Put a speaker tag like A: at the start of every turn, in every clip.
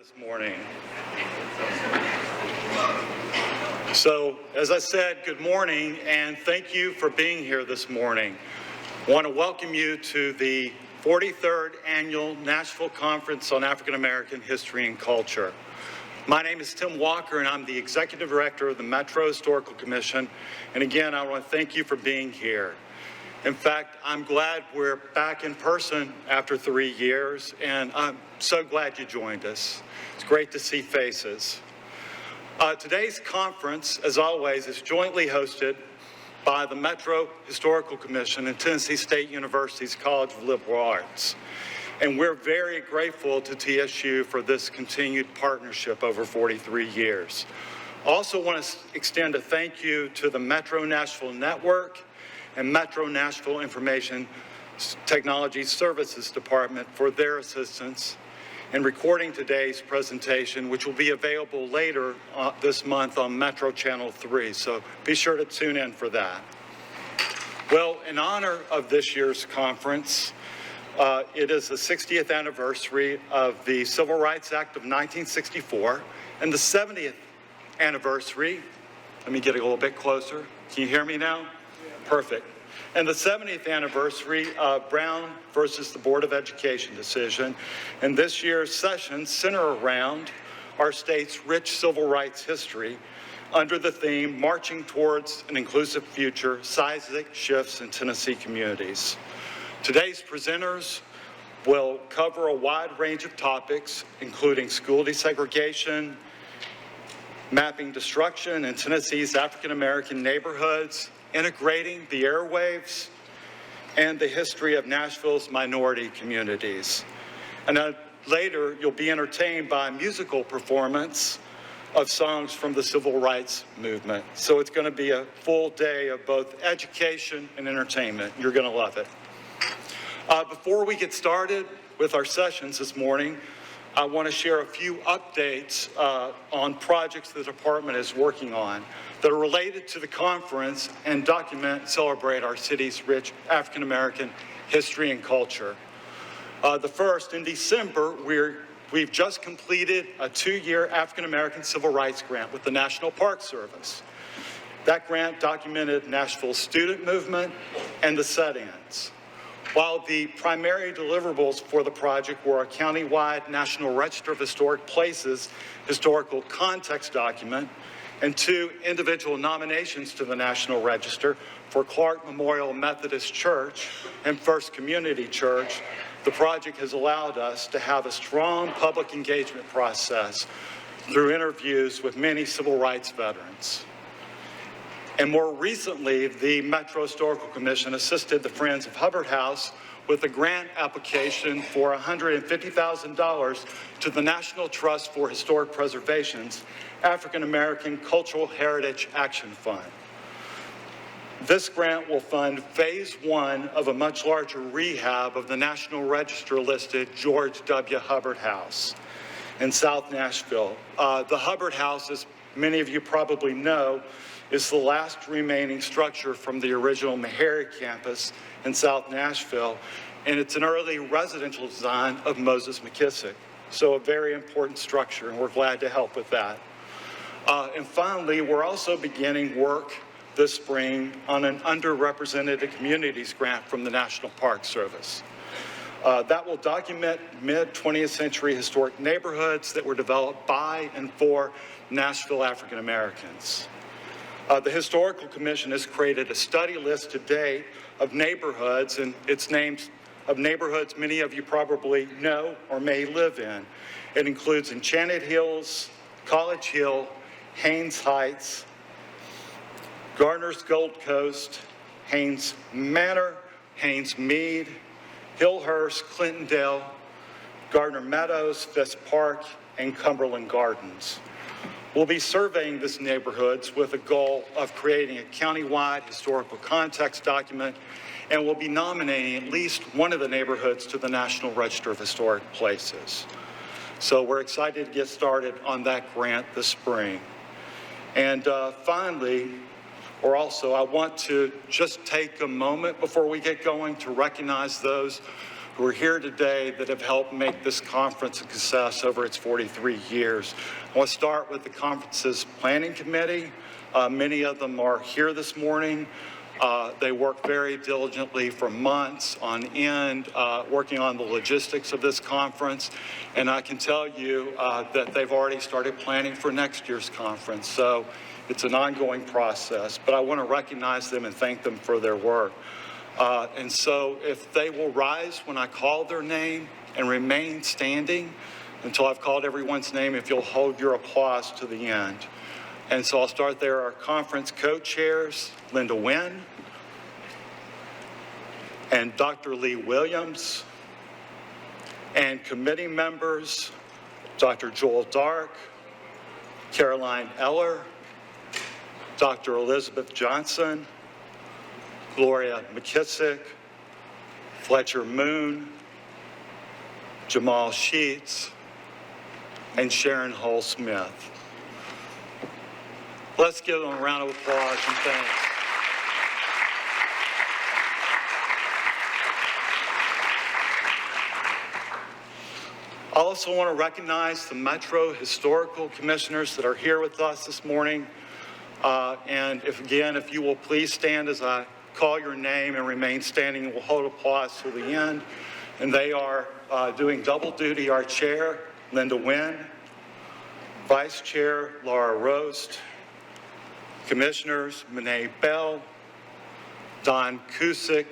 A: this morning. So, as I said, good morning, and thank you for being here this morning. I want to welcome you to the 43rd Annual Nashville Conference on African American History and Culture. My name is Tim Walker, and I'm the Executive Director of the Metro Historical Commission. And again, I want to thank you for being here. In fact, I'm glad we're back in person after 3 years, and I'm so glad you joined us. It's great to see faces. Today's conference, as always, is jointly hosted by the Metro Historical Commission and Tennessee State University's College of Liberal Arts. And we're very grateful to TSU for this continued partnership over 43 years. I also want to extend a thank you to the Metro Nashville Network and Metro Nashville Information Technology Services Department for their assistance in recording today's presentation, which will be available later this month on Metro Channel 3, so be sure to tune in for that. Well, in honor of this year's conference, it is the 60th anniversary of the Civil Rights Act of 1964 and the 70th anniversary. Let me get a little bit closer. Can you hear me now? Perfect. And the 70th anniversary of Brown versus the Board of Education decision. And this year's sessions center around our state's rich civil rights history under the theme, Marching Towards an Inclusive Future, Seismic Shifts in Tennessee Communities. Today's presenters will cover a wide range of topics, including school desegregation, mapping destruction in Tennessee's African-American neighborhoods, integrating the airwaves, and the history of Nashville's minority communities. And later, you'll be entertained by a musical performance of songs from the civil rights movement. So it's going to be a full day of both education and entertainment. You're going to love it. Before we get started with our sessions this morning, I want to share a few updates on projects the department is working on that are related to the conference and document and celebrate our city's rich African-American history and culture. The first, in December, we've just completed a 2-year African-American civil rights grant with the National Park Service. That grant documented Nashville's student movement and the set-ins. While the primary deliverables for the project were a countywide National Register of Historic Places historical context document and 2 individual nominations to the National Register for Clark Memorial Methodist Church and First Community Church, the project has allowed us to have a strong public engagement process through interviews with many civil rights veterans. And more recently, the Metro Historical Commission assisted the Friends of Hubbard House with a grant application for $150,000 to the National Trust for Historic Preservation's African American Cultural Heritage Action Fund. This grant will fund phase 1 of a much larger rehab of the National Register listed George W. Hubbard House in South Nashville. The Hubbard House, as many of you probably know, is the last remaining structure from the original Meharry campus in South Nashville, and it's an early residential design of Moses McKissick. So a very important structure, and we're glad to help with that. And finally, we're also beginning work this spring on an underrepresented communities grant from the National Park Service. That will document mid-20th century historic neighborhoods that were developed by and for Nashville African Americans. The Historical Commission has created a study list to date of neighborhoods, and it's names of neighborhoods many of you probably know or may live in. It includes Enchanted Hills, College Hill, Haynes Heights, Garner's Gold Coast, Haynes Manor, Haynes Mead, Hillhurst, Clintondale, Gardner Meadows, Fisk Park, and Cumberland Gardens. We'll be surveying these neighborhoods with a goal of creating a countywide historical context document, and we'll be nominating at least one of the neighborhoods to the National Register of Historic Places. So we're excited to get started on that grant this spring. And finally, I want to just take a moment before we get going to recognize those who who are here today that have helped make this conference a success over its 43 years. I want to start with the conference's planning committee. Many of them are here this morning. They worked very diligently for months on end, working on the logistics of this conference. And I can tell you that they've already started planning for next year's conference. So it's an ongoing process, but I want to recognize them and thank them for their work. And so if they will rise when I call their name and remain standing until I've called everyone's name, if you'll hold your applause to the end. And so I'll start there. Our conference co-chairs, Linda Nguyen and Dr. Lee Williams, and committee members, Dr. Joel Dark, Caroline Eller, Dr. Elizabeth Johnson, Gloria McKissick, Fletcher Moon, Jamal Sheets, and Sharon Hull Smith. Let's give them a round of applause and thanks. I also want to recognize the Metro Historical Commissioners that are here with us this morning. And if you will please stand as I call your name and remain standing, and we'll hold applause to the end. And they are doing double duty. Our chair, Linda Nguyen, Vice Chair, Laura Roast, Commissioners, Monet Bell, Don Cusick,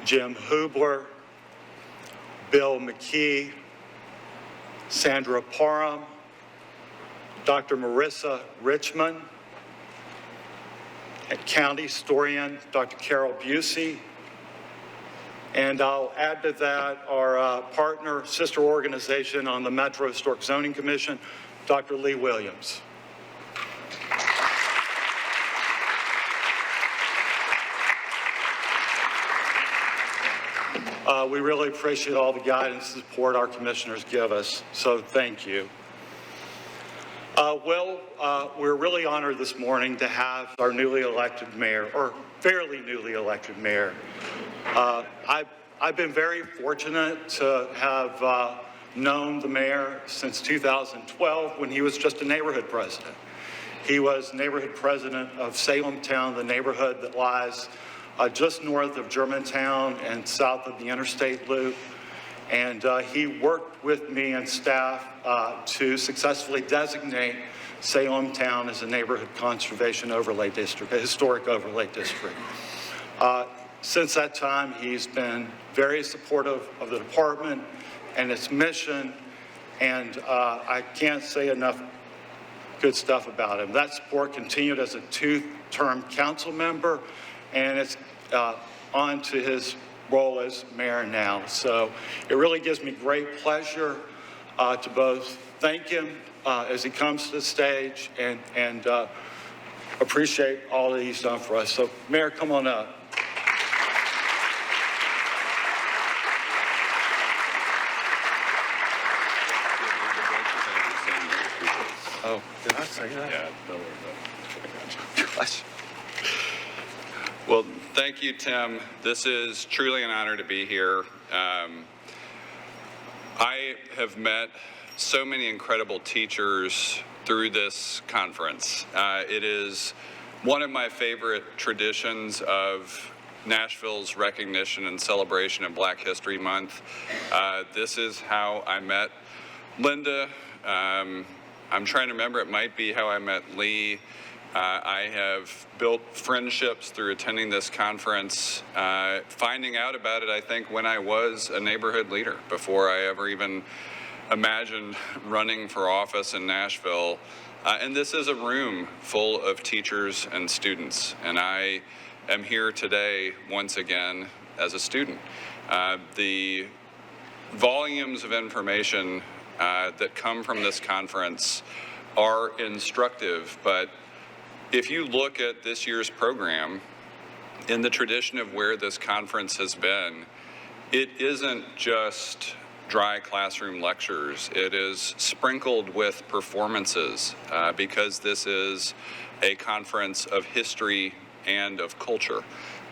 A: Jim Hubler, Bill McKee, Sandra Parham, Dr. Marissa Richmond, and County Historian, Dr. Carol Busey, and I'll add to that our partner, sister organization on the Metro Historic Zoning Commission, Dr. Lee Williams. We really appreciate all the guidance and support our commissioners give us, so thank you. We're really honored this morning to have our newly elected mayor, or fairly newly elected mayor. I've been very fortunate to have known the mayor since 2012 when he was just a neighborhood president. He was neighborhood president of Salem Town, the neighborhood that lies just north of Germantown and south of the Interstate Loop. And he worked with me and staff to successfully designate Salem Town as a neighborhood conservation overlay district, a historic overlay district. Since that time, he's been very supportive of the department and its mission, and I can't say enough good stuff about him. That support continued as a two-term council member, and it's on to his role as mayor now. So it really gives me great pleasure to both thank him as he comes to the stage and appreciate all that he's done for us. So Mayor, come on up. Oh, did I say that?
B: Yeah, don't worry about it.
A: Gosh.
B: Well, thank you, Tim. This is truly an honor to be here. I have met so many incredible teachers through this conference. It is one of my favorite traditions of Nashville's recognition and celebration of Black History Month. This is how I met Linda. I'm trying to remember, it might be how I met Lee. I have built friendships through attending this conference, finding out about it, I think, when I was a neighborhood leader, before I ever even imagined running for office in Nashville. And this is a room full of teachers and students, and I am here today once again as a student. The volumes of information that come from this conference are instructive, but if you look at this year's program, in the tradition of where this conference has been, it isn't just dry classroom lectures. It is sprinkled with performances because this is a conference of history and of culture.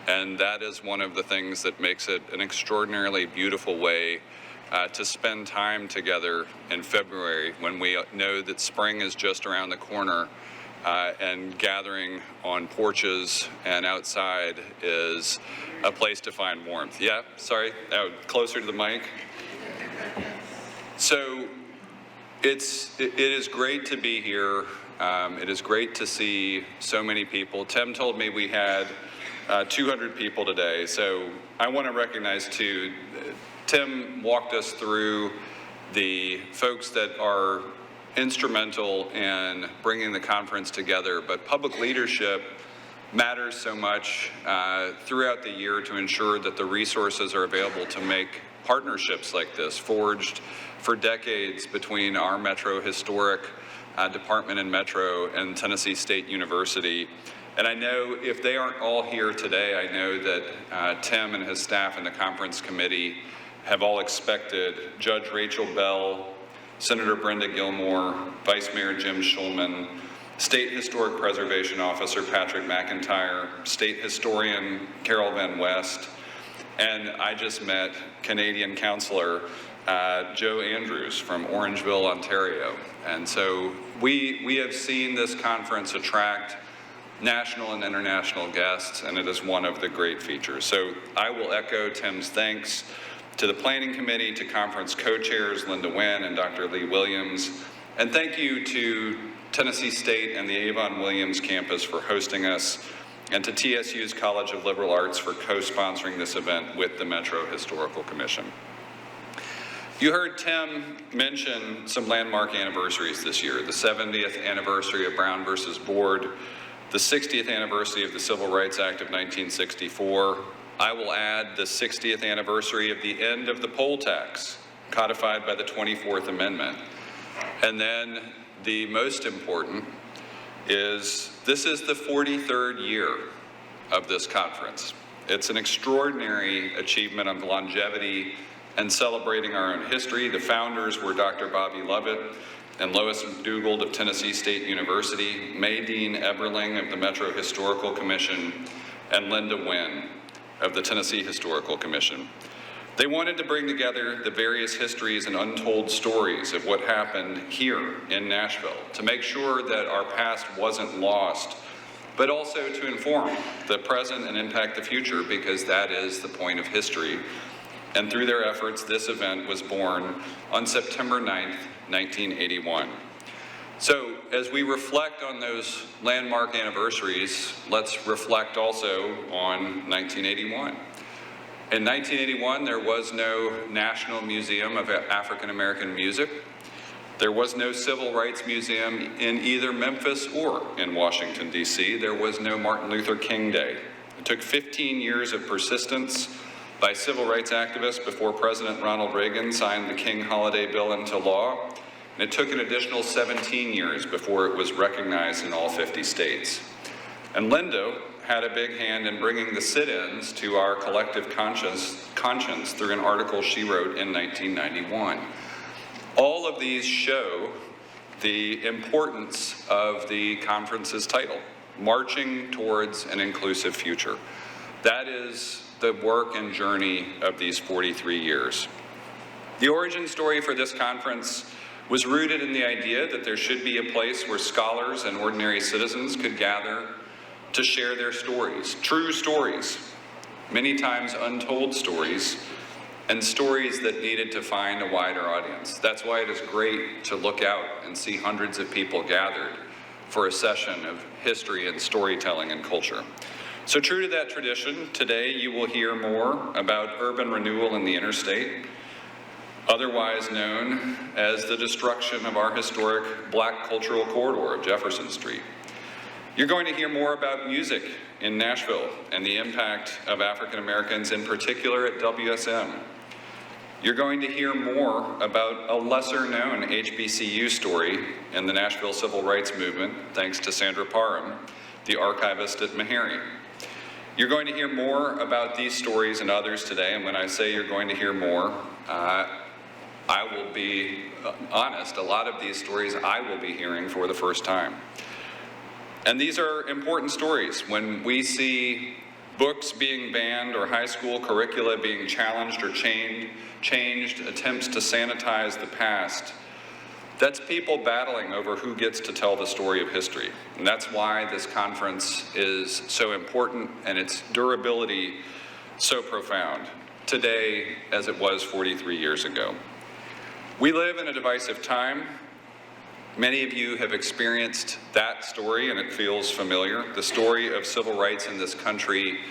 B: And that is one of the things that makes it an extraordinarily beautiful way to spend time together in February when we know that spring is just around the corner, and gathering on porches and outside is a place to find warmth. Yeah, sorry, closer to the mic. So it is great to be here. It is great to see so many people. Tim told me we had 200 people today, so I want to recognize too, Tim walked us through the folks that are instrumental in bringing the conference together, but public leadership matters so much throughout the year to ensure that the resources are available to make partnerships like this, forged for decades between our Metro Historic Department and Metro and Tennessee State University. And I know if they aren't all here today, I know that Tim and his staff and the conference committee have all expected Judge Rachel Bell, Senator Brenda Gilmore, Vice Mayor Jim Schulman, State Historic Preservation Officer Patrick McIntyre, State Historian Carol Van West, and I just met Canadian Councillor Joe Andrews from Orangeville, Ontario. And so we have seen this conference attract national and international guests, and it is one of the great features. So I will echo Tim's thanks to the Planning Committee, to conference co-chairs Linda Wynn and Dr. Lee Williams, and thank you to Tennessee State and the Avon Williams campus for hosting us, and to TSU's College of Liberal Arts for co-sponsoring this event with the Metro Historical Commission. You heard Tim mention some landmark anniversaries this year: the 70th anniversary of Brown versus Board, the 60th anniversary of the Civil Rights Act of 1964. I will add the 60th anniversary of the end of the poll tax, codified by the 24th Amendment. And then the most important is this is the 43rd year of this conference. It's an extraordinary achievement of longevity and celebrating our own history. The founders were Dr. Bobby Lovett and Lois McDougald of Tennessee State University, May Dean Eberling of the Metro Historical Commission, and Linda Wynn of the Tennessee Historical Commission. They wanted to bring together the various histories and untold stories of what happened here in Nashville to make sure that our past wasn't lost, but also to inform the present and impact the future, because that is the point of history. And through their efforts, this event was born on September 9th, 1981. So as we reflect on those landmark anniversaries, let's reflect also on 1981. In 1981, there was no National Museum of African American Music. There was no Civil Rights Museum in either Memphis or in Washington, D.C. There was no Martin Luther King Day. It took 15 years of persistence by civil rights activists before President Ronald Reagan signed the King Holiday Bill into law. And it took an additional 17 years before it was recognized in all 50 states. And Linda had a big hand in bringing the sit-ins to our collective conscience through an article she wrote in 1991. All of these show the importance of the conference's title, Marching Towards an Inclusive Future. That is the work and journey of these 43 years. The origin story for this conference was rooted in the idea that there should be a place where scholars and ordinary citizens could gather to share their stories, true stories, many times untold stories, and stories that needed to find a wider audience. That's why it is great to look out and see hundreds of people gathered for a session of history and storytelling and culture. So true to that tradition, today you will hear more about urban renewal in the interstate, otherwise known as the destruction of our historic Black cultural corridor, Jefferson Street. You're going to hear more about music in Nashville and the impact of African Americans, in particular at WSM. You're going to hear more about a lesser-known HBCU story in the Nashville Civil Rights Movement, thanks to Sandra Parham, the archivist at Meharry. You're going to hear more about these stories and others today, and when I say you're going to hear more, I will be honest, a lot of these stories I will be hearing for the first time. And these are important stories. When we see books being banned or high school curricula being challenged or changed, attempts to sanitize the past. That's people battling over who gets to tell the story of history. And that's why this conference is so important and its durability so profound today as it was 43 years ago. We live in a divisive time. Many of you have experienced that story and it feels familiar. The story of civil rights in this country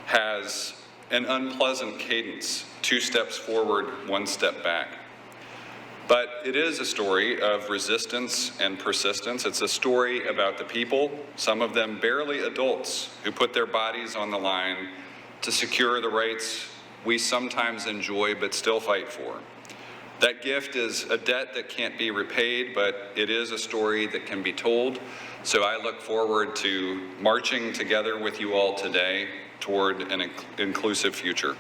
B: has an unpleasant cadence, 2 steps forward, 1 step back. But it is a story of resistance and persistence. It's a story about the people, some of them barely adults, who put their bodies on the line to secure the rights we sometimes enjoy but still fight for. That gift is a debt that can't be repaid, but it is a story that can be told. So I look forward to marching together with you all today toward an inclusive future.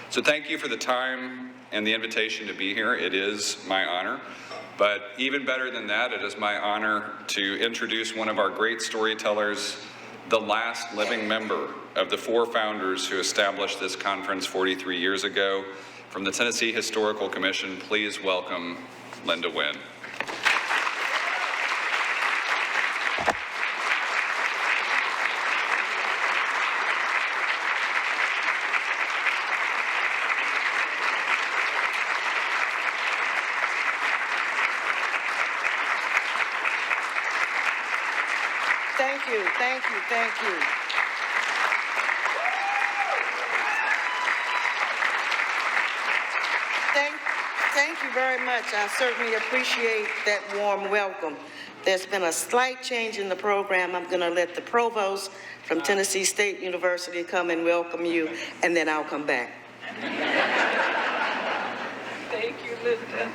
B: So thank you for the time and the invitation to be here. It is my honor. But even better than that, it is my honor to introduce one of our great storytellers, the last living member of the 4 founders who established this conference 43 years ago. From the Tennessee Historical Commission, please welcome Linda Wynn.
C: Thank you, thank you, thank you. Thank you very much. I certainly appreciate that warm welcome. There's been a slight change in the program. I'm going to let the provost from Tennessee State University come and welcome you, and then I'll come back.
D: Thank you, Linda.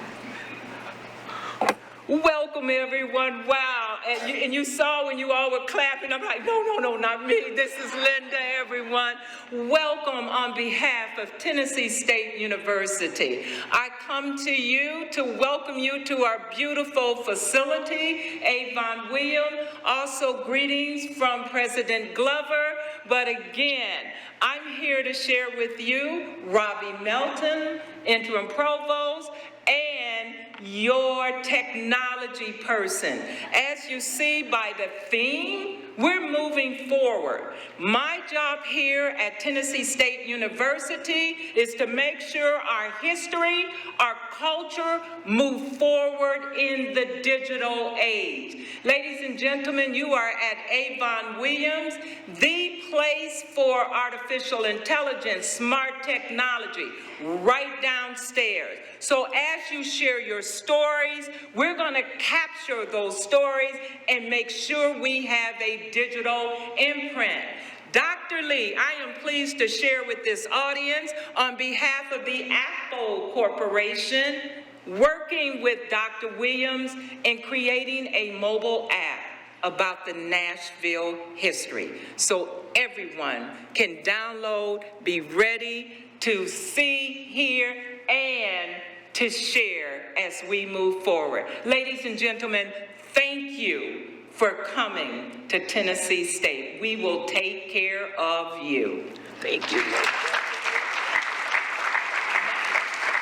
D: Welcome, everyone. Wow. And you saw when you all were clapping, I'm like, no, not me. This is Linda, everyone. Welcome on behalf of Tennessee State University. I come to you to welcome you to our beautiful facility, Avon Williams. Also, greetings from President Glover. But again, I'm here to share with you Robbie Melton, interim provost, and your technology person. As you see by the theme, we're moving forward. My job here at Tennessee State University is to make sure our history, our culture move forward in the digital age. Ladies and gentlemen, you are at Avon Williams, the place for artificial intelligence, smart technology, right downstairs. So as you share your stories, we're going to capture those stories and make sure we have a digital imprint. Dr. Lee, I am pleased to share with this audience on behalf of the Apple Corporation, working with Dr. Williams in creating a mobile app about the Nashville history. So everyone can download, be ready to see, hear, and to share as we move forward. Ladies and gentlemen, thank you for coming to Tennessee State. We will take care of you. Thank you.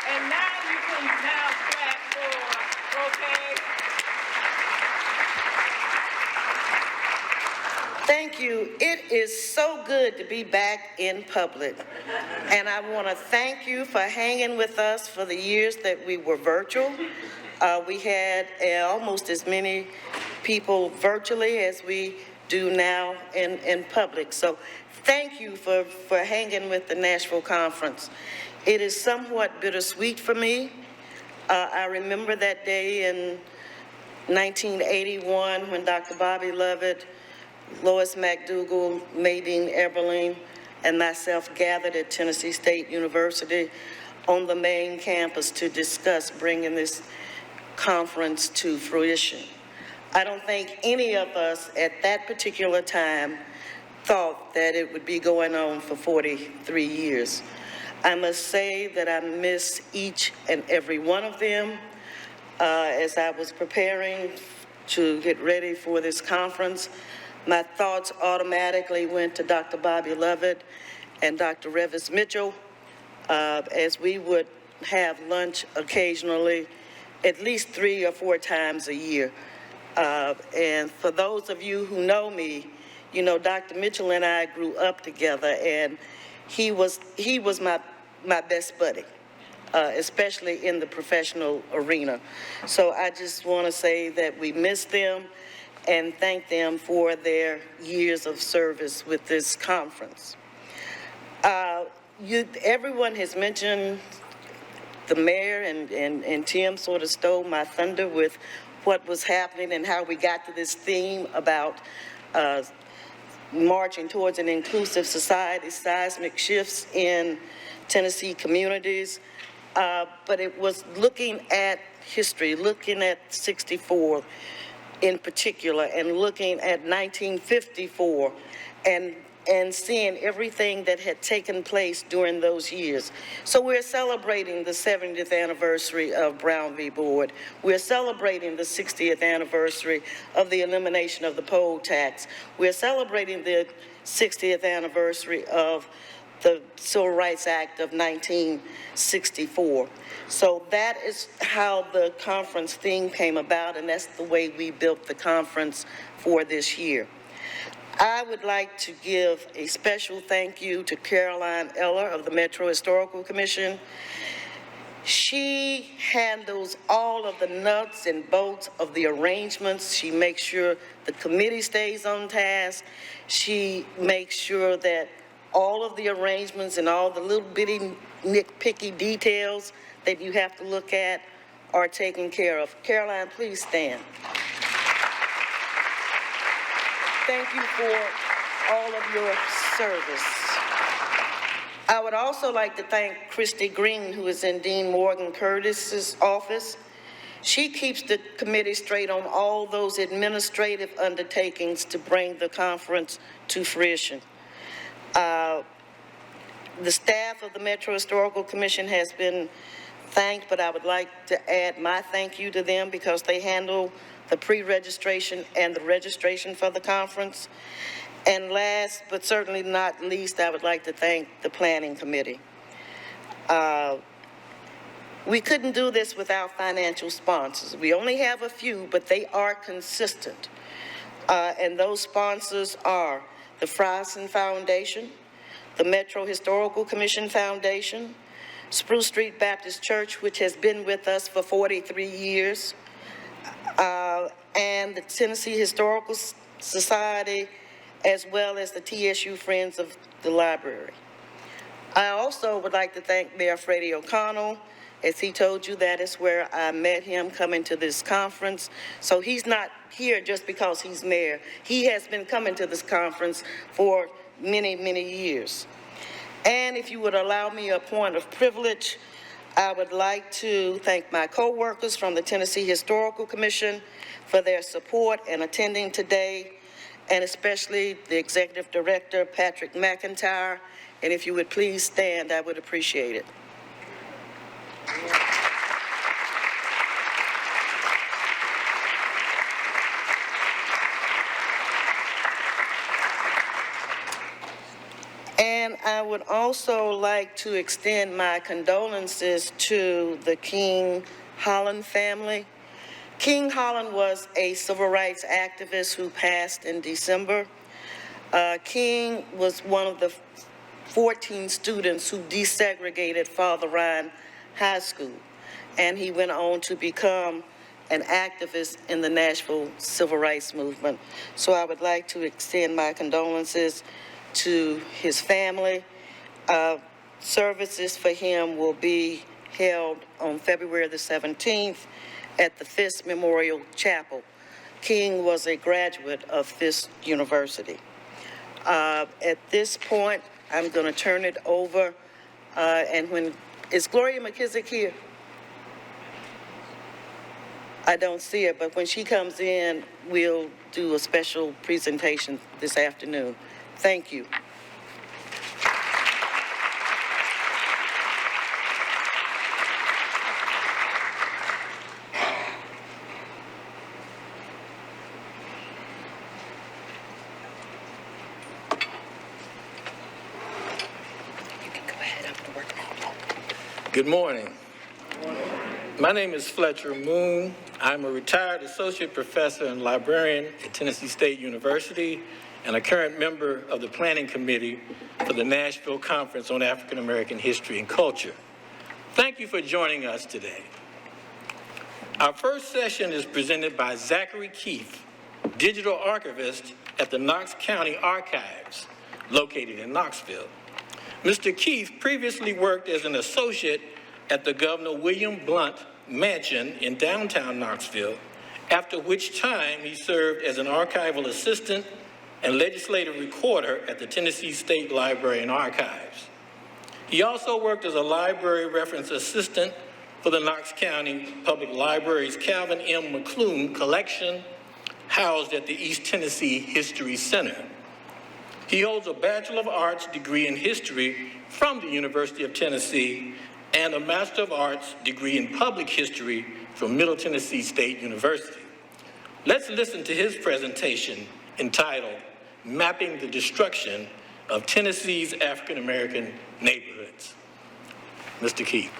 D: And now you can now clap for, okay?
C: Thank you. It is so good to be back in public. And I want to thank you for hanging with us for the years that we were virtual. We had almost as many people virtually as we do now in public. So thank you for hanging with the Nashville Conference. It is somewhat bittersweet for me. I remember that day in 1981 when Dr. Bobby Lovett, Lois McDougall, Nadine Eberling, and myself gathered at Tennessee State University on the main campus to discuss bringing this conference to fruition. I don't think any of us at that particular time thought that it would be going on for 43 years. I must say that I miss each and every one of them. As I was preparing to get ready for this conference, my thoughts automatically went to Dr. Bobby Lovett and Dr. Revis Mitchell, as we would have lunch occasionally, at least 3 or 4 times a year. And for those of you who know me, you know, Dr. Mitchell and I grew up together, and he was my best buddy, especially in the professional arena. So I just want to say that we miss them and thank them for their years of service with this conference. Everyone has mentioned the mayor, and Tim sort of stole my thunder with what was happening and how we got to this theme about marching towards an inclusive society, seismic shifts in Tennessee communities. But it was looking at history, looking at 64 in particular, and looking at 1954, and seeing everything that had taken place during those years. So we're celebrating the 70th anniversary of Brown v. Board. We're celebrating the 60th anniversary of the elimination of the poll tax. We're celebrating the 60th anniversary of the Civil Rights Act of 1964. So that is how the conference theme came about, and that's the way we built the conference for this year. I would like to give a special thank you to Caroline Eller of the Metro Historical Commission. She handles all of the nuts and bolts of the arrangements. She makes sure the committee stays on task. She makes sure that all of the arrangements and all the little bitty nitpicky details that you have to look at are taken care of. Caroline, please stand. Thank you for all of your service. I would also like to thank Christy Green, who is in Dean Morgan Curtis's office. She keeps the committee straight on all those administrative undertakings to bring the conference to fruition. The staff of the Metro Historical Commission has been thanked, but I would like to add my thank you to them because they handle the pre-registration and the registration for the conference. And last, but certainly not least, I would like to thank the Planning Committee. We couldn't do this without financial sponsors. We only have a few, but they are consistent. And those sponsors are the Frierson Foundation, the Metro Historical Commission Foundation, Spruce Street Baptist Church, which has been with us for 43 years, and the Tennessee Historical Society, as well as the TSU Friends of the Library. I also would like to thank Mayor Freddie O'Connell. As he told you, that is where I met him coming to this conference. So he's not here just because he's mayor. He has been coming to this conference for many, many years. And if you would allow me a point of privilege, I would like to thank my co-workers from the Tennessee Historical Commission for their support and attending today, and especially the Executive Director, Patrick McIntyre. And if you would please stand, I would appreciate it. And I would also like to extend my condolences to the King Holland family. King Holland was a civil rights activist who passed in December. King was one of the 14 students who desegregated Father Ryan High School, and he went on to become an activist in the Nashville civil rights movement. So I would like to extend my condolences to his family. Services for him will be held on February the 17th at the Fisk Memorial Chapel. King was a graduate of Fisk University. At this point, I'm going to turn it over, is Gloria McKissick here? I don't see her, but when she comes in, we'll do a special presentation this afternoon. Thank you.
E: Good morning. My name is Fletcher Moon. I'm a retired associate professor and librarian at Tennessee State University and a current member of the planning committee for the Nashville Conference on African American History and Culture. Thank you for joining us today. Our first session is presented by Zachary Keefe, digital archivist at the Knox County Archives, located in Knoxville. Mr. Keefe previously worked as an associate at the Governor William Blount Mansion in downtown Knoxville, after which time he served as an archival assistant and legislative recorder at the Tennessee State Library and Archives. He also worked as a library reference assistant for the Knox County Public Library's Calvin M. McClune collection, housed at the East Tennessee History Center. He holds a Bachelor of Arts degree in history from the University of Tennessee and a Master of Arts degree in public history from Middle Tennessee State University. Let's listen to his presentation entitled, Mapping the Destruction of Tennessee's African American Neighborhoods. Mr. Keefe.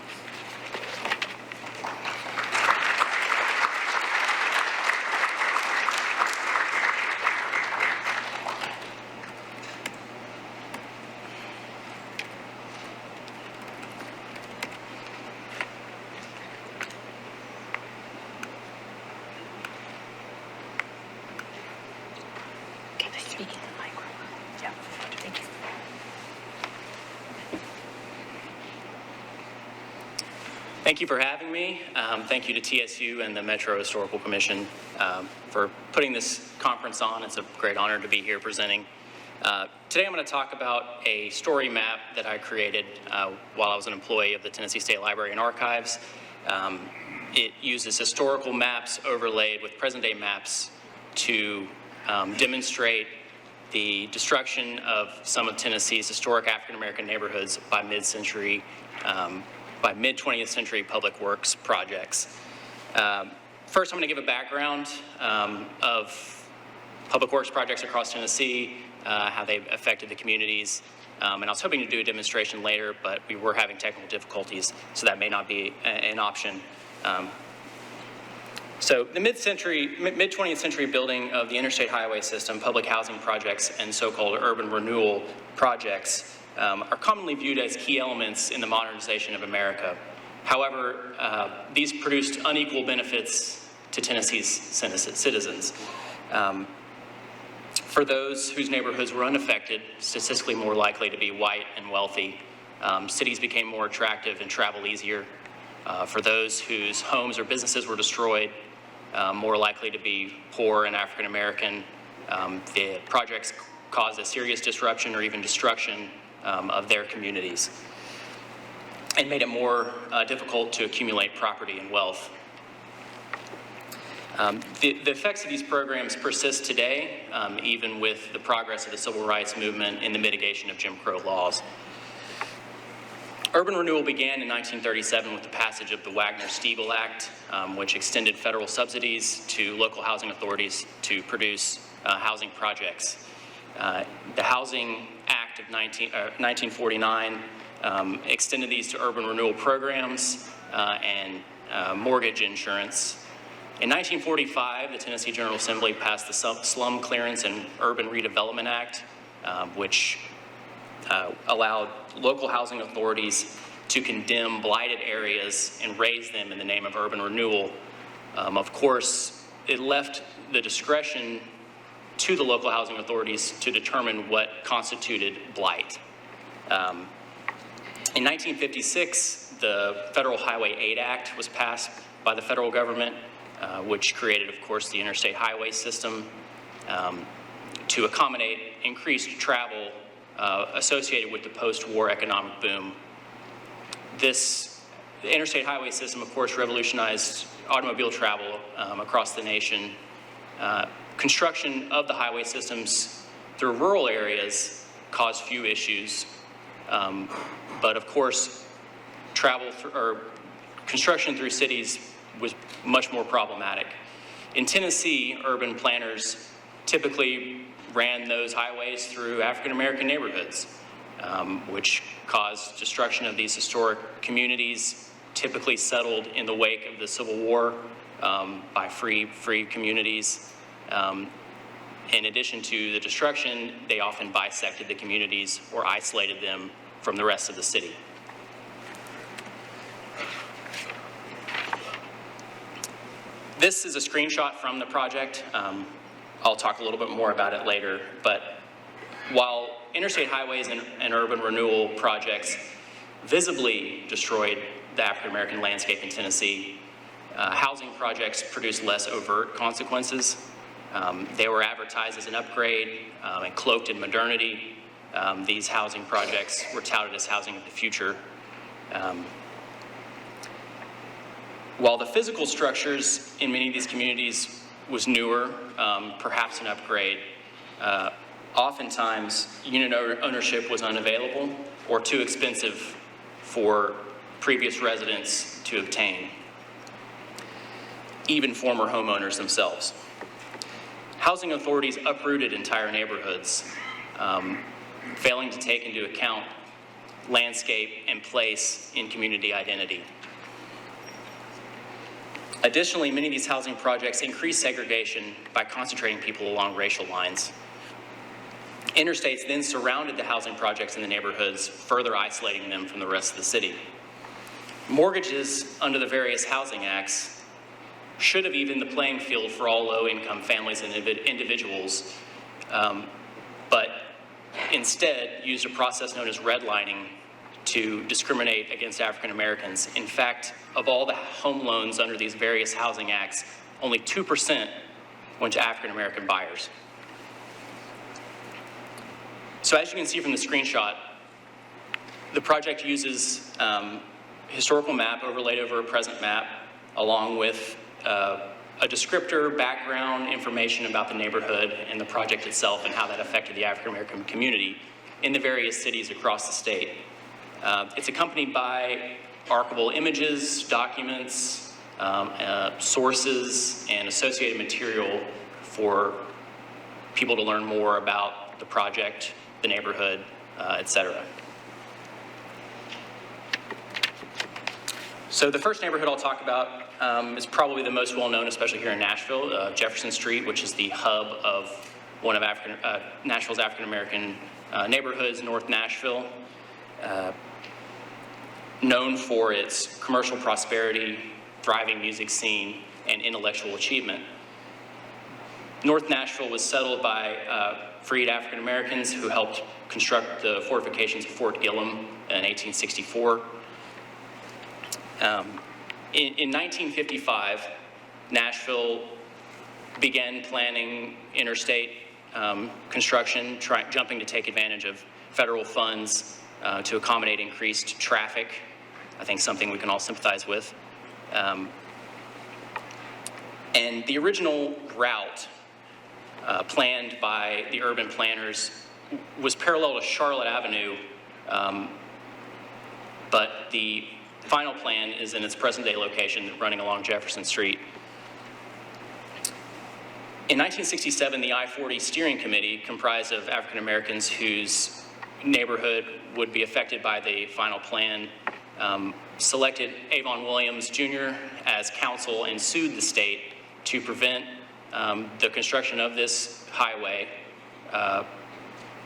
F: Thank you for having me. Thank you to TSU and the Metro Historical Commission for putting this conference on. It's a great honor to be here presenting. Today I'm going to talk about a story map that I created while I was an employee of the Tennessee State Library and Archives. It uses historical maps overlaid with present-day maps to demonstrate the destruction of some of Tennessee's historic African-American neighborhoods by mid-20th century public works projects. First, I'm going to give a background of public works projects across Tennessee, how they've affected the communities, and I was hoping to do a demonstration later, but we were having technical difficulties, so that may not be an option. So the mid-20th century building of the interstate highway system, public housing projects, and so-called urban renewal projects are commonly viewed as key elements in the modernization of America. However, these produced unequal benefits to Tennessee's citizens. For those whose neighborhoods were unaffected, statistically more likely to be white and wealthy, cities became more attractive and travel easier. For those whose homes or businesses were destroyed, more likely to be poor and African American, the projects caused a serious disruption or even destruction of their communities, and made it more difficult to accumulate property and wealth. The effects of these programs persist today, even with the progress of the civil rights movement in the mitigation of Jim Crow laws. Urban renewal began in 1937 with the passage of the Wagner-Steagall Act, which extended federal subsidies to local housing authorities to produce housing projects. The Housing Act of 1949 extended these to urban renewal programs and mortgage insurance. In 1945, the Tennessee General Assembly passed the Slum Clearance and Urban Redevelopment Act, which allowed local housing authorities to condemn blighted areas and raise them in the name of urban renewal. Of course, it left the discretion to the local housing authorities to determine what constituted blight. In 1956, the Federal Highway Aid Act was passed by the federal government, which created, of course, the interstate highway system to accommodate increased travel associated with the post-war economic boom. The interstate highway system, of course, revolutionized automobile travel across the nation. Construction of the highway systems through rural areas caused few issues, but of course, construction through cities was much more problematic. In Tennessee, urban planners typically ran those highways through African American neighborhoods. which caused destruction of these historic communities, typically settled in the wake of the Civil War by free communities. In addition to the destruction, they often bisected the communities or isolated them from the rest of the city. This is a screenshot from the project. I'll talk a little bit more about it later, but while interstate highways and urban renewal projects visibly destroyed the African American landscape in Tennessee, housing projects produced less overt consequences. They were advertised as an upgrade and cloaked in modernity. These housing projects were touted as housing of the future. While the physical structures in many of these communities was newer, perhaps an upgrade, oftentimes unit ownership was unavailable or too expensive for previous residents to obtain, even former homeowners themselves. Housing authorities uprooted entire neighborhoods, failing to take into account landscape and place in community identity. Additionally, many of these housing projects increase segregation by concentrating people along racial lines. Interstates then surrounded the housing projects in the neighborhoods, further isolating them from the rest of the city. Mortgages under the various housing acts should have evened the playing field for all low-income families and individuals, but instead used a process known as redlining to discriminate against African Americans. In fact, of all the home loans under these various housing acts, only 2% went to African American buyers. So as you can see from the screenshot, the project uses historical map overlaid over a present map, along with a descriptor, background information about the neighborhood and the project itself and how that affected the African American community in the various cities across the state. It's accompanied by archivable images, documents, sources, and associated material for people to learn more about the project, the neighborhood, et cetera. So the first neighborhood I'll talk about is probably the most well-known, especially here in Nashville, Jefferson Street, which is the hub of one of Nashville's African-American neighborhoods, North Nashville. Known for its commercial prosperity, thriving music scene, and intellectual achievement. North Nashville was settled by freed African Americans who helped construct the fortifications of Fort Gillem in 1864. In 1955, Nashville began planning interstate construction, jumping to take advantage of federal funds to accommodate increased traffic. I think something we can all sympathize with. And the original route planned by the urban planners was parallel to Charlotte Avenue, but the final plan is in its present-day location, running along Jefferson Street. In 1967, the I-40 Steering Committee, comprised of African Americans whose neighborhood would be affected by the final plan, selected Avon Williams Jr. as counsel and sued the state to prevent the construction of this highway,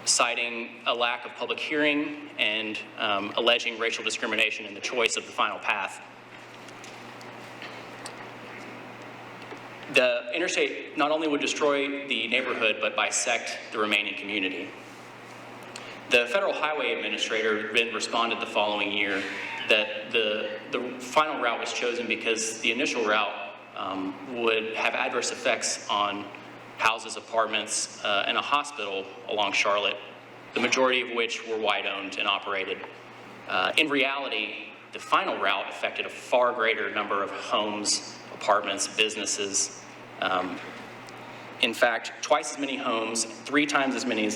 F: citing a lack of public hearing and alleging racial discrimination in the choice of the final path. The interstate not only would destroy the neighborhood, but bisect the remaining community. The Federal Highway Administrator then responded the following year that the final route was chosen because the initial route would have adverse effects on houses, apartments, and a hospital along Charlotte, the majority of which were white-owned and operated. In reality, the final route affected a far greater number of homes, apartments, businesses. In fact, twice as many homes, 3 times as many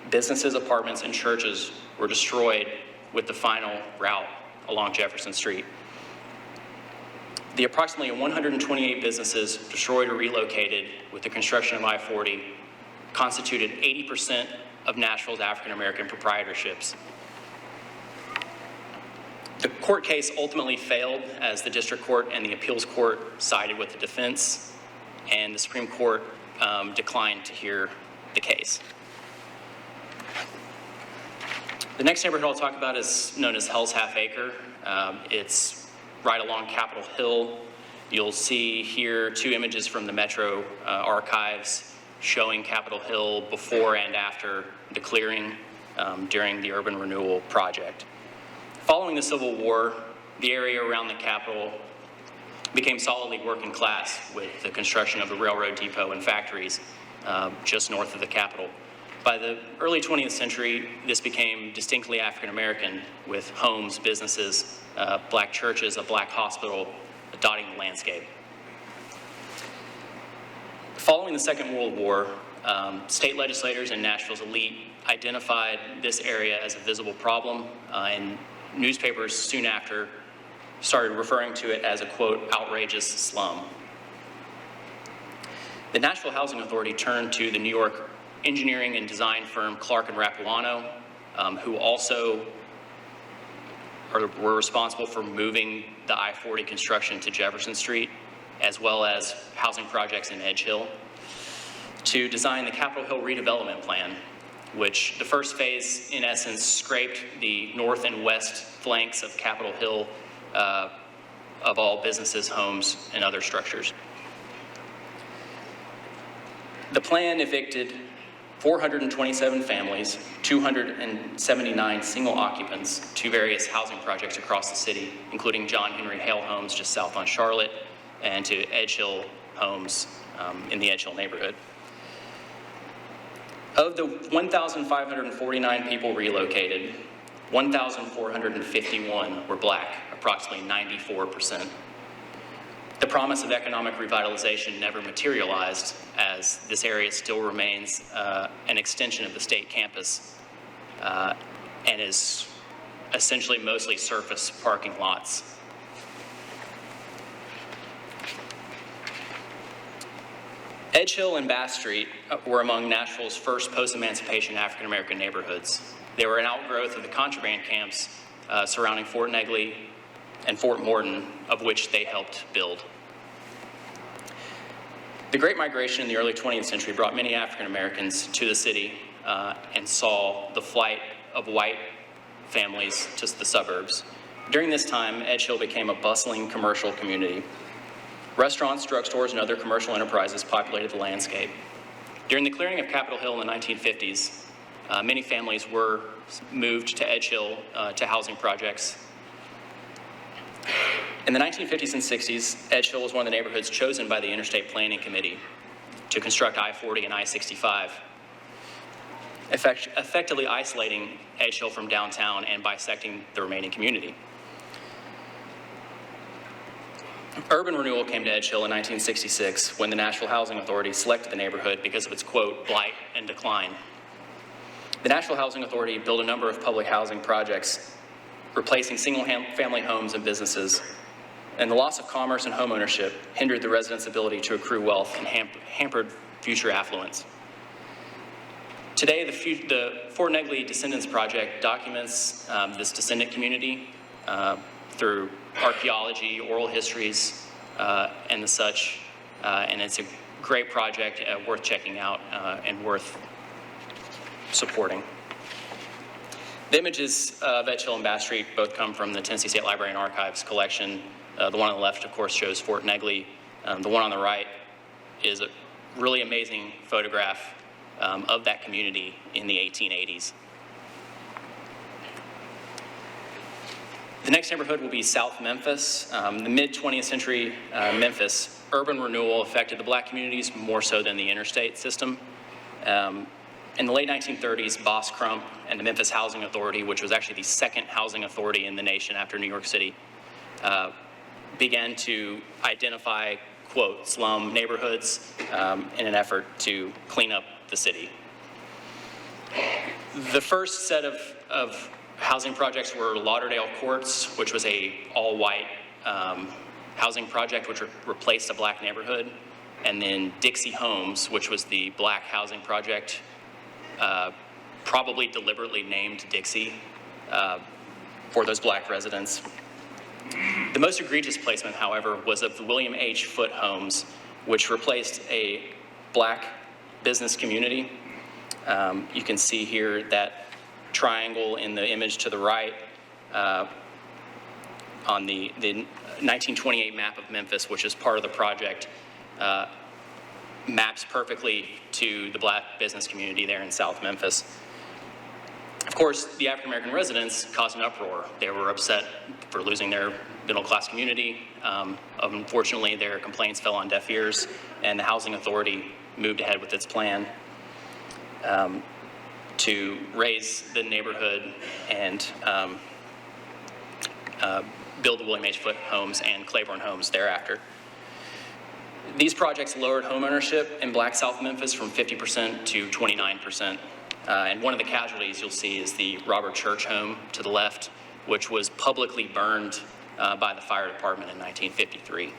F: businesses, apartments, and churches were destroyed with the final route along Jefferson Street. The approximately 128 businesses destroyed or relocated with the construction of I-40 constituted 80% of Nashville's African American proprietorships. The court case ultimately failed as the district court and the appeals court sided with the defense, and the Supreme Court declined to hear the case. The next neighborhood I'll talk about is known as Hell's Half Acre. It's right along Capitol Hill. You'll see here 2 images from the Metro archives showing Capitol Hill before and after the clearing during the urban renewal project. Following the Civil War, the area around the Capitol became solidly working class with the construction of the railroad depot and factories just north of the Capitol. By the early 20th century, this became distinctly African American, with homes, businesses, black churches, a black hospital dotting the landscape. Following the Second World War, state legislators and Nashville's elite identified this area as a visible problem, and newspapers soon after started referring to it as a, quote, outrageous slum. The Nashville Housing Authority turned to the New York engineering and design firm Clark and Rappuano, who also were responsible for moving the I-40 construction to Jefferson Street, as well as housing projects in Edge Hill, to design the Capitol Hill redevelopment plan, which the first phase, in essence, scraped the north and west flanks of Capitol Hill of all businesses, homes, and other structures. The plan evicted 427 families, 279 single occupants to various housing projects across the city, including John Henry Hale Homes just south on Charlotte, and to Edge Hill Homes in the Edge Hill neighborhood. Of the 1,549 people relocated, 1,451 were black, approximately 94%. The promise of economic revitalization never materialized, as this area still remains an extension of the state campus and is essentially mostly surface parking lots. Edge Hill and Bass Street were among Nashville's first post-emancipation African-American neighborhoods. They were an outgrowth of the contraband camps surrounding Fort Negley and Fort Morton, of which they helped build. The Great Migration in the early 20th century brought many African Americans to the city and saw the flight of white families to the suburbs. During this time, Edge Hill became a bustling commercial community. Restaurants, drugstores, and other commercial enterprises populated the landscape. During the clearing of Capitol Hill in the 1950s, many families were moved to Edge Hill to housing projects. In the 1950s and 60s, Edge Hill was one of the neighborhoods chosen by the Interstate Planning Committee to construct I-40 and I-65, effectively isolating Edge Hill from downtown and bisecting the remaining community. Urban renewal came to Edge Hill in 1966 when the Nashville Housing Authority selected the neighborhood because of its, quote, blight and decline. The Nashville Housing Authority built a number of public housing projects, replacing single-family homes and businesses, and the loss of commerce and home ownership hindered the residents' ability to accrue wealth and hampered future affluence. Today, the Fort Negley Descendants Project documents this descendant community through archaeology, oral histories, and the such, and it's a great project worth checking out and worth supporting. The images of Edge Hill and Bass Street both come from the Tennessee State Library and Archives collection. The one on the left, of course, shows Fort Negley. The one on the right is a really amazing photograph of that community in the 1880s. The next neighborhood will be South Memphis. The mid-20th century Memphis, urban renewal affected the black communities more so than the interstate system. In the late 1930s, Boss Crump and the Memphis Housing Authority, which was actually the second housing authority in the nation after New York City, began to identify, quote, slum neighborhoods in an effort to clean up the city. The first set of housing projects were Lauderdale Courts, which was a all-white housing project which replaced a black neighborhood, and then Dixie Homes, which was the black housing project, probably deliberately named Dixie, for those black residents. The most egregious placement, however, was of the William H. Foote homes, which replaced a black business community. You can see here that triangle in the image to the right on the 1928 map of Memphis, which is part of the project, maps perfectly to the black business community there in South Memphis. Of course, the African-American residents caused an uproar. They were upset for losing their middle-class community. Unfortunately, their complaints fell on deaf ears, and the Housing Authority moved ahead with its plan to raise the neighborhood and build the William H. Foote homes and Claiborne homes thereafter. These projects lowered homeownership in Black South Memphis from 50% to 29%. And one of the casualties you'll see is the Robert Church home to the left, which was publicly burned by the fire department in 1953.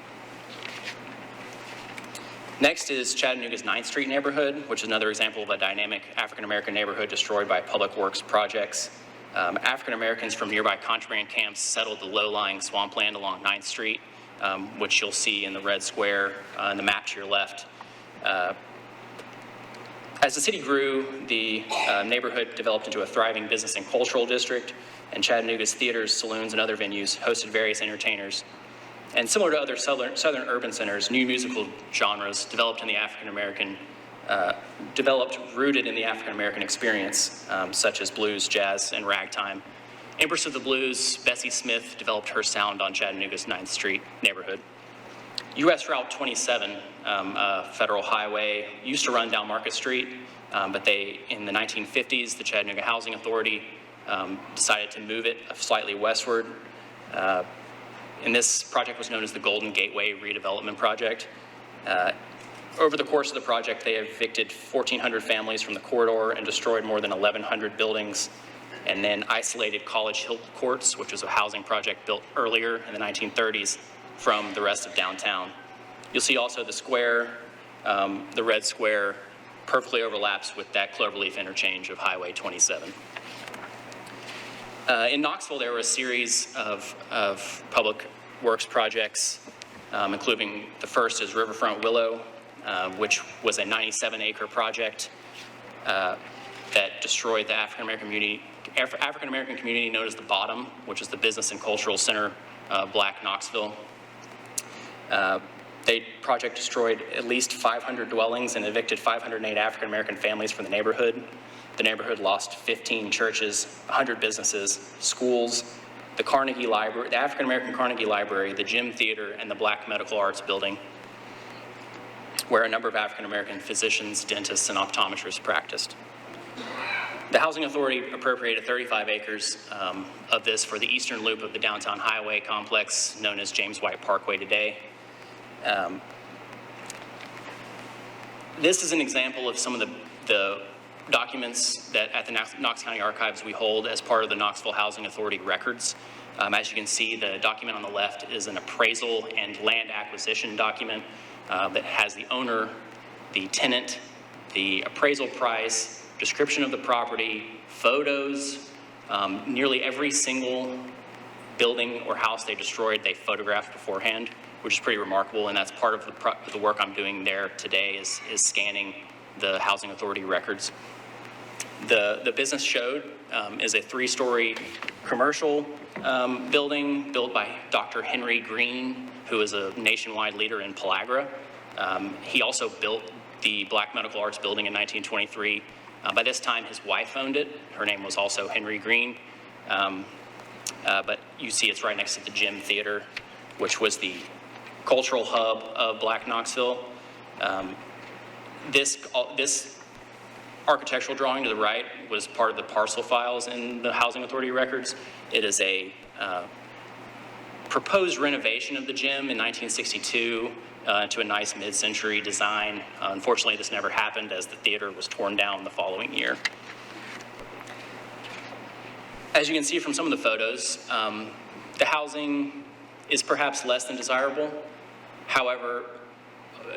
F: Next is Chattanooga's 9th Street neighborhood, which is another example of a dynamic African-American neighborhood destroyed by public works projects. African-Americans from nearby contraband camps settled the low-lying swampland along 9th Street, which you'll see in the red square in the map to your left. As the city grew, the neighborhood developed into a thriving business and cultural district, and Chattanooga's theaters, saloons, and other venues hosted various entertainers. And similar to other southern urban centers, new musical genres developed rooted in the African-American experience, such as blues, jazz, and ragtime. Empress of the Blues, Bessie Smith, developed her sound on Chattanooga's 9th Street neighborhood. US Route 27, federal highway, used to run down Market Street, but in the 1950s, the Chattanooga Housing Authority decided to move it slightly westward. And this project was known as the Golden Gateway Redevelopment Project. Over the course of the project, they evicted 1,400 families from the corridor and destroyed more than 1,100 buildings, and then isolated College Hill Courts, which was a housing project built earlier in the 1930s, from the rest of downtown. You'll see also the square, the red square, perfectly overlaps with that cloverleaf interchange of Highway 27. In Knoxville, there were a series of public works projects, including the first is Riverfront Willow, which was a 97-acre project that destroyed the African-American community known as the Bottom, which is the business and cultural center of Black Knoxville. The project destroyed at least 500 dwellings and evicted 508 African-American families from the neighborhood. The neighborhood lost 15 churches, 100 businesses, schools, the Carnegie Library, the African-American Carnegie Library, the Gym Theater, and the Black Medical Arts Building, where a number of African-American physicians, dentists, and optometrists practiced. The Housing Authority appropriated 35 acres of this for the eastern loop of the downtown highway complex, known as James White Parkway today. This is an example of some of the documents that at the Knox County Archives we hold as part of the Knoxville Housing Authority records. As you can see, the document on the left is an appraisal and land acquisition document that has the owner, the tenant, the appraisal price, description of the property, photos. Nearly every single building or house they destroyed, they photographed beforehand, which is pretty remarkable, and that's part of the work I'm doing there today is scanning the Housing Authority records. The business showed is a 3-story commercial building built by Dr. Henry Green, who is a nationwide leader in pellagra. He also built the Black Medical Arts Building in 1923. By this time, his wife owned it. Her name was also Henry Green. But you see it's right next to the Gym Theater, which was the cultural hub of Black Knoxville. This architectural drawing to the right was part of the parcel files in the Housing Authority records. It is a proposed renovation of the gym in 1962 to a nice mid-century design. Unfortunately, this never happened as the theater was torn down the following year. As you can see from some of the photos, the housing is perhaps less than desirable. However,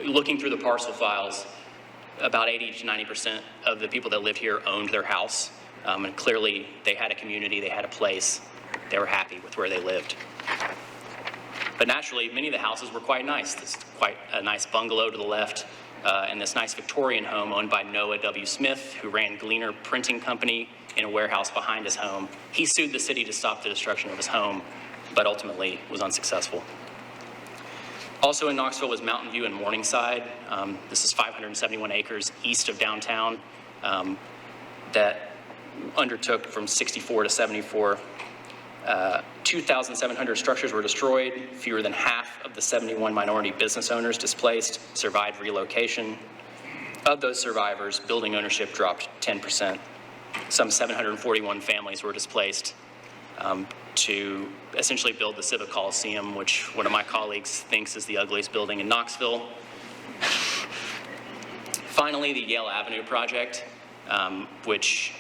F: looking through the parcel files, about 80 to 90% of the people that lived here owned their house. And clearly they had a community, they had a place. they were happy with where they lived. But naturally, many of the houses were quite nice. This is quite a nice bungalow to the left, and this nice Victorian home owned by Noah W. Smith, who ran Gleaner Printing Company in a warehouse behind his home. He sued the city to stop the destruction of his home, but ultimately was unsuccessful. Also in Knoxville was Mountain View and Morningside. This is 571 acres east of downtown that undertook from 64 to 74. 2,700 structures were destroyed. Fewer than half of the 71 minority business owners displaced survived relocation. Of those survivors, building ownership dropped 10%. Some 741 families were displaced to essentially build the Civic Coliseum, which one of my colleagues thinks is the ugliest building in Knoxville. Finally, the Yale Avenue project, which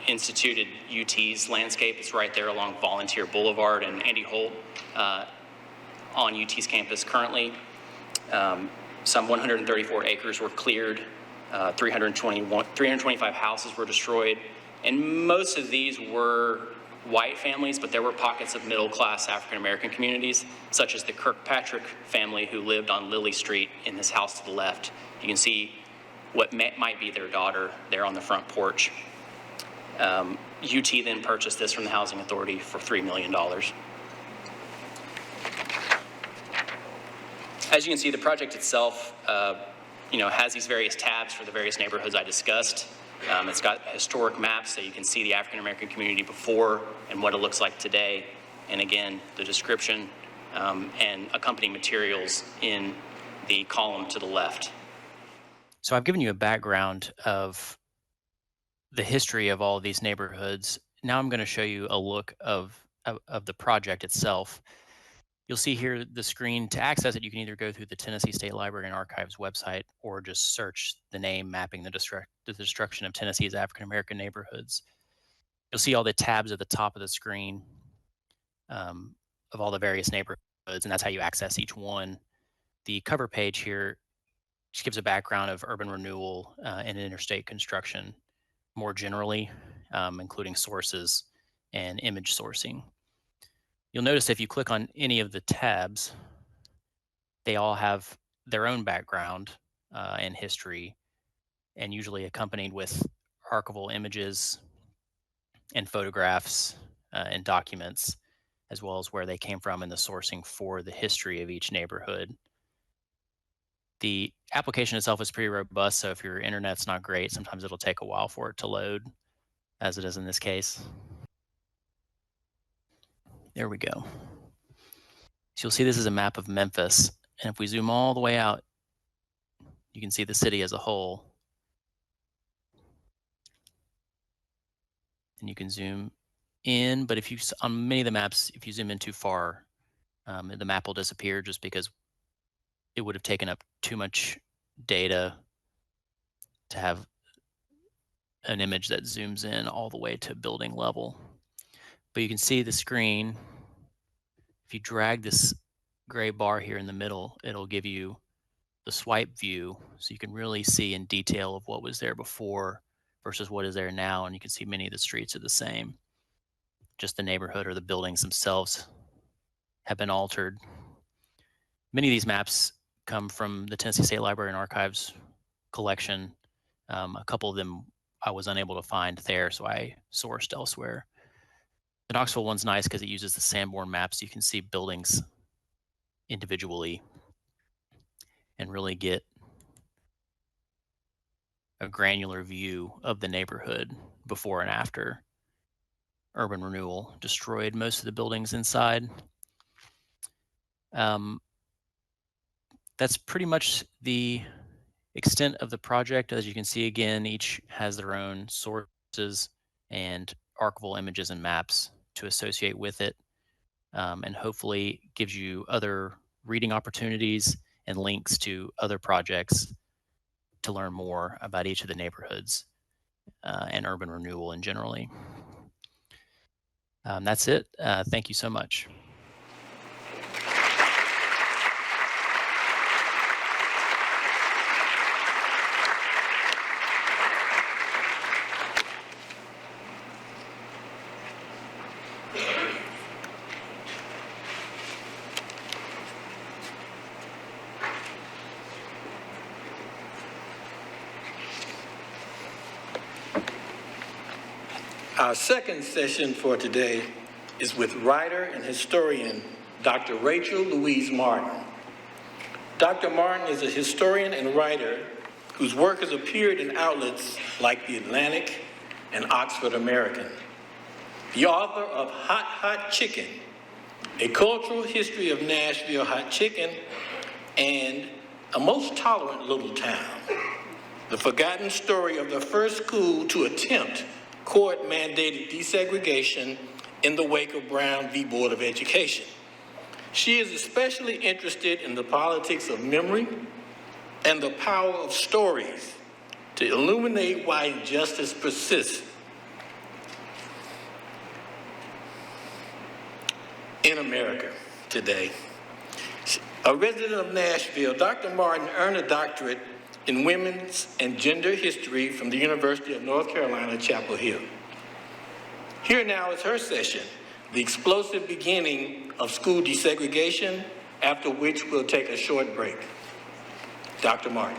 F: instituted UT's landscape. It's right there along Volunteer Boulevard and Andy Holt on UT's campus currently. Some 134 acres were cleared, 325 houses were destroyed, and most of these were white families, but there were pockets of middle-class African-American communities, such as the Kirkpatrick family who lived on Lilly Street in this house to the left. You can see what might be their daughter there on the front porch. UT then purchased this from the Housing Authority for $3 million. As you can see, the project itself, has these various tabs for the various neighborhoods I discussed. It's got historic maps so you can see the African-American community before and what it looks like today. And again, the description and accompanying materials in the column to the left.
G: So I've given you a background of the history of all of these neighborhoods. Now I'm going to show you a look of the project itself. You'll see here the screen. To access it, you can either go through the Tennessee State Library and Archives website or just search the name mapping the destruction of Tennessee's African-American neighborhoods. You'll see all the tabs at the top of the screen of all the various neighborhoods, and that's how you access each one. The cover page here just gives a background of urban renewal and interstate construction more generally, including sources and image sourcing. You'll notice if you click on any of the tabs, they all have their own background and history, and usually accompanied with archival images and photographs and documents, as well as where they came from and the sourcing for the history of each neighborhood. The application itself is pretty robust, so if your internet's not great, sometimes it'll take a while for it to load, as it is in this case. There we go. So you'll see this is a map of Memphis, and if we zoom all the way out, you can see the city as a whole. And you can zoom in, but on many of the maps, if you zoom in too far, the map will disappear just because it would have taken up too much data to have an image that zooms in all the way to building level. But you can see the screen. If you drag this gray bar here in the middle, it'll give you the swipe view, so you can really see in detail of what was there before versus what is there now, and you can see many of the streets are the same. Just the neighborhood or the buildings themselves have been altered. Many of these maps come from the Tennessee State Library and Archives collection. A couple of them I was unable to find there, so I sourced elsewhere. The Knoxville one's nice because it uses the Sanborn maps. So you can see buildings individually and really get a granular view of the neighborhood before and after. Urban renewal destroyed most of the buildings inside. That's pretty much the extent of the project. As you can see, again, each has their own sources and archival images and maps to associate with it, and hopefully gives you other reading opportunities and links to other projects to learn more about each of the neighborhoods and urban renewal in generally. That's it. Thank you so much.
E: Our second session for today is with writer and historian Dr. Rachel Louise Martin. Dr. Martin is a historian and writer whose work has appeared in outlets like The Atlantic and Oxford American. The author of Hot, Hot Chicken, A Cultural History of Nashville Hot Chicken, and A Most Tolerant Little Town, the forgotten story of the first school to attempt court-mandated desegregation in the wake of Brown v. Board of Education. She is especially interested in the politics of memory and the power of stories to illuminate why injustice persists in America today. A resident of Nashville, Dr. Martin earned a doctorate in women's and gender history from the University of North Carolina, Chapel Hill. Here now is her session, The Explosive Beginning of School Desegregation, after which we'll take a short break. Dr. Martin.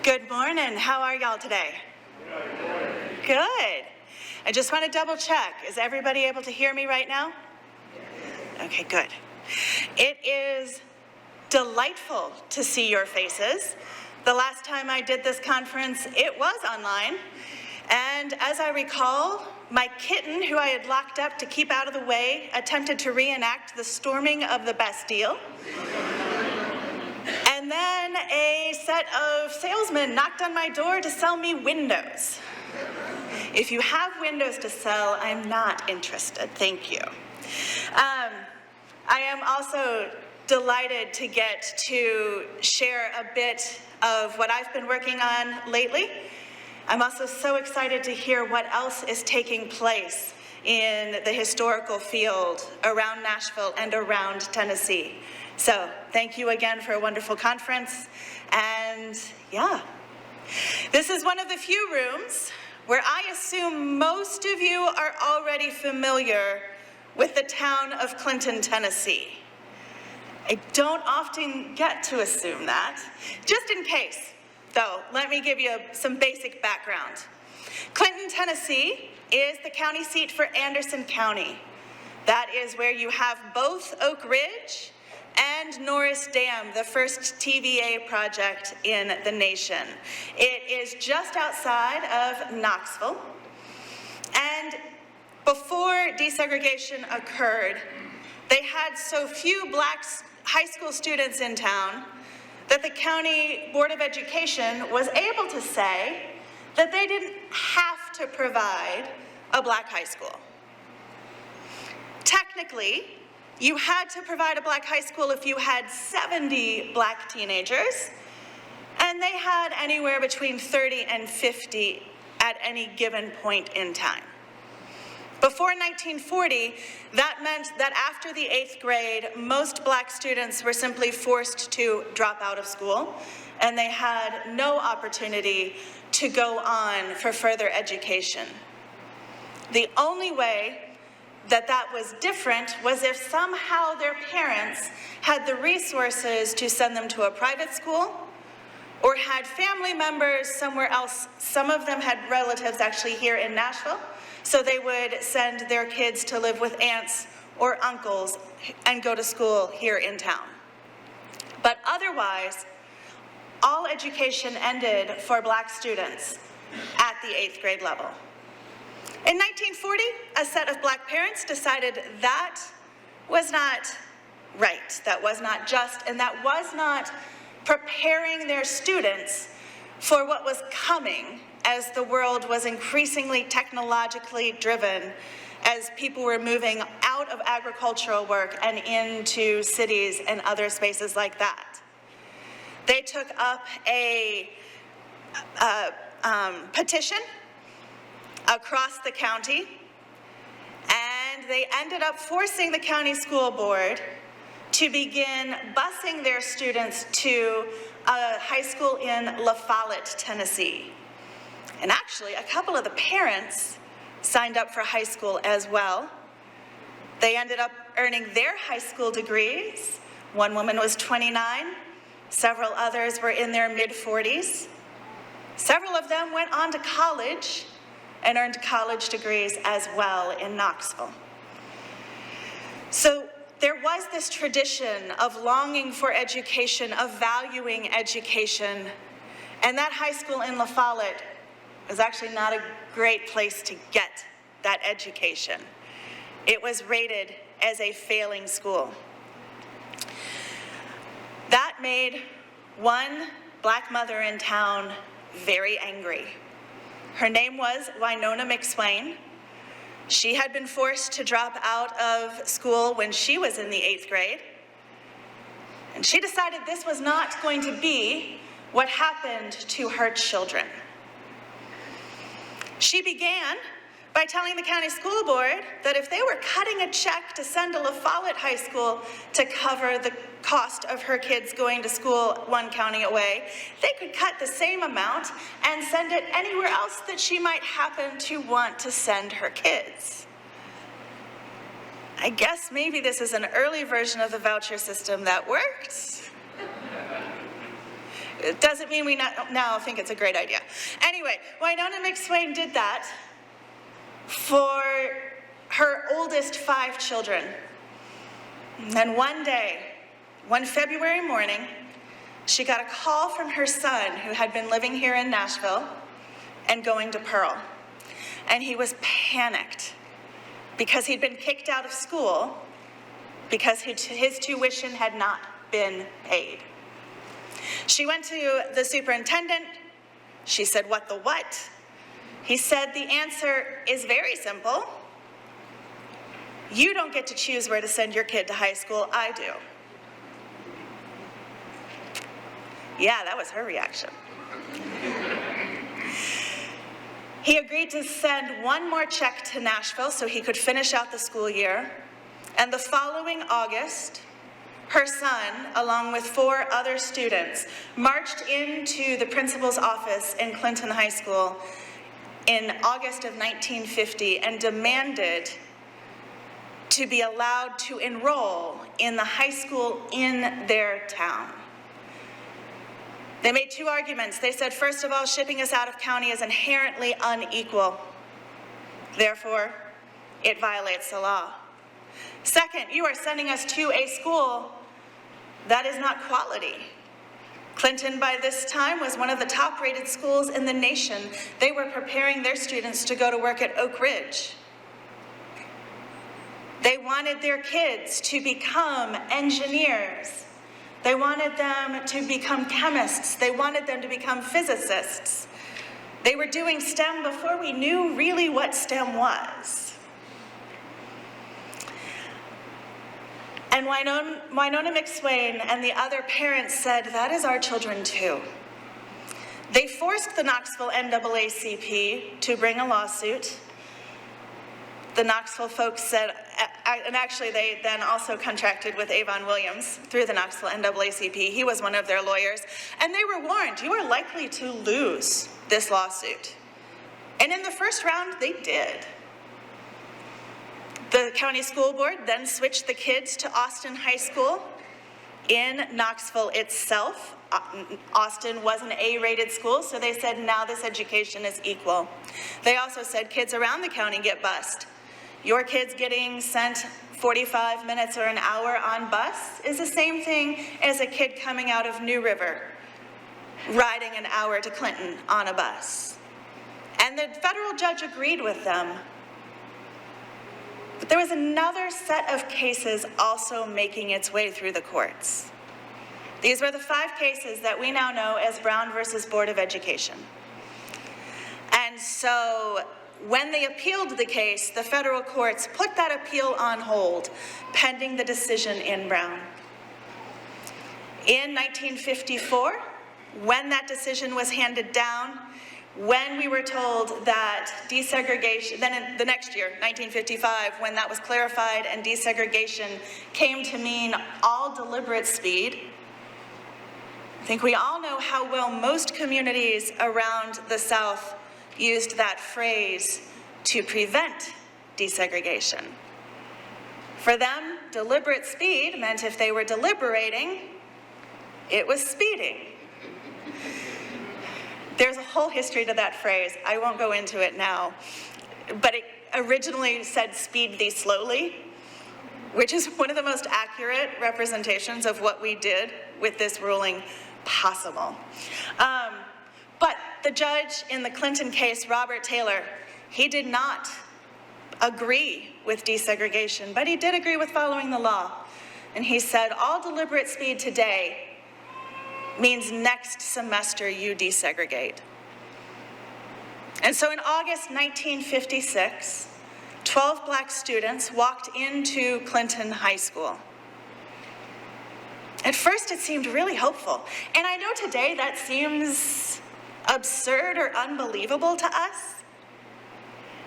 H: Good morning. How are y'all today? Good. I just want to double check. Is everybody able to hear me right now? Okay, good. It is delightful to see your faces. The last time I did this conference, it was online. And as I recall, my kitten, who I had locked up to keep out of the way, attempted to reenact the storming of the Bastille. And then a set of salesmen knocked on my door to sell me windows. If you have windows to sell, I'm not interested. Thank you. I am also delighted to get to share a bit of what I've been working on lately. I'm also so excited to hear what else is taking place in the historical field around Nashville and around Tennessee. So thank you again for a wonderful conference. And yeah, this is one of the few rooms where I assume most of you are already familiar with the town of Clinton, Tennessee. I don't often get to assume that. Just in case, though, let me give you some basic background. Clinton, Tennessee is the county seat for Anderson County. That is where you have both Oak Ridge and Norris Dam, the first TVA project in the nation. It is just outside of Knoxville. And before desegregation occurred, they had so few black high school students in town that the County Board of Education was able to say that they didn't have to provide a black high school. Technically, you had to provide a black high school if you had 70 black teenagers, and they had anywhere between 30 and 50 at any given point in time. Before 1940, that meant that after the 8th grade, most black students were simply forced to drop out of school, and they had no opportunity to go on for further education. The only way that was different was if somehow their parents had the resources to send them to a private school or had family members somewhere else. Some of them had relatives actually here in Nashville, so they would send their kids to live with aunts or uncles and go to school here in town. But otherwise, all education ended for black students at the 8th grade level. In 1940, a set of black parents decided that was not right, that was not just, and that was not preparing their students for what was coming as the world was increasingly technologically driven, as people were moving out of agricultural work and into cities and other spaces like that. They took up a petition across the county, and they ended up forcing the county school board to begin busing their students to a high school in La Follette, Tennessee. And actually, a couple of the parents signed up for high school as well. They ended up earning their high school degrees. One woman was 29. Several others were in their mid-40s. Several of them went on to college and earned college degrees as well in Knoxville. So there was this tradition of longing for education, of valuing education, and that high school in La Follette is actually not a great place to get that education. It was rated as a failing school. That made one black mother in town very angry. Her name was Winona McSwain. She had been forced to drop out of school when she was in the 8th grade. And she decided this was not going to be what happened to her children. She began by telling the county school board that if they were cutting a check to send to La Follette High School to cover the cost of her kids going to school one county away, they could cut the same amount and send it anywhere else that she might happen to want to send her kids. I guess maybe this is an early version of the voucher system that worked. It doesn't mean we now think it's a great idea. Anyway, Winona McSwain did that for her oldest 5 children. And then one day, one February morning, she got a call from her son who had been living here in Nashville and going to Pearl. And he was panicked because he'd been kicked out of school because his tuition had not been paid. She went to the superintendent. She said, "What the what?" He said, "The answer is very simple. You don't get to choose where to send your kid to high school, I do." Yeah, that was her reaction. He agreed to send one more check to Nashville so he could finish out the school year. And the following August, her son, along with 4 other students, marched into the principal's office in Clinton High School in August of 1950 and demanded to be allowed to enroll in the high school in their town. They made 2 arguments. They said, first of all, shipping us out of county is inherently unequal. Therefore, it violates the law. Second, you are sending us to a school that is not quality. Clinton, by this time, was one of the top-rated schools in the nation. They were preparing their students to go to work at Oak Ridge. They wanted their kids to become engineers. They wanted them to become chemists. They wanted them to become physicists. They were doing STEM before we knew really what STEM was. And Winona McSwain and the other parents said, that is our children too. They forced the Knoxville NAACP to bring a lawsuit. The Knoxville folks said, and actually they then also contracted with Avon Williams through the Knoxville NAACP. He was one of their lawyers. And they were warned, you are likely to lose this lawsuit. And in the first round, they did. The county school board then switched the kids to Austin High School in Knoxville itself. Austin was an A-rated school, so they said now this education is equal. They also said kids around the county get bused. Your kids getting sent 45 minutes or an hour on bus is the same thing as a kid coming out of New River, riding an hour to Clinton on a bus. And the federal judge agreed with them. But there was another set of cases also making its way through the courts. These were the 5 cases that we now know as Brown versus Board of Education. And so when they appealed the case, the federal courts put that appeal on hold, pending the decision in Brown. In 1954, when that decision was handed down, when we were told that desegregation, then in the next year, 1955, when that was clarified and desegregation came to mean all deliberate speed, I think we all know how well most communities around the South used that phrase, to prevent desegregation. For them, deliberate speed meant if they were deliberating, it was speeding. There's a whole history to that phrase. I won't go into it now, but it originally said speed thee slowly, which is one of the most accurate representations of what we did with this ruling possible. But the judge in the Clinton case, Robert Taylor, he did not agree with desegregation, but he did agree with following the law. And he said, all deliberate speed today means next semester you desegregate. And so in August 1956, 12 black students walked into Clinton High School. At first it seemed really hopeful. And I know today that seems absurd or unbelievable to us.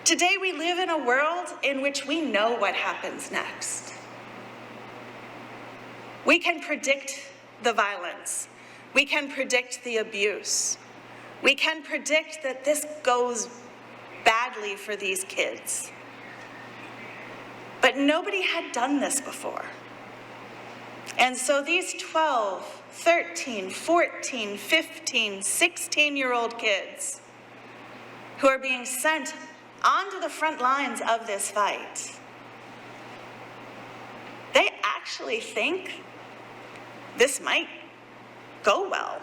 H: Today we live in a world in which we know what happens next. We can predict the violence. We can predict the abuse. We can predict that this goes badly for these kids. But nobody had done this before. And so these 12, 13, 14, 15, 16-year-old kids who are being sent onto the front lines of this fight, they actually think this might go well.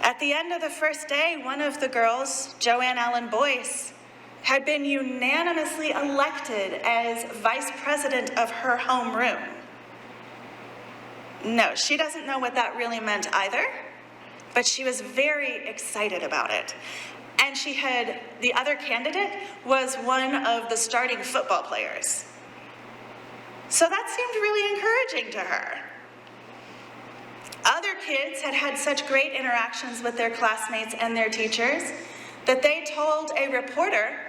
H: At the end of the first day, one of the girls, Joanne Allen Boyce, had been unanimously elected as vice president of her homeroom. No, she doesn't know what that really meant either, but she was very excited about it. And the other candidate was one of the starting football players. So that seemed really encouraging to her. Other kids had had such great interactions with their classmates and their teachers that they told a reporter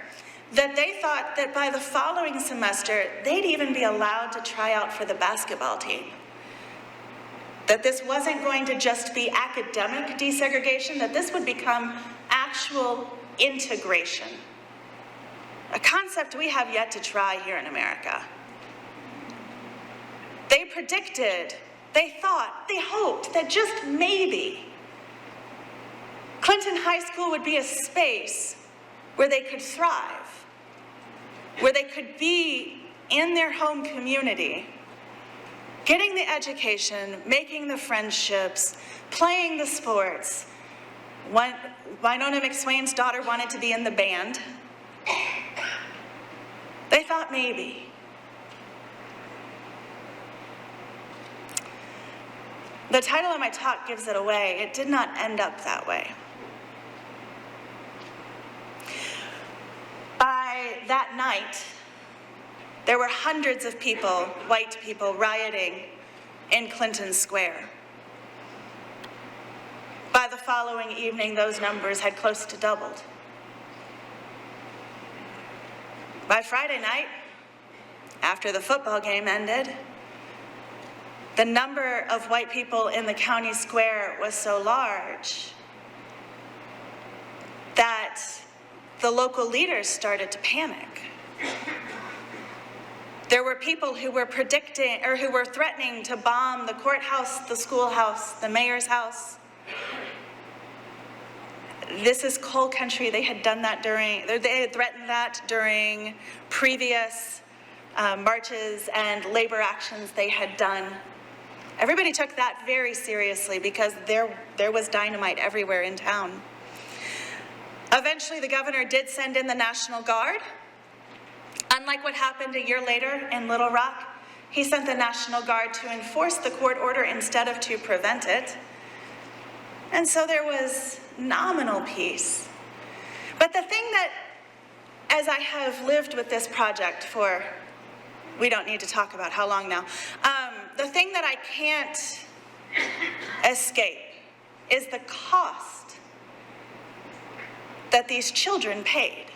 H: that they thought that by the following semester, they'd even be allowed to try out for the basketball team. That this wasn't going to just be academic desegregation, that this would become actual integration. A concept we have yet to try here in America. They predicted, they thought, they hoped that just maybe Clinton High School would be a space where they could thrive, where they could be in their home community, getting the education, making the friendships, playing the sports. Winona McSwain's daughter wanted to be in the band. They thought maybe. The title of my talk gives it away. It did not end up that way. By that night, there were hundreds of people, white people, rioting in Clinton Square. By the following evening, those numbers had close to doubled. By Friday night, after the football game ended, the number of white people in the county square was so large that the local leaders started to panic. There were people who were predicting, or who were threatening to bomb the courthouse, the schoolhouse, the mayor's house. This is coal country. They had done that they had threatened that during previous marches and labor actions they had done. Everybody took that very seriously because there was dynamite everywhere in town. Eventually, the governor did send in the National Guard. Unlike what happened a year later in Little Rock, he sent the National Guard to enforce the court order instead of to prevent it. And so there was nominal peace. But the thing that, as I have lived with this project for, we don't need to talk about how long now, the thing that I can't escape is the cost that these children paid.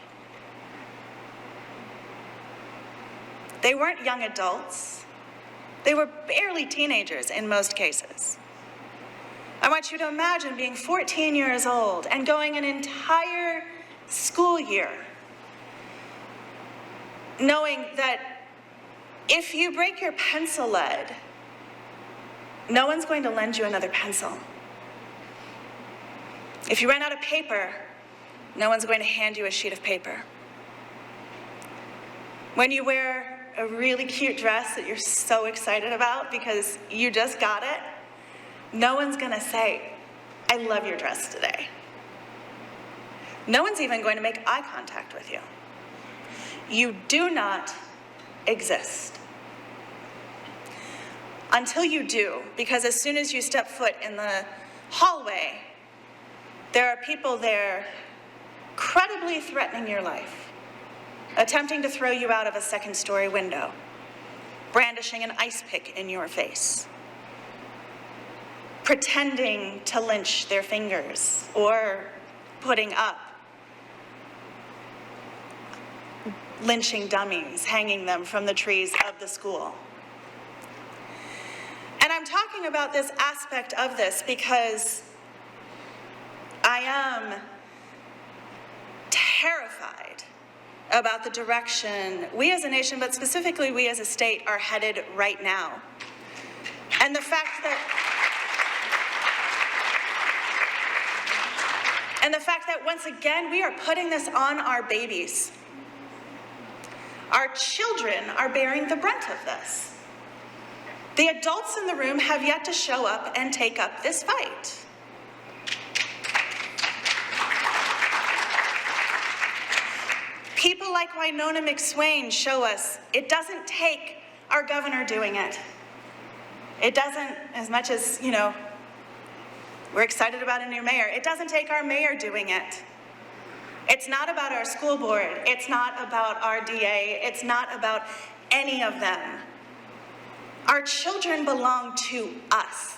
H: They weren't young adults. They were barely teenagers in most cases. I want you to imagine being 14 years old and going an entire school year, knowing that if you break your pencil lead, no one's going to lend you another pencil. If you run out of paper, no one's going to hand you a sheet of paper. When you wear a really cute dress that you're so excited about because you just got it, no one's going to say, "I love your dress today." No one's even going to make eye contact with you. You do not exist. Until you do, because as soon as you step foot in the hallway, there are people there credibly threatening your life, attempting to throw you out of a second-story window, brandishing an ice pick in your face, pretending to lynch their fingers, or putting up lynching dummies, hanging them from the trees of the school. And I'm talking about this aspect of this because I am terrified about the direction we as a nation, but specifically we as a state, are headed right now. And the fact that once again, we are putting this on our babies. Our children are bearing the brunt of this. The adults in the room have yet to show up and take up this fight. People like Winona McSwain show us it doesn't take our governor doing it. It doesn't, as much as, we're excited about a new mayor, it doesn't take our mayor doing it. It's not about our school board. It's not about our DA. It's not about any of them. Our children belong to us.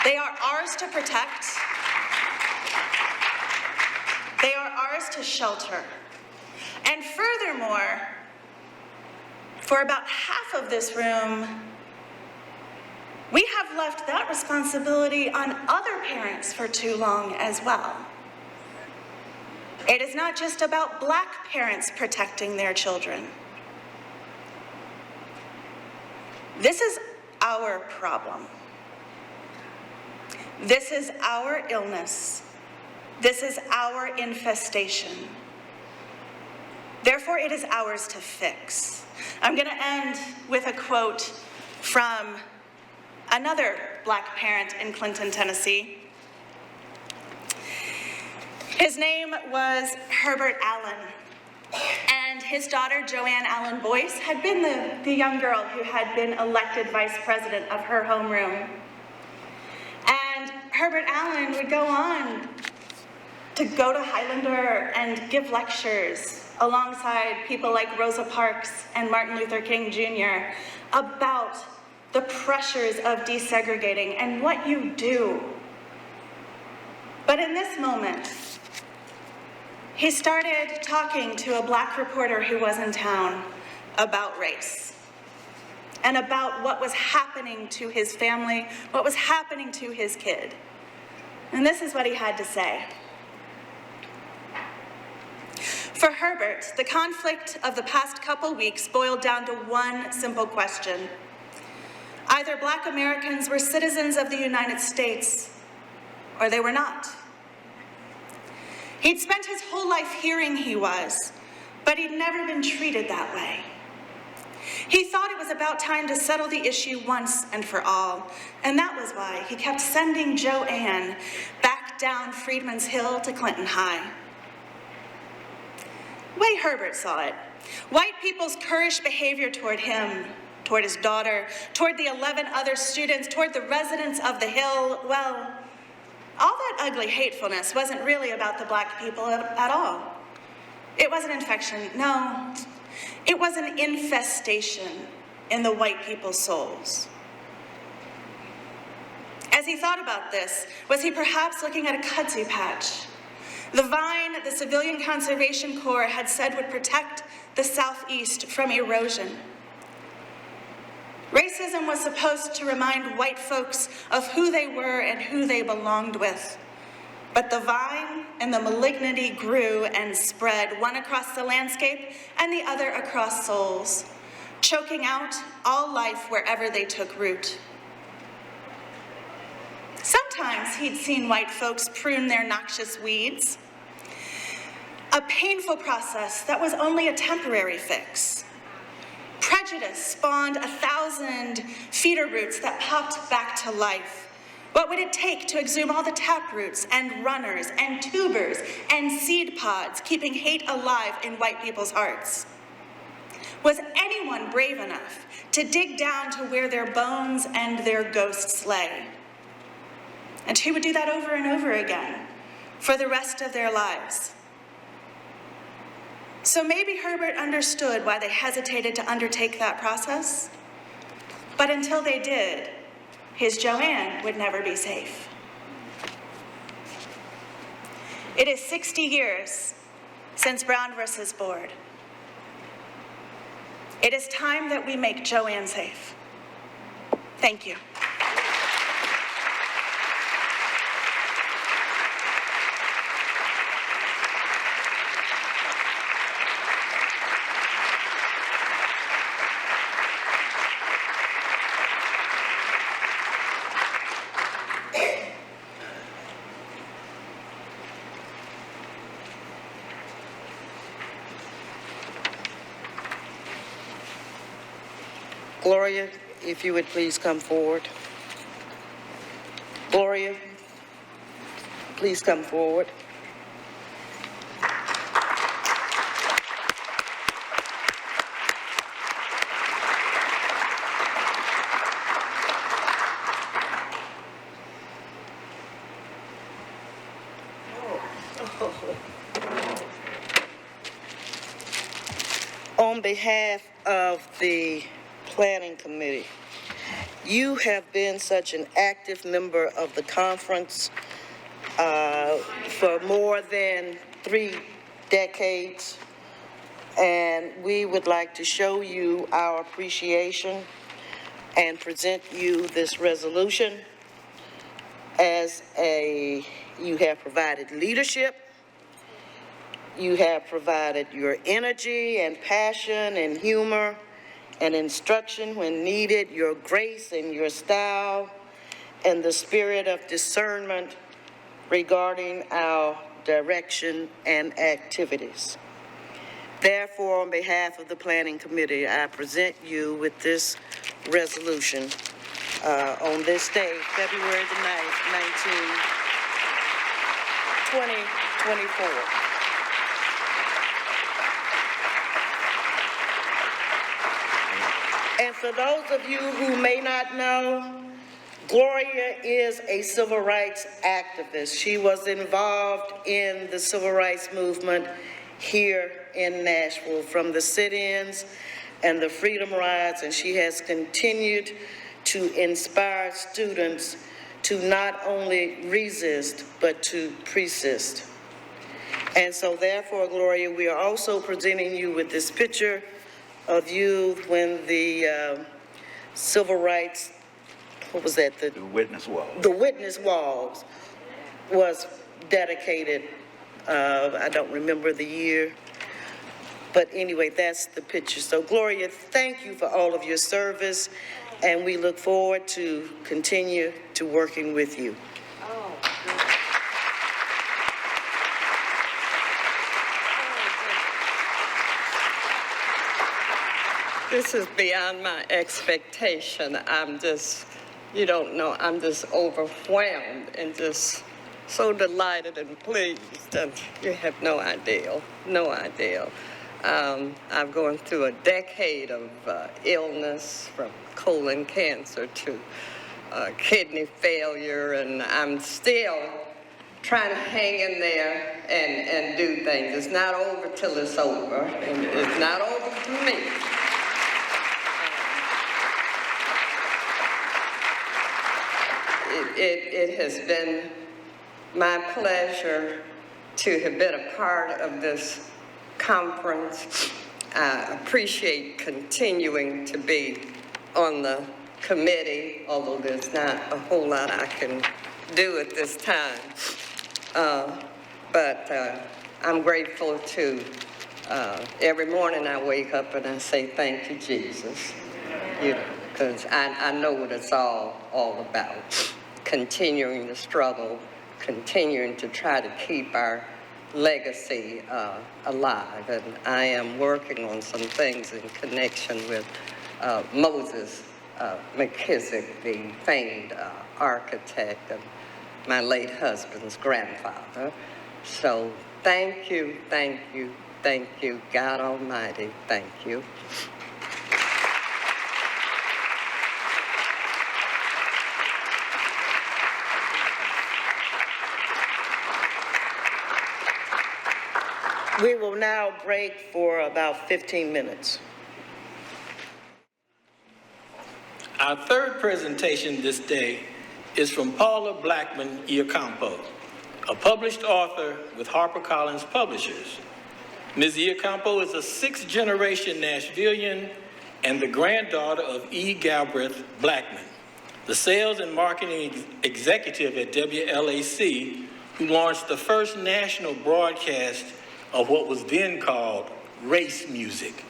H: They are ours to protect. They are ours to shelter. And furthermore, for about half of this room, we have left that responsibility on other parents for too long as well. It is not just about Black parents protecting their children. This is our problem. This is our illness. This is our infestation. Therefore, it is ours to fix. I'm going to end with a quote from another Black parent in Clinton, Tennessee. His name was Herbert Allen, and his daughter, Joanne Allen Boyce, had been the young girl who had been elected vice president of her homeroom. And Herbert Allen would go on to go to Highlander and give lectures alongside people like Rosa Parks and Martin Luther King Jr. about the pressures of desegregating and what you do. But in this moment, he started talking to a Black reporter who was in town about race and about what was happening to his family, what was happening to his kid. And this is what he had to say. For Herbert, the conflict of the past couple weeks boiled down to one simple question. Either Black Americans were citizens of the United States, or they were not. He'd spent his whole life hearing he was, but he'd never been treated that way. He thought it was about time to settle the issue once and for all, and that was why he kept sending Joanne back down Freedman's Hill to Clinton High. The way Herbert saw it, white people's currish behavior toward him, toward his daughter, toward the 11 other students, toward the residents of the Hill, well, all that ugly hatefulness wasn't really about the Black people at all. It was an infection, no, it was an infestation in the white people's souls. As he thought about this, was he perhaps looking at a kudzu patch? The vine the Civilian Conservation Corps had said would protect the Southeast from erosion. Racism was supposed to remind white folks of who they were and who they belonged with. But the vine and the malignity grew and spread, one across the landscape and the other across souls, choking out all life wherever they took root. Sometimes he'd seen white folks prune their noxious weeds, a painful process that was only a temporary fix. Prejudice spawned 1,000 feeder roots that popped back to life. What would it take to exhume all the taproots and runners and tubers and seed pods, keeping hate alive in white people's hearts? Was anyone brave enough to dig down to where their bones and their ghosts lay? And who would do that over and over again for the rest of their lives? So maybe Herbert understood why they hesitated to undertake that process. But until they did, his Joanne would never be safe. It is 60 years since Brown versus Board. It is time that we make Joanne safe. Thank you.
C: Gloria, if you would please come forward. Gloria, please come forward. On behalf of the Planning Committee, you have been such an active member of the conference for more than 3 decades, and we would like to show you our appreciation and present you this resolution as you have provided leadership, you have provided your energy and passion and humor and instruction when needed, your grace and your style, and the spirit of discernment regarding our direction and activities. Therefore, on behalf of the Planning Committee, I present you with this resolution on this day, February the 9th, 2024. And for those of you who may not know, Gloria is a civil rights activist. She was involved in the civil rights movement here in Nashville from the sit-ins and the freedom rides, and she has continued to inspire students to not only resist, but to persist. And so therefore, Gloria, we are also presenting you with this picture of you when the civil rights, what was that? The
I: witness wall.
C: The witness walls was dedicated, I don't remember the year, but anyway, that's the picture. So Gloria, thank you for all of your service, and we look forward to continue to working with you.
J: This is beyond my expectation. I'm just, you don't know, I'm just overwhelmed and just so delighted and pleased, and you have no idea, no idea. I've gone through a decade of illness, from colon cancer to kidney failure, and I'm still trying to hang in there and do things. It's not over till it's over, and it's not over for me. It has been my pleasure to have been a part of this conference. I appreciate continuing to be on the committee, although there's not a whole lot I can do at this time. But I'm grateful to every morning I wake up and I say, thank you, Jesus, you know, because I know what it's all about. Continuing the struggle, continuing to try to keep our legacy alive. And I am working on some things in connection with Moses McKissick, the famed architect and my late husband's grandfather. So thank you, thank you, thank you, God Almighty, thank you.
C: We will now break for about 15 minutes.
E: Our third presentation this day is from Paula Blackman Iacampo, a published author with HarperCollins Publishers. Ms. Iacampo is a sixth-generation Nashvilleian and the granddaughter of E. Galbraith Blackman, the sales and marketing executive at WLAC, who launched the first national broadcast of what was then called race music.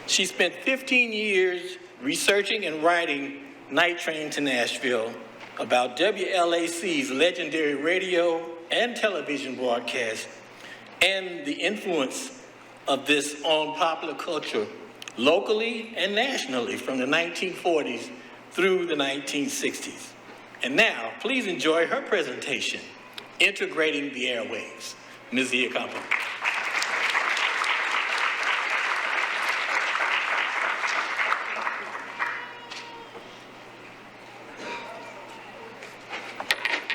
E: She spent 15 years researching and writing Night Train to Nashville about WLAC's legendary radio and television broadcast and the influence of this on popular culture locally and nationally from the 1940s through the 1960s. And now, please enjoy her presentation, Integrating the Airwaves. Ms. Iacampo.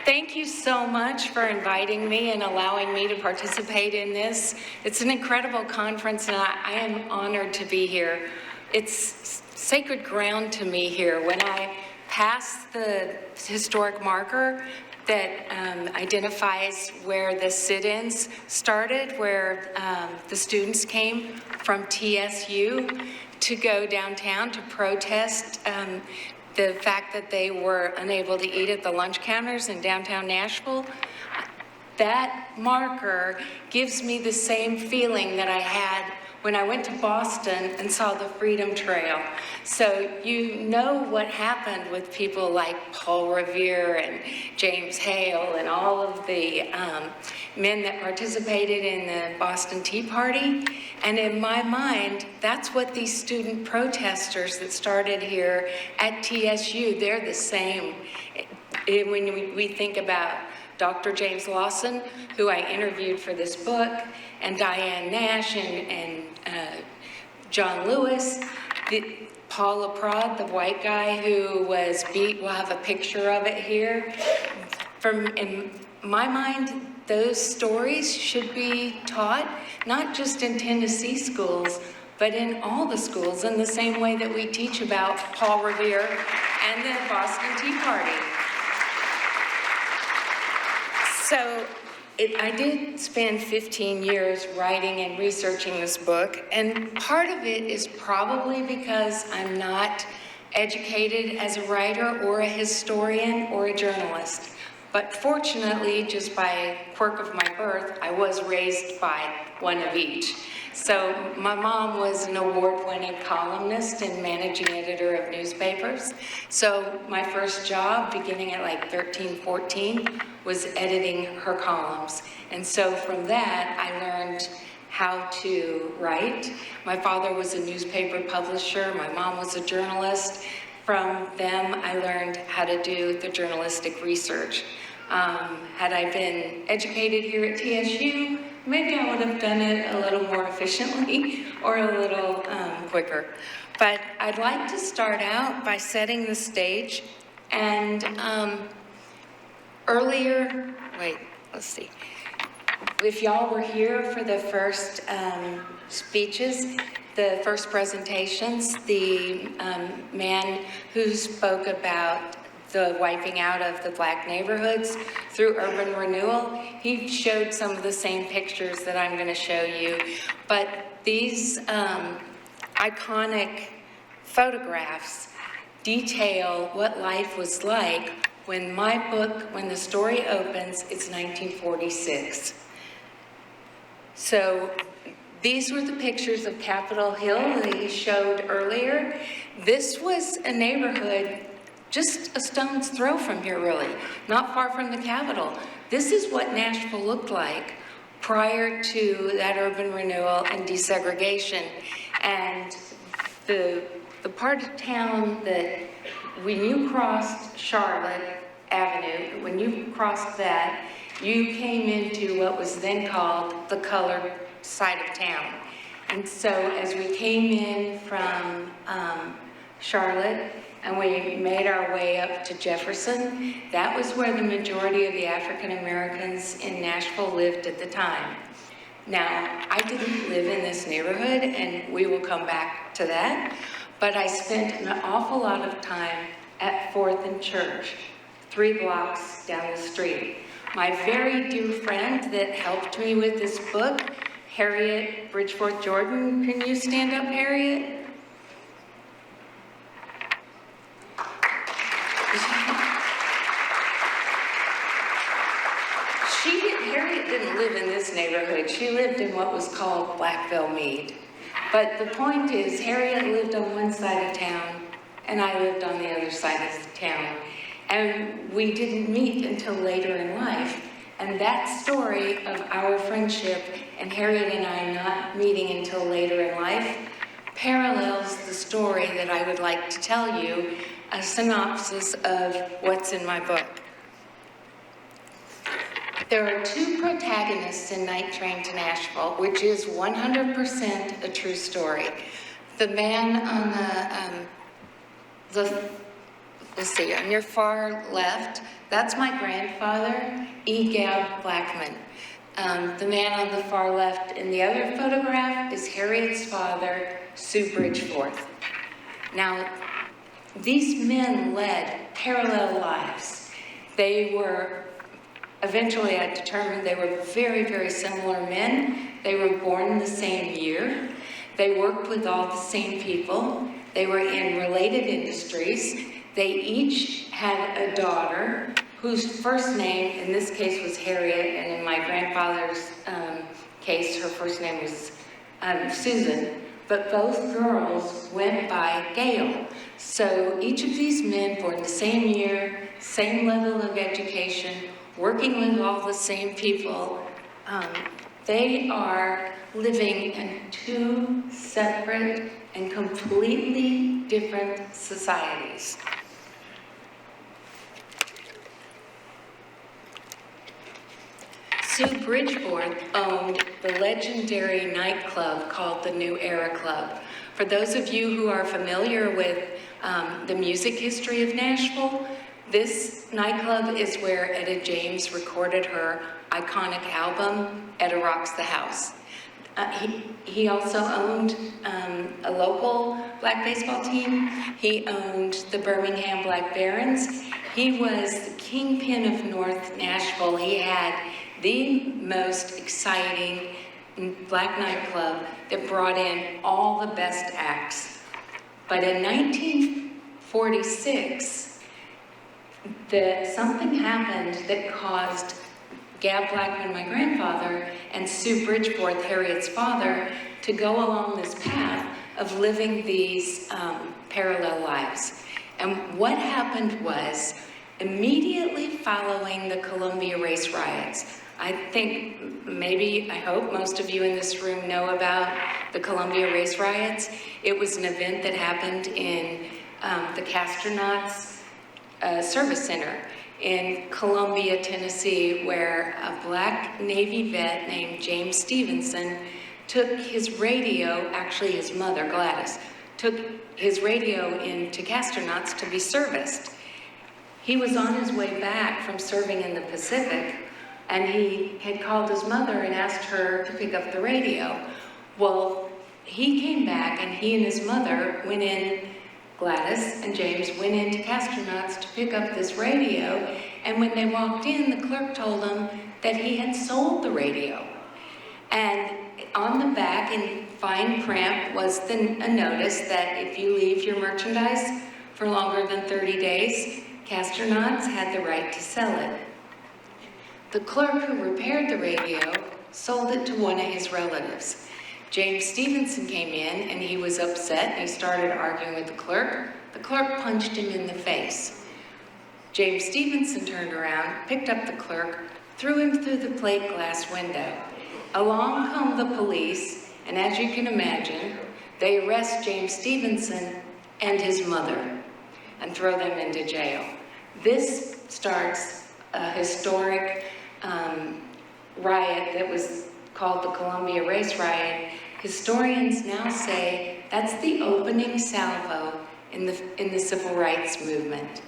I: Thank you so much for inviting me and allowing me to participate in this. It's an incredible conference, and I am honored to be here. It's sacred ground to me here. When I pass the historic marker that identifies where the sit-ins started, where the students came from TSU to go downtown to protest the fact that they were unable to eat at the lunch counters in downtown Nashville, that marker gives me the same feeling that I had when I went to Boston and saw the Freedom Trail. So you know what happened with people like Paul Revere and James Hale and all of the men that participated in the Boston Tea Party. And in my mind, that's what these student protesters that started here at TSU, they're the same. When we think about Dr. James Lawson, who I interviewed for this book, and Diane Nash and John Lewis, Paul LaPrade, the white guy who was beat, we'll have a picture of it here. In my mind, those stories should be taught, not just in Tennessee schools, but in all the schools, in the same way that we teach about Paul Revere and the Boston Tea Party. So I did spend 15 years writing and researching this book, and part of it is probably because I'm not educated as a writer or a historian or a journalist. But fortunately, just by quirk of my birth, I was raised by one of each. So my mom was an award-winning columnist and managing editor of newspapers. So my first job, beginning at like 13, 14, was editing her columns. And so from that, I learned how to write. My father was a newspaper publisher. My mom was a journalist. From them, I learned how to do the journalistic research. Had I been educated here at TSU, maybe I would have done it a little more efficiently or a little quicker. But I'd like to start out by setting the stage. And earlier, let's see. If y'all were here for the first speeches, the first presentations, the man who spoke about the wiping out of the Black neighborhoods through urban renewal, he showed some of the same pictures that I'm going to show you. But these iconic photographs detail what life was like when the story opens, it's 1946. So these were the pictures of Capitol Hill that he showed earlier. This was a neighborhood just a stone's throw from here, really, not far from the Capitol. This is what Nashville looked like prior to that urban renewal and desegregation. And the part of town that, when you crossed Charlotte Avenue, when you crossed that, you came into what was then called the colored side of town. And so as we came in from Charlotte and we made our way up to Jefferson, that was where the majority of the African Americans in Nashville lived at the time. Now, I didn't live in this neighborhood, and we will come back to that, but I spent an awful lot of time at 4th and Church, 3 blocks down the street. My very dear friend that helped me with this book, Harriet Bridgeforth Jordan, can you stand up, Harriet? Harriet didn't live in this neighborhood. She lived in what was called Blackville Mead. But the point is, Harriet lived on one side of town, and I lived on the other side of the town. And we didn't meet until later in life. And that story of our friendship and Harriet and I not meeting until later in life parallels the story that I would like to tell you, a synopsis of what's in my book. There are 2 protagonists in Night Train to Nashville, which is 100% a true story. The man on let's see, on your far left, that's my grandfather, E. Gab Blackman. The man on the far left in the other photograph is Harriet's father, Sue Bridgeforth. Now, these men led parallel lives. They were, eventually I determined they were very, very similar men. They were born the same year. They worked with all the same people. They were in related industries. They each had a daughter whose first name, in this case, was Harriet, and in my grandfather's case, her first name was Susan. But both girls went by Gail. So each of these men born the same year, same level of education, working with all the same people, they are living in 2 separate and completely different societies. Sue Bridgeforth owned the legendary nightclub called the New Era Club. For those of you who are familiar with the music history of Nashville, this nightclub is where Etta James recorded her iconic album, Etta Rocks the House. He also owned a local black baseball team. He owned the Birmingham Black Barons. He was the kingpin of North Nashville. He had the most exciting black nightclub that brought in all the best acts. But in 1946, something happened that caused Gab Blackman, my grandfather, and Sue Bridgeforth, Harriet's father, to go along this path of living these parallel lives. And what happened was, immediately following the Columbia race riots, I think, maybe, I hope most of you in this room know about the Columbia race riots. It was an event that happened in the Castronauts Service Center in Columbia, Tennessee, where a black Navy vet named James Stevenson took his radio, actually his mother, Gladys, took his radio into Castronauts to be serviced. He was on his way back from serving in the Pacific, and he had called his mother and asked her to pick up the radio. Well, he came back and he and his mother went in, Gladys and James went into Castronauts to pick up this radio, and when they walked in, the clerk told them that he had sold the radio. And on the back in fine print was a notice that if you leave your merchandise for longer than 30 days, Castronauts had the right to sell it. The clerk who repaired the radio sold it to one of his relatives. James Stevenson came in and he was upset and he started arguing with the clerk. The clerk punched him in the face. James Stevenson turned around, picked up the clerk, threw him through the plate glass window. Along come the police, and as you can imagine, they arrest James Stevenson and his mother and throw them into jail. This starts a historic riot that was called the Columbia Race Riot. Historians now say that's the opening salvo in the civil rights movement.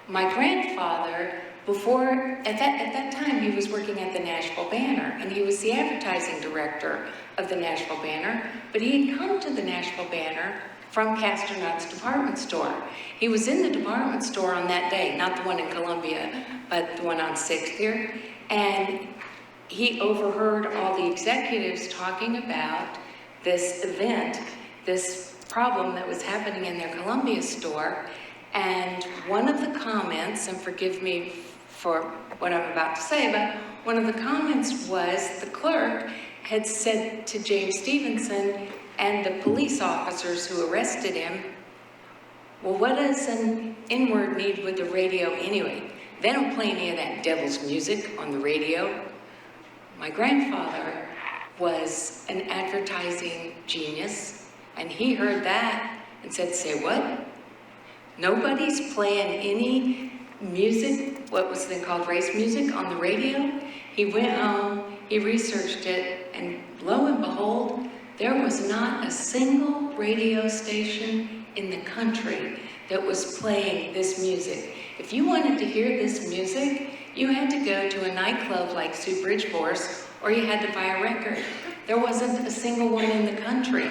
I: My grandfather, at that time, he was working at the Nashville Banner, and he was the advertising director of the Nashville Banner, but he had come to the Nashville Banner from Castronaut's department store. He was in the department store on that day, not the one in Columbia, but the one on 6th here, and he overheard all the executives talking about this event, this problem that was happening in their Columbia store, and one of the comments, and forgive me for what I'm about to say, but one of the comments was the clerk had said to James Stevenson and the police officers who arrested him, well, what does an N-word need with the radio anyway? They don't play any of that devil's music on the radio. My grandfather was an advertising genius, and he heard that and said, say what? Nobody's playing any music, what was then called race music, on the radio? He went home, he researched it, and lo and behold, there was not a single radio station in the country that was playing this music. If you wanted to hear this music, you had to go to a nightclub like Sue Bridgeforce, or you had to buy a record. There wasn't a single one in the country.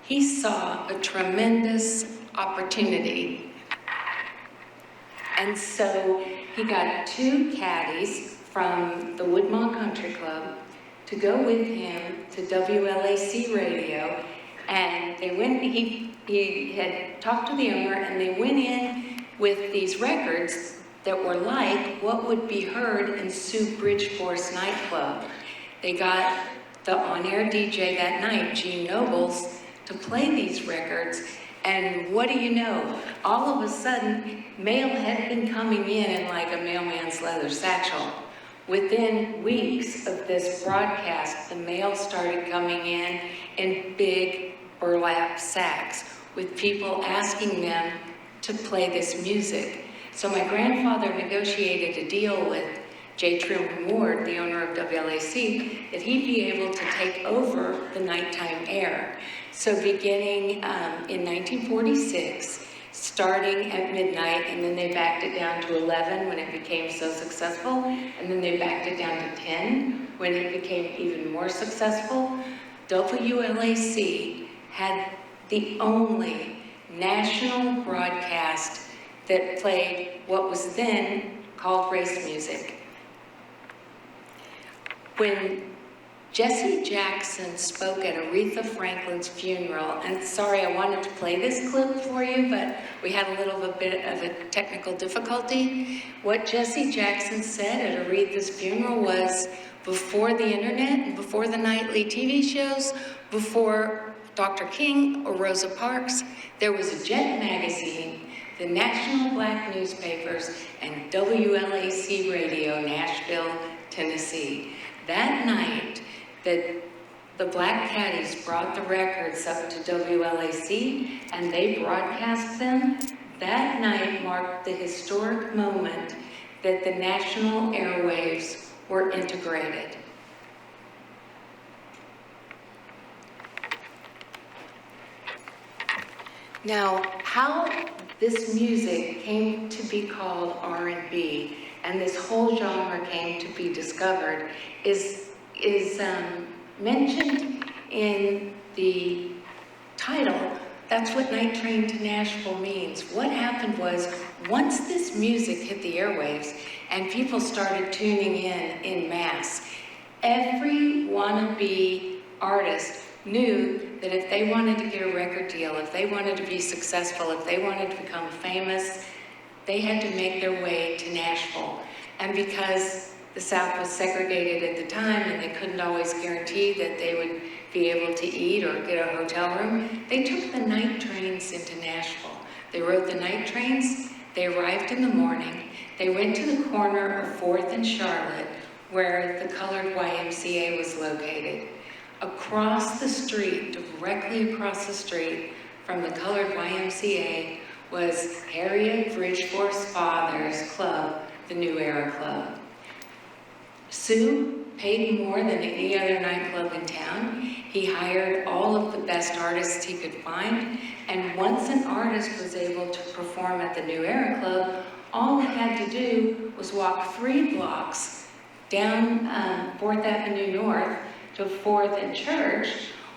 I: He saw a tremendous opportunity. And so he got 2 caddies from the Woodmont Country Club to go with him to WLAC radio, and they went, he had talked to the owner, and they went in with these records that were like what would be heard in Sue Bridgeforce nightclub. They got the on-air DJ that night, Gene Nobles, to play these records, and what do you know? All of a sudden, mail had been coming in like a mailman's leather satchel. Within weeks of this broadcast, the mail started coming in big burlap sacks with people asking them to play this music. So my grandfather negotiated a deal with J. Truman Ward, the owner of WLAC, that he'd be able to take over the nighttime air. So beginning in 1946, starting at midnight, and then they backed it down to 11 when it became so successful, and then they backed it down to 10 when it became even more successful, WLAC had the only national broadcast that played what was then called race music. When Jesse Jackson spoke at Aretha Franklin's funeral, and sorry, I wanted to play this clip for you, but we had a little bit of a technical difficulty. What Jesse Jackson said at Aretha's funeral was, before the internet and before the nightly TV shows, before Dr. King or Rosa Parks, there was a Jet magazine, the national black newspapers, and WLAC radio, Nashville, Tennessee. That night, that the Black Caddies brought the records up to WLAC and they broadcast them, that night marked the historic moment that the national airwaves were integrated. Now, how this music came to be called R&B and this whole genre came to be discovered is mentioned in the title. That's what Night Train to Nashville means. What happened was, once this music hit the airwaves and people started tuning in masse, every wannabe artist knew that if they wanted to get a record deal, if they wanted to be successful, if they wanted to become famous, they had to make their way to Nashville. And because the South was segregated at the time and they couldn't always guarantee that they would be able to eat or get a hotel room, they took the night trains into Nashville. They rode the night trains, they arrived in the morning, they went to the corner of 4th and Charlotte, where the colored YMCA was located. Across the street, directly across the street from the colored YMCA was Harriet Bridgeforth's father's club, the New Era Club. Sue paid more than any other nightclub in town. He hired all of the best artists he could find, and once an artist was able to perform at the New Era Club, all he had to do was walk 3 blocks down 4th Avenue North to 4th and Church,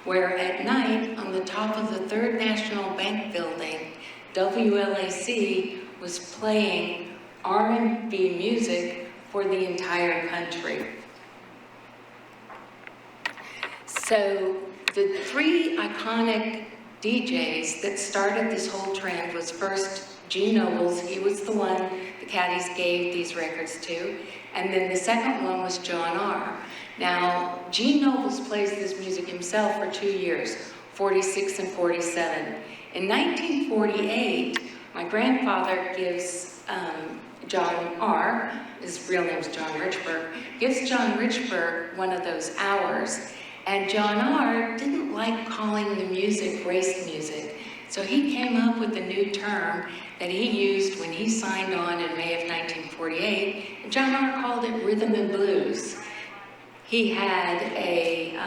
I: where at night on the top of the 3rd National Bank building, WLAC was playing R&B music for the entire country. So the 3 iconic DJs that started this whole trend was first Gene Nobles. He was the one the Caddies gave these records to. And then the second one was John R. Now, Gene Nobles plays this music himself for 2 years, 46 and 47. In 1948, my grandfather gives John R., his real name's John Richburg, gives John Richburg one of those hours. And John R. didn't like calling the music race music. So he came up with a new term that he used when he signed on in May of 1948. And John R. called it rhythm and blues. He had a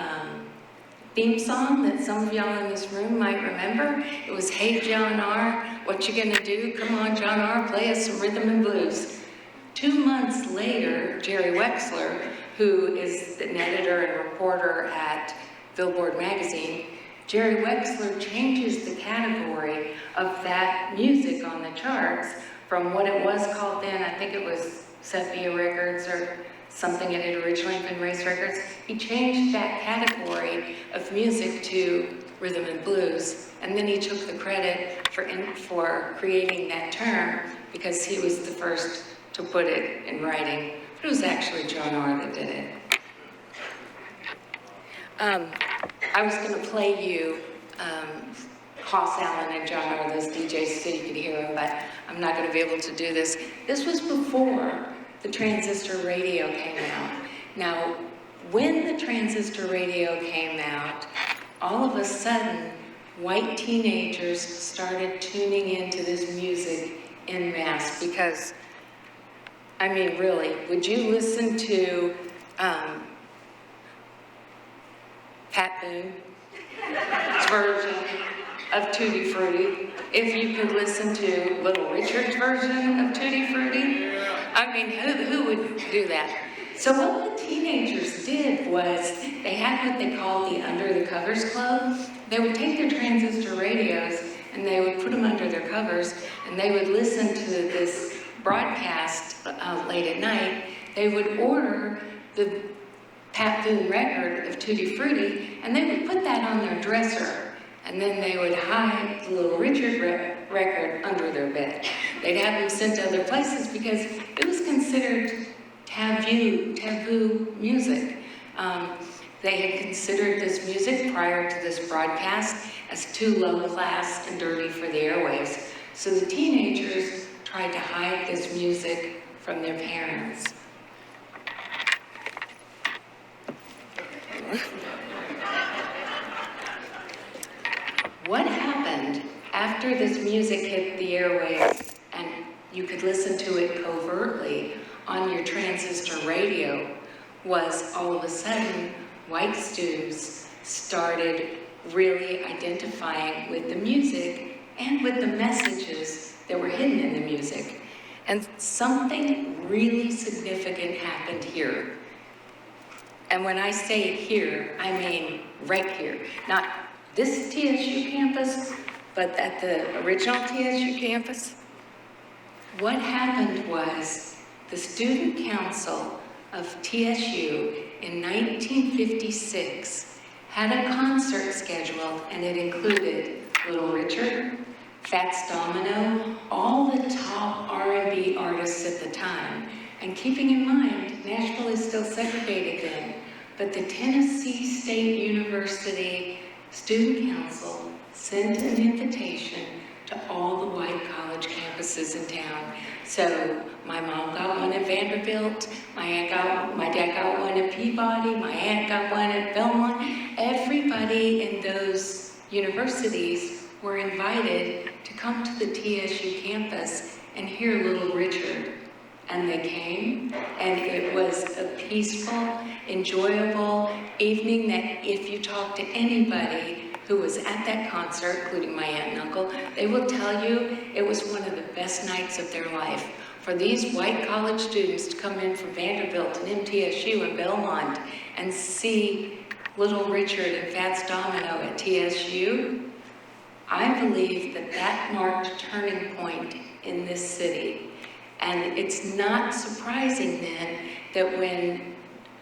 I: theme song that some of y'all in this room might remember. It was, "Hey John R., what you gonna do? Come on, John R., play us some rhythm and blues." 2 months later, Jerry Wexler, who is an editor and reporter at Billboard magazine, Jerry Wexler changes the category of that music on the charts from what it was called then, I think it was Sepia Records or something, it had originally been Race Records. He changed that category of music to rhythm and blues, and then he took the credit for creating that term because he was the first to put it in writing. But it was actually John R. that did it. I was going to play you Hoss Allen and John R., those DJs, so you could hear them, but I'm not going to be able to do this. This was before the transistor radio came out. Now, when the transistor radio came out, all of a sudden, white teenagers started tuning into this music en masse because, I mean, really, would you listen to Pat Boone's version of Tutti Frutti if you could listen to Little Richard's version of Tutti Frutti? I mean, who would do that? So what the teenagers did was they had what they called the Under the Covers Club. They would take their transistor radios and they would put them under their covers and they would listen to this broadcast late at night. They would order the Pat Boone record of Tutti Frutti and they would put that on their dresser and then they would hide the Little Richard record under their bed. They'd have them sent to other places because it was considered taboo music. They had considered this music prior to this broadcast as too low class and dirty for the airwaves. So the teenagers tried to hide this music from their parents. What happened after this music hit the airwaves and you could listen to it covertly on your transistor radio was all of a sudden white students started really identifying with the music and with the messages that were hidden in the music. And something really significant happened here. And when I say here, I mean right here. Not this TSU campus, but at the original TSU campus. What happened was the Student Council of TSU in 1956 had a concert scheduled, and it included Little Richard, Fats Domino, all the top R&B artists at the time. And keeping in mind, Nashville is still segregated then, but the Tennessee State University Student Council sent an invitation to all the white college campuses in town. So my mom got one at Vanderbilt, my dad got one at Peabody, my aunt got one at Belmont. Everybody in those universities were invited to come to the TSU campus and hear Little Richard. And they came, and it was a peaceful, enjoyable evening that if you talk to anybody who was at that concert, including my aunt and uncle, they will tell you it was one of the best nights of their life. For these white college students to come in from Vanderbilt and MTSU and Belmont and see Little Richard and Fats Domino at TSU, I believe that that marked a turning point in this city. And it's not surprising then that when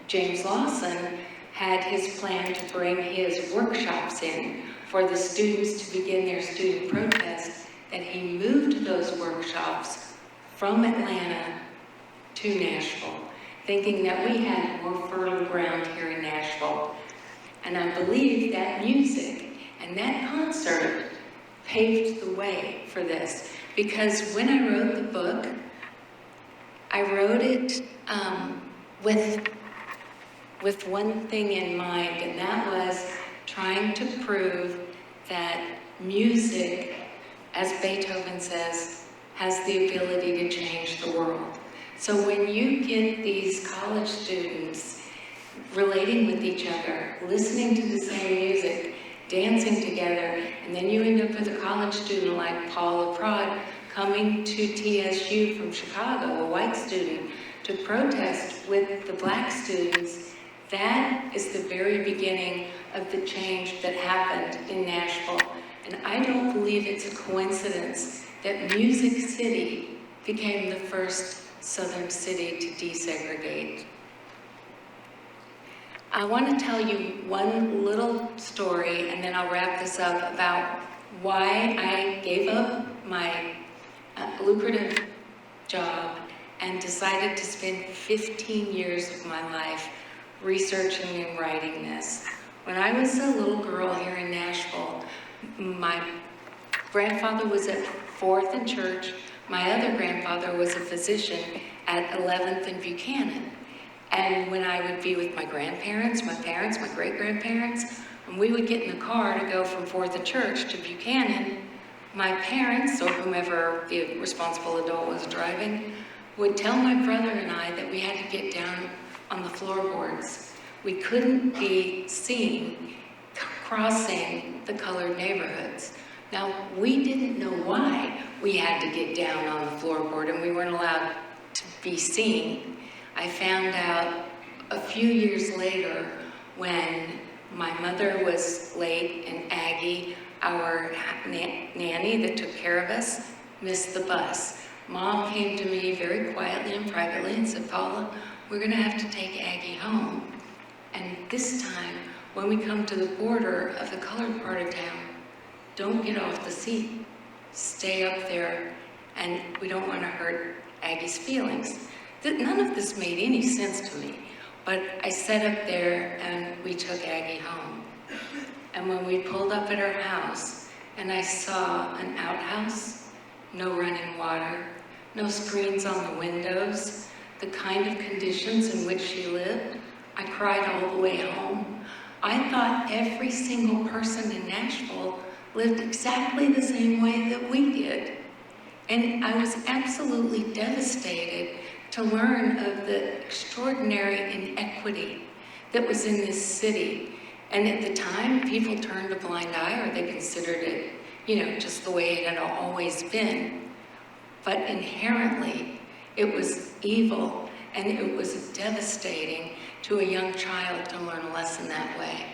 I: James Lawson had his plan to bring his workshops in for the students to begin their student protest, that he moved those workshops from Atlanta to Nashville, thinking that we had more fertile ground here in Nashville. And I believe that music and that concert paved the way for this, because when I wrote the book, I wrote it with one thing in mind, and that was trying to prove that music, as Beethoven says, has the ability to change the world. So when you get these college students relating with each other, listening to the same music, dancing together, and then you end up with a college student like Paula Prod coming to TSU from Chicago, a white student, to protest with the black students, that is the very beginning of the change that happened in Nashville. And I don't believe it's a coincidence that Music City became the first southern city to desegregate. I want to tell you one little story, and then I'll wrap this up, about why I gave up my lucrative job and decided to spend 15 years of my life researching and writing this. When I was a little girl here in Nashville, my grandfather was at 4th and Church. My other grandfather was a physician at 11th and Buchanan. And when I would be with my grandparents, my parents, my great-grandparents, and we would get in the car to go from 4th and Church to Buchanan, my parents, or whomever the responsible adult was driving, would tell my brother and I that we had to get down on the floorboards. We couldn't be seen crossing the colored neighborhoods. Now, we didn't know why we had to get down on the floorboard and we weren't allowed to be seen. I found out a few years later when my mother was late and Aggie, our nanny that took care of us, missed the bus. Mom came to me very quietly and privately and said, "Paula, we're gonna have to take Aggie home. And this time, when we come to the border of the colored part of town, don't get off the seat. Stay up there, and we don't want to hurt Aggie's feelings." None of this made any sense to me, but I sat up there and we took Aggie home. And when we pulled up at her house and I saw an outhouse, no running water, no screens on the windows, the kind of conditions in which she lived, I cried all the way home. I thought every single person in Nashville lived exactly the same way that we did. And I was absolutely devastated to learn of the extraordinary inequity that was in this city. And at the time, people turned a blind eye, or they considered it, just the way it had always been. But inherently, it was evil, and it was devastating to a young child to learn a lesson that way.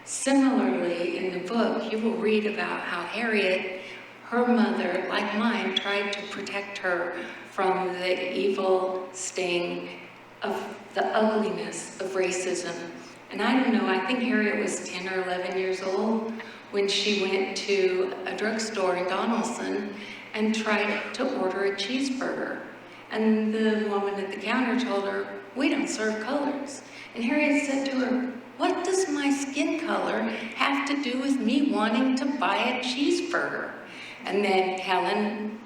I: Similarly, in the book, you will read about how Harriet, her mother, like mine, tried to protect her from the evil sting of the ugliness of racism. And I don't know, I think Harriet was 10 or 11 years old when she went to a drugstore in Donaldson and tried to order a cheeseburger. And the woman at the counter told her, "We don't serve colors." And Harriet said to her, "What does my skin color have to do with me wanting to buy a cheeseburger?" And then Helen,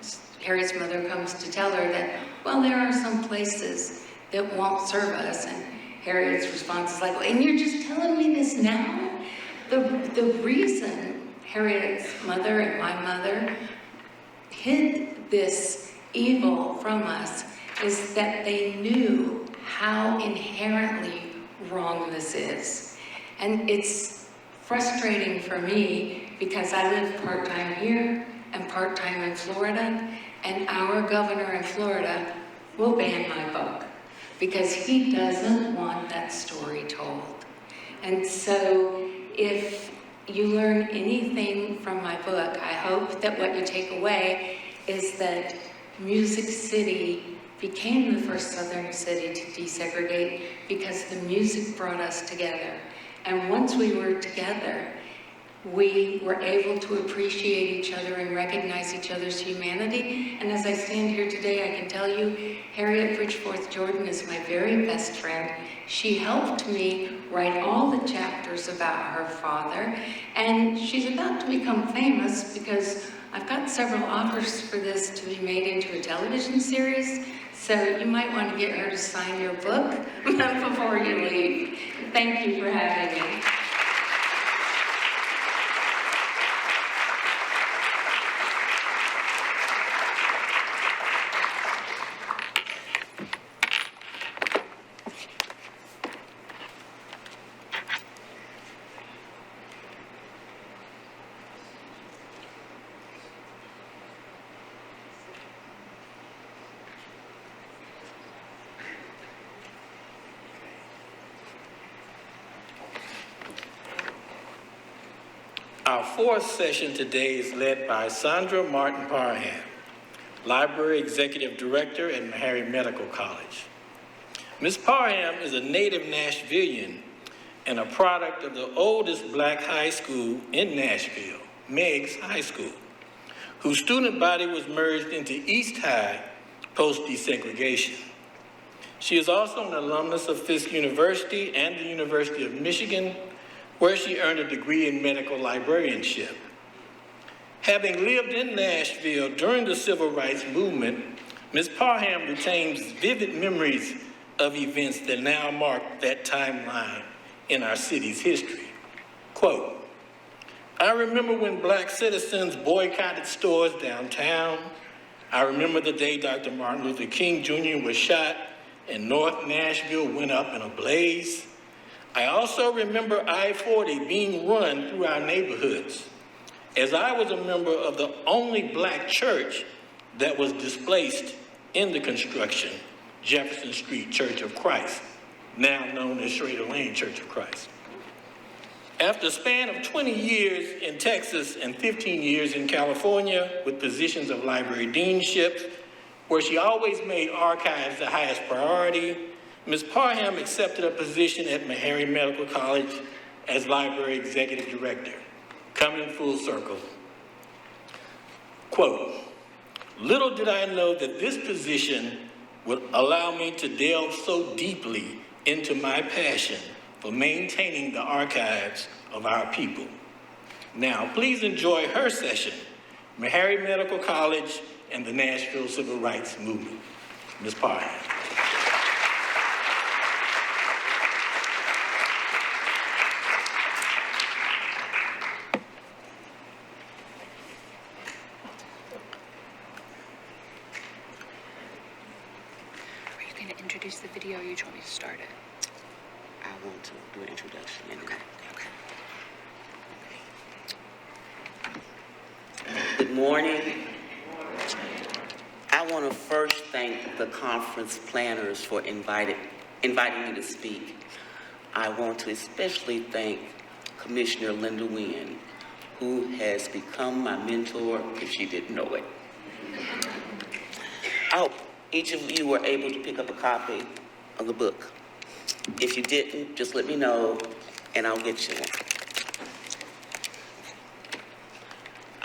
I: Harriet's mother, comes to tell her that, well, there are some places that won't serve us. And Harriet's response is like, "Well, and you're just telling me this now?" The reason Harriet's mother and my mother hid this evil from us is that they knew how inherently wrong this is. And it's frustrating for me because I live part-time here and part-time in Florida, and our governor in Florida will ban my book because he doesn't want that story told. And so if you learn anything from my book, I hope that what you take away is that Music City became the first Southern city to desegregate because the music brought us together. And once we were together, we were able to appreciate each other and recognize each other's humanity. And as I stand here today, I can tell you, Harriet Bridgeforth Jordan is my very best friend. She helped me write all the chapters about her father, and she's about to become famous because I've got several offers for this to be made into a television series. So you might want to get her to sign your book before you leave. Thank you for having me.
E: Our fourth session today is led by Sandra Martin Parham, Library Executive Director at Meharry Medical College. Ms. Parham is a native Nashvilleian and a product of the oldest black high school in Nashville, Meigs High School, whose student body was merged into East High post-desegregation. She is also an alumnus of Fisk University and the University of Michigan, where she earned a degree in medical librarianship. Having lived in Nashville during the Civil Rights Movement, Ms. Parham retains vivid memories of events that now mark that timeline in our city's history. Quote, "I remember when black citizens boycotted stores downtown. I remember the day Dr. Martin Luther King Jr. was shot and North Nashville went up in a blaze. I also remember I-40 being run through our neighborhoods, as I was a member of the only black church that was displaced in the construction, Jefferson Street Church of Christ, now known as Schrader Lane Church of Christ. After a span of 20 years in Texas and 15 years in California with positions of library deanships, where she always made archives the highest priority, Ms. Parham accepted a position at Meharry Medical College as Library Executive Director, coming full circle. Quote, "Little did I know that this position would allow me to delve so deeply into my passion for maintaining the archives of our people." Now, please enjoy her session, Meharry Medical College and the Nashville Civil Rights Movement. Ms. Parham.
K: Introduce the video, or you want me to start it?
L: I want to do an introduction.
K: Okay.
L: Good morning. I want to first thank the conference planners for inviting me to speak. I want to especially thank Commissioner Linda Wynn, who has become my mentor if she didn't know it. I hope each of you were able to pick up a copy of the book. If you didn't, just let me know and I'll get you one.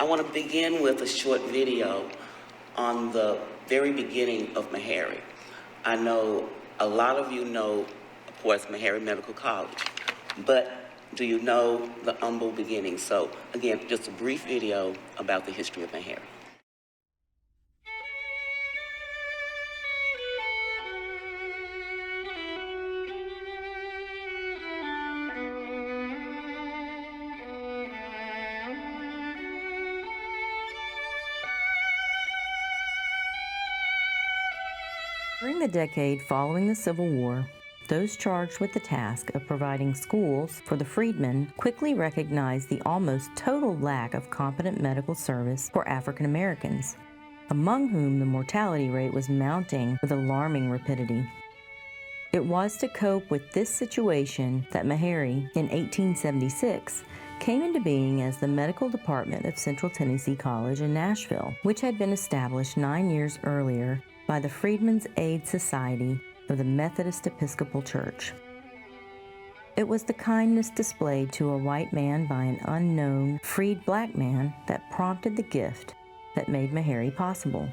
L: want to begin with a short video on the very beginning of Meharry. I know a lot of you know, of course, Meharry Medical College, but do you know the humble beginning? So again, just a brief video about the history of Meharry.
M: During the decade following the Civil War, those charged with the task of providing schools for the freedmen quickly recognized the almost total lack of competent medical service for African Americans, among whom the mortality rate was mounting with alarming rapidity. It was to cope with this situation that Meharry, in 1876, came into being as the medical department of Central Tennessee College in Nashville, which had been established 9 years earlier by the Freedmen's Aid Society of the Methodist Episcopal Church. It was the kindness displayed to a white man by an unknown, freed black man that prompted the gift that made Meharry possible.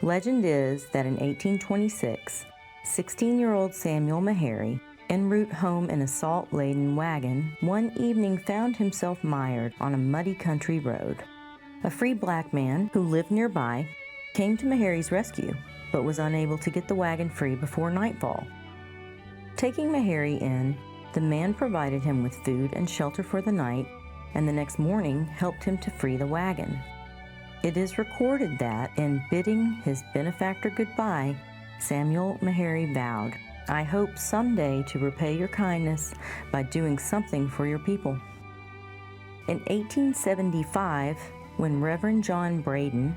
M: Legend is that in 1826, 16-year-old Samuel Meharry, en route home in a salt-laden wagon, one evening found himself mired on a muddy country road. A free black man who lived nearby came to Meharry's rescue, but was unable to get the wagon free before nightfall. Taking Meharry in, the man provided him with food and shelter for the night, and the next morning helped him to free the wagon. It is recorded that, in bidding his benefactor goodbye, Samuel Meharry vowed, "I hope someday to repay your kindness by doing something for your people." In 1875, when Reverend John Braden,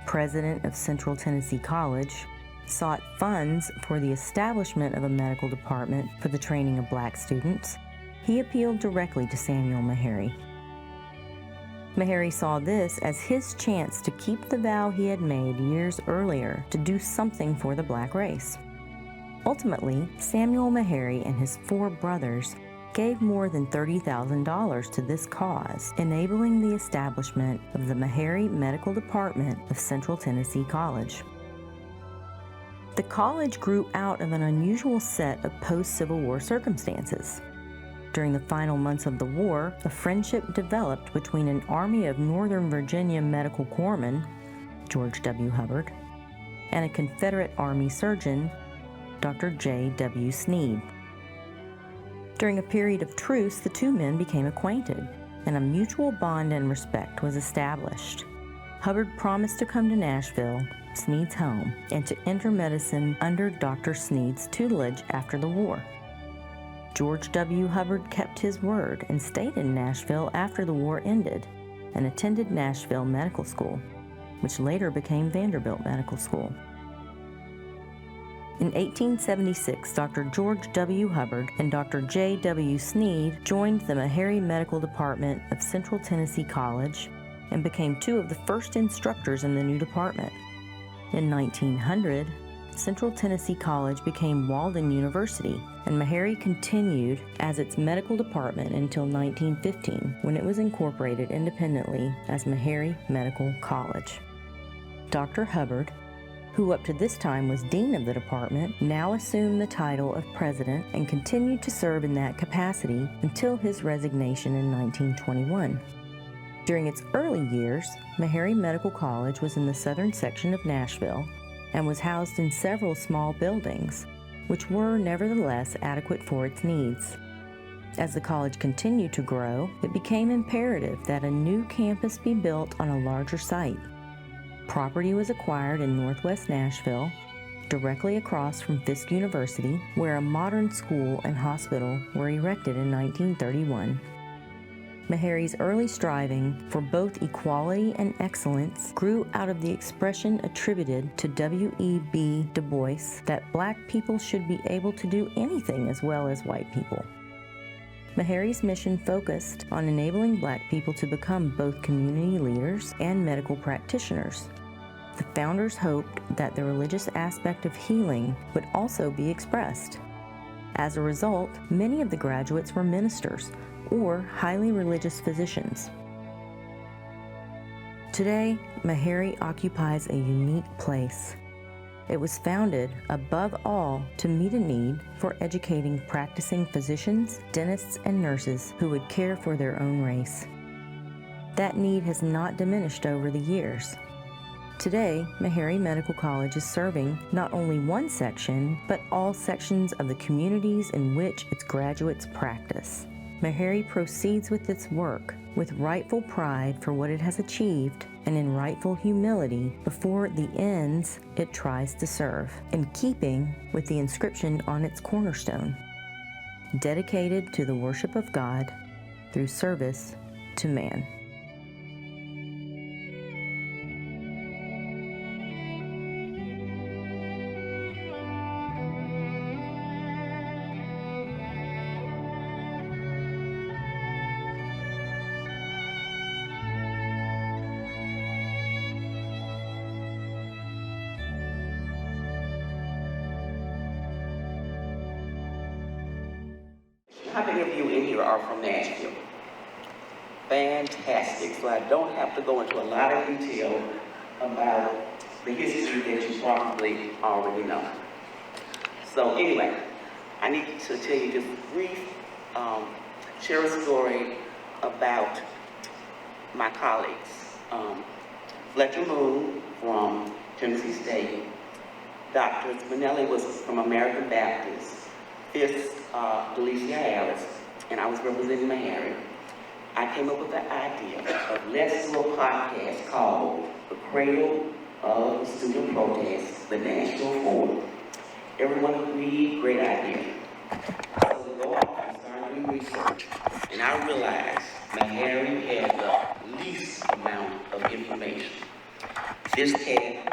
M: president of Central Tennessee College, sought funds for the establishment of a medical department for the training of black students, he appealed directly to Samuel Meharry. Meharry saw this as his chance to keep the vow he had made years earlier to do something for the black race. Ultimately, Samuel Meharry and his 4 brothers gave more than $30,000 to this cause, enabling the establishment of the Meharry Medical Department of Central Tennessee College. The college grew out of an unusual set of post-Civil War circumstances. During the final months of the war, a friendship developed between an Army of Northern Virginia medical corpsman, George W. Hubbard, and a Confederate Army surgeon, Dr. J.W. Sneed. During a period of truce, the two men became acquainted, and a mutual bond and respect was established. Hubbard promised to come to Nashville, Sneed's home, and to enter medicine under Dr. Sneed's tutelage after the war. George W. Hubbard kept his word and stayed in Nashville after the war ended and attended Nashville Medical School, which later became Vanderbilt Medical School. In 1876, Dr. George W. Hubbard and Dr. J.W. Sneed joined the Meharry Medical Department of Central Tennessee College and became 2 of the first instructors in the new department. In 1900, Central Tennessee College became Walden University, and Meharry continued as its medical department until 1915, when it was incorporated independently as Meharry Medical College. Dr. Hubbard, who up to this time was dean of the department, now assumed the title of president and continued to serve in that capacity until his resignation in 1921. During its early years, Meharry Medical College was in the southern section of Nashville and was housed in several small buildings, which were nevertheless adequate for its needs. As the college continued to grow, it became imperative that a new campus be built on a larger site. Property was acquired in northwest Nashville, directly across from Fisk University, where a modern school and hospital were erected in 1931. Meharry's early striving for both equality and excellence grew out of the expression attributed to W.E.B. Du Bois that black people should be able to do anything as well as white people. Meharry's mission focused on enabling black people to become both community leaders and medical practitioners. The founders hoped that the religious aspect of healing would also be expressed. As a result, many of the graduates were ministers or highly religious physicians. Today, Meharry occupies a unique place. It was founded, above all, to meet a need for educating practicing physicians, dentists, and nurses who would care for their own race. That need has not diminished over the years. Today, Meharry Medical College is serving not only one section, but all sections of the communities in which its graduates practice. Meharry proceeds with its work with rightful pride for what it has achieved and in rightful humility before the ends it tries to serve, in keeping with the inscription on its cornerstone, dedicated to the worship of God through service to man.
L: How many of you in here are from Nashville? Fantastic. So I don't have to go into a lot of detail about the history that you probably already know. So anyway, I need to tell you just brief, share a story about my colleagues. Fletcher Moon from Tennessee State. Dr. Spinelli was from American Baptist. Delicia Harris, and I was representing Meharry. I came up with the idea of let's do a podcast called The Cradle of the Student Protest, the Nashville Forum. Everyone agreed, great idea. So we go off and start doing research, and I realized Meharry had the least amount of information. This had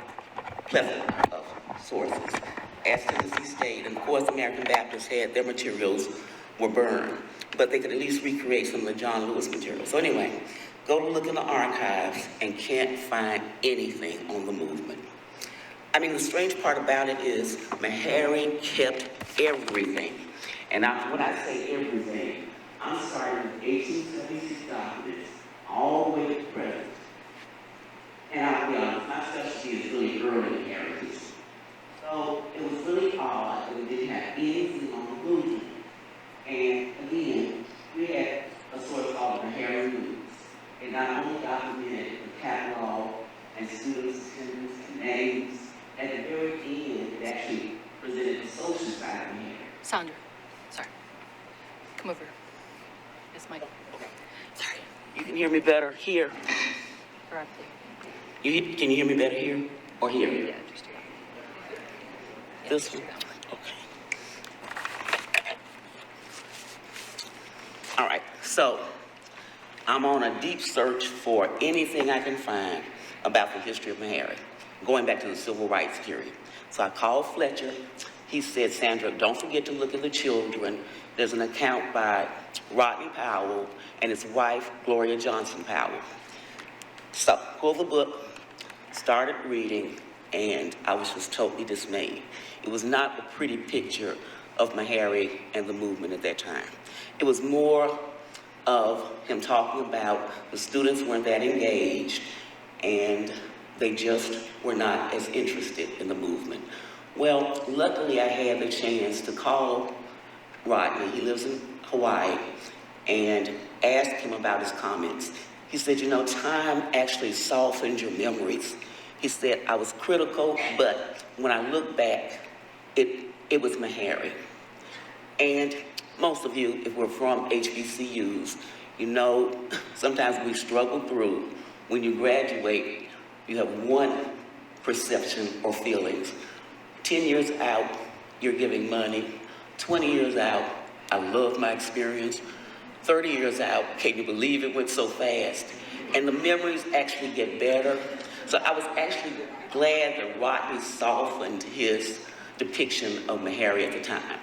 L: plethora of sources. As Tennessee State, and of course American Baptists had their materials were burned, but they could at least recreate some of the John Lewis material. So anyway, go to look in the archives and can't find anything on the movement. I mean, the strange part about it is Meharry kept everything. And when I say everything, I'm starting with 1876 documents all the way to present. And I'll be honest, my specialty is really early heritage. So it was really odd that we didn't have anything on the movement. And again, we had a source called the Meharry News. It not only documented the catalog and students' attendance and names, at the very end, it actually presented the social side of Meharry.
K: Sandra, sorry. Come over. It's Michael. Sorry.
L: You can hear me better here.
K: Right
L: Can you hear me better here or here?
K: there. Yeah, just here.
L: This one? Okay. All right, so I'm on a deep search for anything I can find about the history of Meharry, going back to the civil rights period. So I called Fletcher. He said, Sandra, don't forget to look at the children. There's an account by Rodney Powell and his wife, Gloria Johnson Powell. So pulled the book, started reading, and I was just totally dismayed. It was not a pretty picture of Meharry and the movement at that time. It was more of him talking about the students weren't that engaged and they just were not as interested in the movement. Well, luckily I had the chance to call Rodney, he lives in Hawaii, and ask him about his comments. He said, you know, time actually softens your memories. He said, I was critical, but when I look back, it was Meharry. And most of you, if we're from HBCUs, you know, sometimes we struggle through. When you graduate, you have one perception or feelings. 10 years out, you're giving money. 20 years out, I love my experience. 30 years out, can you believe it went so fast? And the memories actually get better. So I was actually glad that Rodney softened his depiction of Meharry at the time.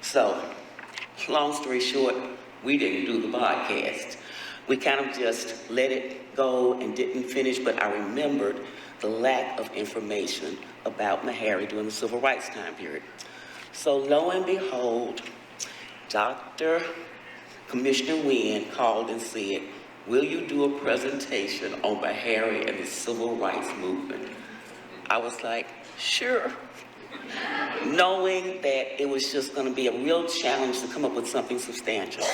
L: So, long story short, we didn't do the podcast. We kind of just let it go and didn't finish, but I remembered the lack of information about Meharry during the civil rights time period. So lo and behold, Commissioner Wynn called and said, will you do a presentation on Meharry and the civil rights movement? I was like, sure. Knowing that it was just going to be a real challenge to come up with something substantial.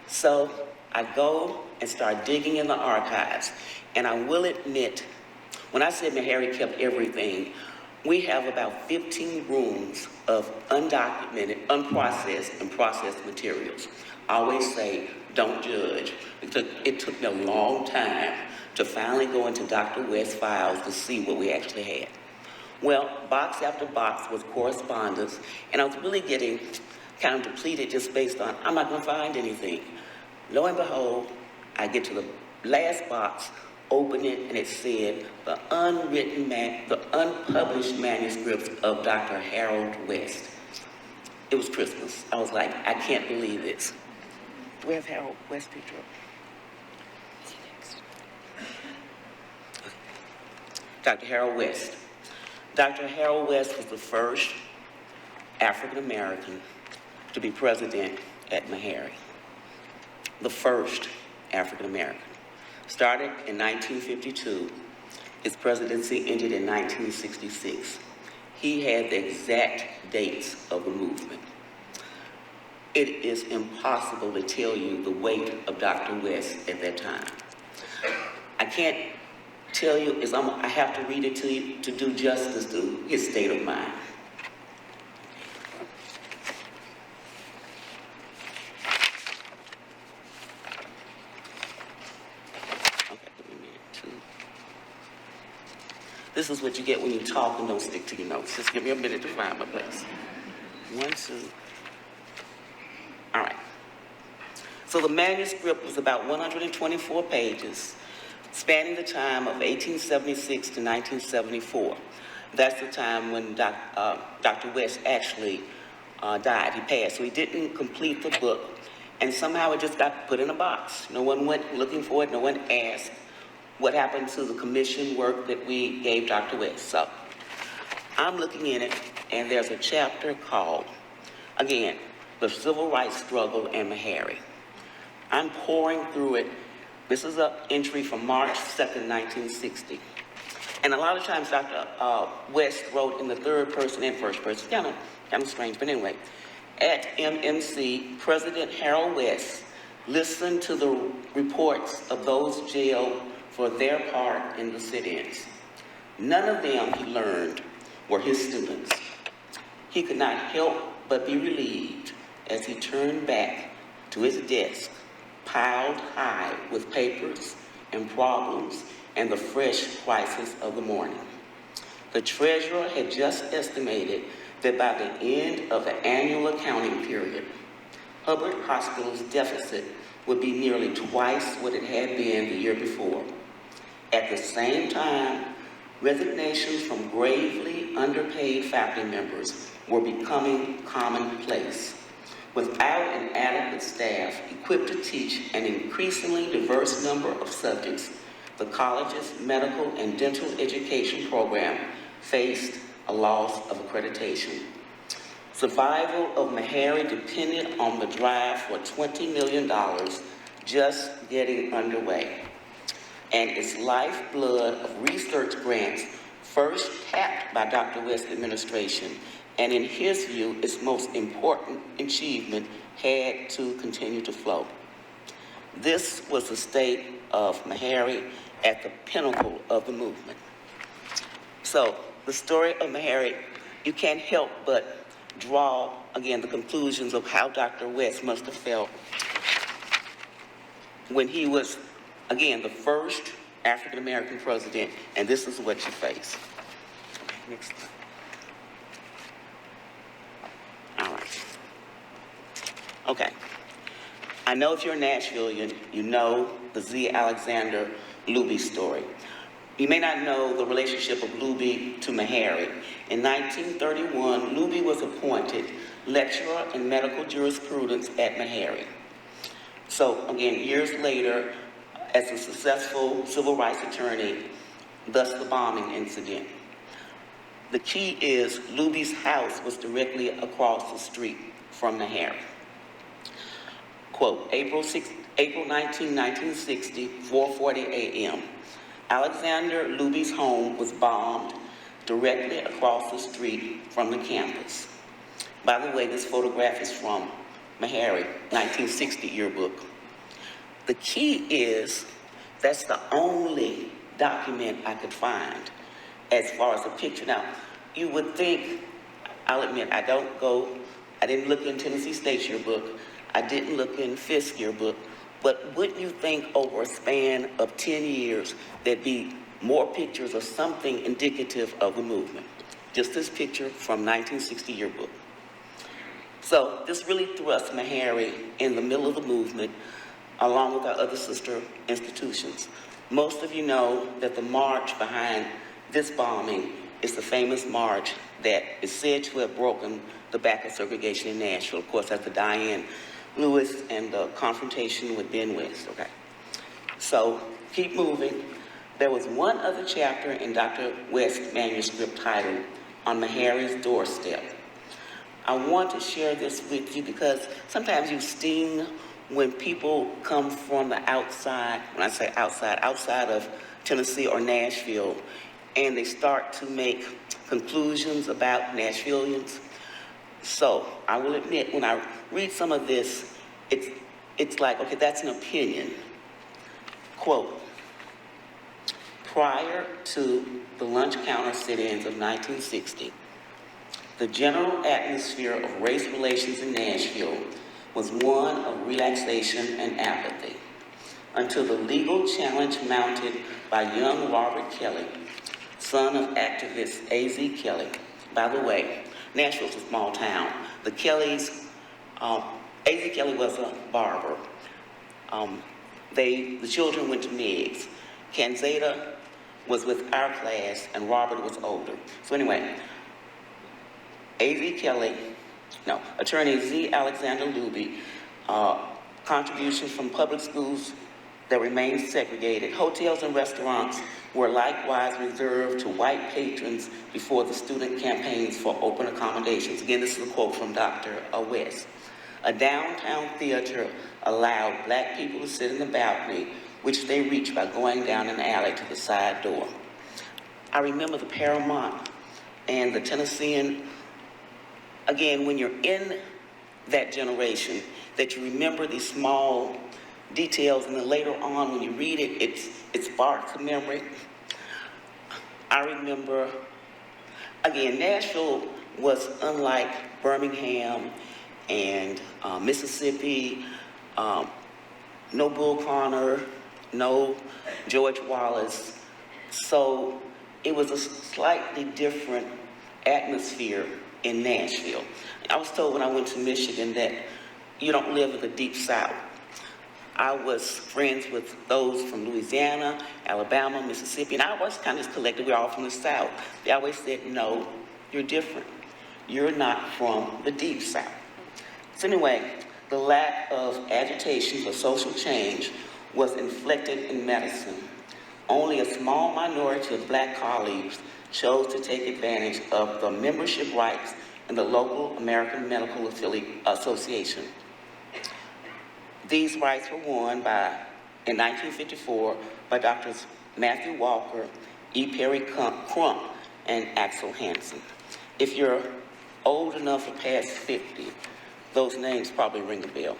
L: So I go and start digging in the archives. And I will admit, when I said Meharry kept everything, we have about 15 rooms of undocumented, unprocessed, and processed materials. I always say, don't judge. It took me a long time to finally go into Dr. West's files to see what we actually had. Well, box after box was correspondence, and I was really getting kind of depleted just based on, I'm not gonna find anything. Lo and behold, I get to the last box, open it, and it said the unpublished manuscripts of Dr. Harold West. It was Christmas. I was like, I can't believe this. Do we have Harold West picture? Dr. Harold West. Dr. Harold West was the first African American to be president at Meharry. The first African American. Started in 1952. His presidency ended in 1966. He had the exact dates of the movement. It is impossible to tell you the weight of Dr. West at that time. I can't tell you, I have to read it to you to do justice to his state of mind. This is what you get when you talk and don't stick to your notes. Just give me a minute to find my place. 1, 2. All right. So the manuscript was about 124 pages, spanning the time of 1876 to 1974. That's the time when Dr. West actually died. He passed, so he didn't complete the book, and somehow it just got put in a box. No one went looking for it. No one asked what happened to the commission work that we gave Dr. West. So I'm looking in it, and there's a chapter called, again, The Civil Rights Struggle and Meharry. I'm pouring through it. This is an entry from March 2nd, 1960. And a lot of times Dr. West wrote in the third person and first person. Kind of strange, but anyway. At MMC, President Harold West listened to the reports of those jailed for their part in the sit-ins. None of them, he learned, were his students. He could not help but be relieved as he turned back to his desk, piled high with papers and problems and the fresh crisis of the morning. The treasurer had just estimated that by the end of the annual accounting period, Hubbard Hospital's deficit would be nearly twice what it had been the year before. At the same time, resignations from gravely underpaid faculty members were becoming commonplace. Without an adequate staff equipped to teach an increasingly diverse number of subjects, the college's medical and dental education program faced a loss of accreditation. Survival of Meharry depended on the drive for $20 million just getting underway. And its lifeblood of research grants first tapped by Dr. West's administration, and in his view, its most important achievement had to continue to flow. This was the state of Meharry at the pinnacle of the movement. So the story of Meharry, you can't help but draw, again, the conclusions of how Dr. West must have felt when he was, again, the first African-American president, and this is what you face. Okay, next slide. All right. Okay. I know if you're a Nashvilleian, you know the Z. Alexander Luby story. You may not know the relationship of Luby to Meharry. In 1931, Luby was appointed lecturer in medical jurisprudence at Meharry. So again, years later, as a successful civil rights attorney, thus the bombing incident. The key is Luby's house was directly across the street from Meharry. Quote, April 16, April 19, 1960, 4:40 a.m. Alexander Luby's home was bombed directly across the street from the campus. By the way, this photograph is from Meharry, 1960 yearbook. The key is that's the only document I could find as far as a picture. Now, you would think, I'll admit, I didn't look in Tennessee State yearbook, I didn't look in Fisk yearbook, but wouldn't you think over a span of 10 years, there'd be more pictures of something indicative of the movement? Just this picture from 1960 yearbook. So this really thrust Meharry in the middle of the movement, along with our other sister institutions. Most of you know that the march behind this bombing is the famous march that is said to have broken the back of segregation in Nashville. Of course, that's the Diane Lewis and the confrontation with Ben West, okay? So, keep moving. There was one other chapter in Dr. West's manuscript titled On Meharry's Doorstep. I want to share this with you because sometimes you sting when people come from the outside, when I say outside of Tennessee or Nashville, and they start to make conclusions about Nashvillians. So I will admit, when I read some of this, it's like, okay, that's an opinion. Quote, prior to the lunch counter sit-ins of 1960, the general atmosphere of race relations in Nashville was one of relaxation and apathy, until the legal challenge mounted by young Robert Kelly, son of activist A.Z. Kelly. By the way, Nashville's a small town. The Kellys, A.Z. Kelly was a barber. The children went to Meigs. Kanzada was with our class, and Robert was older. So anyway, Attorney Z. Alexander Luby, contributions from public schools that remained segregated. Hotels and restaurants were likewise reserved to white patrons before the student campaigns for open accommodations. Again, this is a quote from Dr. West. A downtown theater allowed black people to sit in the balcony, which they reached by going down an alley to the side door. I remember the Paramount and the Tennessean. Again, when you're in that generation, that you remember these small details, and then later on when you read it, it sparks a memory. I remember, again, Nashville was unlike Birmingham and Mississippi, no Bull Connor, no George Wallace. So it was a slightly different atmosphere in Nashville. I was told when I went to Michigan that you don't live in the deep South. I was friends with those from Louisiana, Alabama, Mississippi, and I was kind of collected. We're all from the South. They always said, no, you're different. You're not from the deep South. So anyway, the lack of agitation for social change was inflicted in medicine. Only a small minority of black colleagues chose to take advantage of the membership rights in the local American Medical Association. These rights were won in 1954 by Drs. Matthew Walker, E. Perry Crump, and Axel Hansen. If you're old enough or past 50, those names probably ring a bell.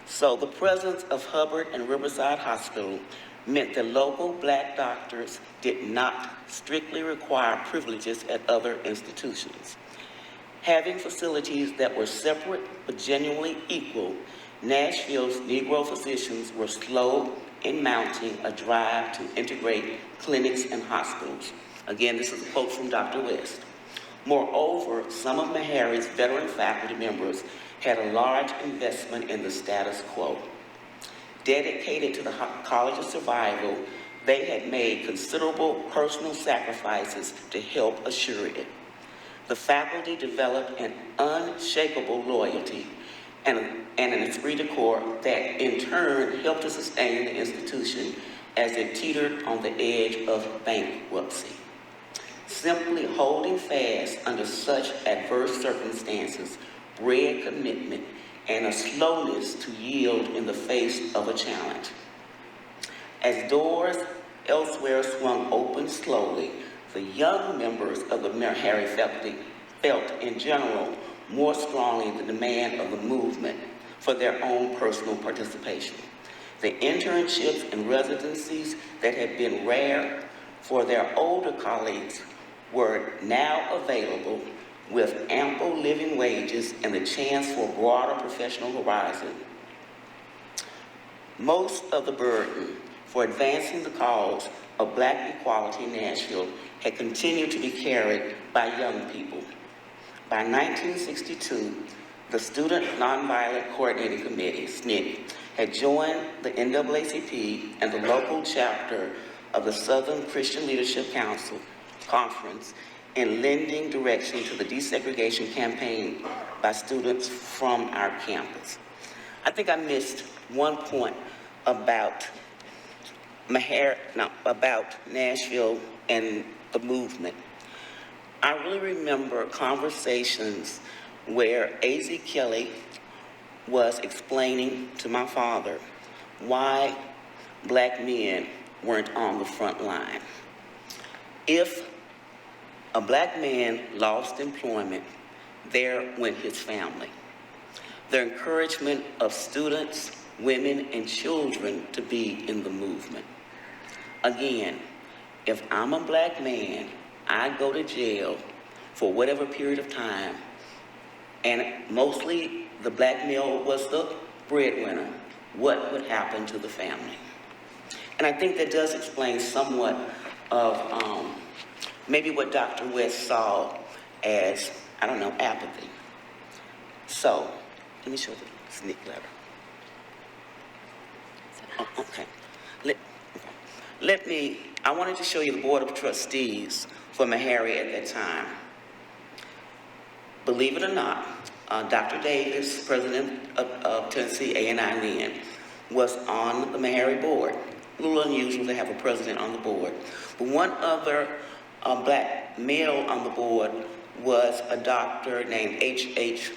L: So the presence of Hubbard and Riverside Hospital meant that local black doctors did not strictly require privileges at other institutions. Having facilities that were separate but genuinely equal, Nashville's Negro physicians were slow in mounting a drive to integrate clinics and hospitals. Again, this is a quote from Dr. West. Moreover, some of Meharry's veteran faculty members had a large investment in the status quo. Dedicated to the College of Survival, they had made considerable personal sacrifices to help assure it. The faculty developed an unshakable loyalty and an esprit de corps that in turn helped to sustain the institution as it teetered on the edge of bankruptcy. Simply holding fast under such adverse circumstances bred commitment and a slowness to yield in the face of a challenge. As doors elsewhere swung open slowly, the young members of the Meharry felt in general more strongly the demand of the movement for their own personal participation. The internships and residencies that had been rare for their older colleagues were now available with ample living wages and the chance for a broader professional horizon. Most of the burden for advancing the cause of Black equality in Nashville had continued to be carried by young people. By 1962, the Student Nonviolent Coordinating Committee, SNCC, had joined the NAACP and the local chapter of the Southern Christian Leadership Council Conference in lending direction to the desegregation campaign by students from our campus. I think I missed one point about Nashville and the movement. I really remember conversations where A.Z. Kelly was explaining to my father why Black men weren't on the front line. If a Black man lost employment, there went his family. The encouragement of students, women, and children to be in the movement. Again, if I'm a Black man, I go to jail for whatever period of time, and mostly the Black male was the breadwinner. What would happen to the family? And I think that does explain somewhat of maybe what Dr. West saw as, I don't know, apathy. So, let me show the SNCC letter. Okay. I wanted to show you the Board of Trustees for Meharry at that time. Believe it or not, Dr. Davis, president of Tennessee A&I then, was on the Meharry board. A little unusual to have a president on the board. But one other Black male on the board was a doctor named H.H.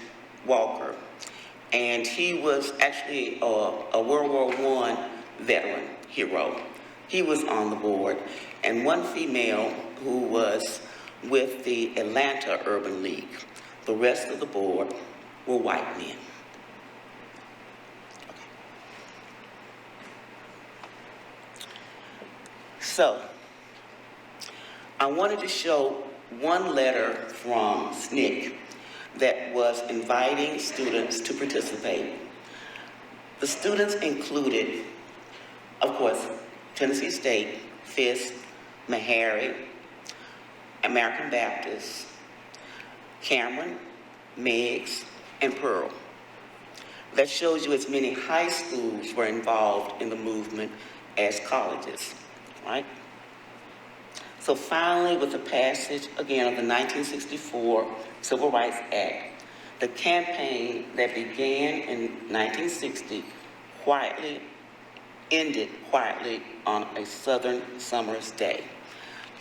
L: Walker. And he was actually a World War I veteran hero. He was on the board. And one female who was with the Atlanta Urban League. The rest of the board were white men. Okay. So, I wanted to show one letter from SNCC that was inviting students to participate. The students included, of course, Tennessee State, Fisk, Meharry, American Baptist, Cameron, Meigs, and Pearl. That shows you as many high schools were involved in the movement as colleges, right? So finally, with the passage, again, of the 1964 Civil Rights Act, the campaign that began in 1960 ended quietly on a southern summer's day.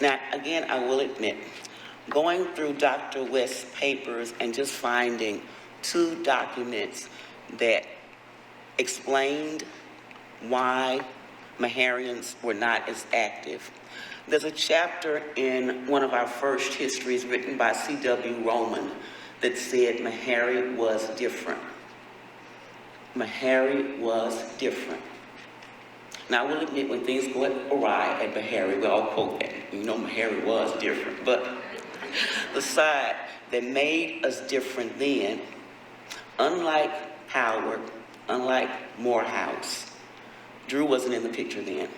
L: Now, again, I will admit, going through Dr. West's papers and just finding two documents that explained why Meharians were not as active. There's a chapter in one of our first histories written by C.W. Roman that said Meharry was different. Meharry was different. Now, I will admit, when things go awry at Meharry, we all quote that. You know, Meharry was different. But the side that made us different then, unlike Howard, unlike Morehouse, Drew wasn't in the picture then.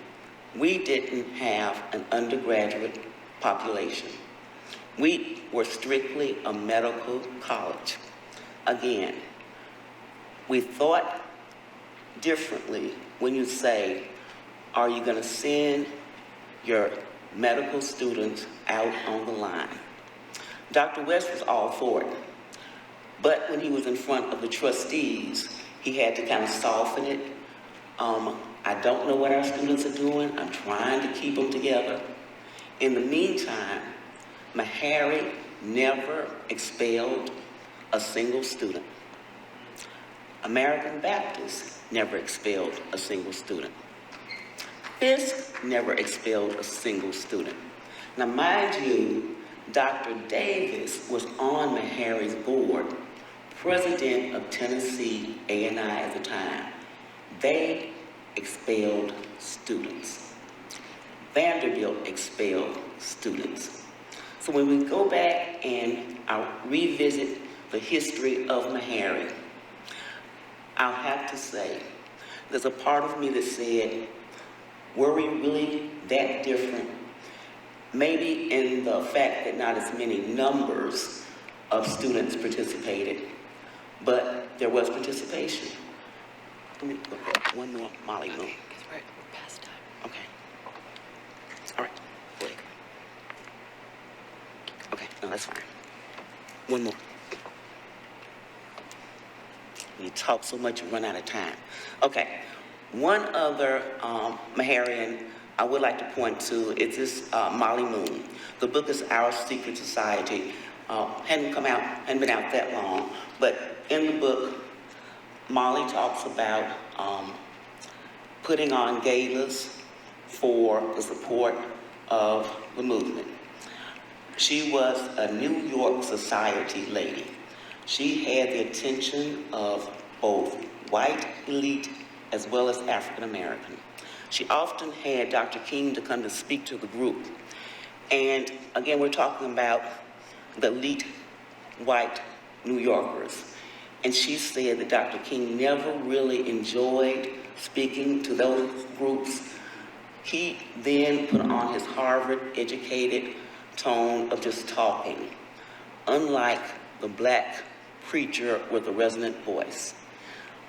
L: We didn't have an undergraduate population. We were strictly a medical college. Again, we thought differently when you say, are you going to send your medical students out on the line? Dr. West was all for it. But when he was in front of the trustees, he had to kind of soften it. I don't know what our students are doing. I'm trying to keep them together. In the meantime, Meharry never expelled a single student. American Baptist never expelled a single student. Fisk never expelled a single student. Now, mind you, Dr. Davis was on Meharry's board, president of Tennessee A&I at the time. They expelled students. Vanderbilt expelled students. So when we go back and I'll revisit the history of Meharry, I'll have to say, there's a part of me that said, were we really that different? Maybe in the fact that not as many numbers of students participated, but there was participation. Let me go back. One more, Molly Moon.
K: We're past time.
L: Okay. All right. Wait. Okay, no, that's fine. One more. You talk so much, you run out of time. Okay. One other Meharian I would like to point to is this Molly Moon. The book is Our Secret Society. Hadn't been out that long, but in the book, Molly talks about putting on galas for the support of the movement. She was a New York society lady. She had the attention of both white elite as well as African American. She often had Dr. King to come to speak to the group. And again, we're talking about the elite white New Yorkers. And she said that Dr. King never really enjoyed speaking to those groups. He then put on his Harvard-educated tone of just talking, unlike the black preacher with a resonant voice.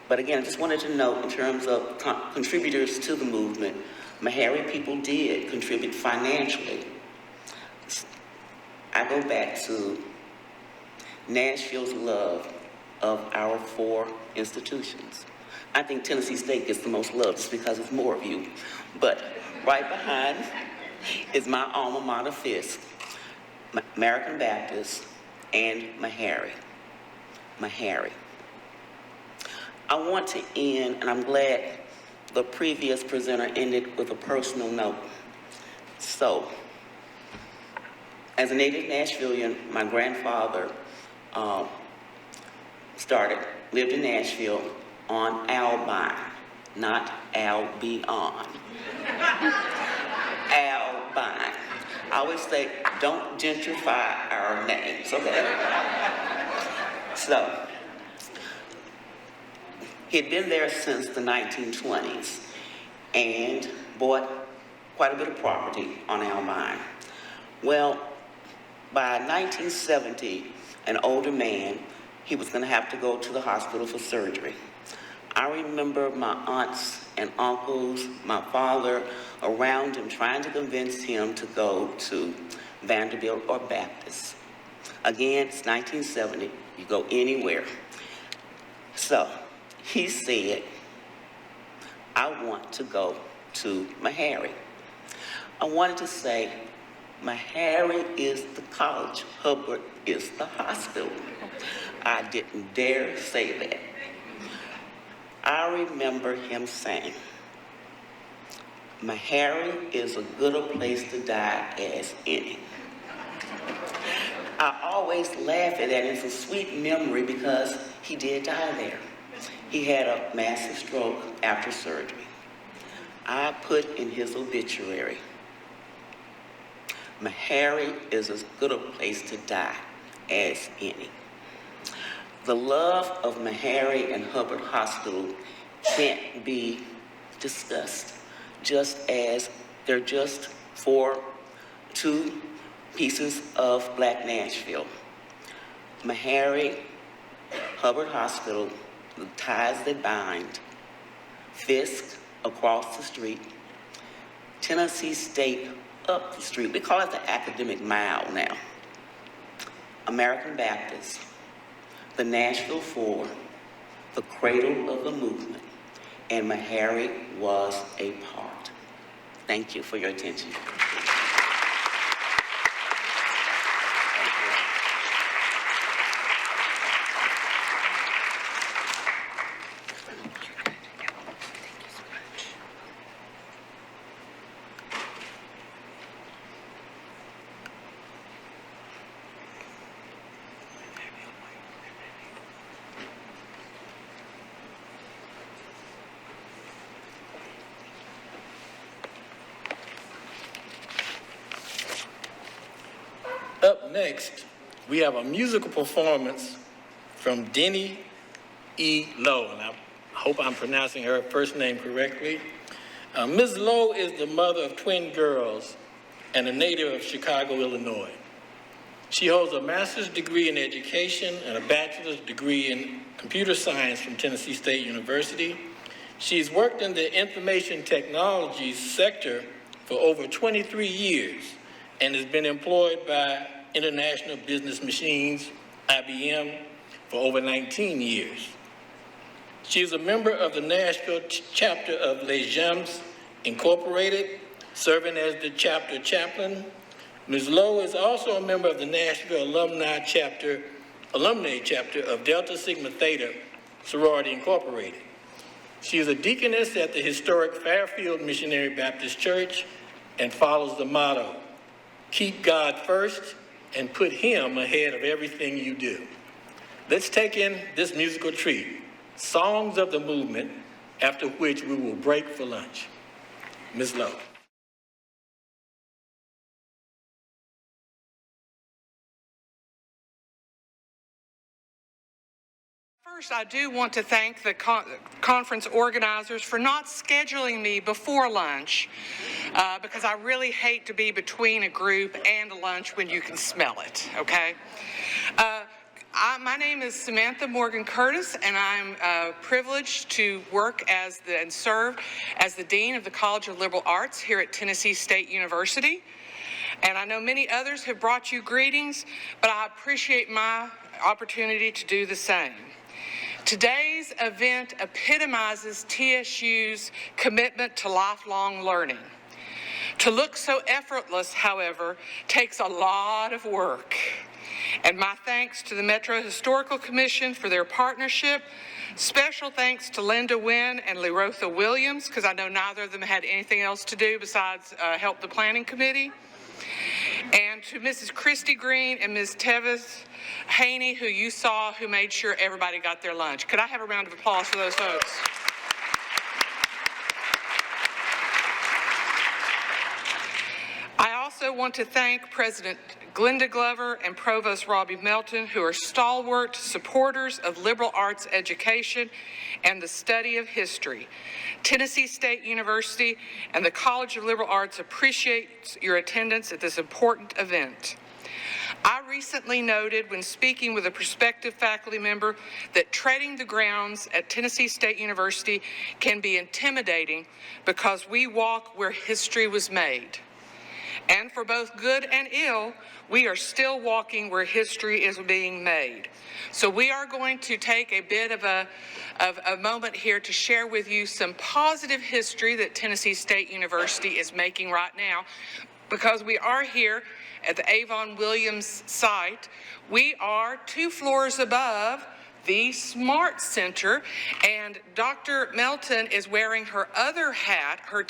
L: But again, I just wanted to note in terms of contributors to the movement, Meharry people did contribute financially. I go back to Nashville's love of our 4 institutions. I think Tennessee State gets the most love just because it's more of you. But right behind is my alma mater, Fisk, American Baptist, and Meharry. Meharry. I want to end, and I'm glad the previous presenter ended with a personal note. So, as a native Nashvilleian, my grandfather lived in Nashville on Albine, not Albion. Albine. I always say, don't gentrify our names, okay? So, he'd been there since the 1920s and bought quite a bit of property on Albine. Well, by 1970, an older man, he was going to have to go to the hospital for surgery. I remember my aunts and uncles, my father around him trying to convince him to go to Vanderbilt or Baptist. Again, it's 1970, you go anywhere. So he said, I want to go to Meharry. I wanted to say, Meharry is the college, Hubbard is the hospital. I didn't dare say that. I remember him saying, Meharry is as good a place to die as any. I always laugh at that, and it's a sweet memory because he did die there. He had a massive stroke after surgery. I put in his obituary, Meharry is as good a place to die as any. The love of Meharry and Hubbard Hospital can't be discussed, just as they're just for 2 pieces of Black Nashville. Meharry, Hubbard Hospital, the ties that bind, Fisk across the street, Tennessee State up the street. We call it the academic mile now. American Baptist, the Nashville 4, the cradle of the movement, and Meharry was a part. Thank you for your attention.
E: up next, we have a musical performance from Denny E. Lowe, and I hope I'm pronouncing her first name correctly. Ms. Lowe is the mother of twin girls and a native of Chicago, Illinois. She holds a master's degree in education and a bachelor's degree in computer science from Tennessee State University. She's worked in the information technology sector for over 23 years and has been employed by International Business Machines, IBM, for over 19 years. She is a member of the Nashville chapter of Les Gems Incorporated, serving as the chapter chaplain. Ms. Lowe is also a member of the Nashville alumni chapter of Delta Sigma Theta Sorority Incorporated. She is a deaconess at the historic Fairfield Missionary Baptist Church and follows the motto, keep God first and put Him ahead of everything you do. Let's take in this musical treat, Songs of the Movement, after which we will break for lunch. Ms. Lowe.
N: First, I do want to thank the conference organizers for not scheduling me before lunch because I really hate to be between a group and a lunch when you can smell it, okay? My name is Samantha Morgan Curtis, and I'm privileged to work and serve as the Dean of the College of Liberal Arts here at Tennessee State University. And I know many others have brought you greetings, but I appreciate my opportunity to do the same. Today's event epitomizes TSU's commitment to lifelong learning. To look so effortless, however, takes a lot of work. And my thanks to the Metro Historical Commission for their partnership. Special thanks to Linda Wynn and Lerotha Williams, because I know neither of them had anything else to do besides help the planning committee. And to Mrs. Christy Green and Ms. Tevis Haney, who you saw, who made sure everybody got their lunch. Could I have a round of applause for those folks? I also want to thank President Glenda Glover and Provost Robbie Melton, who are stalwart supporters of liberal arts education and the study of history. Tennessee State University and the College of Liberal Arts appreciate your attendance at this important event. I recently noted when speaking with a prospective faculty member that treading the grounds at Tennessee State University can be intimidating because we walk where history was made. And for both good and ill, we are still walking where history is being made. So we are going to take a bit of a moment here to share with you some positive history that Tennessee State University is making right now, because we are here at the Avon Williams site. We are 2 floors above the Smart Center, and Dr. Melton is wearing her other hat, her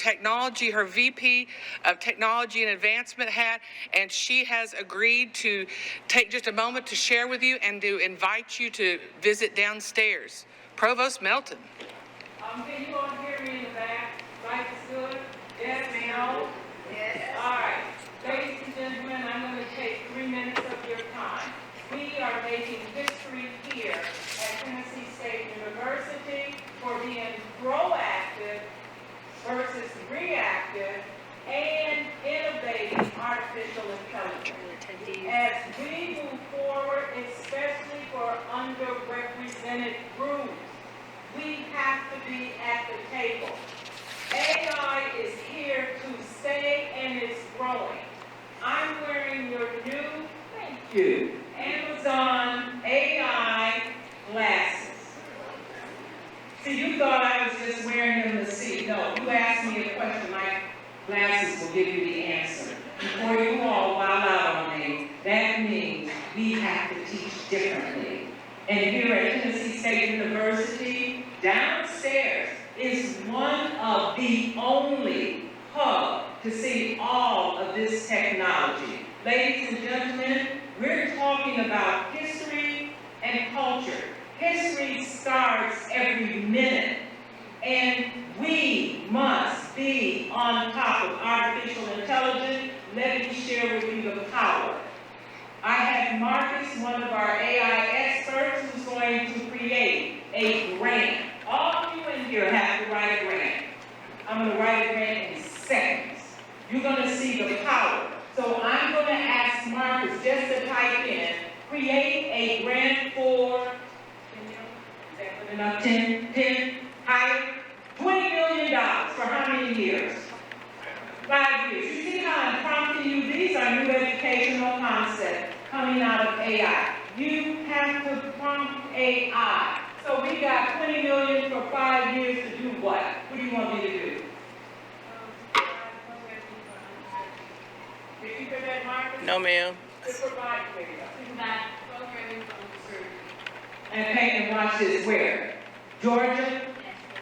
N: VP of Technology and Advancement hat, and she has agreed to take just a moment to share with you and to invite you to visit downstairs. Provost Melton.
D: Can you all hear me in the back? Right, good? Yes, no? Yes. All right. Ladies and gentlemen, I'm going to take 3 minutes of your time. We are making history here at Tennessee State University for being proactive versus reactive and innovating artificial intelligence. As we move forward, especially for underrepresented groups, we have to be at the table. AI is here to stay and it's growing. I'm wearing your new, thank you, Amazon AI glasses. See, you thought I was just wearing them to see. No, you asked me a question, my glasses will give you the answer. Before you all wild out on me, that means we have to teach differently. And here at Tennessee State University, downstairs is one of the only hub to see all of this technology. Ladies and gentlemen, we're talking about history and culture. History starts every minute, and we must be on top of artificial intelligence. Let me share with you the power. I have Marcus, one of our AI experts, who's going to create a grant. All of you in here have to write a grant. I'm going to write a grant in seconds. You're going to see the power. So I'm going to ask Marcus just to type in, create a grant for, is that good enough? 10, higher? $20 million for how many years? 5 years. You see how I'm prompting you? These are new educational concepts coming out of AI. You have to prompt AI. So we got $20 million for 5 years to do what? What do you want me to do? Did you hear that, Marcus?
J: No, ma'am.
D: To provide and watch this. Where? Georgia,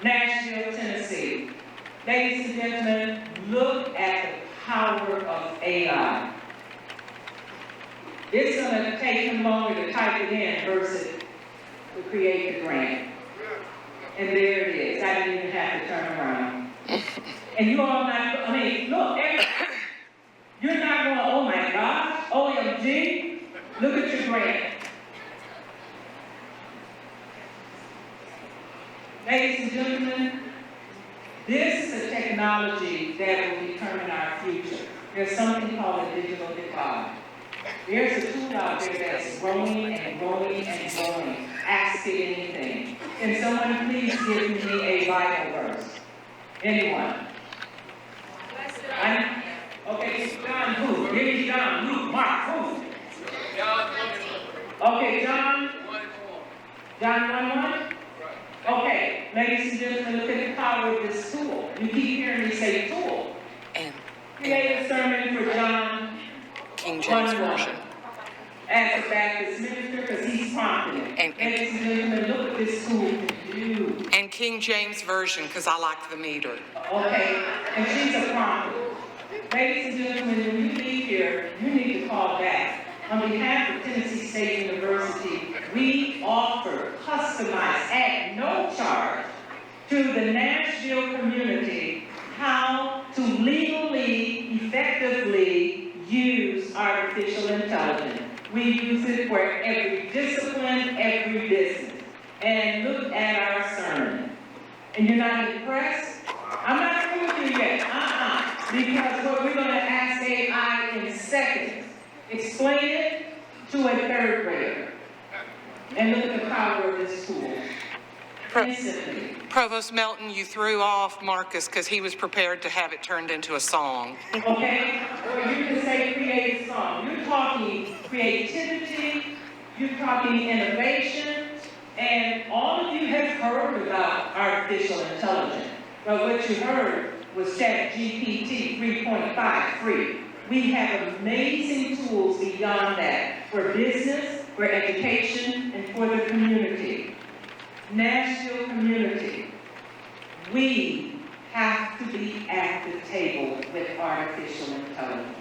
D: Nashville, Tennessee. Ladies and gentlemen, look at the power of AI. It's going to take him longer to type it in versus to create the grant. And there it is. I didn't even have to turn around. And you all not, look, you're not going, oh my gosh, OMG, look at your grant. Ladies and gentlemen, this is a technology that will determine our future. There's something called a digital divide. There's a tool out there that's growing and growing and growing. Ask it anything. Can someone please give me a Bible verse? Anyone? Okay, John who? Give me John, Luke, Mark, who? Okay, John? John 1:1? Okay, ladies and gentlemen, look at the power of this tool. You keep hearing me say tool. Create a sermon for John
N: King James
D: 1:1.
N: Version.
D: As a Baptist minister, because he's prompting it. Ladies and gentlemen, look what this tool can do.
N: And King James Version, because I like the meter.
D: Okay, and she's a prompter. Ladies and gentlemen, when you leave here, you need to call back. On behalf of Tennessee State University, we offer customized, at no charge, to the Nashville community how to legally, effectively use artificial intelligence. We use it for every discipline, every business. And look at our sermon. And you're not impressed? I'm not through with you yet. Because what we're going to ask AI in seconds, explain it to a third grader. And look at the power of this tool. Instantly.
N: Provost Melton, you threw off Marcus because he was prepared to have it turned into a song.
D: Okay? Or you can say create a song. You're talking creativity, you're talking innovation, and all of you have heard about artificial intelligence. But what you heard was ChatGPT 3.5 free. We have amazing tools beyond that for business, for education, and for the community. Nashville community, we have to be at the table with artificial intelligence.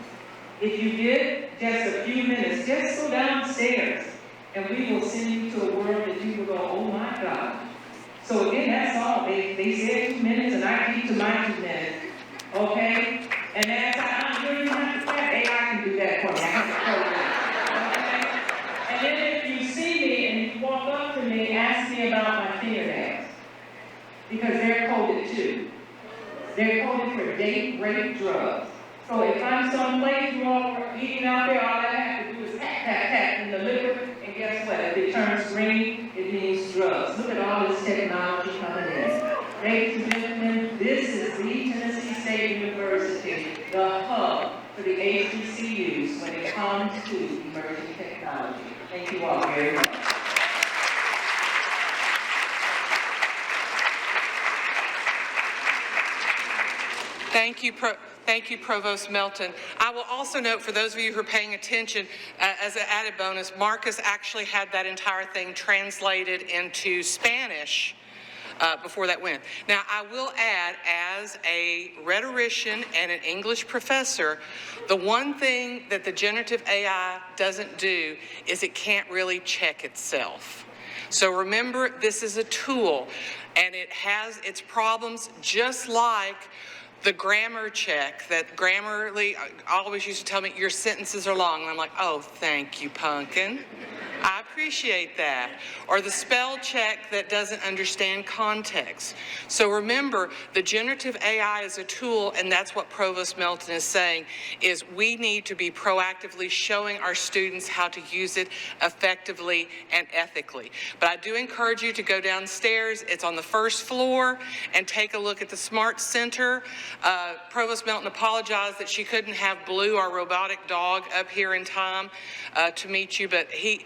D: If you get just a few minutes, just go downstairs and we will send you to a world that you will go, oh my God. So again, that's all. They said 2 minutes and I keep to my 2 minutes. Okay? And as you don't even have to clap, AI can do that for me. I have to program. Okay? And then if you see me and you walk up to me, ask me about my fingernails. Because they're coded too. They're coded for date, rape, drugs. So if I'm someplace you all are eating out there, all I have to do is tap, tap, tap in the liquid, and guess what? If it turns green, it means drugs. Look at all this technology coming in. Ladies and gentlemen, this is the Tennessee State University, the hub for the HBCUs when it comes to emerging technology. Thank you all very much.
N: Thank you, Provost Melton. I will also note, for those of you who are paying attention, as an added bonus, Marcus actually had that entire thing translated into Spanish before that went. Now, I will add, as a rhetorician and an English professor, the one thing that the generative AI doesn't do is it can't really check itself. So remember, this is a tool, and it has its problems just like the grammar check that Grammarly always used to tell me, your sentences are long. And I'm like, oh, thank you, Pumpkin. I appreciate that. Or the spell check that doesn't understand context. So remember, the generative AI is a tool, and that's what Provost Melton is saying, is we need to be proactively showing our students how to use it effectively and ethically. But I do encourage you to go downstairs. It's on the first floor, and take a look at the Smart Center. Provost Melton apologized that she couldn't have Blue, our robotic dog, up here in time to meet you, but he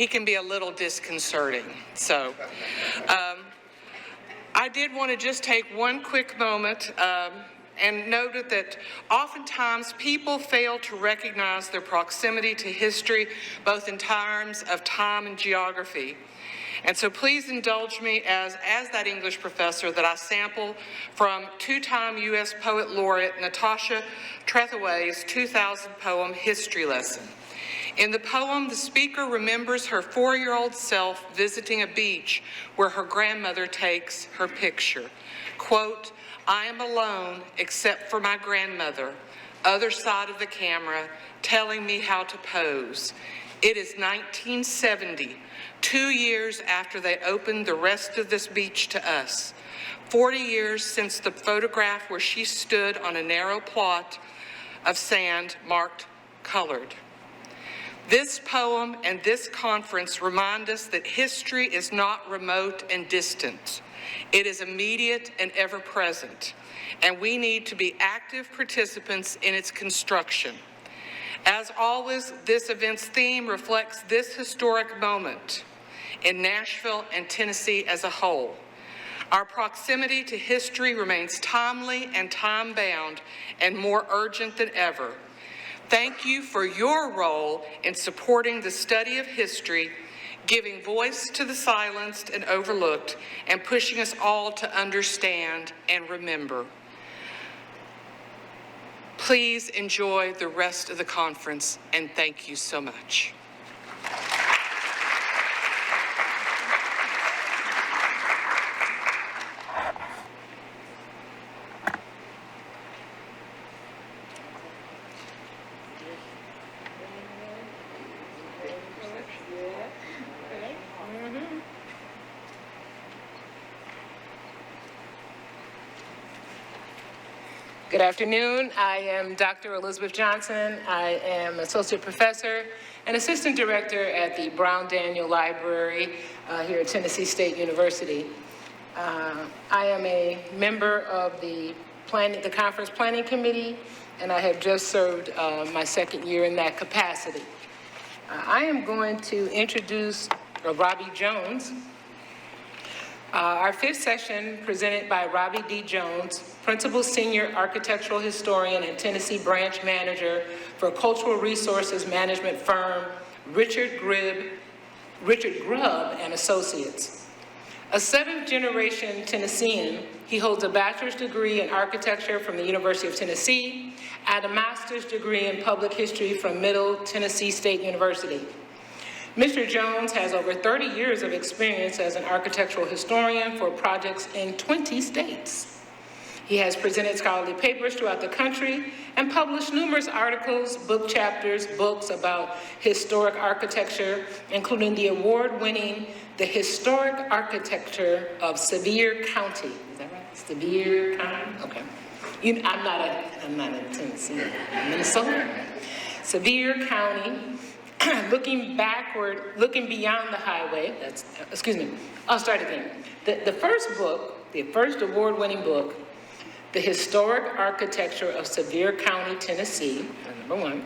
N: can be a little disconcerting. So I did want to just take one quick moment and noted that oftentimes people fail to recognize their proximity to history, both in terms of time and geography. And so please indulge me as that English professor that I sample from two-time U.S. Poet Laureate Natasha Trethewey's 2000 poem, History Lesson. In the poem, the speaker remembers her 4-year-old self visiting a beach where her grandmother takes her picture. Quote, I am alone except for my grandmother, other side of the camera, telling me how to pose. It is 1970, 2 years after they opened the rest of this beach to us. 40 years since the photograph where she stood on a narrow plot of sand marked colored. This poem and this conference remind us that history is not remote and distant. It is immediate and ever present, and we need to be active participants in its construction. As always, this event's theme reflects this historic moment in Nashville and Tennessee as a whole. Our proximity to history remains timely and time-bound and more urgent than ever. Thank you for your role in supporting the study of history, giving voice to the silenced and overlooked, and pushing us all to understand and remember. Please enjoy the rest of the conference, and thank you so much.
D: Good afternoon. I am Dr. Elizabeth Johnson. I am Associate Professor and Assistant Director at the Brown Daniel Library here at Tennessee State University. I am a member of the Conference Planning Committee, and I have just served my second year in that capacity. I am going to introduce Robbie Jones. Our fifth session presented by Robbie D. Jones, Principal Senior Architectural Historian and Tennessee Branch Manager for Cultural Resources Management Firm Richard Grubb and Associates. A seventh-generation Tennessean, he holds a bachelor's degree in architecture from the University of Tennessee and a master's degree in public history from Middle Tennessee State University. Mr. Jones has over 30 years of experience as an architectural historian for projects in 20 states. He has presented scholarly papers throughout the country and published numerous articles, book chapters, books about historic architecture, including the award-winning The Historic Architecture of Sevier County. Is that right? Sevier County? Okay. I'm not in Tennessee, I'm Minnesota. Sevier County. Looking backward, looking beyond the highway, I'll start again. The first book, the first award-winning book, The Historic Architecture of Sevier County, Tennessee, number one.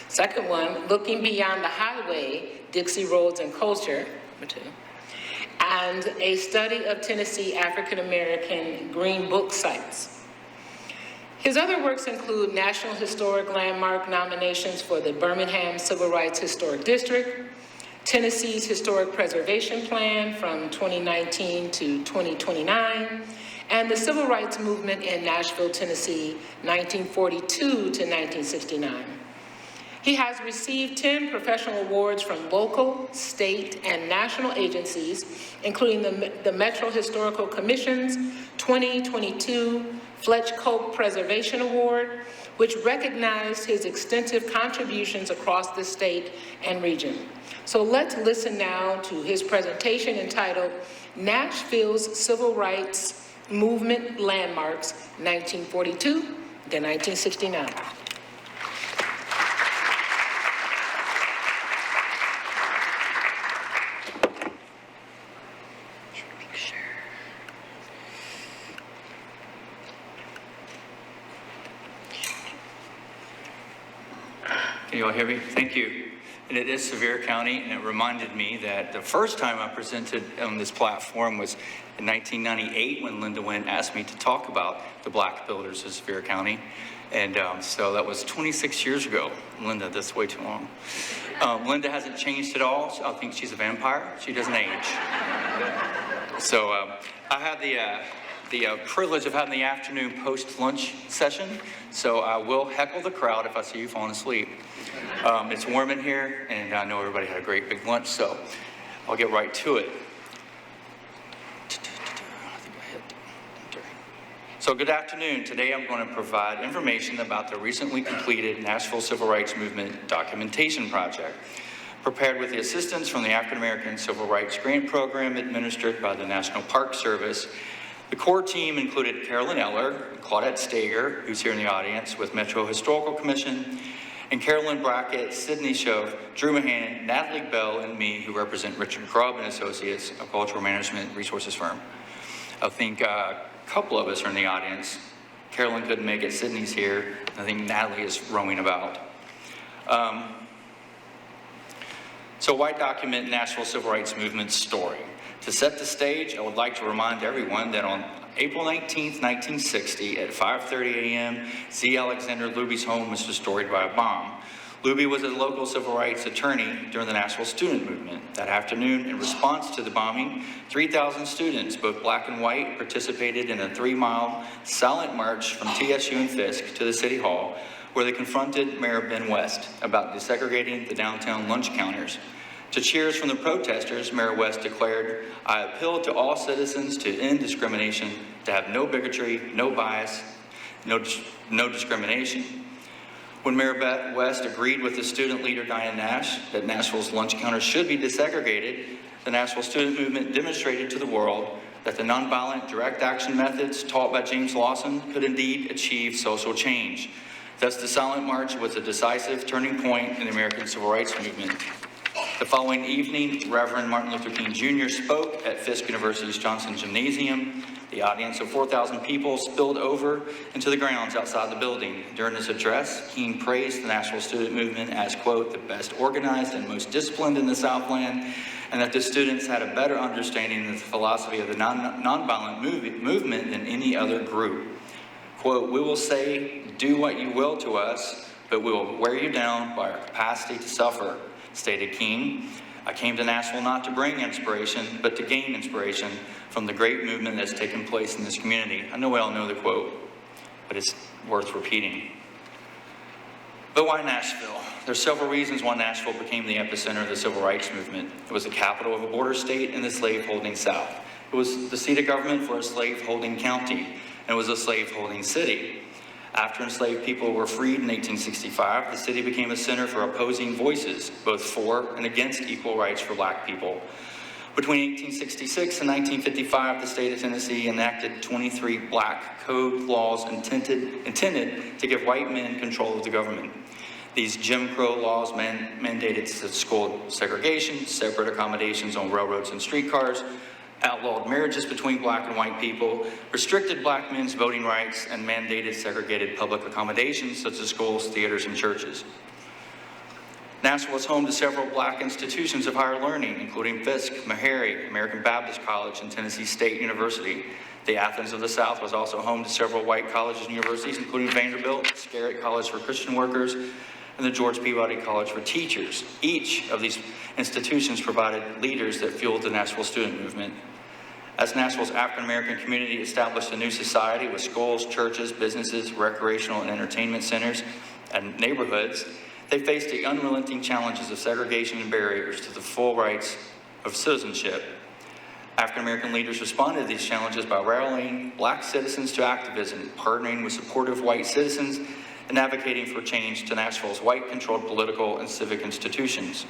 D: Second one, Looking Beyond the Highway, Dixie Roads and Culture, number two. And A Study of Tennessee African-American Green Book Sites. His other works include National Historic Landmark nominations for the Birmingham Civil Rights Historic District, Tennessee's Historic Preservation Plan from 2019 to 2029, and the Civil Rights Movement in Nashville, Tennessee, 1942 to 1969. He has received 10 professional awards from local, state, and national agencies, including the Metro Historical Commission's 2022 Fletch Coke Preservation Award, which recognized his extensive contributions across the state and region. So let's listen now to his presentation entitled Nashville's Civil Rights Movement Landmarks, 1942 to 1969.
O: Can you all hear me? Thank you. And it is Sevier County, and it reminded me that the first time I presented on this platform was in 1998 when Linda Wynn asked me to talk about the black builders of Sevier County. And so that was 26 years ago. Linda, that's way too long. Linda hasn't changed at all. I think she's a vampire. She doesn't age. So I had the privilege of having the afternoon post-lunch session, so I will heckle the crowd if I see you falling asleep. It's warm in here, and I know everybody had a great big lunch, so I'll get right to it. So good afternoon. Today I'm going to provide information about the recently completed Nashville Civil Rights Movement documentation project, prepared with the assistance from the African American Civil Rights Grant Program administered by the National Park Service. The core team included Carolyn Eller, Claudette Stager, who's here in the audience with Metro Historical Commission, and Carolyn Brackett, Sydney Shove, Drew Mahan, Natalie Bell, and me, who represent Richard Grubb and Associates, a cultural management resources firm. I think a couple of us are in the audience. Carolyn couldn't make it, Sydney's here. I think Natalie is roaming about. So why document Nashville Civil Rights Movement's story? To set the stage, I would like to remind everyone that on April 19th, 1960, at 5:30 a.m., Z. Alexander Luby's home was destroyed by a bomb. Luby was a local civil rights attorney during the Nashville student movement. That afternoon, in response to the bombing, 3,000 students, both black and white, participated in a 3-mile silent march from TSU and Fisk to the City Hall, where they confronted Mayor Ben West about desegregating the downtown lunch counters. To cheers from the protesters, Mayor West declared, "I appeal to all citizens to end discrimination, to have no bigotry, no bias, no discrimination." When Mayor West agreed with the student leader, Diane Nash, that Nashville's lunch counters should be desegregated, the Nashville student movement demonstrated to the world that the nonviolent direct action methods taught by James Lawson could indeed achieve social change. Thus, the silent march was a decisive turning point in the American Civil Rights Movement. The following evening, Reverend Martin Luther King Jr. spoke at Fisk University's Johnson Gymnasium. The audience of 4,000 people spilled over into the grounds outside the building. During his address, King praised the Nashville student movement as, quote, the best organized and most disciplined in the Southland, and that the students had a better understanding of the philosophy of the nonviolent movement than any other group. Quote, "We will say, do what you will to us, but we will wear you down by our capacity to suffer," stated King. "I came to Nashville not to bring inspiration, but to gain inspiration from the great movement that's taken place in this community." I know we all know the quote, but it's worth repeating. But why Nashville? There's several reasons why Nashville became the epicenter of the civil rights movement. It was the capital of a border state in the slave-holding South. It was the seat of government for a slave-holding county, and it was a slave-holding city. After enslaved people were freed in 1865, the city became a center for opposing voices, both for and against equal rights for black people. Between 1866 and 1955, the state of Tennessee enacted 23 black code laws intended to give white men control of the government. These Jim Crow laws mandated school segregation, separate accommodations on railroads and streetcars, outlawed marriages between black and white people, restricted black men's voting rights, and mandated segregated public accommodations such as schools, theaters, and churches. Nashville is home to several black institutions of higher learning, including Fisk, Meharry, American Baptist College, and Tennessee State University. The Athens of the South was also home to several white colleges and universities, including Vanderbilt, Scarrett College for Christian Workers, and the George Peabody College for Teachers. Each of these institutions provided leaders that fueled the Nashville student movement. As Nashville's African-American community established a new society with schools, churches, businesses, recreational and entertainment centers, and neighborhoods, They faced the unrelenting challenges of segregation and barriers to the full rights of citizenship. African American leaders responded to these challenges by rallying Black citizens to activism, partnering with supportive white citizens, and advocating for change to Nashville's white-controlled political and civic institutions.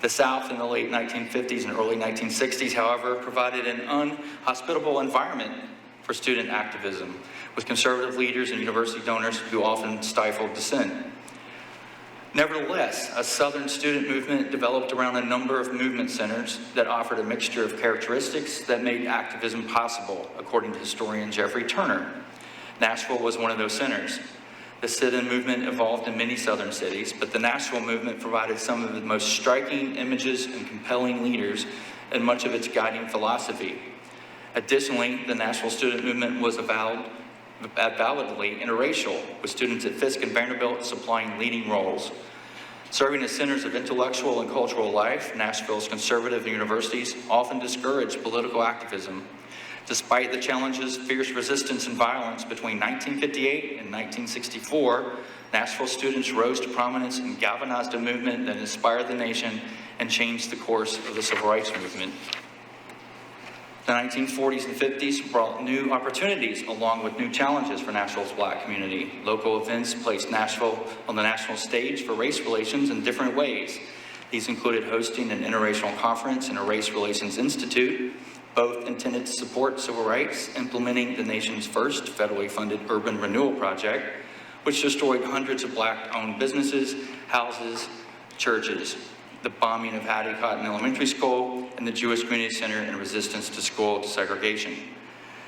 O: The South in the late 1950s and early 1960s, however, provided an unhospitable environment for student activism, with conservative leaders and university donors who often stifled dissent. Nevertheless, a Southern student movement developed around a number of movement centers that offered a mixture of characteristics that made activism possible, according to historian Jeffrey Turner. Nashville was one of those centers. The sit-in movement evolved in many Southern cities, but the Nashville movement provided some of the most striking images and compelling leaders and much of its guiding philosophy. Additionally, the Nashville student movement was validly interracial, with students at Fisk and Vanderbilt supplying leading roles. Serving as centers of intellectual and cultural life, Nashville's conservative universities often discouraged political activism. Despite the challenges, fierce resistance, and violence between 1958 and 1964, Nashville students rose to prominence and galvanized a movement that inspired the nation and changed the course of the civil rights movement. The 1940s and 50s brought new opportunities along with new challenges for Nashville's Black community. Local events placed Nashville on the national stage for race relations in different ways. These included hosting an interracial conference and a race relations institute, both intended to support civil rights, implementing the nation's first federally funded urban renewal project, which destroyed hundreds of Black-owned businesses, houses, churches. The bombing of Hattie Cotton Elementary School and the Jewish Community Center in resistance to school desegregation.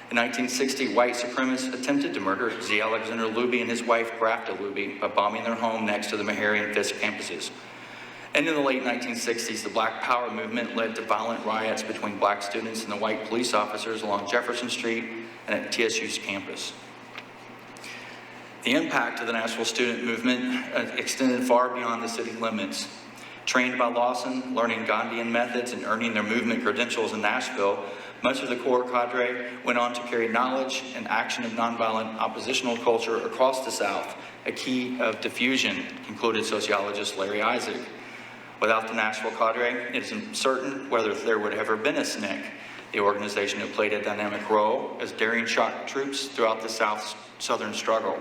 O: In 1960, white supremacists attempted to murder Z. Alexander Luby and his wife, Grafta Luby, by bombing their home next to the Meharry and Fisk campuses. And in the late 1960s, the Black Power movement led to violent riots between Black students and the white police officers along Jefferson Street and at TSU's campus. The impact of the Nashville student movement extended far beyond the city limits. Trained by Lawson, learning Gandhian methods, and earning their movement credentials in Nashville, much of the core cadre went on to carry knowledge and action of nonviolent oppositional culture across the South, a key of diffusion, concluded sociologist Larry Isaac. Without the Nashville cadre, it is uncertain whether there would have ever been a SNCC, the organization that played a dynamic role as daring shock troops throughout the South's Southern struggle.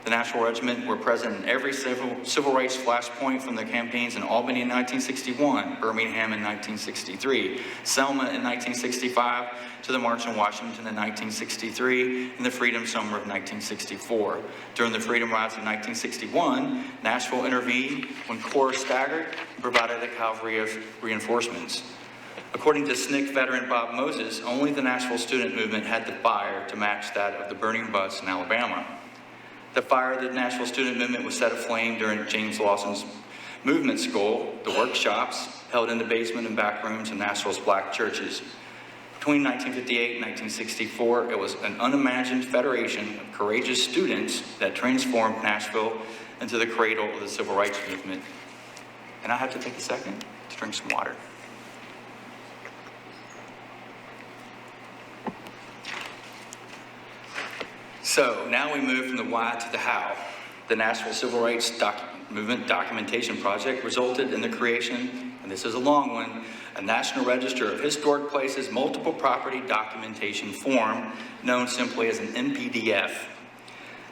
O: The Nashville Regiment were present in every civil rights flashpoint, from the campaigns in Albany in 1961, Birmingham in 1963, Selma in 1965, to the March on Washington in 1963, and the Freedom Summer of 1964. During the Freedom Rides of 1961, Nashville intervened when Corps staggered and provided a cavalry of reinforcements. According to SNCC veteran Bob Moses, only the Nashville student movement had the fire to match that of the burning bus in Alabama. The fire of the Nashville student movement was set aflame during James Lawson's movement school, the workshops held in the basement and back rooms of Nashville's Black churches. Between 1958 and 1964, it was an unimagined federation of courageous students that transformed Nashville into the cradle of the civil rights movement. And I have to take a second to drink some water. So now we move from the why to the how. The Nashville Civil Rights Movement Documentation Project resulted in the creation, and this is a long one, a National Register of Historic Places Multiple Property Documentation Form, known simply as an NPDF.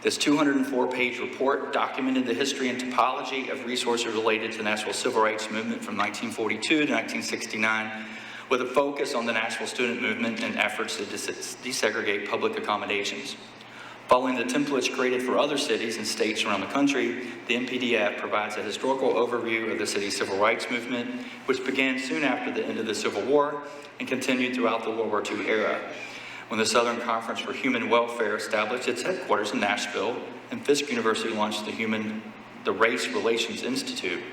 O: This 204-page report documented the history and topology of resources related to the Nashville Civil Rights Movement from 1942 to 1969, with a focus on the Nashville student movement and efforts to desegregate public accommodations. Following the templates created for other cities and states around the country, the NPDF provides a historical overview of the city's civil rights movement, which began soon after the end of the Civil War and continued throughout the World War II era, when the Southern Conference for Human Welfare established its headquarters in Nashville, and Fisk University launched the Race Relations Institute,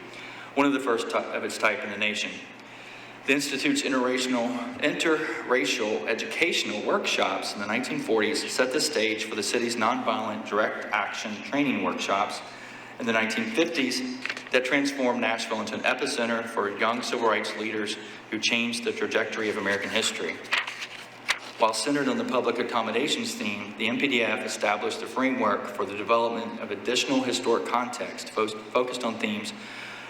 O: one of the first of its type in the nation. The Institute's interracial educational workshops in the 1940s set the stage for the city's nonviolent direct action training workshops in the 1950s that transformed Nashville into an epicenter for young civil rights leaders who changed the trajectory of American history. While centered on the public accommodations theme, the MPDF established a framework for the development of additional historic context focused on themes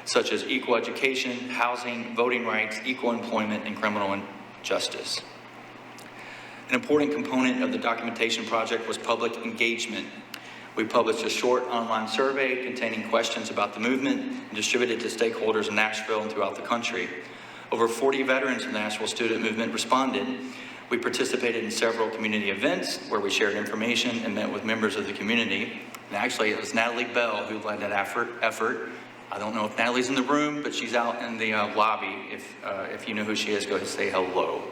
O: such as equal education, housing, voting rights, equal employment, and criminal justice. An important component of the documentation project was public engagement. We published a short online survey containing questions about the movement and distributed to stakeholders in Nashville and throughout the country. Over 40 veterans of the Nashville student movement responded. We participated in several community events where we shared information and met with members of the community. And actually, it was Natalie Bell who led that effort. I don't know if Natalie's in the room, but she's out in the lobby. If you know who she is, go ahead and say hello.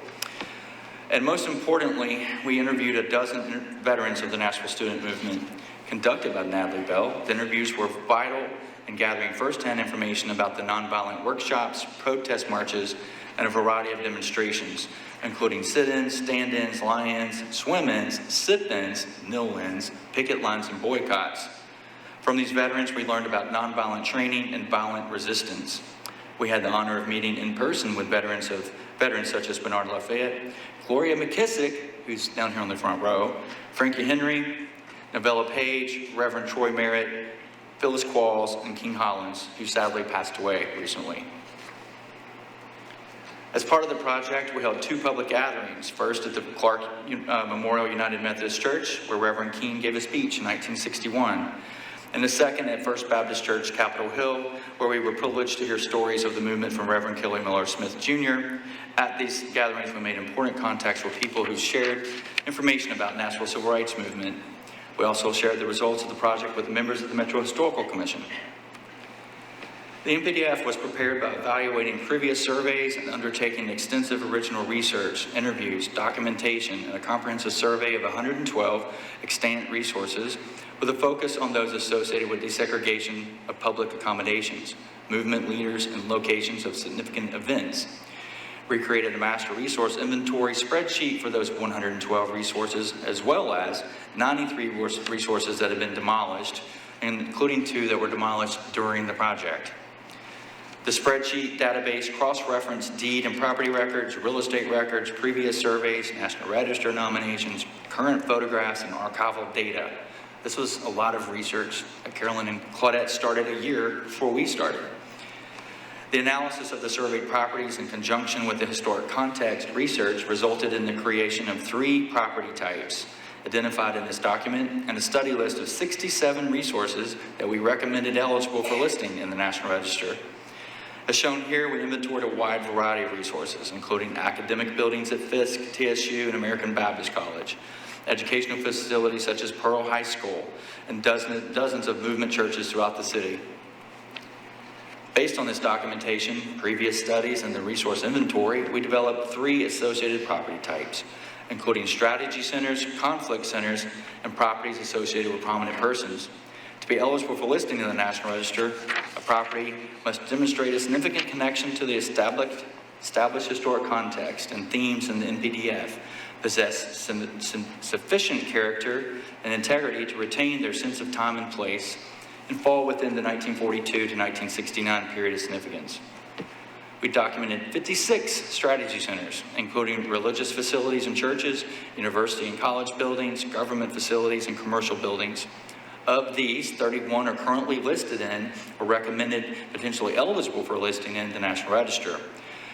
O: And most importantly, we interviewed a dozen veterans of the Nashville student movement conducted by Natalie Bell. The interviews were vital in gathering firsthand information about the nonviolent workshops, protest marches, and a variety of demonstrations, including sit-ins, stand-ins, lie-ins, swim-ins, sip-ins, nil-ins, picket lines, and boycotts. From these veterans, we learned about nonviolent training and violent resistance. We had the honor of meeting in person with veterans such as Bernard Lafayette, Gloria McKissick, who's down here on the front row, Frankie Henry, Novella Page, Reverend Troy Merritt, Phyllis Qualls, and King Hollins, who sadly passed away recently. As part of the project, we held 2 public gatherings. First at the Clark Memorial United Methodist Church, where Reverend King gave a speech in 1961. And the second at First Baptist Church, Capitol Hill, where we were privileged to hear stories of the movement from Reverend Kelly Miller Smith Jr. At these gatherings, we made important contacts with people who shared information about Nashville Civil Rights Movement. We also shared the results of the project with members of the Metro Historical Commission. The MPDF was prepared by evaluating previous surveys and undertaking extensive original research, interviews, documentation, and a comprehensive survey of 112 extant resources with a focus on those associated with desegregation of public accommodations, movement leaders, and locations of significant events. We created a master resource inventory spreadsheet for those 112 resources, as well as 93 resources that have been demolished, including 2 that were demolished during the project. The spreadsheet database cross-referenced deed and property records, real estate records, previous surveys, National Register nominations, current photographs, and archival data. This was a lot of research that Carolyn and Claudette started a year before we started. The analysis of the surveyed properties in conjunction with the historic context research resulted in the creation of 3 property types identified in this document and a study list of 67 resources that we recommended eligible for listing in the National Register. As shown here, we inventoried a wide variety of resources, including academic buildings at Fisk, TSU, and American Baptist College, educational facilities such as Pearl High School, and dozens of movement churches throughout the city. Based on this documentation, previous studies, and the resource inventory, we developed 3 associated property types, including strategy centers, conflict centers, and properties associated with prominent persons. To be eligible for listing in the National Register, a property must demonstrate a significant connection to the established historic context and themes in the NPDF, possess sufficient character and integrity to retain their sense of time and place, and fall within the 1942 to 1969 period of significance. We documented 56 strategy centers, including religious facilities and churches, university and college buildings, government facilities, and commercial buildings. Of these, 31 are currently listed in or recommended potentially eligible for listing in the National Register.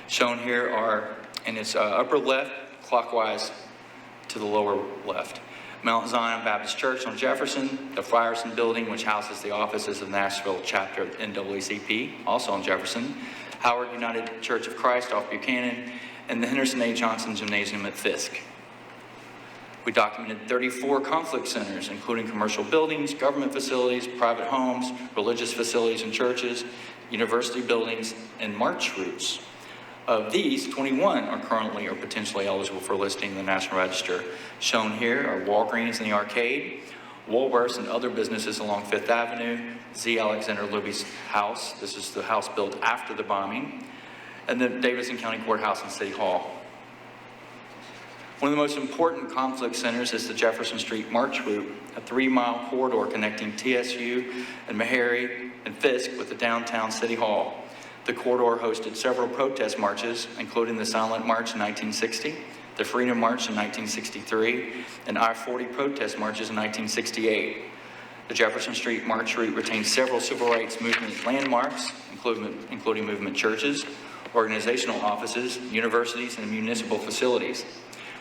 O: Shown here are, in its upper left, clockwise to the lower left, Mount Zion Baptist Church on Jefferson, the Frierson Building, which houses the offices of the Nashville chapter of NAACP, also on Jefferson, Howard United Church of Christ off Buchanan, and the Henderson A. Johnson Gymnasium at Fisk. We documented 34 conflict centers, including commercial buildings, government facilities, private homes, religious facilities and churches, university buildings, and march routes. Of these, 21 are currently or potentially eligible for listing in the National Register. Shown here are Walgreens and the Arcade, Woolworths and other businesses along Fifth Avenue, Z. Alexander Libby's house. This is the house built after the bombing, and the Davidson County Courthouse and City Hall. One of the most important conflict centers is the Jefferson Street March Route, a 3-mile corridor connecting TSU and Meharry and Fisk with the downtown City Hall. The corridor hosted several protest marches, including the Silent March in 1960, the Freedom March in 1963, and I-40 protest marches in 1968. The Jefferson Street March route retains several civil rights movement landmarks, including movement churches, organizational offices, universities, and municipal facilities.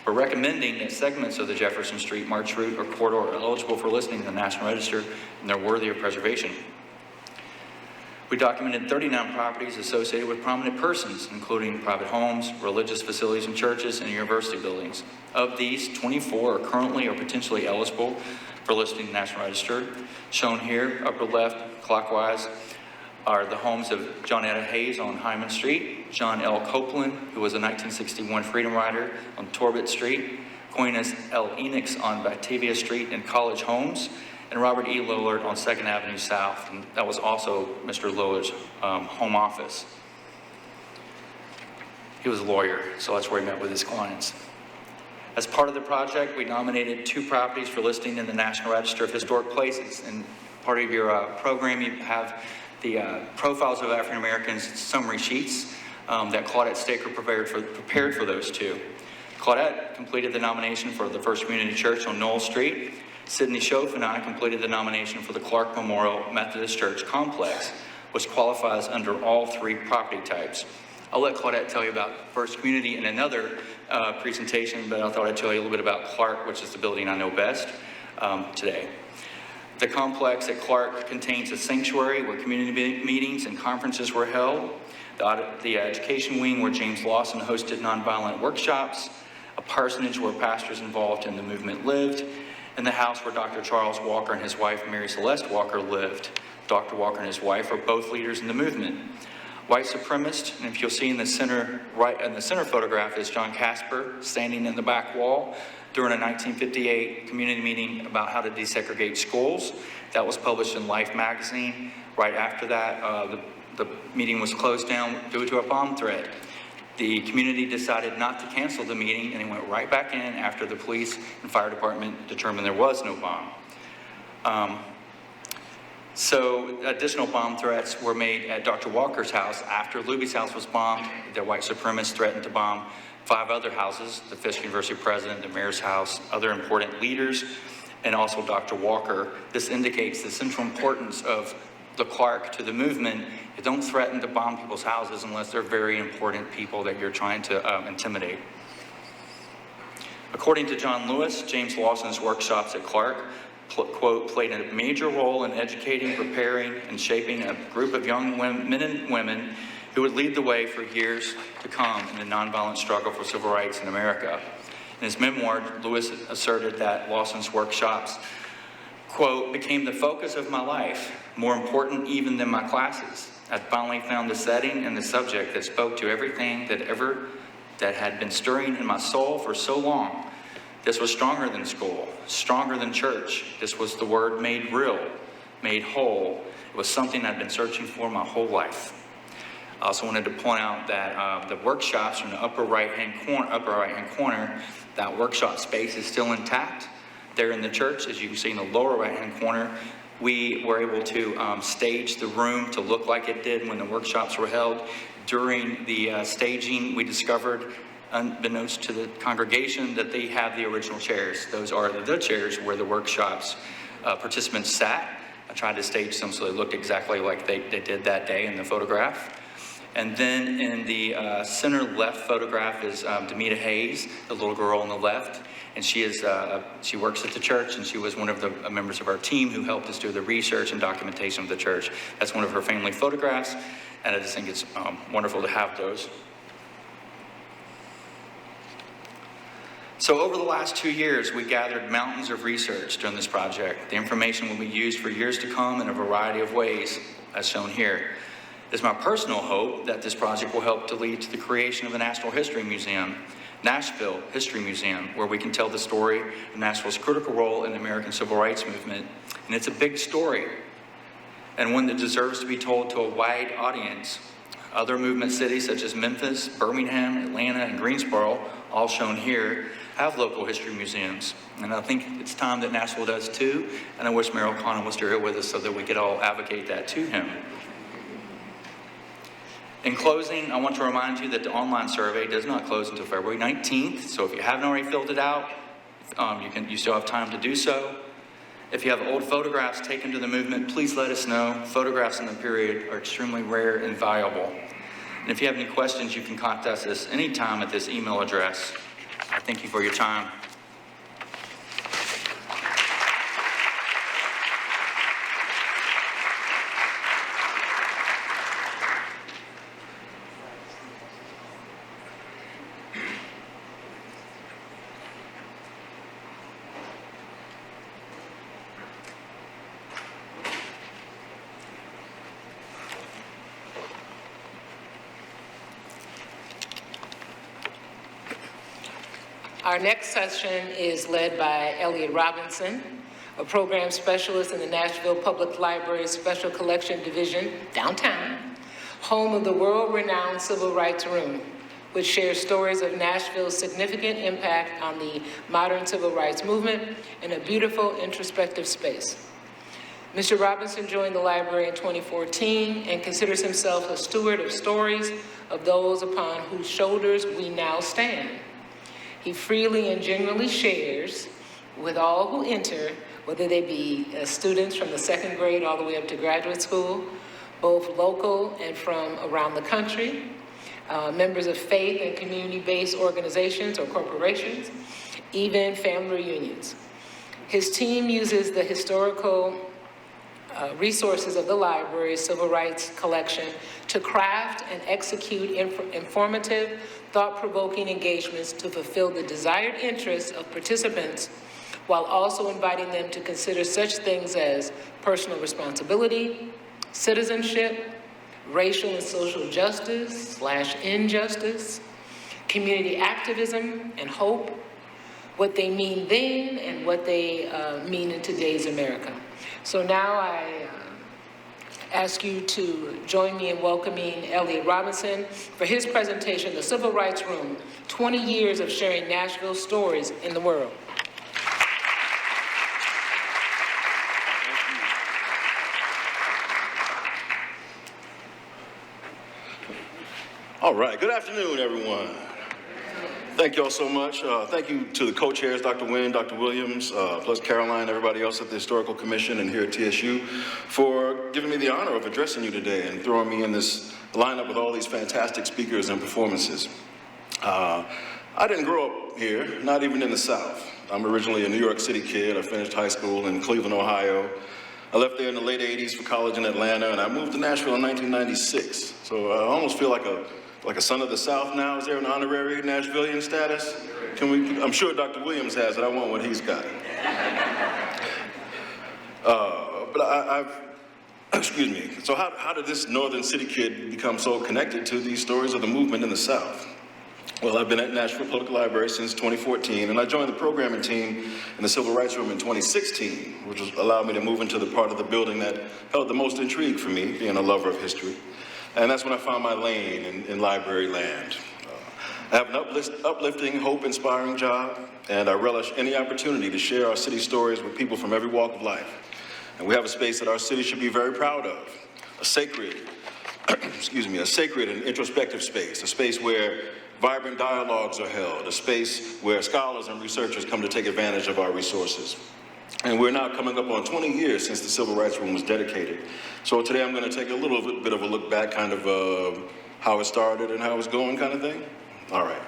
O: We're recommending that segments of the Jefferson Street March route or corridor are eligible for listing in the National Register, and they're worthy of preservation. We documented 39 properties associated with prominent persons, including private homes, religious facilities and churches, and university buildings. Of these, 24 are currently or potentially eligible for listing in the National Register. Shown here, upper left, clockwise, are the homes of John Etta Hayes on Hyman Street, John L. Copeland, who was a 1961 Freedom Rider, on Torbett Street, Aquinas L. Enix on Batavia Street and College Homes, and Robert E. Lillard on 2nd Avenue South, and that was also Mr. Lillard's home office. He was a lawyer, so that's where he met with his clients. As part of the project, we nominated 2 properties for listing in the National Register of Historic Places, and part of your program, you have the profiles of African Americans summary sheets that Claudette Staker prepared for those 2. Claudette completed the nomination for the First Community Church on Knoll Street. Sidney Schoaf and I completed the nomination for the Clark Memorial Methodist Church Complex, which qualifies under all 3 property types. I'll let Claudette tell you about First Community in another presentation, but I thought I'd tell you a little bit about Clark, which is the building I know best today. The complex at Clark contains a sanctuary where community meetings and conferences were held, the education wing where James Lawson hosted nonviolent workshops, a parsonage where pastors involved in the movement lived, and the house where Dr. Charles Walker and his wife, Mary Celeste Walker, lived. Dr. Walker and his wife are both leaders in the movement. White supremacist, and if you'll see in the center, right in the center photograph is John Casper standing in the back wall during a 1958 community meeting about how to desegregate schools. That was published in Life magazine. Right after that, the meeting was closed down due to a bomb threat. The community decided not to cancel the meeting, and it went right back in after the police and fire department determined there was no bomb. So additional bomb threats were made at Dr. Walker's house. After Luby's house was bombed, the white supremacists threatened to bomb 5 other houses, the Fisk University president, the mayor's house, other important leaders, and also Dr. Walker. This indicates the central importance of the Clark to the movement. You don't threaten to bomb people's houses unless they're very important people that you're trying to intimidate. According to John Lewis, James Lawson's workshops at Clark, quote, played a major role in educating, preparing, and shaping a group of young men and women who would lead the way for years to come in the nonviolent struggle for civil rights in America. In his memoir, Lewis asserted that Lawson's workshops, quote, became the focus of my life, more important even than my classes. I finally found the setting and the subject that spoke to everything that had been stirring in my soul for so long. This was stronger than school, stronger than church. This was the word made real, made whole. It was something I'd been searching for my whole life. I also wanted to point out that the workshops in the upper right-hand corner, that workshop space is still intact. There in the church, as you can see in the lower right-hand corner, we were able to stage the room to look like it did when the workshops were held. During the staging, we discovered, unbeknownst to the congregation, that they have the original chairs. Those are the chairs where the workshops participants sat. I tried to stage them so they looked exactly like they did that day in the photograph. And then in the center left photograph is Demita Hayes, the little girl on the left. And she works at the church, and she was one of the members of our team who helped us do the research and documentation of the church. That's one of her family photographs, and I just think it's wonderful to have those. So over the last 2 years, we gathered mountains of research during this project. The information will be used for years to come in a variety of ways, as shown here. It's my personal hope that this project will help to lead to the creation of a National History Museum, Nashville History Museum, where we can tell the story of Nashville's critical role in the American Civil Rights Movement. And it's a big story, and one that deserves to be told to a wide audience. Other movement cities such as Memphis, Birmingham, Atlanta, and Greensboro, all shown here, have local history museums. And I think it's time that Nashville does too, and I wish Mayor O'Connell was here with us so that we could all advocate that to him. In closing, I want to remind you that the online survey does not close until February 19th, so if you haven't already filled it out, you still have time to do so. If you have old photographs taken to the movement, please let us know. Photographs in the period are extremely rare and valuable. And if you have any questions, you can contact us anytime at this email address. I thank you for your time.
D: Our next session is led by Elliot Robinson, a program specialist in the Nashville Public Library Special Collection Division, downtown, home of the world-renowned Civil Rights Room, which shares stories of Nashville's significant impact on the modern civil rights movement in a beautiful, introspective space. Mr. Robinson joined the library in 2014 and considers himself a steward of stories of those upon whose shoulders we now stand. He freely and genuinely shares with all who enter, whether they be students from the second grade all the way up to graduate school, both local and from around the country, members of faith and community-based organizations or corporations, even family reunions. His team uses the historical resources of the library's civil rights collection to craft and execute informative, thought-provoking engagements to fulfill the desired interests of participants, while also inviting them to consider such things as personal responsibility, citizenship, racial and social justice/injustice, community activism and hope, what they mean then and what they mean in today's America. So now I ask you to join me in welcoming Elliot Robinson for his presentation, The Civil Rights Room, 20 Years of Sharing Nashville Stories in the World.
P: All right, good afternoon, everyone. Thank you all so much. Thank you to the co-chairs, Dr. Nguyen, Dr. Williams, plus Caroline, everybody else at the Historical Commission and here at TSU for giving me the honor of addressing you today and throwing me in this lineup with all these fantastic speakers and performances. I didn't grow up here, not even in the South. I'm originally a New York City kid. I finished high school in Cleveland, Ohio. I left there in the late 80s for college in Atlanta, and I moved to Nashville in 1996. So I almost feel like a son of the South now. Is there an honorary Nashvilleian status? I'm sure Dr. Williams has it. I want what he's got. Excuse me. So how did this northern city kid become so connected to these stories of the movement in the South? Well, I've been at Nashville Public Library since 2014, and I joined the programming team in the Civil Rights Room in 2016, which allowed me to move into the part of the building that held the most intrigue for me, being a lover of history. And that's when I found my lane in library land. I have an uplifting, hope-inspiring job, and I relish any opportunity to share our city stories with people from every walk of life. And we have a space that our city should be very proud of, a sacred and introspective space, a space where vibrant dialogues are held, a space where scholars and researchers come to take advantage of our resources. And we're now coming up on 20 years since the Civil Rights Room was dedicated. So today I'm going to take a little bit of a look back, kind of how it started and how it's going kind of thing. All right.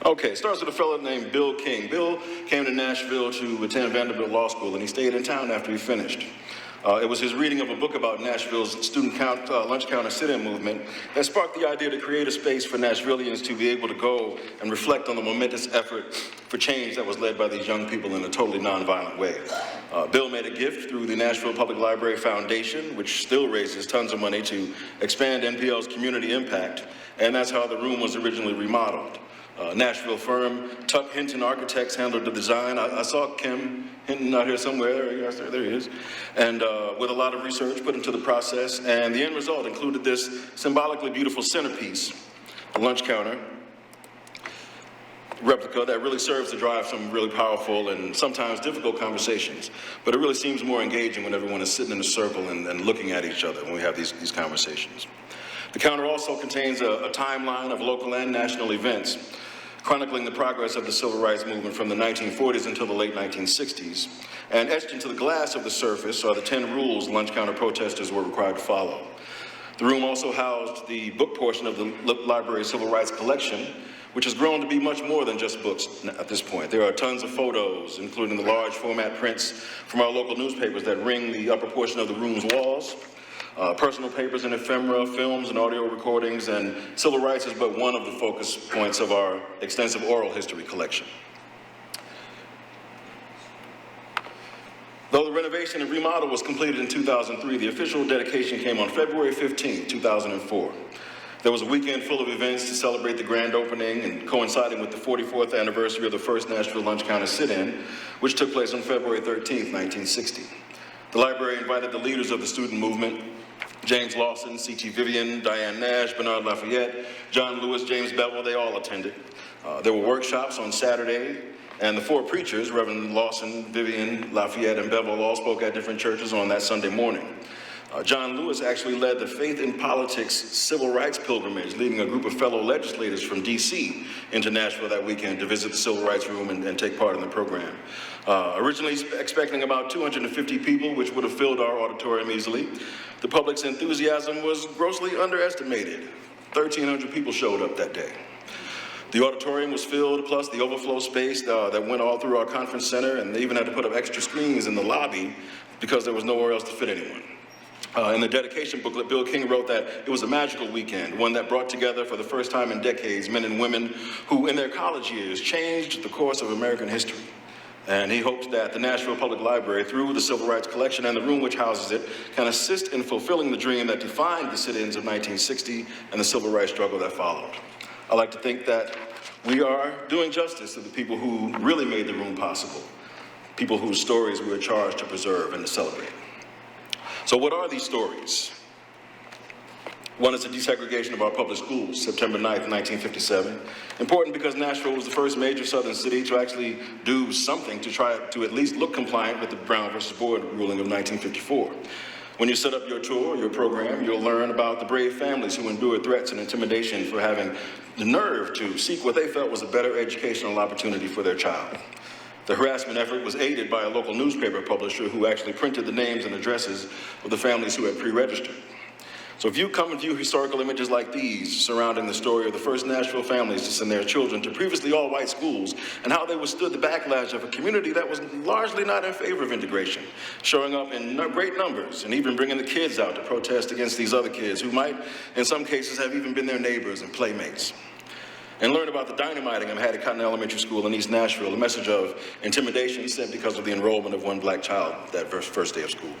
P: Okay, it starts with a fellow named Bill King. Bill came to Nashville to attend Vanderbilt Law School, and he stayed in town after he finished. It was his reading of a book about Nashville's student lunch counter sit-in movement that sparked the idea to create a space for Nashvillians to be able to go and reflect on the momentous effort for change that was led by these young people in a totally nonviolent way. Bill made a gift through the Nashville Public Library Foundation, which still raises tons of money to expand NPL's community impact, and that's how the room was originally remodeled. Nashville firm Tuck Hinton Architects handled the design. I saw Kim Hinton out here somewhere. There he is. And with a lot of research put into the process, and the end result included this symbolically beautiful centerpiece, the lunch counter replica that really serves to drive some really powerful and sometimes difficult conversations. But it really seems more engaging when everyone is sitting in a circle and looking at each other when we have these conversations. The counter also contains a timeline of local and national events, chronicling the progress of the civil rights movement from the 1940s until the late 1960s. And etched into the glass of the surface are the 10 rules lunch counter protesters were required to follow. The room also housed the book portion of the library's civil rights collection, which has grown to be much more than just books at this point. There are tons of photos, including the large format prints from our local newspapers that ring the upper portion of the room's walls, personal papers and ephemera, films and audio recordings, and civil rights is but one of the focus points of our extensive oral history collection. Though the renovation and remodel was completed in 2003, the official dedication came on February 15, 2004. There was a weekend full of events to celebrate the grand opening and coinciding with the 44th anniversary of the first Nashville Lunch Counter Sit-In, which took place on February 13, 1960. The library invited the leaders of the student movement, James Lawson, C.T. Vivian, Diane Nash, Bernard Lafayette, John Lewis, James Bevel, they all attended. There were workshops on Saturday, and the 4 preachers, Reverend Lawson, Vivian, Lafayette, and Bevel, all spoke at different churches on that Sunday morning. John Lewis actually led the Faith in Politics Civil Rights Pilgrimage, leading a group of fellow legislators from D.C. into Nashville that weekend to visit the Civil Rights Room and take part in the program. Originally expecting about 250 people, which would have filled our auditorium easily, the public's enthusiasm was grossly underestimated. 1,300 people showed up that day. The auditorium was filled, plus the overflow space that went all through our conference center, and they even had to put up extra screens in the lobby because there was nowhere else to fit anyone. In the dedication booklet, Bill King wrote that it was a magical weekend, one that brought together for the first time in decades men and women who, in their college years, changed the course of American history. And he hopes that the Nashville Public Library, through the Civil Rights Collection and the room which houses it, can assist in fulfilling the dream that defined the sit-ins of 1960 and the civil rights struggle that followed. I like to think that we are doing justice to the people who really made the room possible, people whose stories we are charged to preserve and to celebrate. So what are these stories? One is the desegregation of our public schools, September 9th, 1957. Important because Nashville was the first major southern city to actually do something to try to at least look compliant with the Brown versus Board ruling of 1954. When you set up your tour, your program, you'll learn about the brave families who endured threats and intimidation for having the nerve to seek what they felt was a better educational opportunity for their child. The harassment effort was aided by a local newspaper publisher who actually printed the names and addresses of the families who had pre-registered. So if you come and view historical images like these surrounding the story of the first Nashville families to send their children to previously all-white schools and how they withstood the backlash of a community that was largely not in favor of integration, showing up in great numbers and even bringing the kids out to protest against these other kids who might, in some cases, have even been their neighbors and playmates. And learn about the dynamiting of Hattie-Cotton Elementary School in East Nashville, a message of intimidation sent because of the enrollment of one black child that first day of school.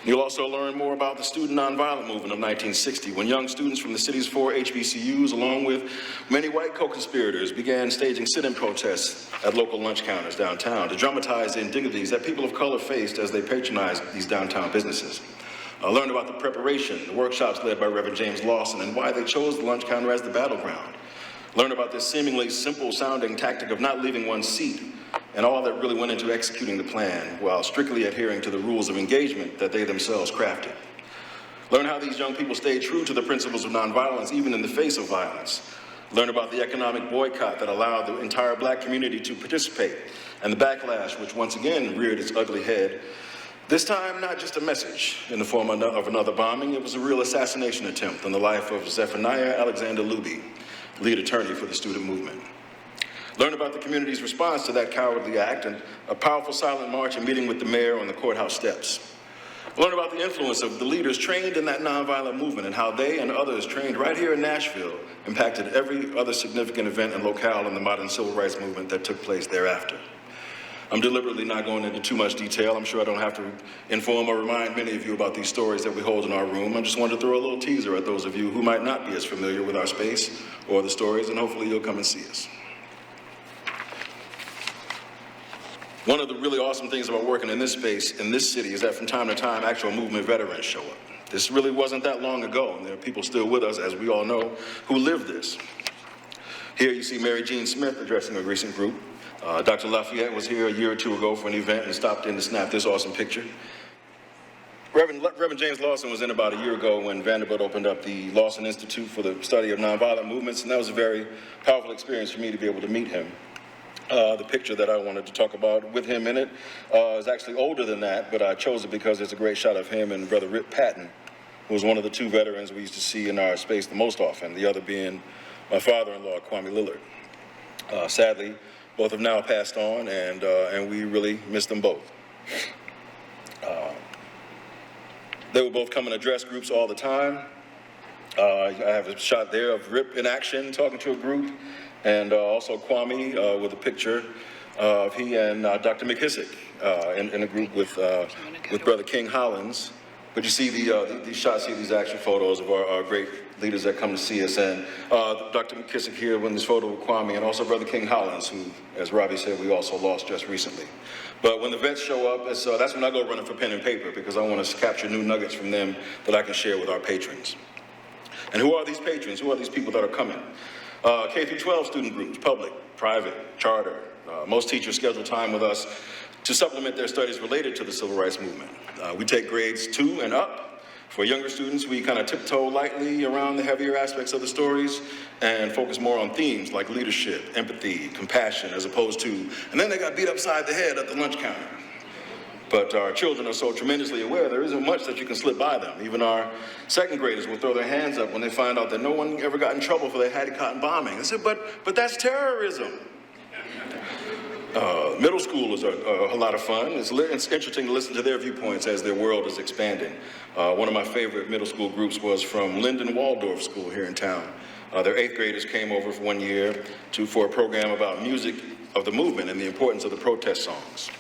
P: You'll also learn more about the student nonviolent movement of 1960, when young students from the city's 4 HBCUs, along with many white co-conspirators, began staging sit-in protests at local lunch counters downtown to dramatize the indignities that people of color faced as they patronized these downtown businesses. Learn about the preparation, the workshops led by Reverend James Lawson, and why they chose the lunch counter as the battleground. Learn about this seemingly simple-sounding tactic of not leaving one's seat, and all that really went into executing the plan while strictly adhering to the rules of engagement that they themselves crafted. Learn how these young people stayed true to the principles of nonviolence even in the face of violence. Learn about the economic boycott that allowed the entire black community to participate, and the backlash which once again reared its ugly head. This time, not just a message in the form of another bombing, it was a real assassination attempt on the life of Zephaniah Alexander Luby, lead attorney for the student movement. Learn about the community's response to that cowardly act and a powerful silent march and meeting with the mayor on the courthouse steps. Learn about the influence of the leaders trained in that nonviolent movement and how they and others trained right here in Nashville impacted every other significant event and locale in the modern civil rights movement that took place thereafter. I'm deliberately not going into too much detail. I'm sure I don't have to inform or remind many of you about these stories that we hold in our room. I just wanted to throw a little teaser at those of you who might not be as familiar with our space or the stories, and hopefully you'll come and see us. One of the really awesome things about working in this space, in this city, is that from time to time, actual movement veterans show up. This really wasn't that long ago, and there are people still with us, as we all know, who lived this. Here you see Mary Jean Smith addressing a recent group. Dr. Lafayette was here a year or two ago for an event and stopped in to snap this awesome picture. Reverend James Lawson was in about a year ago when Vanderbilt opened up the Lawson Institute for the Study of Nonviolent Movements, and that was a very powerful experience for me to be able to meet him. The picture that I wanted to talk about with him in it is actually older than that, but I chose it because there's a great shot of him and Brother Rip Patton, who was one of the two veterans we used to see in our space the most often, the other being my father-in-law, Kwame Lillard. Sadly, both have now passed on, and we really miss them both. They would both come and address groups all the time. I have a shot there of Rip in action talking to a group, and also Kwame with a picture of he and Dr. McKissick in a group with Brother King Hollins. But you see these shots here, these action photos of our great leaders that come to see us, and Dr. McKissick here in this photo with Kwame, and also Brother King Hollins, who, as Robbie said, we also lost just recently. But when the vets show up, that's when I go running for pen and paper, because I want to capture new nuggets from them that I can share with our patrons. And who are these patrons? Who are these people that are coming? K through 12 student groups, public, private, charter. Most teachers schedule time with us to supplement their studies related to the Civil Rights Movement. We take grades 2 and up. For younger students, we kind of tiptoe lightly around the heavier aspects of the stories and focus more on themes like leadership, empathy, compassion, as opposed to, and then they got beat upside the head at the lunch counter. But our children are so tremendously aware there isn't much that you can slip by them. Even our second graders will throw their hands up when they find out that no one ever got in trouble for their Hattie Cotton bombing. They said, but that's terrorism. Middle schoolers are a lot of fun. It's interesting to listen to their viewpoints as their world is expanding. One of my favorite middle school groups was from Linden Waldorf School here in town. Their 8th graders came over for 1 year for a program about music of the movement and the importance of the protest songs.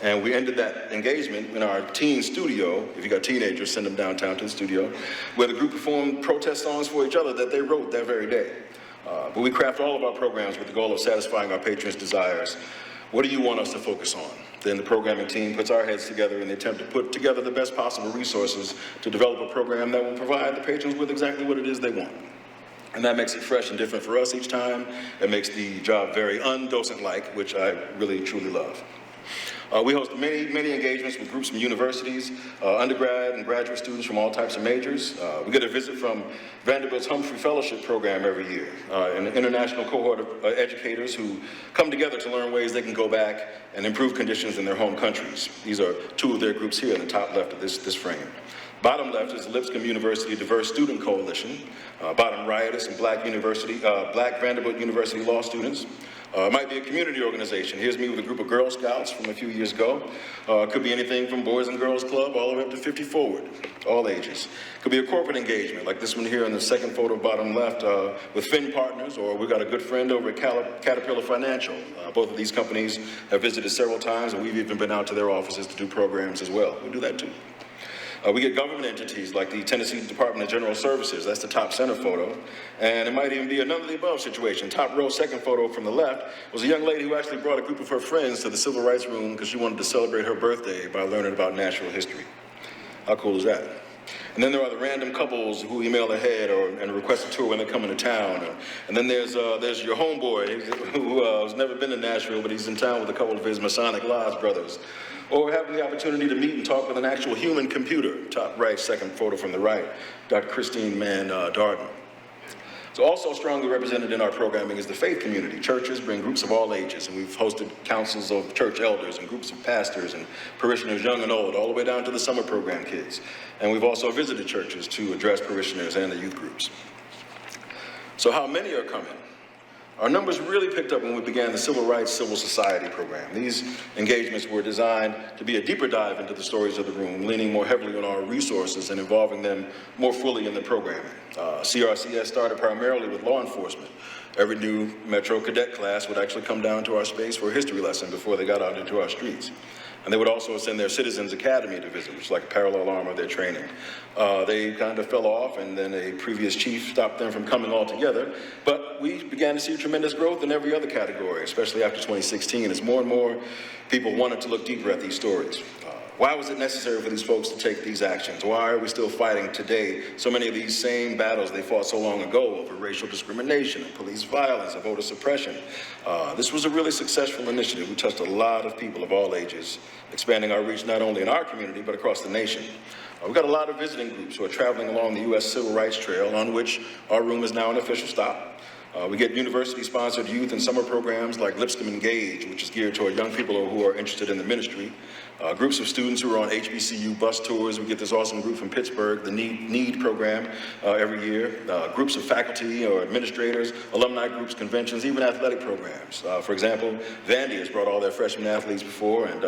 P: And we ended that engagement in our teen studio. If you got teenagers, send them downtown to the studio, where the group performed protest songs for each other that they wrote that very day. But we craft all of our programs with the goal of satisfying our patrons' desires. What do you want us to focus on? Then the programming team puts our heads together in the attempt to put together the best possible resources to develop a program that will provide the patrons with exactly what it is they want. And that makes it fresh and different for us each time. It makes the job very undocent-like, which I really, truly love. We host many engagements with groups from universities, undergrad and graduate students from all types of majors. We get a visit from Vanderbilt's Humphrey Fellowship Program every year, an international cohort of educators who come together to learn ways they can go back and improve conditions in their home countries. These are 2 of their groups here in the top left of this frame. Bottom left is the Lipscomb University Diverse Student Coalition. Bottom right is some Black Vanderbilt University law students. It might be a community organization. Here's me with a group of Girl Scouts from a few years ago. It could be anything from Boys and Girls Club all the way up to 50 Forward, all ages. It could be a corporate engagement, like this one here in the second photo bottom left with Finn Partners, or we've got a good friend over at Caterpillar Financial. Both of these companies have visited several times, and we've even been out to their offices to do programs as well. We do that too. We get government entities like the Tennessee Department of General Services. That's the top center photo. And it might even be a none of the above situation. Top row, second photo from the left was a young lady who actually brought a group of her friends to the Civil Rights Room because she wanted to celebrate her birthday by learning about Nashville history. How cool is that? And then there are the random couples who email ahead and request a tour when they come into town. And then there's your homeboy who has never been to Nashville, but he's in town with a couple of his Masonic Lodge brothers. Or having the opportunity to meet and talk with an actual human computer. Top right, second photo from the right, Dr. Christine Mann Darden. So also strongly represented in our programming is the faith community. Churches bring groups of all ages, and we've hosted councils of church elders and groups of pastors and parishioners, young and old, all the way down to the summer program kids. And we've also visited churches to address parishioners and the youth groups. So how many are coming? Our numbers really picked up when we began the Civil Rights Civil Society program. These engagements were designed to be a deeper dive into the stories of the room, leaning more heavily on our resources and involving them more fully in the programming. CRCS started primarily with law enforcement. Every new Metro cadet class would actually come down to our space for a history lesson before they got out into our streets. And they would also send their Citizens Academy to visit, which is like a parallel arm of their training. They kind of fell off, and then a previous chief stopped them from coming altogether. But we began to see tremendous growth in every other category, especially after 2016, as more and more people wanted to look deeper at these stories. Why was it necessary for these folks to take these actions? Why are we still fighting today so many of these same battles they fought so long ago over racial discrimination and police violence and voter suppression? This was a really successful initiative. We touched a lot of people of all ages, expanding our reach not only in our community, but across the nation. We've got a lot of visiting groups who are traveling along the U.S. Civil Rights Trail, on which our room is now an official stop. We get university-sponsored youth and summer programs like Lipscomb Engage, which is geared toward young people who are interested in the ministry. Groups of students who are on HBCU bus tours. We get this awesome group from Pittsburgh, the NEED program, every year. Groups of faculty or administrators, alumni groups, conventions, even athletic programs. For example, Vandy has brought all their freshman athletes before, and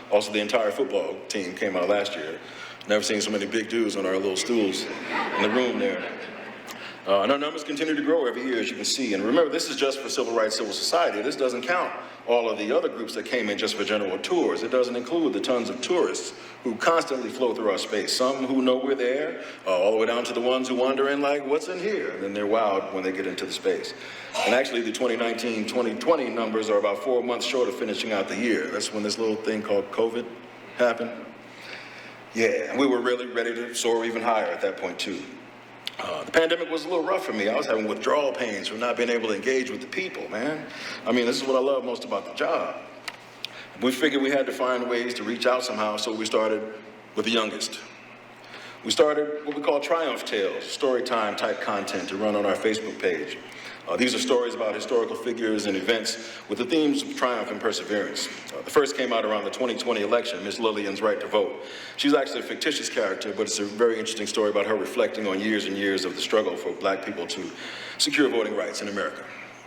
P: also the entire football team came out last year. Never seen so many big dudes on our little stools in the room there. And our numbers continue to grow every year, as you can see. And remember, this is just for Civil Rights Civil Society. This doesn't count all of the other groups that came in just for general tours. It doesn't include the tons of tourists who constantly flow through our space. Some who know we're there, all the way down to the ones who wander in like, what's in here? And then they're wowed when they get into the space. And actually, the 2019-2020 numbers are about 4 months short of finishing out the year. That's when this little thing called COVID happened. Yeah, and we were really ready to soar even higher at that point, too. The pandemic was a little rough for me. I was having withdrawal pains from not being able to engage with the people, man. I mean, this is what I love most about the job. We figured we had to find ways to reach out somehow, so we started with the youngest. We started what we call Triumph Tales, story time type content to run on our Facebook page. These are stories about historical figures and events with the themes of triumph and perseverance. The first came out around the 2020 election, Miss Lillian's Right to Vote. She's actually a fictitious character, but it's a very interesting story about her reflecting on years and years of the struggle for black people to secure voting rights in America.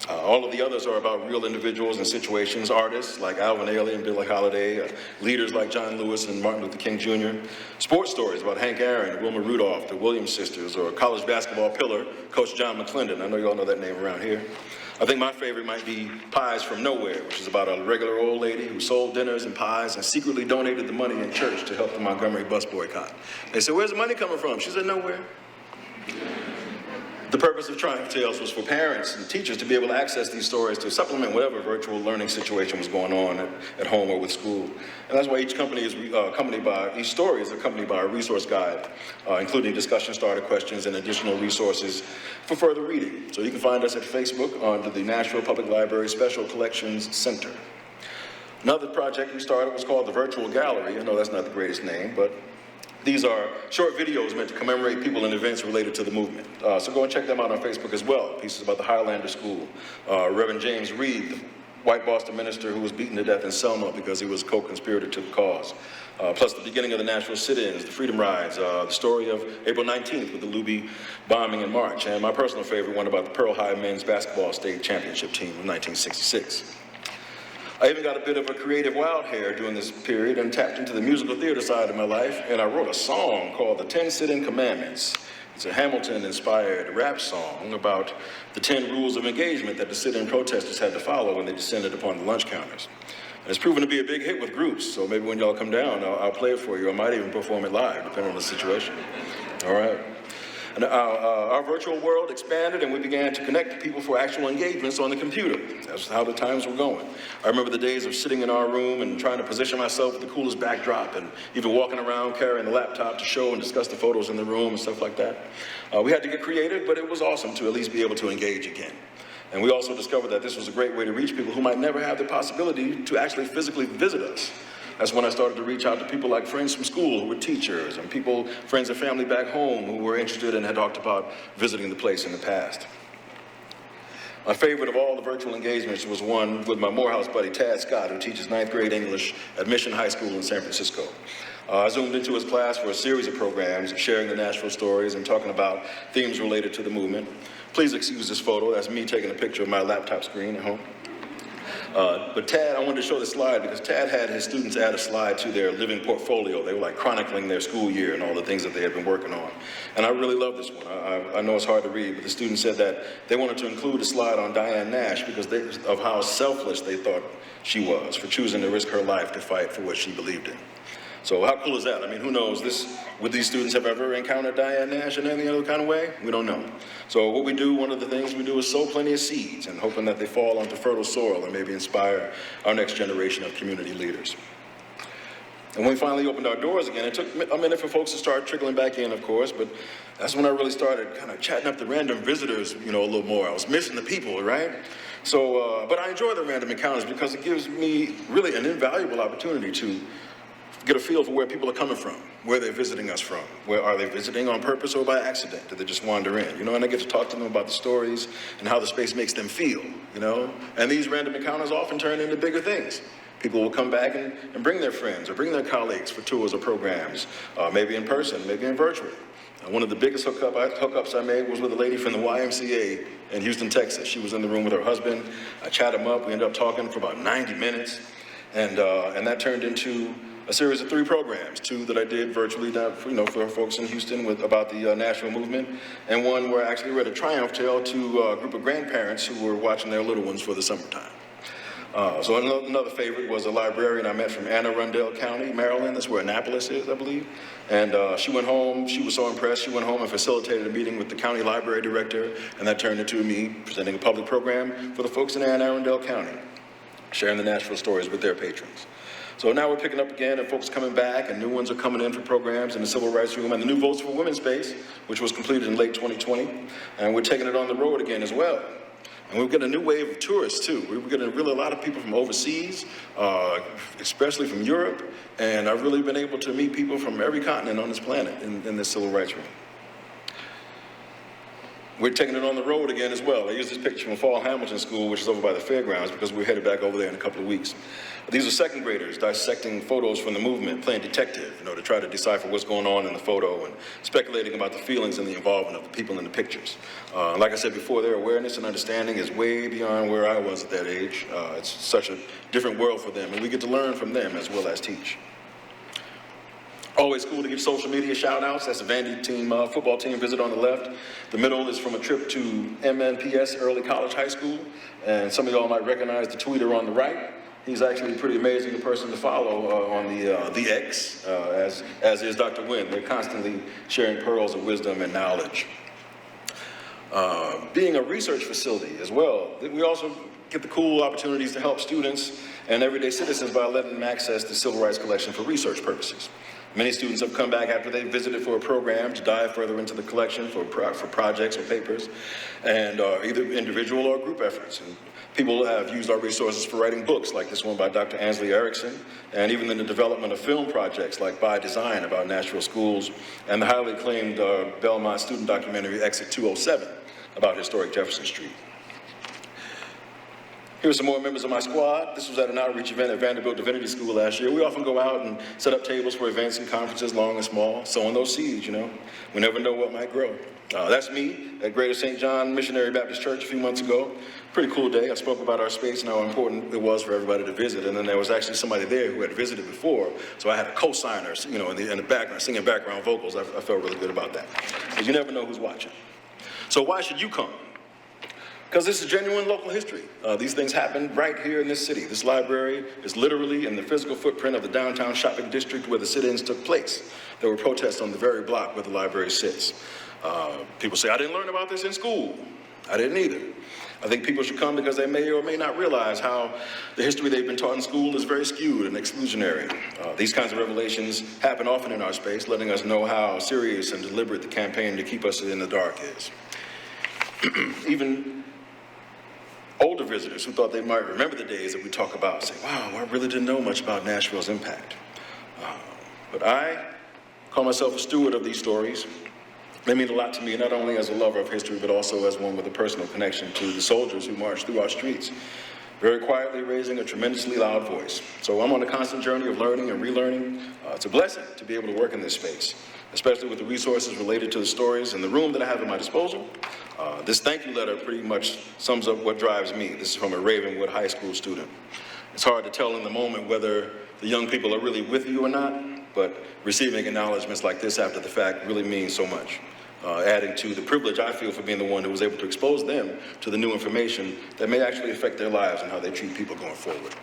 P: All of the others are about real individuals and situations, artists like Alvin Ailey and Billie Holiday, leaders like John Lewis and Martin Luther King Jr., sports stories about Hank Aaron, Wilma Rudolph, the Williams sisters, or college basketball pillar, Coach John McClendon. I know you all know that name around here. I think my favorite might be Pies from Nowhere, which is about a regular old lady who sold dinners and pies and secretly donated the money in church to help the Montgomery bus boycott. They said, where's the money coming from? She said, nowhere. The purpose of Triumph Tales was for parents and teachers to be able to access these stories to supplement whatever virtual learning situation was going on at home or with school. And that's why each story is accompanied by a resource guide, including discussion starter questions and additional resources for further reading. So you can find us at Facebook under the Nashville Public Library Special Collections Center. Another project we started was called the Virtual Gallery. I know that's not the greatest name, but these are short videos meant to commemorate people and events related to the movement. So go and check them out on Facebook as well. Pieces about the Highlander School, Reverend James Reed, the white Boston minister who was beaten to death in Selma because he was a co-conspirator to the cause. Plus the beginning of the Nashville sit-ins, the Freedom Rides, the story of April 19th with the Luby bombing in March, and my personal favorite one about the Pearl High men's basketball state championship team in 1966. I even got a bit of a creative wild hair during this period and tapped into the musical theater side of my life, and I wrote a song called The 10 Sit-In Commandments. It's a Hamilton-inspired rap song about the 10 rules of engagement that the sit-in protesters had to follow when they descended upon the lunch counters. And it's proven to be a big hit with groups, so maybe when y'all come down, I'll play it for you. I might even perform it live, depending on the situation. All right. And our virtual world expanded, and we began to connect people for actual engagements on the computer. That's how the times were going. I remember the days of sitting in our room and trying to position myself with the coolest backdrop, and even walking around carrying the laptop to show and discuss the photos in the room and stuff like that. We had to get creative, but it was awesome to at least be able to engage again. And we also discovered that this was a great way to reach people who might never have the possibility to actually physically visit us. That's when I started to reach out to people like friends from school who were teachers, and people, friends and family back home who were interested and had talked about visiting the place in the past. My favorite of all the virtual engagements was one with my Morehouse buddy, Tad Scott, who teaches 9th grade English at Mission High School in San Francisco. I zoomed into his class for a series of programs, sharing the Nashville stories and talking about themes related to the movement. Please excuse this photo. That's me taking a picture of my laptop screen at home. But Tad, I wanted to show this slide because Tad had his students add a slide to their living portfolio. They were like chronicling their school year and all the things that they had been working on. And I really love this one. I know it's hard to read, but the students said that they wanted to include a slide on Diane Nash because of how selfless they thought she was for choosing to risk her life to fight for what she believed in. So how cool is that? I mean, who knows? Would these students have ever encountered Diane Nash in any other kind of way? We don't know. So what we do, one of the things we do is sow plenty of seeds and hoping that they fall onto fertile soil and maybe inspire our next generation of community leaders. And when we finally opened our doors again, it took a minute for folks to start trickling back in, of course, but that's when I really started kind of chatting up the random visitors, a little more. I was missing the people, right? So, but I enjoy the random encounters because it gives me really an invaluable opportunity to get a feel for where people are coming from, where they're visiting us from. Where are they visiting on purpose or by accident? Did they just wander in? And I get to talk to them about the stories and how the space makes them feel, And these random encounters often turn into bigger things. People will come back and bring their friends or bring their colleagues for tours or programs, maybe in person, maybe in virtual. One of the biggest hookups I made was with a lady from the YMCA in Houston, Texas. She was in the room with her husband. I chatted him up. We ended up talking for about 90 minutes. And that turned into a series of 3 programs, 2 that I did virtually for folks in Houston about the Nashville movement, and one where I actually read a triumph tale to a group of grandparents who were watching their little ones for the summertime. So another favorite was a librarian I met from Anne Arundel County, Maryland. That's where Annapolis is, I believe. And she went home. She was so impressed. She went home and facilitated a meeting with the county library director, and that turned into me presenting a public program for the folks in Anne Arundel County, sharing the Nashville stories with their patrons. So now we're picking up again, and folks are coming back, and new ones are coming in for programs in the Civil Rights Room and the new Votes for Women space, which was completed in late 2020. And we're taking it on the road again as well. And we're getting a new wave of tourists, too. We're getting really a lot of people from overseas, especially from Europe. And I've really been able to meet people from every continent on this planet in this Civil Rights Room. We're taking it on the road again as well. I use this picture from Fall Hamilton School, which is over by the fairgrounds, because we're headed back over there in a couple of weeks. These are second graders dissecting photos from the movement, playing detective, to try to decipher what's going on in the photo and speculating about the feelings and the involvement of the people in the pictures. Like I said before, their awareness and understanding is way beyond where I was at that age. It's such a different world for them, and we get to learn from them as well as teach. Always cool to give social media shout-outs. That's the Vandy team, football team visit on the left. The middle is from a trip to MNPS, Early College High School. And some of y'all might recognize the tweeter on the right. He's actually a pretty amazing person to follow on the X, as is Dr. Nguyen. They're constantly sharing pearls of wisdom and knowledge. Being a research facility as well, we also get the cool opportunities to help students and everyday citizens by letting them access the Civil Rights Collection for research purposes. Many students have come back after they visited for a program to dive further into the collection for projects or papers, and either individual or group efforts. And people have used our resources for writing books like this one by Dr. Ansley Erickson, and even in the development of film projects like By Design about Nashville schools, and the highly acclaimed Belmont student documentary Exit 207 about historic Jefferson Street. Here's some more members of my squad. This was at an outreach event at Vanderbilt Divinity School last year. We often go out and set up tables for events and conferences, long and small, sowing those seeds, We never know what might grow. That's me at Greater St. John Missionary Baptist Church a few months ago. Pretty cool day. I spoke about our space and how important it was for everybody to visit. And then there was actually somebody there who had visited before. So I had a co-signer, in the background, singing background vocals. I felt really good about that. Because you never know who's watching. So why should you come? Because this is genuine local history. These things happened right here in this city. This library is literally in the physical footprint of the downtown shopping district where the sit-ins took place. There were protests on the very block where the library sits. People say, I didn't learn about this in school. I didn't either. I think people should come because they may or may not realize how the history they've been taught in school is very skewed and exclusionary. These kinds of revelations happen often in our space, letting us know how serious and deliberate the campaign to keep us in the dark is. Even older visitors who thought they might remember the days that we talk about say, wow, I really didn't know much about Nashville's impact. But I call myself a steward of these stories. They mean a lot to me, not only as a lover of history, but also as one with a personal connection to the soldiers who marched through our streets, very quietly raising a tremendously loud voice. So I'm on a constant journey of learning and relearning. It's a blessing to be able to work in this space, especially with the resources related to the stories in the room that I have at my disposal. This thank you letter pretty much sums up what drives me. This is from a Ravenwood High School student. It's hard to tell in the moment whether the young people are really with you or not, but receiving acknowledgments like this after the fact really means so much. Adding to the privilege I feel for being the one who was able to expose them to the new information that may actually affect their lives and how they treat people going forward.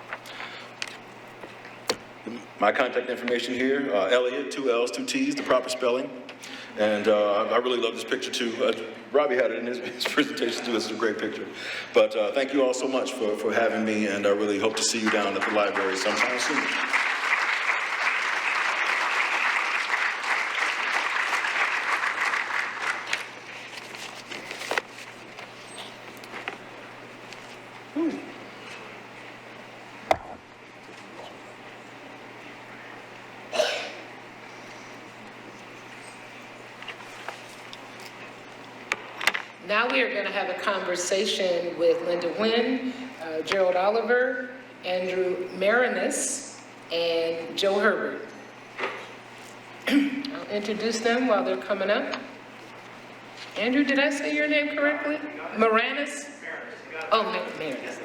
P: My contact information here, Elliot, 2 L's, 2 T's, the proper spelling. And I really love this picture too. Robbie had it in his presentation too. This is a great picture. But thank you all so much for having me, and I really hope to see you down at the library sometime soon.
D: Now we are going to have a conversation with Linda Wynn, Gerald Oliver, Andrew Marinis, and Joe Herbert. I'll introduce them while they're coming up. Andrew, did I say your name correctly? Marinis? Oh, Marinis.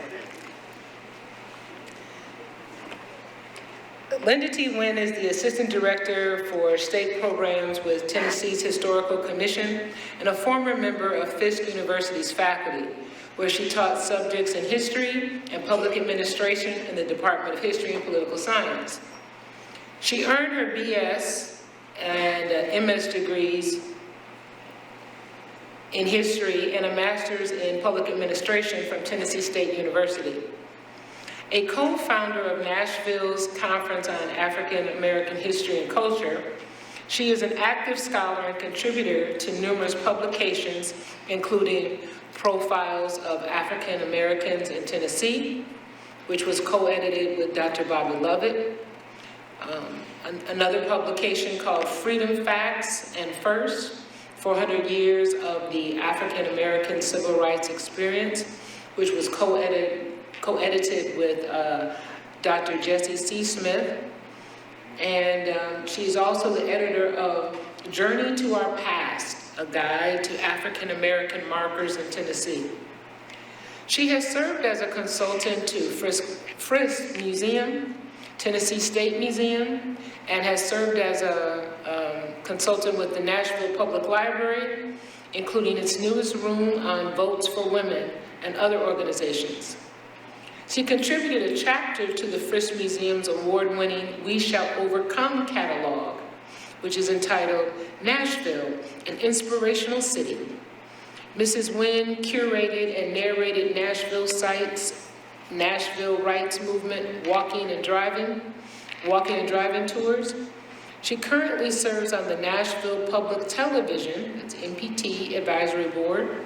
D: Linda T. Wynn is the Assistant Director for State Programs with Tennessee's Historical Commission and a former member of Fisk University's faculty, where she taught subjects in history and public administration in the Department of History and Political Science. She earned her BS and MS degrees in history and a master's in public administration from Tennessee State University. A co-founder of Nashville's Conference on African American History and Culture, she is an active scholar and contributor to numerous publications, including Profiles of African Americans in Tennessee, which was co-edited with Dr. Bobby Lovett. Another publication called Freedom Facts and First, 400 Years of the African American Civil Rights Experience, which was co-edited with Dr. Jessie C. Smith. And she's also the editor of Journey to Our Past, a guide to African American markers in Tennessee. She has served as a consultant to Frisk Museum, Tennessee State Museum, and has served as a consultant with the Nashville Public Library, including its newest room on Votes for Women and other organizations. She contributed a chapter to the Frisk Museum's award-winning We Shall Overcome catalog, which is entitled Nashville, an Inspirational City. Mrs. Wynn curated and narrated Nashville sites, Nashville Rights Movement walking and driving tours. She currently serves on the Nashville Public Television, it's NPT Advisory Board,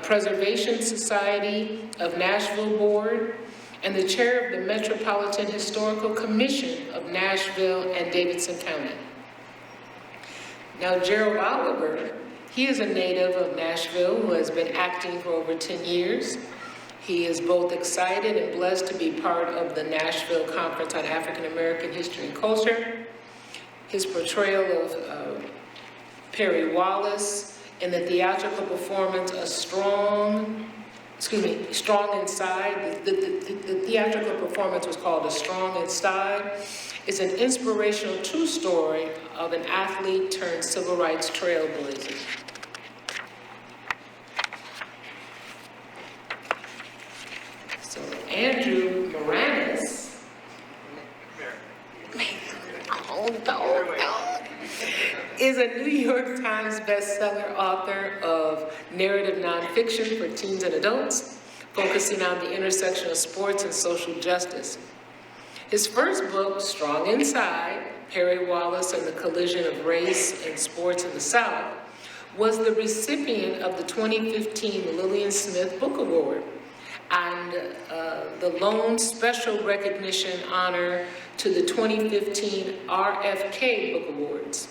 D: Preservation Society of Nashville Board, and the chair of the Metropolitan Historical Commission of Nashville and Davidson County. Now, Gerald Oliver, he is a native of Nashville who has been acting for over 10 years. He is both excited and blessed to be part of the Nashville Conference on African American History and Culture. His portrayal of Perry Wallace in the theatrical performance, Strong Inside, the theatrical performance was called A Strong Inside, is an inspirational true story of an athlete turned civil rights trailblazer. So Andrew Marinis, is a New York Times bestseller author of narrative nonfiction for teens and adults, focusing on the intersection of sports and social justice. His first book, Strong Inside, Perry Wallace and the Collision of Race and Sports in the South, was the recipient of the 2015 Lillian Smith Book Award and the lone special recognition honor to the 2015 RFK Book Awards.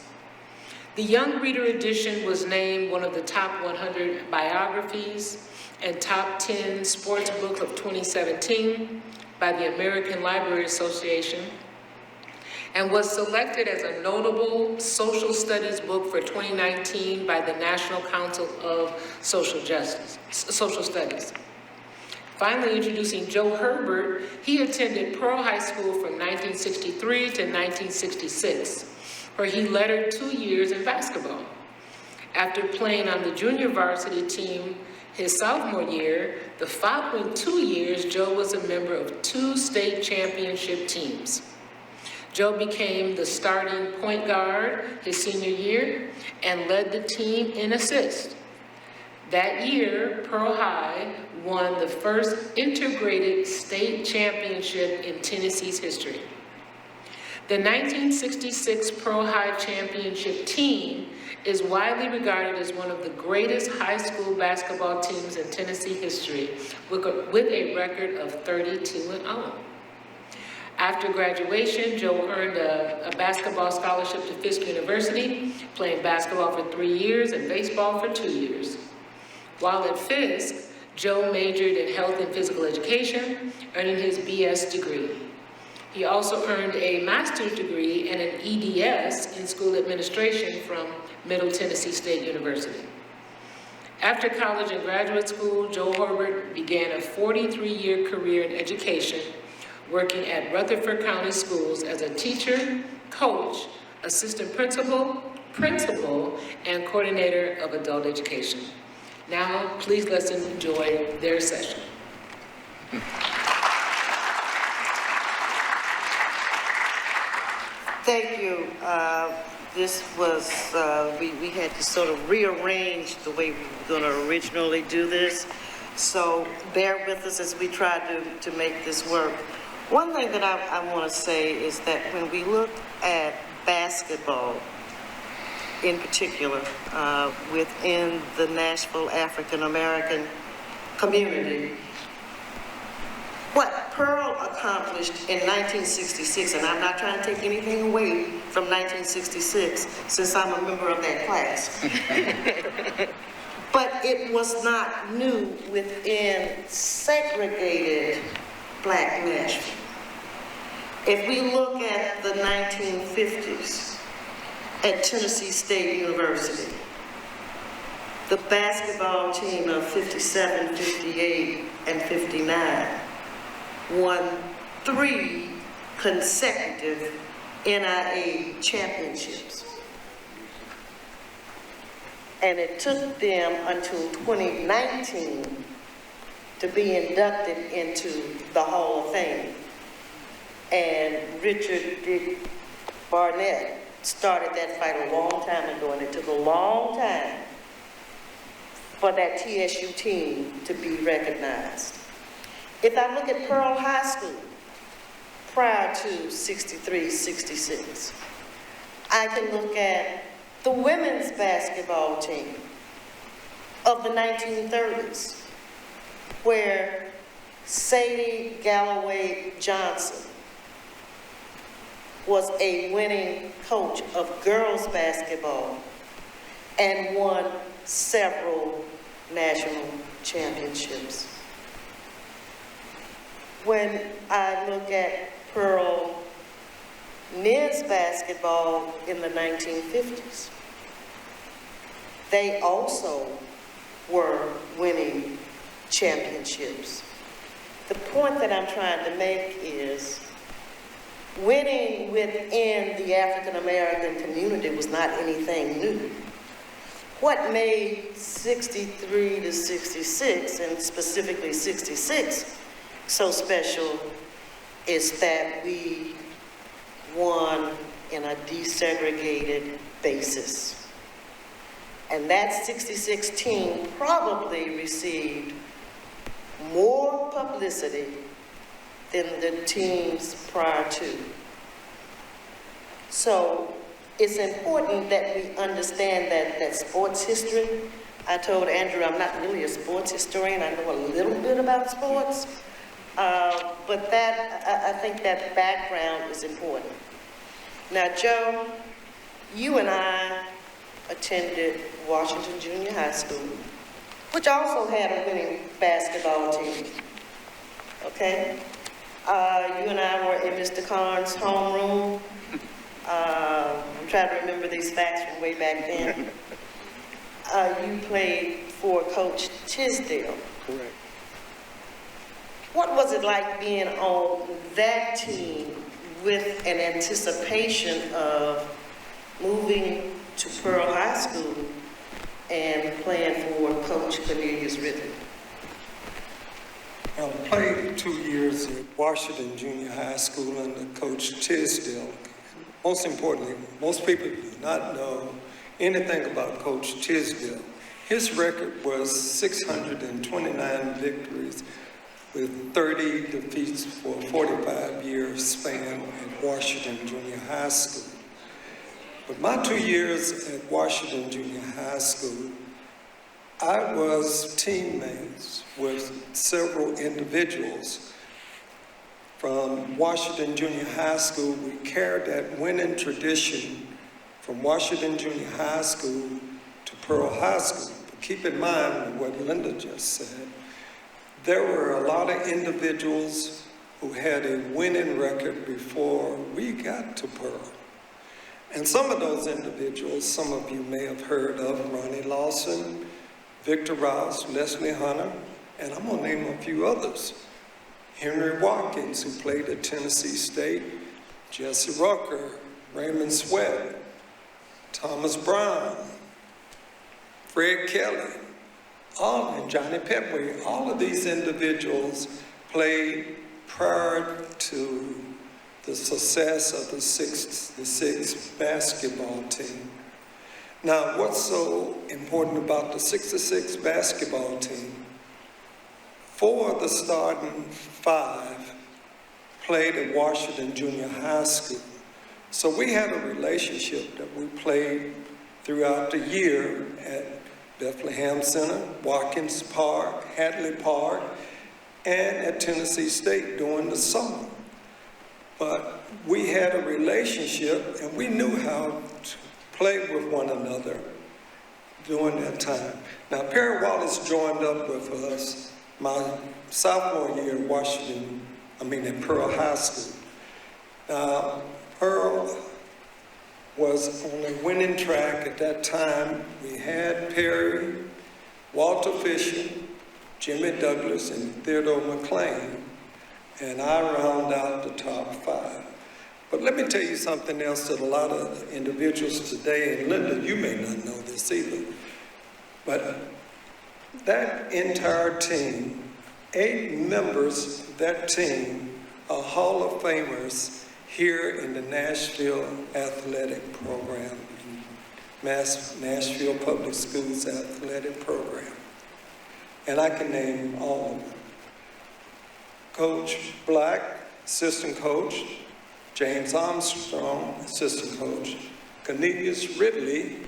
D: The Young Reader edition was named one of the top 100 biographies and top 10 sports book of 2017 by the American Library Association, and was selected as a notable social studies book for 2019 by the National Council of Social Studies. Finally, introducing Joe Herbert, he attended Pearl High School from 1963 to 1966, where he lettered 2 years in basketball. After playing on the junior varsity team his sophomore year, the following 2 years, Joe was a member of 2 state championship teams. Joe became the starting point guard his senior year and led the team in assists. That year, Pearl High won the first integrated state championship in Tennessee's history. The 1966 Pearl High championship team is widely regarded as one of the greatest high school basketball teams in Tennessee history, with a record of 32-0. After graduation, Joe earned a basketball scholarship to Fisk University, playing basketball for 3 years and baseball for 2 years. While at Fisk, Joe majored in health and physical education, earning his BS degree. He also earned a master's degree and an EDS in school administration from Middle Tennessee State University. After college and graduate school, Joe Herbert began a 43-year career in education, working at Rutherford County Schools as a teacher, coach, assistant principal, and coordinator of adult education. Now, please let's enjoy their session.
C: Thank you. This was, we had to sort of rearrange the way we were going to originally do this. So bear with us as we try to make this work. One thing that I want to say is that when we look at basketball in particular, within the Nashville African American community, what Pearl accomplished in 1966, and I'm not trying to take anything away from 1966, since I'm a member of that class, but it was not new within segregated Black Nashville. If we look at the 1950s at Tennessee State University, the basketball team of 57, 58, and 59 won 3 consecutive NIA championships. And it took them until 2019 to be inducted into the Hall of Fame. And Richard Dick Barnett started that fight a long time ago, and it took a long time for that TSU team to be recognized. If I look at Pearl High School prior to 63, 66, I can look at the women's basketball team of the 1930s, where Sadie Galloway Johnson was a winning coach of girls basketball and won several national championships. When I look at Pearl men's basketball in the 1950s, they also were winning championships. The point that I'm trying to make is winning within the African American community was not anything new. What made 63 to 66, and specifically 66, so special is that we won in a desegregated basis. And that 66 team probably received more publicity than the teams prior to. So it's important that we understand that sports history. I told Andrew I'm not really a sports historian. I know a little bit about sports. But I think that background is important. Now, Joe, you and I attended Washington Junior High School, which also had a winning basketball team, okay? You and I were in Mr. Karn's homeroom. I'm trying to remember these facts from way back then. You played for Coach Tisdale.
Q: Correct.
C: What was it like being on that team with an anticipation of moving to Pearl High School and playing for Coach Cornelius Ridley?
Q: I played 2 years at Washington Junior High School under Coach Tisdale. Most importantly, most people do not know anything about Coach Tisdale. His record was 629 victories with 30 defeats for a 45-year span at Washington Junior High School. But my 2 years at Washington Junior High School, I was teammates with several individuals. From Washington Junior High School, we carried that winning tradition from Washington Junior High School to Pearl High School. For keep in mind what Linda just said. There were a lot of individuals who had a winning record before we got to Pearl. And some of those individuals, some of you may have heard of: Ronnie Lawson, Victor Rouse, Leslie Hunter, and I'm gonna name a few others. Henry Watkins, who played at Tennessee State, Jesse Rucker, Raymond Sweat, Thomas Brown, Fred Kelly, and Johnny Petway. All of these individuals played prior to the success of the 66 basketball team. Now, what's so important about the 66 basketball team? 4 of the starting 5 played at Washington Junior High School. So we had a relationship that we played throughout the year at Bethlehem Center, Watkins Park, Hadley Park, and at Tennessee State during the summer. But we had a relationship and we knew how to play with one another during that time. Now, Perry Wallace joined up with us my sophomore year at Pearl High School. Now, Pearl was on a winning track at that time. We had Perry, Walter Fisher, Jimmy Douglas, and Theodore McLean, and I round out the top 5. But let me tell you something else that a lot of individuals today, and Linda, you may not know this either, but that entire team, 8 members of that team are Hall of Famers here in the Nashville athletic program, Nashville Public Schools athletic program. And I can name all of them. Coach Black, assistant coach. James Armstrong, assistant coach. Cornelius Ridley,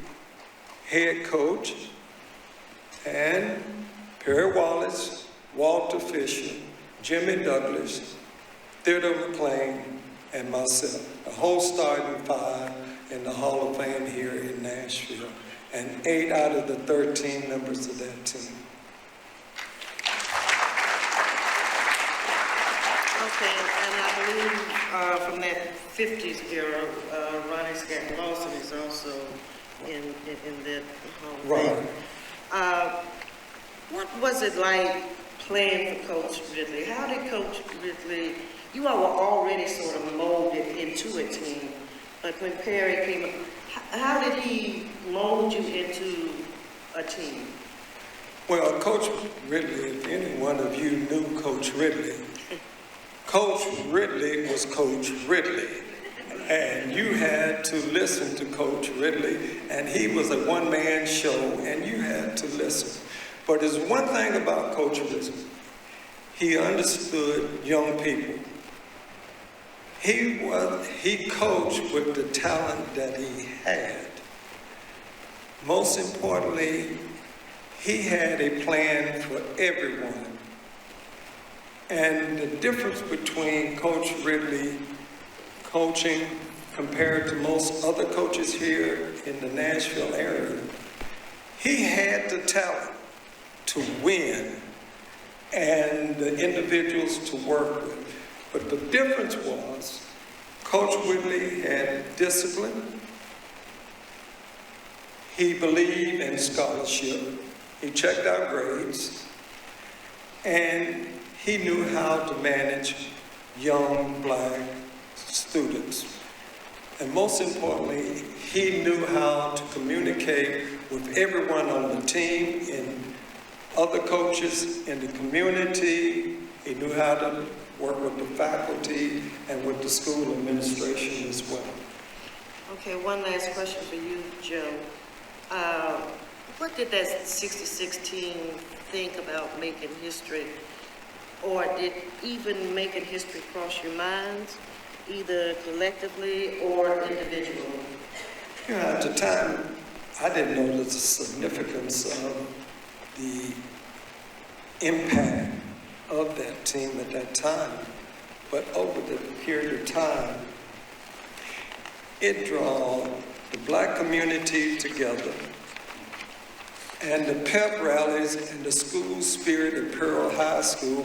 Q: head coach. And Perry Wallace, Walter Fisher, Jimmy Douglas, Theodore McLean, and myself. The whole starting 5 in the Hall of Fame here in Nashville. And 8 out of the 13 members of that team.
C: Okay, and I believe from that 50s era, Ronnie Scott Lawson is also in that Hall of Fame. What was it like playing for Coach Ridley? How did Coach Ridley, you all were already sort of molded into a team, but when Perry came up, how did he mold you into a team?
Q: Well, Coach Ridley, if any one of you knew Coach Ridley, Coach Ridley was Coach Ridley. And you had to listen to Coach Ridley, and he was a one-man show, and you had to listen. But there's one thing about Coach Ridley. He understood young people. He coached with the talent that he had. Most importantly, he had a plan for everyone. And the difference between Coach Ridley coaching compared to most other coaches here in the Nashville area, he had the talent to win and the individuals to work with. But the difference was Coach Ridley had discipline. He believed in scholarship. He checked out grades. And he knew how to manage young black students. And most importantly, he knew how to communicate with everyone on the team and other coaches in the community. He knew how to work with the faculty and with the school administration as well.
C: Okay, one last question for you, Joe. What did that 66 team think about making history, or did even making history cross your minds, either collectively or individually?
Q: Yeah, at the time, I didn't know the significance of the impact of that team at that time. But over the period of time, it drew the black community together. And the pep rallies and the school spirit at Pearl High School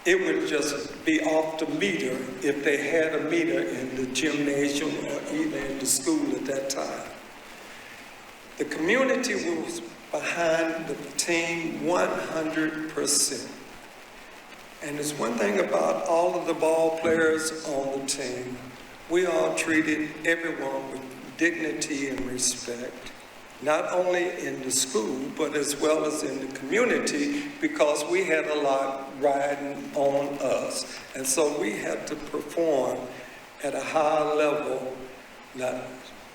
Q: it would just be off the meter if they had a meter in the gymnasium or even in the school at that time. The community was behind the team 100%. And there's one thing about all of the ball players on the team, we all treated everyone with dignity and respect, not only in the school, but as well as in the community, because we had a lot riding on us. And so we had to perform at a high level, not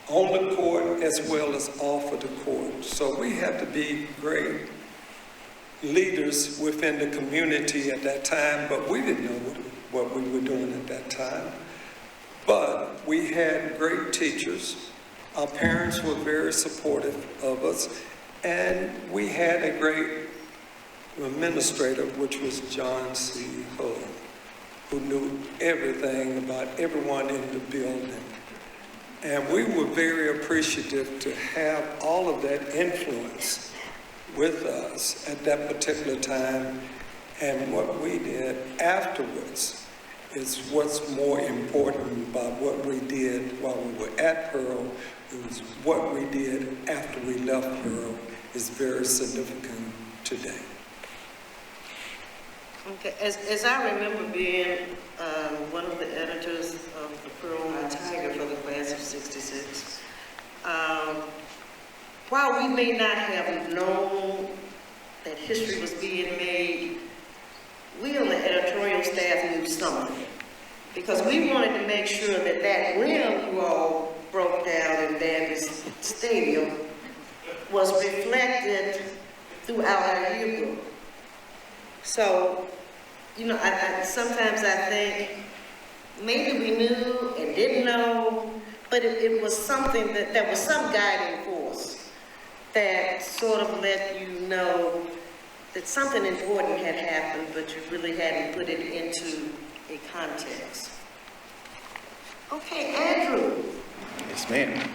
Q: on the court as well as off of the court. So we had to be great leaders within the community at that time, but we didn't know what we were doing at that time. But we had great teachers. Our parents were very supportive of us, and we had a great administrator, which was John C. Hull, who knew everything about everyone in the building. And we were very appreciative to have all of that influence with us at that particular time. And what we did afterwards is what's more important about what we did while we were at Pearl. It was what we did after we left Pearl is very significant today.
C: Okay, as I remember being one of the editors of the Pearl High Tiger for the class of '66, while we may not have known that history was being made, we on the editorial staff knew something, because we wanted to make sure that that rim you all broke down in Davis Stadium was reflected throughout our yearbook. So, you know, sometimes I think maybe we knew and didn't know, but it was something that there was some guiding force that sort of let you know that something important had happened, but you really hadn't put it into a context. Okay, Andrew.
R: Yes, ma'am.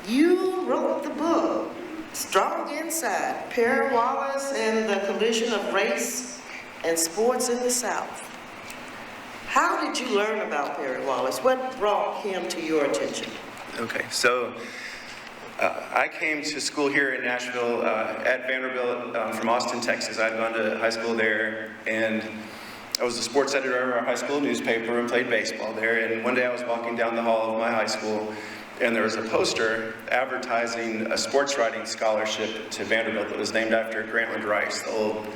C: You wrote the book, Strong Inside, Perry Wallace and the Collision of Race and Sports in the South. How did you learn about Perry Wallace? What brought him to your attention?
R: Okay, so I came to school here in Nashville at Vanderbilt from Austin, Texas. I'd gone to high school there, and I was the sports editor of our high school newspaper and played baseball there. And one day I was walking down the hall of my high school, and there was a poster advertising a sports writing scholarship to Vanderbilt that was named after Grantland Rice, the old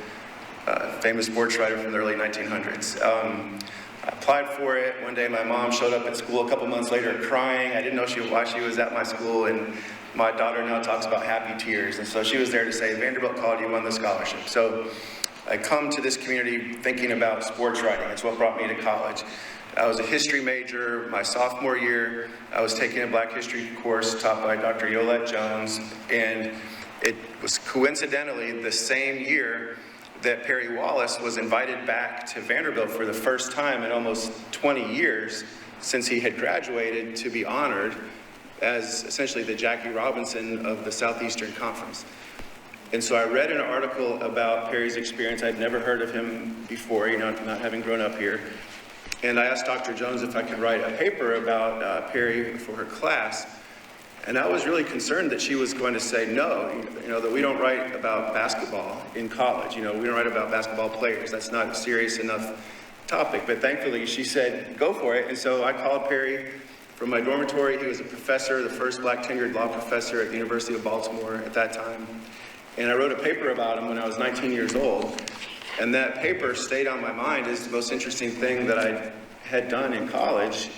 R: famous sports writer from the early 1900s. I applied for it. One day my mom showed up at school a couple months later crying. I didn't know why she was at my school, and my daughter now talks about happy tears. And so she was there to say, Vanderbilt called, you won the scholarship. So I come to this community thinking about sports writing. It's what brought me to college. I was a history major. My sophomore year, I was taking a Black history course taught by Dr. Yolette Jones, and it was coincidentally the same year that Perry Wallace was invited back to Vanderbilt for the first time in almost 20 years since he had graduated to be honored as essentially the Jackie Robinson of the Southeastern Conference. And so I read an article about Perry's experience. I'd never heard of him before, you know, not having grown up here. And I asked Dr. Jones if I could write a paper about Perry for her class. And I was really concerned that she was going to say no, you know, that we don't write about basketball in college. You know, we don't write about basketball players. That's not a serious enough topic. But thankfully she said, go for it. And so I called Perry from my dormitory. He was a professor, the first Black tenured law professor at the University of Baltimore at that time. And I wrote a paper about him when I was 19 years old. And that paper stayed on my mind as the most interesting thing that I had done in college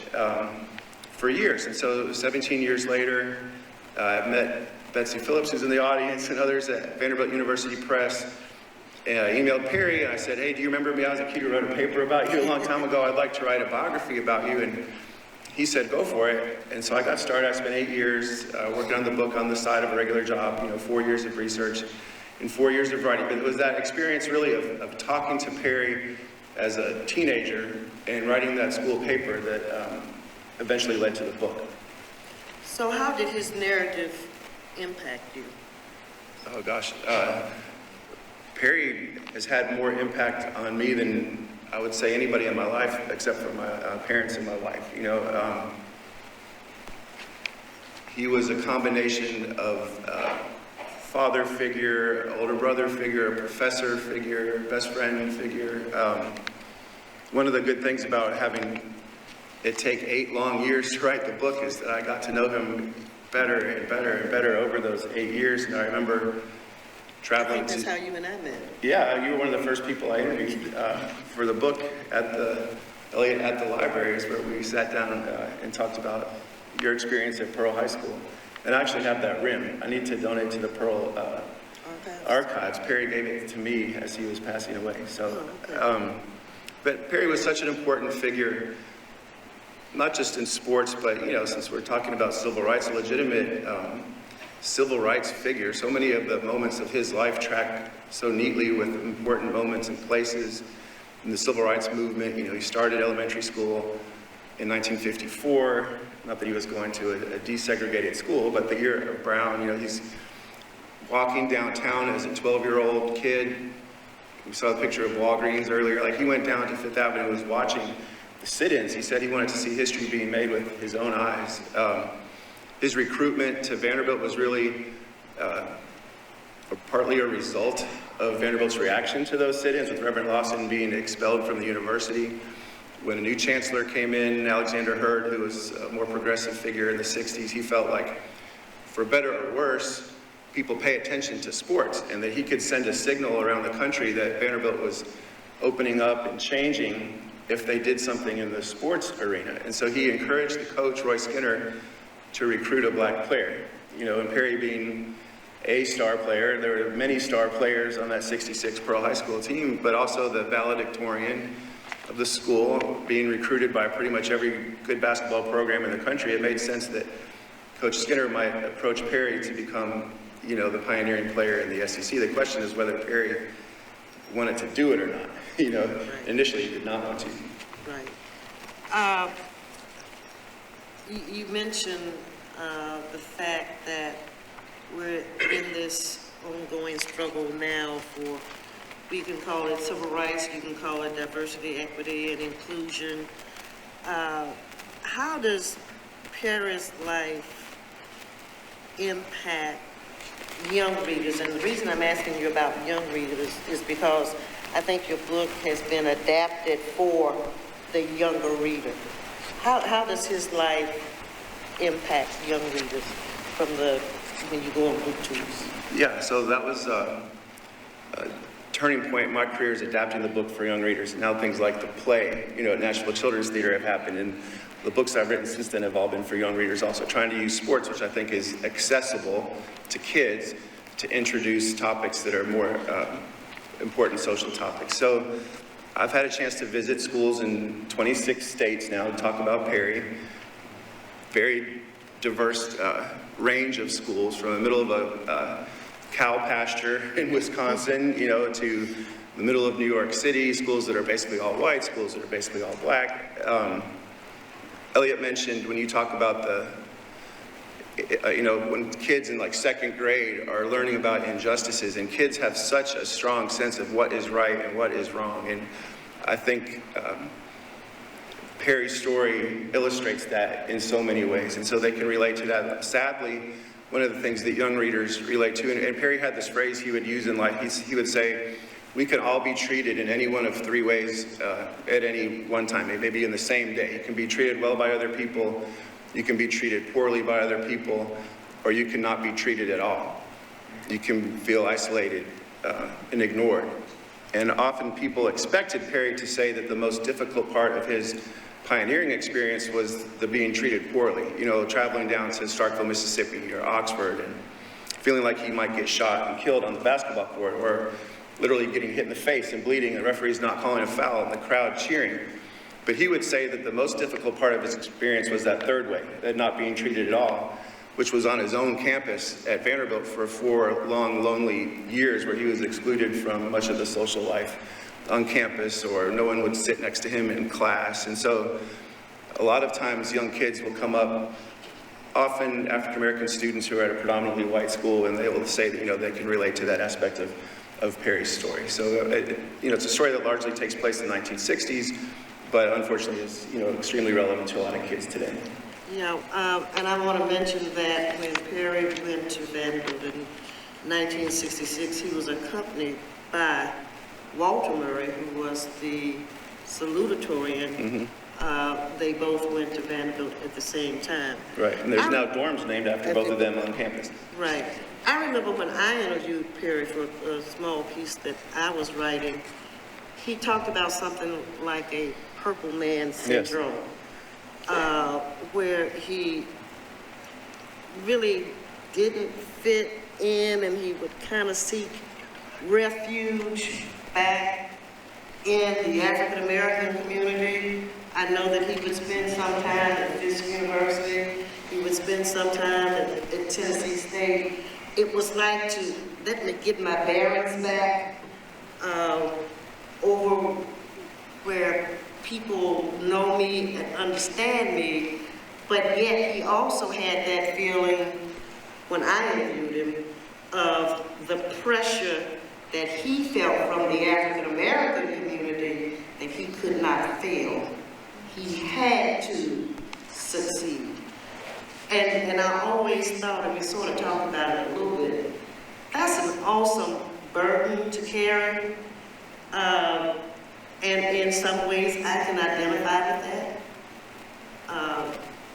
R: for years. And so 17 years later, I met Betsy Phillips, who's in the audience, and others at Vanderbilt University Press. And I emailed Perry and I said, hey, do you remember me? I was a kid who wrote a paper about you a long time ago. I'd like to write a biography about you. And he said, go for it. And so I got started. I spent 8 years working on the book on the side of a regular job, 4 years of research and 4 years of writing. But it was that experience really of talking to Perry as a teenager and writing that school paper that eventually led to the book.
C: So how did his narrative impact you?
R: Oh gosh, Perry has had more impact on me than I would say anybody in my life, except for my parents and my wife. You know, he was a combination of father figure, older brother figure, professor figure, best friend figure. One of the good things about having it take 8 long years to write the book is that I got to know him better and better and better over those 8 years. And I remember traveling
C: I think that's how you and I met.
R: Yeah, you were one of the first people I interviewed for the book at the libraries, where we sat down and talked about your experience at Pearl High School. And I actually have that rim. I need to donate to the Pearl Archives. Perry gave it to me as he was passing away. So, but Perry was such an important figure, not just in sports, but, you know, since we're talking about civil rights, a legitimate civil rights figure. So many of the moments of his life track so neatly with important moments and places in the civil rights movement. You know, he started elementary school in 1954. Not that he was going to a desegregated school, but the year of Brown, you know, he's walking downtown as a 12-year-old kid. We saw a picture of Walgreens earlier. Like, he went down to Fifth Avenue and was watching the sit-ins. He said he wanted to see history being made with his own eyes. His recruitment to Vanderbilt was really partly a result of Vanderbilt's reaction to those sit-ins, with Reverend Lawson being expelled from the university. When a new chancellor came in, Alexander Hurd, who was a more progressive figure in the 60s, he felt like, for better or worse, people pay attention to sports, and that he could send a signal around the country that Vanderbilt was opening up and changing if they did something in the sports arena. And so he encouraged the coach, Roy Skinner, to recruit a black player. You know, and Perry being a star player, there were many star players on that 66 Pearl High School team, but also the valedictorian of the school, being recruited by pretty much every good basketball program in the country. It made sense that Coach Skinner might approach Perry to become, you know, the pioneering player in the SEC. The question is whether Perry wanted to do it or not. You know, initially he did not want to.
C: Right. You mentioned the fact that we're in this ongoing struggle now for, we can call it civil rights, you can call it diversity, equity, and inclusion. How does Perry's life impact young readers? And the reason I'm asking you about young readers is because I think your book has been adapted for the younger reader. How does his life impact young readers when you go on book tours?
R: Yeah, so that was a turning point in my career, is adapting the book for young readers. Now things like the play, you know, at Nashville Children's Theater have happened, and the books I've written since then have all been for young readers, also trying to use sports, which I think is accessible to kids, to introduce topics that are more important social topics. So I've had a chance to visit schools in 26 states now to talk about Perry. Very diverse range of schools, from the middle of a cow pasture in Wisconsin, you know, to the middle of New York City, schools that are basically all white, schools that are basically all black. Elliot mentioned, when you talk about you know, when kids in like 2nd grade are learning about injustices, and kids have such a strong sense of what is right and what is wrong. And I think Perry's story illustrates that in so many ways, and so they can relate to that. Sadly, one of the things that young readers relate to, and Perry had this phrase he would use in life, he would say, we can all be treated in any one of 3 ways at any one time, maybe in the same day. You can be treated well by other people, you can be treated poorly by other people, or you cannot be treated at all. You can feel isolated and ignored. And often people expected Perry to say that the most difficult part of his pioneering experience was the being treated poorly. You know, traveling down to Starkville, Mississippi, or Oxford, and feeling like he might get shot and killed on the basketball court, or literally getting hit in the face and bleeding, and the referee's not calling a foul, and the crowd cheering. But he would say that the most difficult part of his experience was that third way, that not being treated at all, which was on his own campus at Vanderbilt for 4 long, lonely years, where he was excluded from much of the social life on campus, or no one would sit next to him in class. And so a lot of times young kids will come up often African-American students who are at a predominantly white school, and they're able to say that, they can relate to that aspect of Perry's story. So, it's a story that largely takes place in the 1960s, but unfortunately is, extremely relevant to a lot of kids today.
C: And I want to mention that when Perry went to Vanderbilt in 1966, he was accompanied by Walter Murray, who was the salutatorian. They both went to Vanderbilt at the same time.
R: Right, and there's now dorms named after both of them on campus.
C: Right. I remember when I interviewed Perry for a small piece that I was writing, he talked about something like a purple man syndrome, where he really didn't fit in, and he would kind of seek refuge back in the African American community. I know that he would spend some time at Fisk University. He would spend some time at Tennessee State. It was like to let me get my bearings back over where people know me and understand me, but yet he also had that feeling when I interviewed him of the pressure that he felt from the African American community that he could not fail. He had to succeed. And I always thought, and we sort of talked about it a little bit, that's an awesome burden to carry. And in some ways, I can identify with that.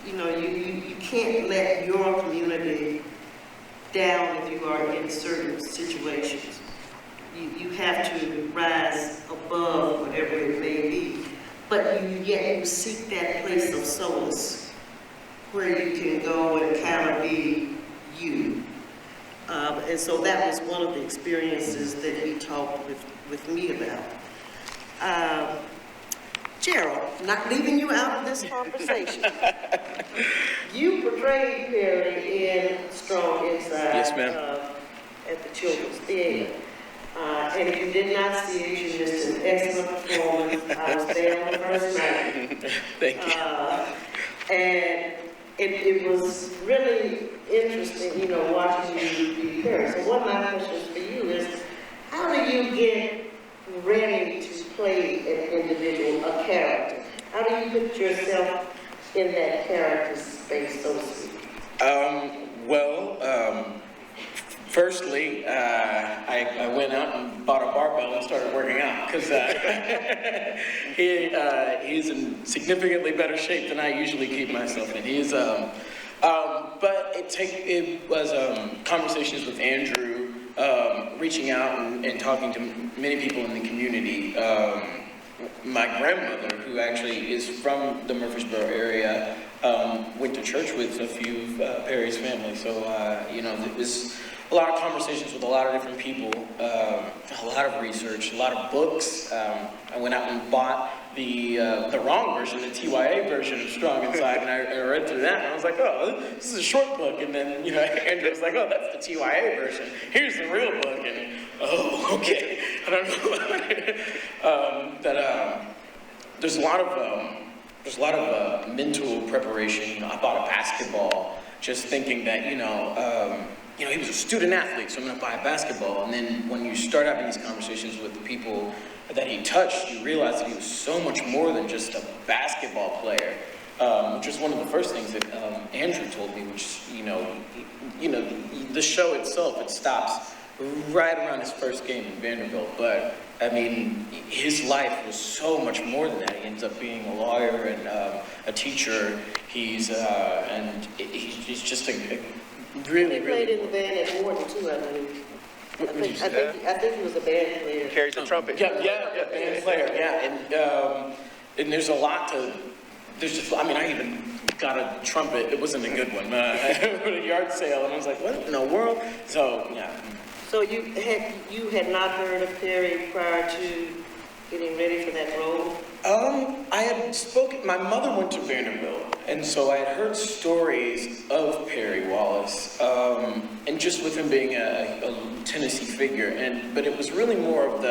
C: You can't let your community down if you are in certain situations. You have to rise above whatever it may be, but yet you seek that place of solace where you can go and kind of be you. And so that was one of the experiences that he talked with me about. Gerald, not leaving you out of this conversation. You portrayed Perry in Strong Inside.
R: Yes, ma'am.
C: At the Children's Theater. And if you did not see it, you missed an excellent performance. I was there on the first night.
E: Thank you.
C: And it was really interesting, watching you be Perry. So one of my questions for you is, how do you get ready to play an individual, a character? How do you put yourself in that character space, so to speak?
E: Firstly, I went out and bought a barbell and started working out because he's in significantly better shape than I usually keep myself in. He's, but it was conversations with Andrew, reaching out and talking to many people in the community. My grandmother, who actually is from the Murfreesboro area, went to church with a few of Perry's family. So, it was a lot of conversations with a lot of different people, a lot of research, a lot of books. I went out and bought the wrong version, the TYA version of Strong Inside, and I read through that, and I was like, oh, this is a short book. And then, Andrew was like, oh, that's the TYA version. Here's the real book. And, oh, okay. I don't know. There's a lot of mental preparation. I bought a basketball, just thinking that, he was a student athlete, so I'm going to buy a basketball. And then when you start having these conversations with the people that he touched, you realize that he was so much more than just a basketball player, which was one of the first things that Andrew told me, which, the show itself, it stops right around his first game in Vanderbilt. But, I mean, his life was so much more than that. He ends up being a lawyer and a teacher. He's just a really,
C: he played in the band at Morton too, I believe. I think he was a band player.
R: Carries a trumpet.
E: Yeah, band player, yeah. And there's a lot to, I even got a trumpet. It wasn't a good one. At a yard sale, and I was like, what in the world? So, yeah.
C: So you had not heard of Perry prior to getting ready for that role?
E: I had spoken, my mother went to Vanderbilt, and so I had heard stories of Perry Wallace, and just with him being a Tennessee figure, but it was really more of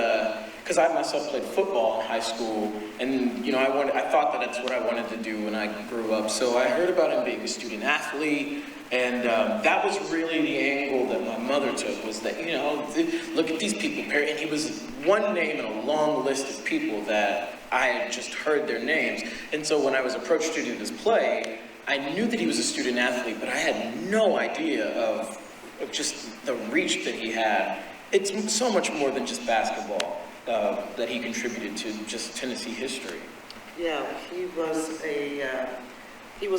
S: because I myself played football in high school, and I thought that that's what I wanted to do when I grew up. So I heard about him being a student athlete, and that was really the angle that my mother took, was that, look at these people, and he was one name in a long list of people that I had just heard their names. And so when I was approached to do this play, I knew that he was a student athlete, but I had no idea of just the reach that he had. It's so much more than just basketball that he contributed to just Tennessee history.
C: Yeah, he was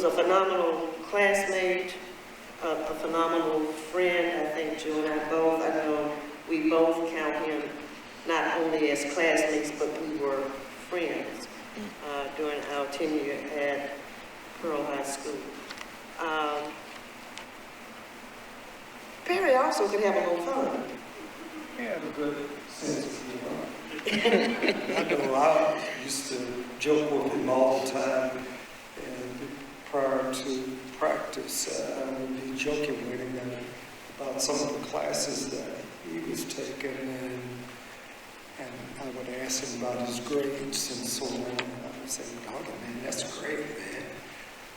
C: a phenomenal classmate, a phenomenal friend. I think Joe and I both, I know we both count him not only as classmates, but we were friends during our tenure at Pearl High School. Perry also could have a little fun.
Q: He had a good sense of humor. I used to joke with him all the time, and prior to practice, I would be joking with him about some of the classes that he was taking, and I would ask him about his grades and so on. And I would say, "Dog, man, that's great, man."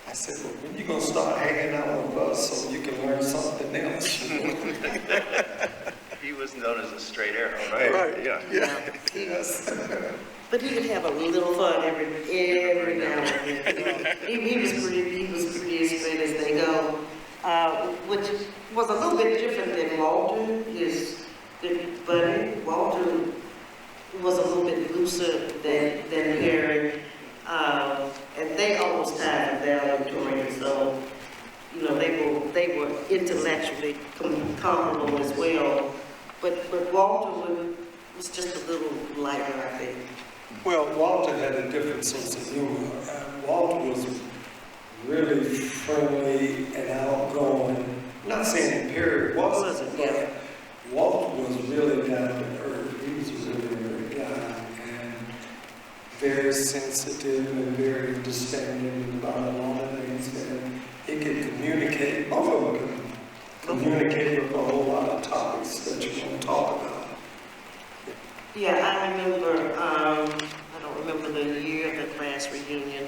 Q: I said, "Well, when you gonna start hanging out with us so you can learn something else?"
R: He was known as a straight arrow, right?
Q: Right.
R: Yeah.
Q: Yes.
C: But he could have a little fun every now and then. He was pretty as straight as they go, which was a little bit different than Walter, his good buddy. Walter was a little bit looser than Harry, and they almost tied the valedictorian, so they were intellectually comparable as well. But Walter was just a little lighter, I think.
Q: Well, Walter had a different sense of humor. Walter was really friendly and outgoing. I'm not saying Perry wasn't, but Walter was really down to earth. He was a really great guy and very sensitive and very understanding about a lot of things. And he could communicate, both of them could communicate with a whole lot of topics that you want to talk about.
C: Yeah, I remember, I don't remember the year of the class reunion,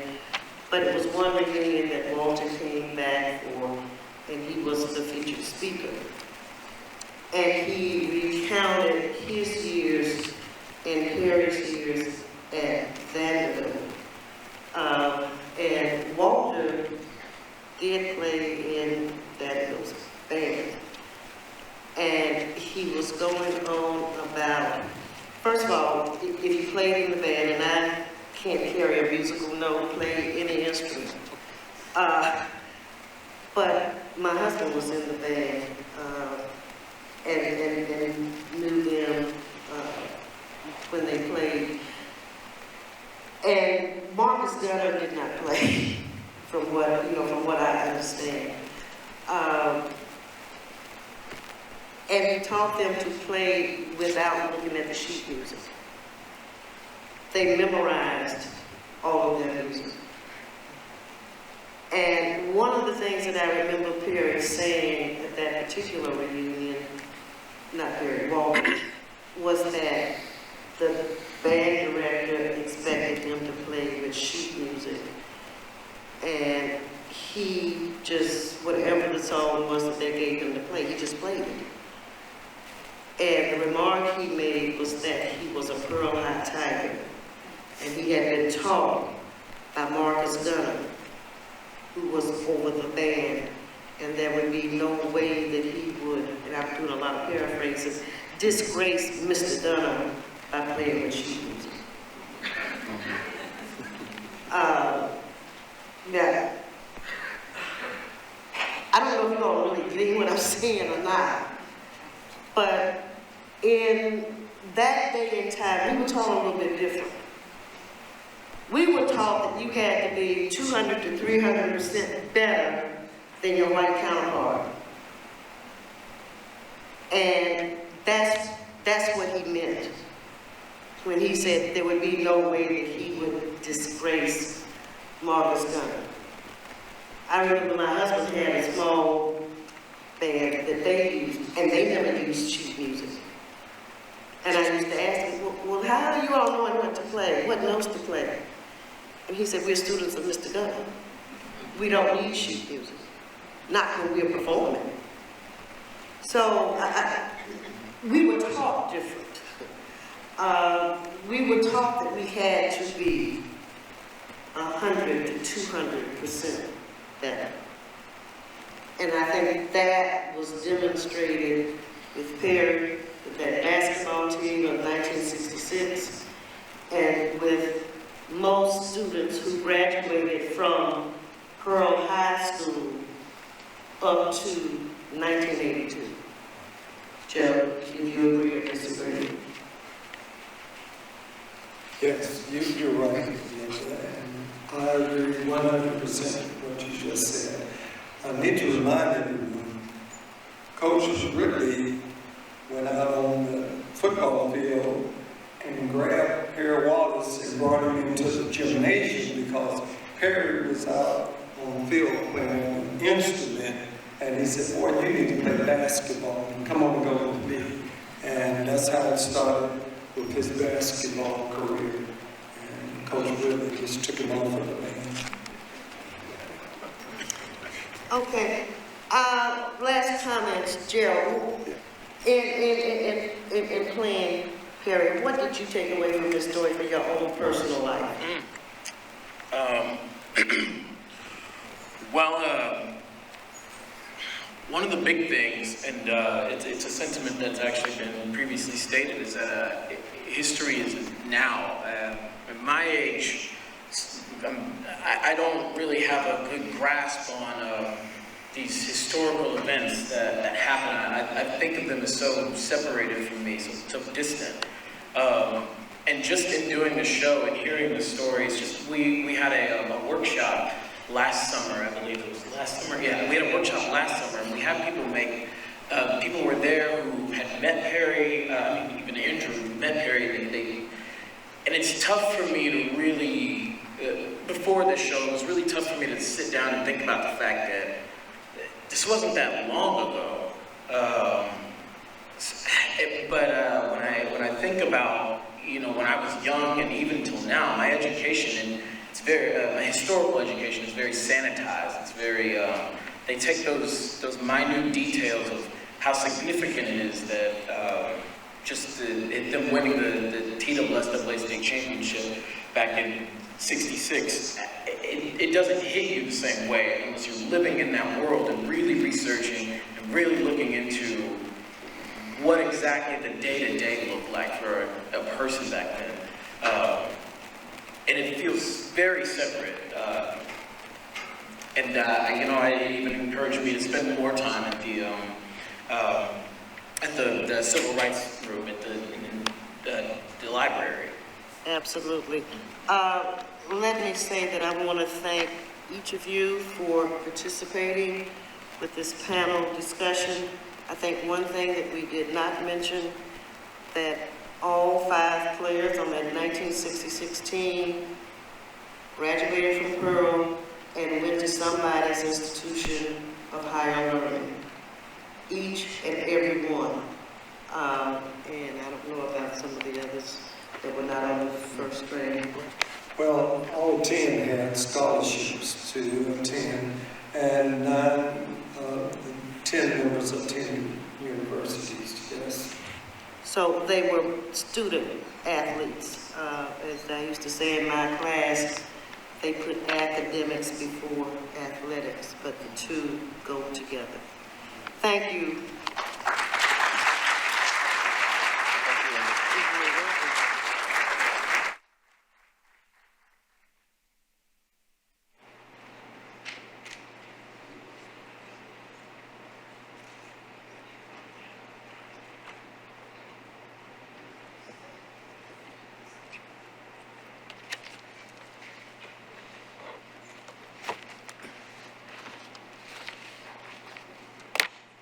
C: but it was one reunion that Walter came back for, and he was the featured speaker. And he recounted his years and Harry's years at Vanderbilt. And Walter did play in Vanderbilt's band. And he was going on about, first of all, if you played in the band, and I can't carry a musical note, play any instrument. But my husband was in the band and knew them when they played. And Marcus Gunner did not play, from what I understand. And he taught them to play without looking at the sheet music. They memorized all of their music. And one of the things that I remember Perry saying at that particular reunion, not Perry, Walter, was that the band director expected him to play with sheet music. And he just, whatever the song was that they gave him to play, he just played it. And the remark he made was that he was a Pearl High Tiger, and he had been taught by Marcus Gunner, who was over the band, and there would be no way that he would, and I'm doing a lot of paraphrases, disgrace Mr. Gunner by playing with sheet music. Now, I don't know if you're gonna really get what I'm saying or not, but in that day and time, we were taught a little bit different. We were taught that you had to be 200 to 300% better than your white counterpart. And that's what he meant when he said there would be no way that he would disgrace Marcus Gunner. I remember my husband had a small band that they used, and they never used sheet music. And I used to ask him, well, how do you all know what to play? What notes to play? And he said, we're students of Mr. Gunn. We don't need sheet music. Not when we're performing. So we were taught different. We were taught that we had to be 100 to 200% better. And I think that was demonstrated with Perry, with that basketball team of 1966, and with most students who graduated from Pearl High School up to 1982. Joe, if you agree or disagree?
Q: Yes, you're right. And I agree 100% with what you just said. I need to remind everyone, Coach Ridley went out on the football field and grabbed Perry Wallace and brought him into the gymnasium because Perry was out on the field playing an instrument, and he said, boy, you need to play basketball and come on and go with me. And that's how it started with his basketball career. And Coach Ridley just took him on for the man.
C: Okay. Last comments, Gerald. In playing Perry, what did you take away from this story for your own personal life?
S: Well, one of the big things, and it's a sentiment that's actually been previously stated, is that history is now. At my age, I don't really have a good grasp on these historical events that happen. I think of them as so separated from me, so distant. And just in doing the show and hearing the stories, just we had a workshop last summer, I believe it was last summer. Yeah, we had a workshop last summer, and we had people make. People were there who had met Perry, even Andrew who met Perry. And it's tough for me to really, before the show, it was really tough for me to sit down and think about the fact that this wasn't that long ago. When I think about, when I was young and even till now, my education, and it's very, my historical education is very sanitized. It's very, they take those minute details of how significant it is that them winning the NCAA state championship back in '66. It doesn't hit you the same way unless you're living in that world and really researching and really looking into what exactly the day-to-day looked like for a person back then. And it feels very separate. I even encourage me to spend more time at the civil rights room at the library.
C: Absolutely. Let me say that I want to thank each of you for participating with this panel discussion. I think one thing that we did not mention, that all 5 players on that 1966 team graduated from Pearl and went to somebody's institution of higher learning. Each and every one. And I don't know about some of the others that were not on the first string.
Q: Well, all 10 had scholarships to attend, and 10 members of 10 universities, yes.
C: So they were student athletes. As I used to say in my class, they put academics before athletics, but the two go together. Thank you.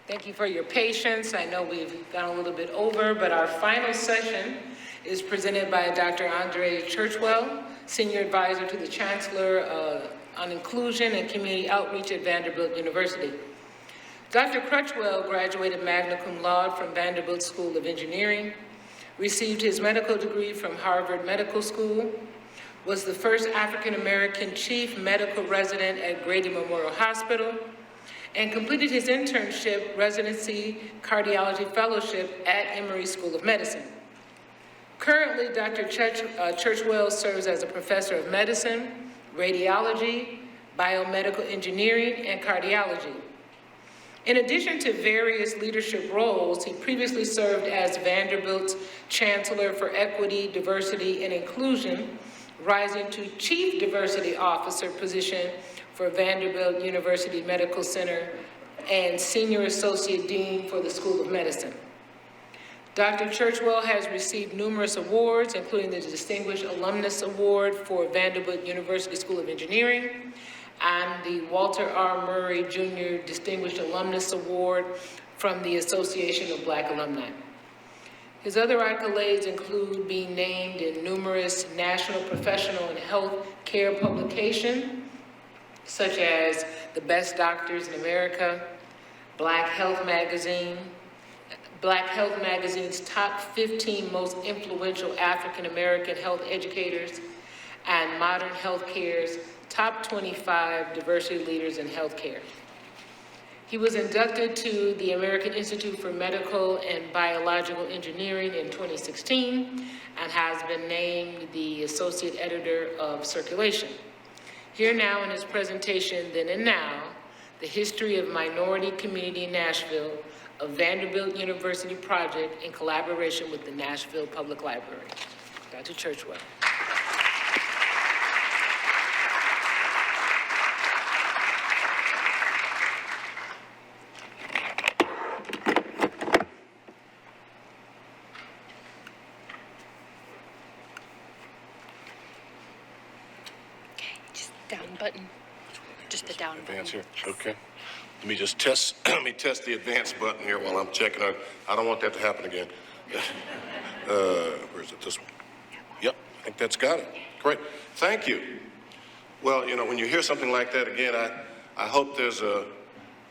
D: Thank you for your patience. I know we've gone a little bit over, but our final session is presented by Dr. Andre Churchwell, Senior Advisor to the Chancellor on Inclusion and Community Outreach at Vanderbilt University. Dr. Crutchwell graduated magna cum laude from Vanderbilt School of Engineering. received his medical degree from Harvard Medical School, was the first African-American chief medical resident at Grady Memorial Hospital, and completed his internship, residency, cardiology fellowship at Emory School of Medicine. Currently, Dr. Churchwell serves as a professor of medicine, radiology, biomedical engineering, and cardiology. In addition to various leadership roles, he previously served as Vanderbilt's Chancellor for Equity, Diversity, and Inclusion, rising to Chief Diversity Officer position for Vanderbilt University Medical Center and Senior Associate Dean for the School of Medicine. Dr. Churchwell has received numerous awards, including the Distinguished Alumnus Award for Vanderbilt University School of Engineering and the Walter R. Murray Jr. Distinguished Alumnus Award from the Association of Black Alumni. His other accolades include being named in numerous national professional and health care publications, such as the Best Doctors in America, Black Health Magazine's top 15 most influential African-American health educators, and Modern Healthcare's top 25 diversity leaders in healthcare. He was inducted to the American Institute for Medical and Biological Engineering in 2016 and has been named the Associate Editor of Circulation. Here now in his presentation, Then and Now, the History of Minority Community in Nashville, a Vanderbilt University project in collaboration with the Nashville Public Library. Dr. Churchwell.
K: Down button. Just the down button.
T: Advance here, okay. Let me just test, let me test the advance button here while I'm checking out. I don't want that to happen again. Where's it, this one? Yep, I think that's got it. Great, thank you. Well, you know, when you hear something like that again, I hope there's a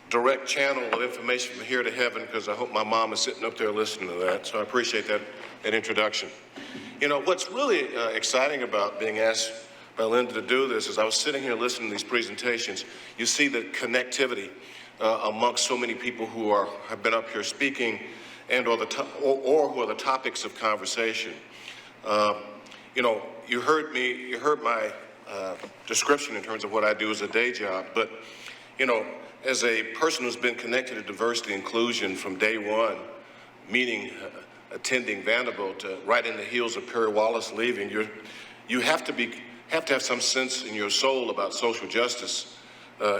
T: direct channel of information from here to heaven, because I hope my mom is sitting up there listening to that, so I appreciate that introduction. You know, what's really exciting about being asked by Linda to do this is I was sitting here listening to these presentations. You see the connectivity amongst so many people who have been up here speaking and or who are the topics of conversation. You know, you heard my description in terms of what I do as a day job, but you know, as a person who's been connected to diversity and inclusion from day one, meaning attending Vanderbilt, right in the heels of Perry Wallace leaving, you have to have some sense in your soul about social justice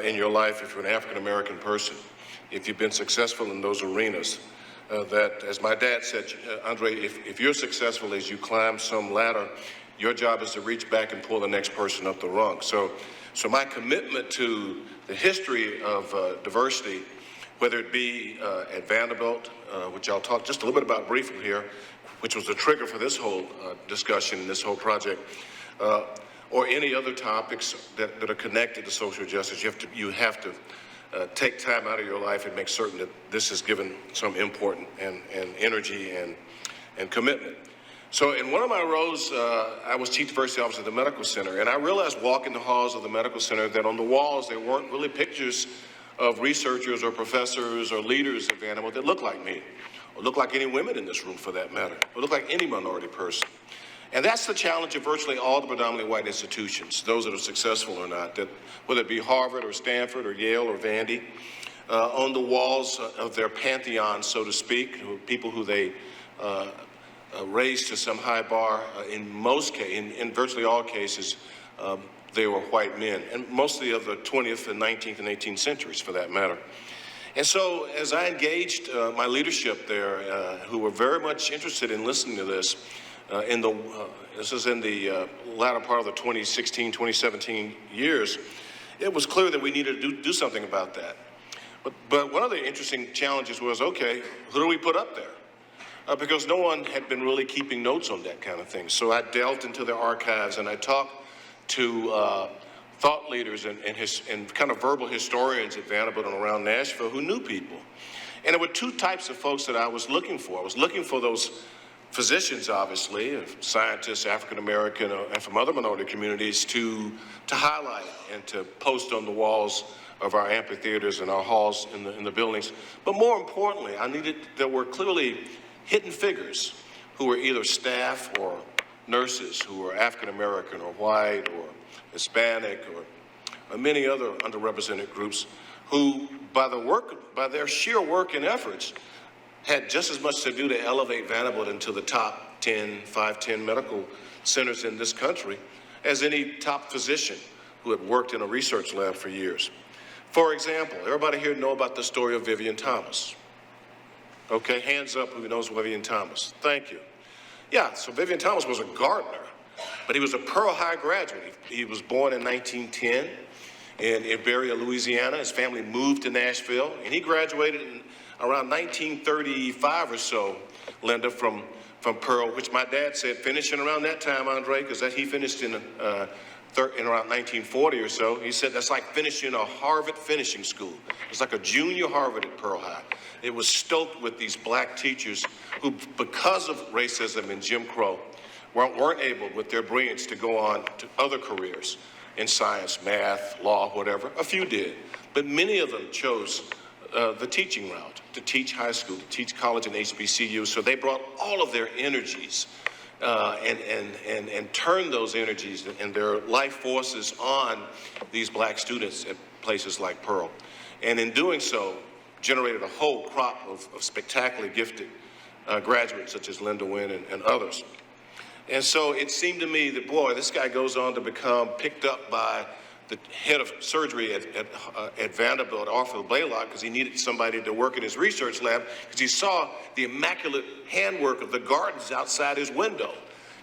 T: in your life if you're an African-American person, if you've been successful in those arenas. That, as my dad said, Andre, if you're successful as you climb some ladder, your job is to reach back and pull the next person up the rung. So my commitment to the history of diversity, whether it be at Vanderbilt, which I'll talk just a little bit about briefly here, which was the trigger for this whole discussion and this whole project, or any other topics that are connected to social justice, you have to take time out of your life and make certain that this is given some important and energy and commitment. So in one of my roles, I was Chief Diversity Officer at the Medical Center, and I realized walking the halls of the Medical Center that on the walls there weren't really pictures of researchers or professors or leaders at Vanderbilt that looked like me, or looked like any women in this room for that matter, or looked like any minority person. And that's the challenge of virtually all the predominantly white institutions, those that are successful or not, that whether it be Harvard or Stanford or Yale or Vandy, on the walls of their pantheon, so to speak, people who they raised to some high bar, in virtually all cases, they were white men, and mostly of the 20th and 19th and 18th centuries for that matter. And so as I engaged my leadership there, who were very much interested in listening to this, this is in the latter part of the 2016, 2017 years, it was clear that we needed to do something about that. But one of the interesting challenges was, okay, who do we put up there? Because no one had been really keeping notes on that kind of thing. So I delved into their archives and I talked to thought leaders and kind of verbal historians at Vanderbilt and around Nashville who knew people. And there were two types of folks that I was looking for. I was looking for those physicians, obviously, scientists, African American, and from other minority communities to highlight and to post on the walls of our amphitheaters and our halls in the buildings. But more importantly, there were clearly hidden figures who were either staff or nurses who were African American or white or Hispanic or many other underrepresented groups who, by their sheer work and efforts, had just as much to do to elevate Vanderbilt into the top 10, 5-10 medical centers in this country as any top physician who had worked in a research lab for years. For example, everybody here know about the story of Vivian Thomas. Okay, hands up who knows Vivian Thomas. Thank you. Yeah, so Vivian Thomas was a gardener, but he was a Pearl High graduate. He was born in 1910 in Iberia, Louisiana. His family moved to Nashville, and he graduated in around 1935 or so, Linda, from Pearl, which my dad said finishing around that time, Andre, because he finished in around 1940 or so. He said that's like finishing a Harvard finishing school. It's like a junior Harvard at Pearl High. It was stoked with these black teachers who, because of racism and Jim Crow, weren't able, with their brilliance, to go on to other careers in science, math, law, whatever. A few did, but many of them chose the teaching route, to teach high school, to teach college and HBCU. So they brought all of their energies and turned those energies and their life forces on these black students at places like Pearl. And in doing so, generated a whole crop of spectacularly gifted graduates such as Linda Wynn and others. And so it seemed to me that, boy, this guy goes on to become picked up by the head of surgery at Vanderbilt, Arthur Blaylock, because he needed somebody to work in his research lab, because he saw the immaculate handwork of the gardens outside his window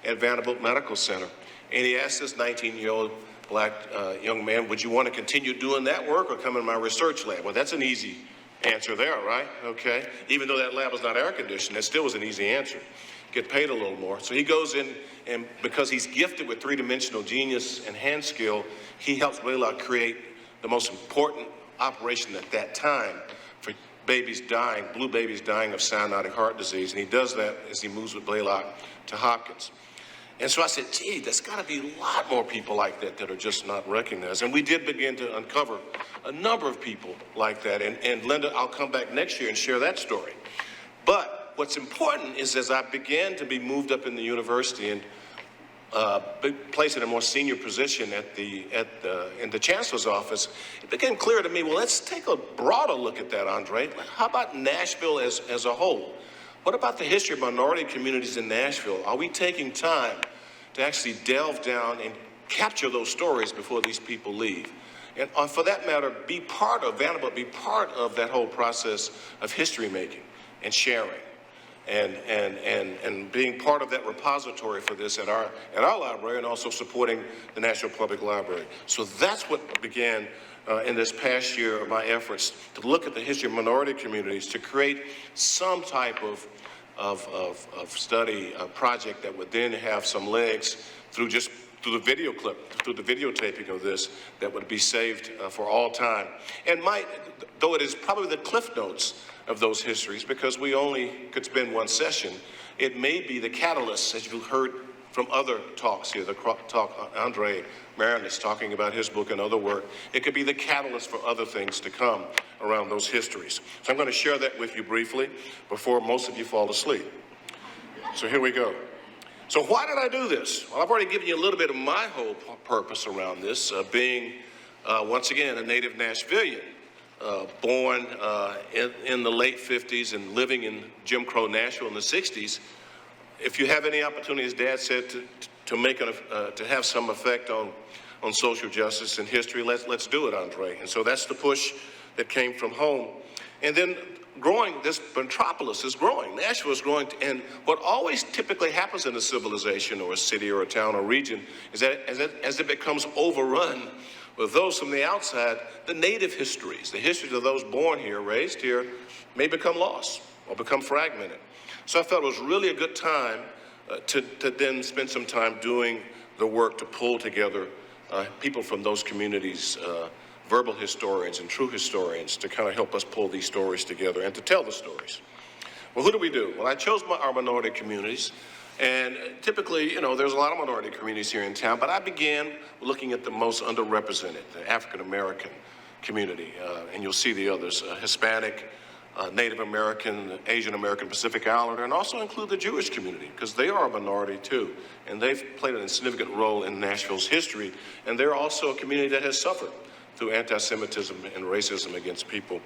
T: at Vanderbilt Medical Center. And he asked this 19-year-old black young man, would you want to continue doing that work or come in my research lab? Well, that's an easy answer there, right? Okay. Even though that lab was not air conditioned, that still was an easy answer. Get paid a little more. So he goes in, and because he's gifted with three-dimensional genius and hand skill, he helps Blaylock create the most important operation at that time for babies dying, blue babies dying of cyanotic heart disease. And he does that as he moves with Blaylock to Hopkins. And so I said, gee, there's got to be a lot more people like that that are just not recognized. And we did begin to uncover a number of people like that. And Linda, I'll come back next year and share that story. But what's important is as I began to be moved up in the university and placed in a more senior position in the chancellor's office, it became clear to me, well, let's take a broader look at that, Andre. How about Nashville as a whole? What about the history of minority communities in Nashville? Are we taking time to actually delve down and capture those stories before these people leave? And for that matter, be part of Vanderbilt, be part of that whole process of history making and sharing. And being part of that repository for this at our library, and also supporting the National Public Library. So that's what began in this past year of my efforts to look at the history of minority communities, to create some type of study project that would then have some legs through the video clip, through the videotaping of this, that would be saved for all time. And though it is probably the cliff notes of those histories, because we only could spend one session, it may be the catalyst, as you've heard from other talks here, the talk Andre Marin is talking about his book and other work. It could be the catalyst for other things to come around those histories. So I'm going to share that with you briefly before most of you fall asleep. So here we go. So why did I do this? Well, I've already given you a little bit of my whole purpose around this, being, once again, a native Nashvilleian, born in the late 50s and living in Jim Crow Nashville in the 60s. If you have any opportunity, as Dad said, to have some effect on social justice and history, let's do it, Andre. And so that's the push that came from home. And then growing, this metropolis is growing. Nashville is growing. And what always typically happens in a civilization or a city or a town or region is that as it becomes overrun with those from the outside, the native histories, the histories of those born here, raised here, may become lost or become fragmented. So I felt it was really a good time to then spend some time doing the work to pull together people from those communities, verbal historians and true historians, to kind of help us pull these stories together and to tell the stories. Well, who do we do? Well, I chose our minority communities. And typically, you know, there's a lot of minority communities here in town, but I began looking at the most underrepresented, the African-American community, and you'll see the others, Hispanic, Native American, Asian American, Pacific Islander, and also include the Jewish community, because they are a minority too, and they've played a significant role in Nashville's history, and they're also a community that has suffered through anti-Semitism and racism against people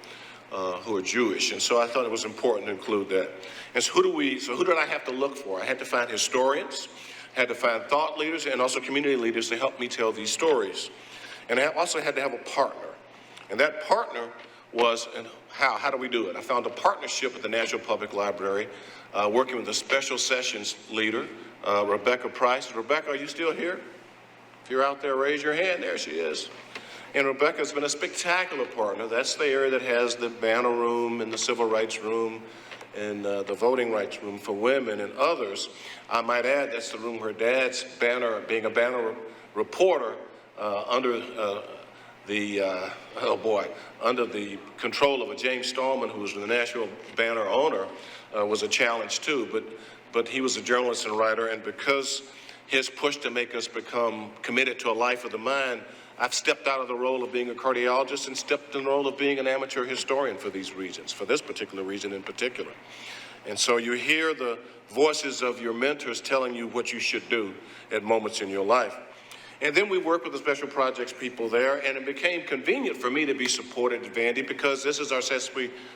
T: who are Jewish, and so I thought it was important to include that. And so who did I have to look for? I had to find historians, had to find thought leaders, and also community leaders to help me tell these stories. And I also had to have a partner, and that partner was, and how do we do it? I found a partnership with the Nashville Public Library, working with the special sessions leader, Rebecca Price. Rebecca, are you still here? If you're out there, raise your hand. There she is. And Rebecca's been a spectacular partner. That's the area that has the banner room and the civil rights room and the voting rights room for women and others. I might add, that's the room her dad's banner, being a banner reporter under under the control of a James Stallman, who was the Nashville Banner owner, was a challenge too. But he was a journalist and writer, and because his push to make us become committed to a life of the mind, I've stepped out of the role of being a cardiologist and stepped in the role of being an amateur historian for these regions, for this particular region in particular. And so you hear the voices of your mentors telling you what you should do at moments in your life. And then we worked with the special projects people there, and it became convenient for me to be supported at Vandy because this is our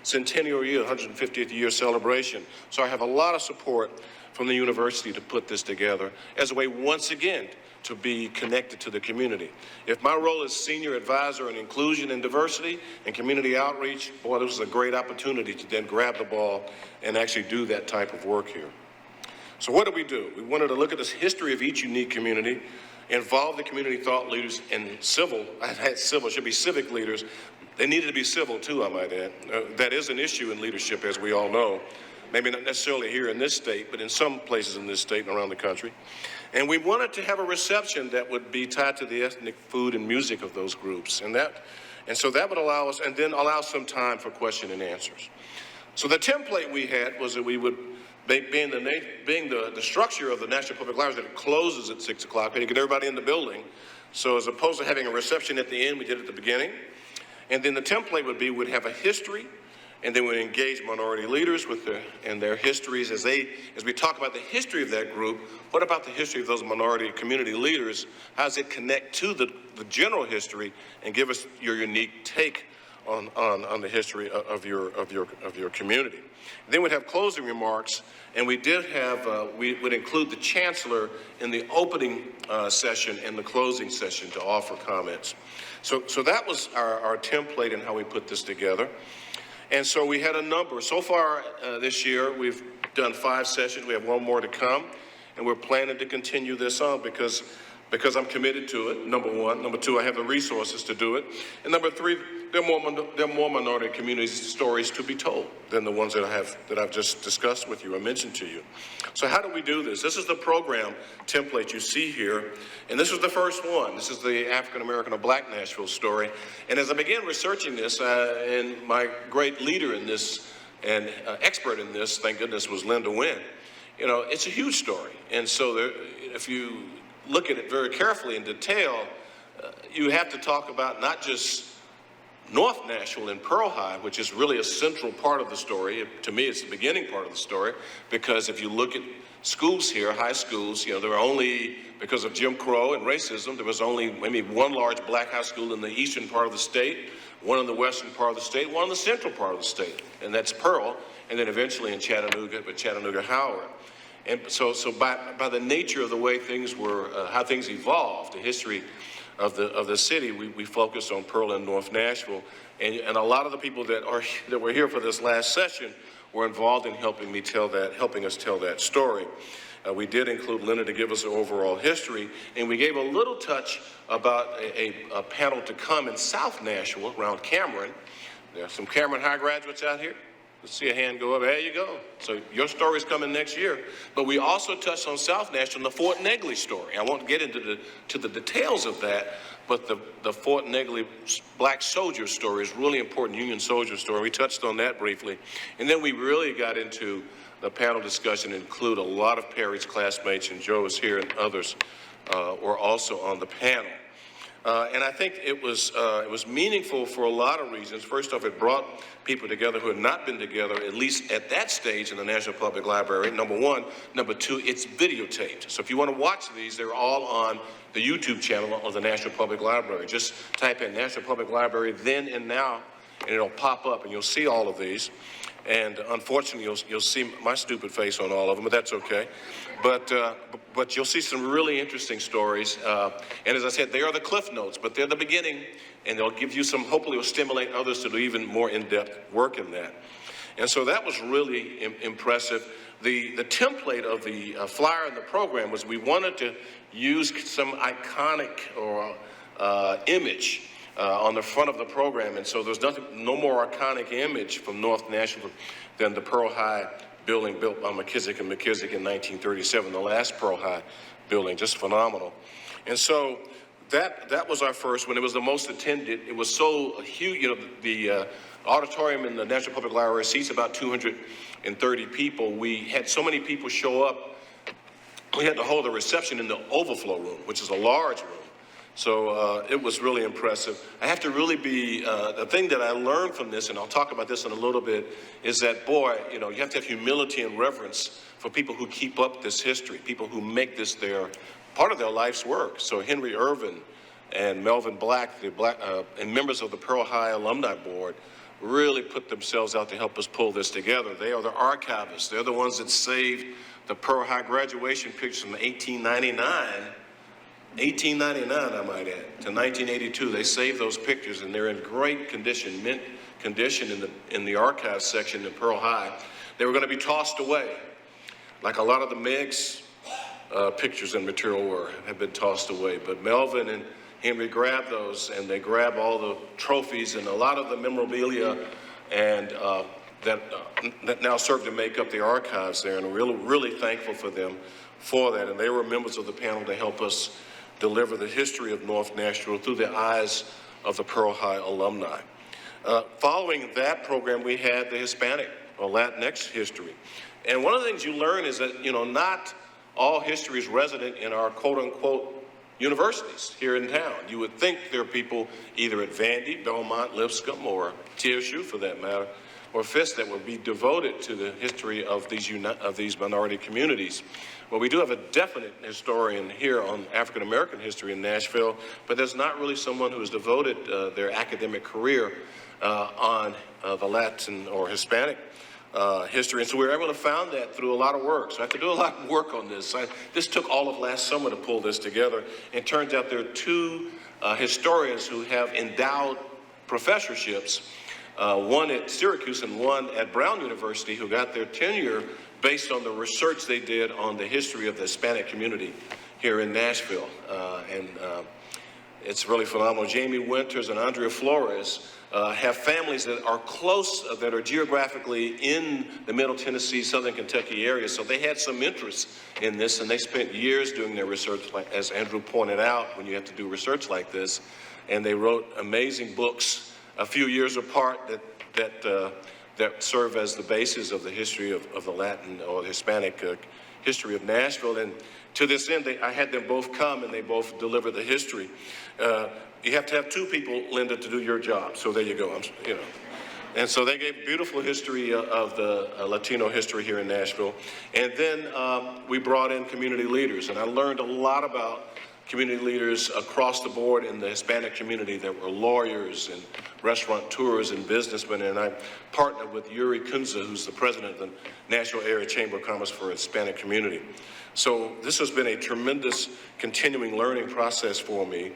T: centennial year, 150th year celebration. So I have a lot of support from the university to put this together as a way, once again, to be connected to the community. If my role is senior advisor in inclusion and diversity and community outreach, boy, this is a great opportunity to then grab the ball and actually do that type of work here. So what did we do? We wanted to look at the history of each unique community, involve the community thought leaders and should be civic leaders. They needed to be civil too, I might add. That is an issue in leadership, as we all know. Maybe not necessarily here in this state, but in some places in this state and around the country. And we wanted to have a reception that would be tied to the ethnic food and music of those groups. And so that would allow us, and then allow some time for question and answers. So the template we had was that we would, being the structure of the National Public Library, that it closes at 6 o'clock, to get everybody in the building. So as opposed to having a reception at the end, we did it at the beginning. And then the template would be, we'd have a history, and then we'd engage minority leaders with their histories as we talk about the history of that group. What about the history of those minority community leaders? How does it connect to the general history, and give us your unique take on the history of your community? Then we'd have closing remarks, and we would include the chancellor in the opening session and the closing session to offer comments. So that was our template and how we put this together. And so we had a number. So far this year, we've done 5 sessions. We have one more to come, and we're planning to continue this on because I'm committed to it, number one. Number two, I have the resources to do it. And number three, there are more minority community stories to be told than the ones that I've just discussed with you or mentioned to you. So how do we do this? This is the program template you see here, and this is the first one. This is the African American or Black Nashville story. And as I began researching this, and my great leader in this and expert in this, thank goodness, was Linda Wynn. You know, it's a huge story. And so if you look at it very carefully in detail, you have to talk about not just North Nashville and Pearl High, which is really a central part of the story. To me, it's the beginning part of the story, because if you look at schools here, high schools, you know, there were only, because of Jim Crow and racism, there was only maybe one large black high school in the eastern part of the state, one in the western part of the state, one in the central part of the state, and that's Pearl, and then eventually in Chattanooga, but Chattanooga-Howard. And so by the nature of the way things were, how things evolved, the history of the city, we focused on Pearl and North Nashville, and a lot of the people that were here for this last session were involved in helping us tell that story. We did include Linda to give us an overall history, and we gave a little touch about a panel to come in South Nashville around Cameron. There are some Cameron High graduates out here. Let's see a hand go up. There you go. So your story's coming next year. But we also touched on South Nashville, the Fort Negley story. I won't get into the details of that, but the Fort Negley black soldier story is really important, Union soldier story. We touched on that briefly. And then we really got into the panel discussion, include a lot of Perry's classmates, and Joe is here, and others were also on the panel. And I think it was meaningful for a lot of reasons. First off, it brought people together who had not been together, at least at that stage in the National Public Library, number one. Number two, it's videotaped. So if you want to watch these, they're all on the YouTube channel of the National Public Library. Just type in National Public Library then and now, and it'll pop up, and you'll see all of these. And unfortunately, you'll see my stupid face on all of them, but that's okay. But you'll see some really interesting stories. And as I said, they are the cliff notes, but they're the beginning, and they'll give you some, hopefully will stimulate others to do even more in-depth work in that. And so that was really impressive. The template of the flyer in the program was we wanted to use some iconic or image on the front of the program, and so there's no more iconic image from North Nashville than the Pearl High building built by McKissick and McKissick in 1937, the last Pearl High building, just phenomenal. And so that was our first one. It was the most attended. It was so huge. You know, the auditorium in the National Public Library seats about 230 people. We had so many people show up, we had to hold a reception in the overflow room, which is a large room. So it was really impressive. I have to really be, the thing that I learned from this, and I'll talk about this in a little bit, is that, boy, you know, you have to have humility and reverence for people who keep up this history, people who make this part of their life's work. So Henry Irvin and Melvin Black, and members of the Pearl High Alumni Board really put themselves out to help us pull this together. They are the archivists. They're the ones that saved the Pearl High graduation pictures from 1899, I might add, to 1982. They saved those pictures, and they're in great condition, mint condition in the archives section at Pearl High. They were going to be tossed away, like a lot of the Meg's pictures and material have been tossed away. But Melvin and Henry grabbed those, and they grabbed all the trophies and a lot of the memorabilia, and that now serve to make up the archives there, and we're really thankful for them for that. And they were members of the panel to help us deliver the history of North Nashville through the eyes of the Pearl High alumni. Following that program, we had the Hispanic or Latinx history. And one of the things you learn is that, you know, not all history is resident in our quote-unquote universities here in town. You would think there are people either at Vandy, Belmont, Lipscomb, or TSU for that matter, or Fisk that would be devoted to the history of these minority communities. Well, we do have a definite historian here on African American history in Nashville, but there's not really someone who has devoted their academic career on the Latin or Hispanic history. And so we were able to find that through a lot of work. So I had to do a lot of work on this. This took all of last summer to pull this together. It turns out there are two historians who have endowed professorships, one at Syracuse and one at Brown University, who got their tenure based on the research they did on the history of the Hispanic community here in Nashville. And it's really phenomenal. Jamie Winters and Andrea Flores have families that are close, that are geographically in the Middle Tennessee, Southern Kentucky area. So they had some interest in this, and they spent years doing their research, like, as Andrew pointed out, when you have to do research like this. And they wrote amazing books a few years apart that serve as the basis of the history of the Latin or Hispanic history of Nashville. And to this end, I had them both come, and they both deliver the history. You have to have two people, Linda, to do your job. So there you go. And so they gave beautiful history of the Latino history here in Nashville. And then we brought in community leaders, and I learned a lot about community leaders across the board in the Hispanic community that were lawyers and restaurateurs and businessmen. And I partnered with Yuri Kunza, who's the president of the Nashville Area Chamber of Commerce for the Hispanic community. So this has been a tremendous continuing learning process for me.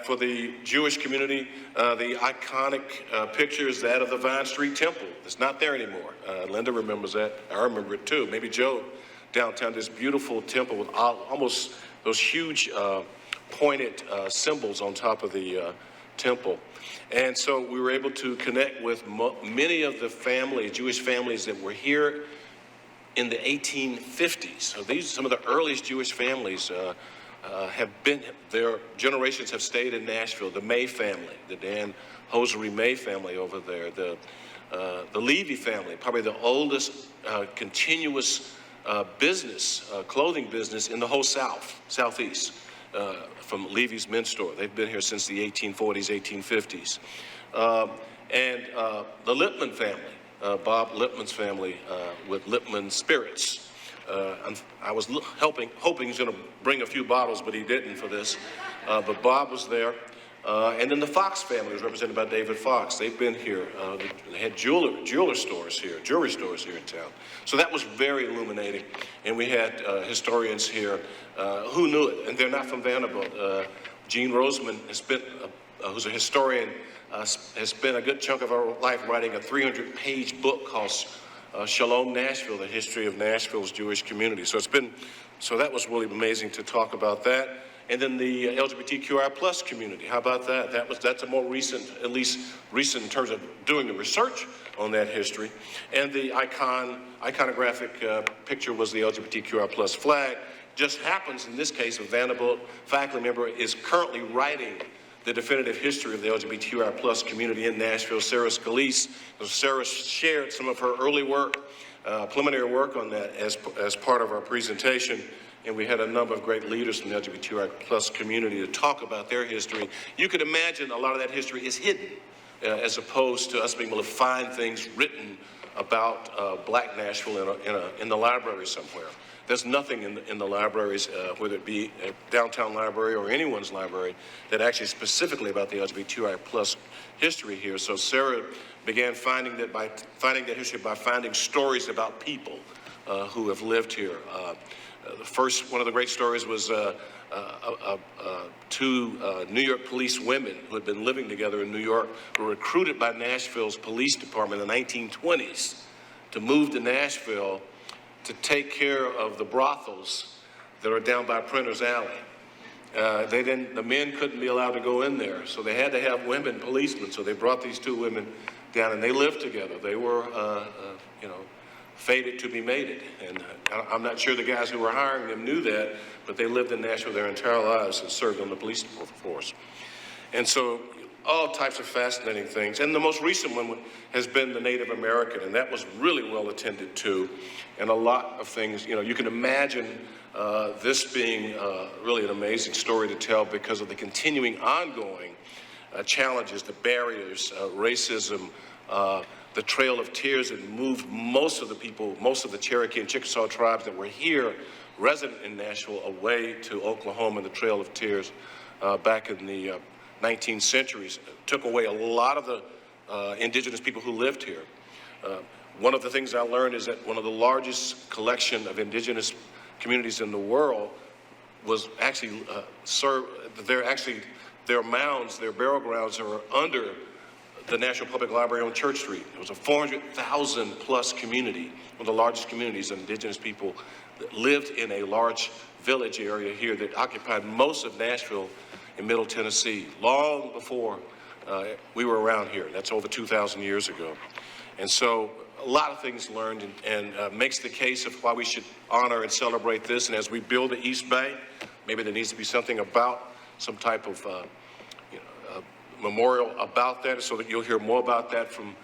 T: For the Jewish community, the iconic picture is that of the Vine Street Temple. It's not there anymore. Linda remembers that. I remember it too. Maybe Joe downtown, this beautiful temple with almost those huge pointed symbols on top of the temple. And so we were able to connect with many of the families, Jewish families that were here in the 1850s. So these are some of the earliest Jewish families have been, their generations have stayed in Nashville. The May family, the Dan Hosiery May family over there, the Levy family, probably the oldest continuous business, clothing business in the whole Southeast, from Levy's Men's Store. They've been here since the 1840s, 1850s. And the Lippman family, Bob Lippman's family with Lippman Spirits. I was hoping he was going to bring a few bottles, but he didn't for this. But Bob was there. And then the Fox family was represented by David Fox. They've been here. They had jewelry stores here in town. So that was very illuminating. And we had historians here. Who knew it? And they're not from Vanderbilt. Gene Roseman who's a historian, has spent a good chunk of her life writing a 300-page book called Shalom Nashville, the history of Nashville's Jewish community. So that was really amazing to talk about that. And then the LGBTQI plus community. How about that? That's a more recent, at least recent in terms of doing the research on that history. And the iconographic picture was the LGBTQI plus flag. Just happens in this case, a Vanderbilt faculty member is currently writing the definitive history of the LGBTQI plus community in Nashville, Sarah Scalise. Sarah shared some of her early work, preliminary work on that as part of our presentation. And we had a number of great leaders from the LGBTQI plus community to talk about their history. You could imagine a lot of that history is hidden, as opposed to us being able to find things written about Black Nashville in the library somewhere. There's nothing in the libraries, whether it be a downtown library or anyone's library, that actually specifically about the LGBTQI plus history here. So Sarah began finding that history by finding stories about people who have lived here. One of the great stories was two New York police women who had been living together in New York were recruited by Nashville's police department in the 1920s to move to Nashville to take care of the brothels that are down by Printer's Alley. The men couldn't be allowed to go in there, so they had to have women policemen. So they brought these two women down, and they lived together. They were, fated to be mated. And I'm not sure the guys who were hiring them knew that, but they lived in Nashville their entire lives and served on the police force. And so all types of fascinating things. And the most recent one has been the Native American, and that was really well attended to. And a lot of things, you can imagine this being really an amazing story to tell because of the continuing ongoing challenges, the barriers, racism, the Trail of Tears that moved most of the Cherokee and Chickasaw tribes that were here, resident in Nashville, away to Oklahoma and the Trail of Tears back in the 19th centuries. It took away a lot of the indigenous people who lived here. One of the things I learned is that one of the largest collection of indigenous communities in the world was actually their mounds, their burial grounds are under the National Public Library on Church Street. It was a 400,000 plus community, one of the largest communities of indigenous people that lived in a large village area here that occupied most of Nashville in Middle Tennessee, long before we were around here. That's over 2,000 years ago. And so a lot of things learned and makes the case of why we should honor and celebrate this. And as we build the East Bay, maybe there needs to be something about some type of memorial about that, so that you'll hear more about that from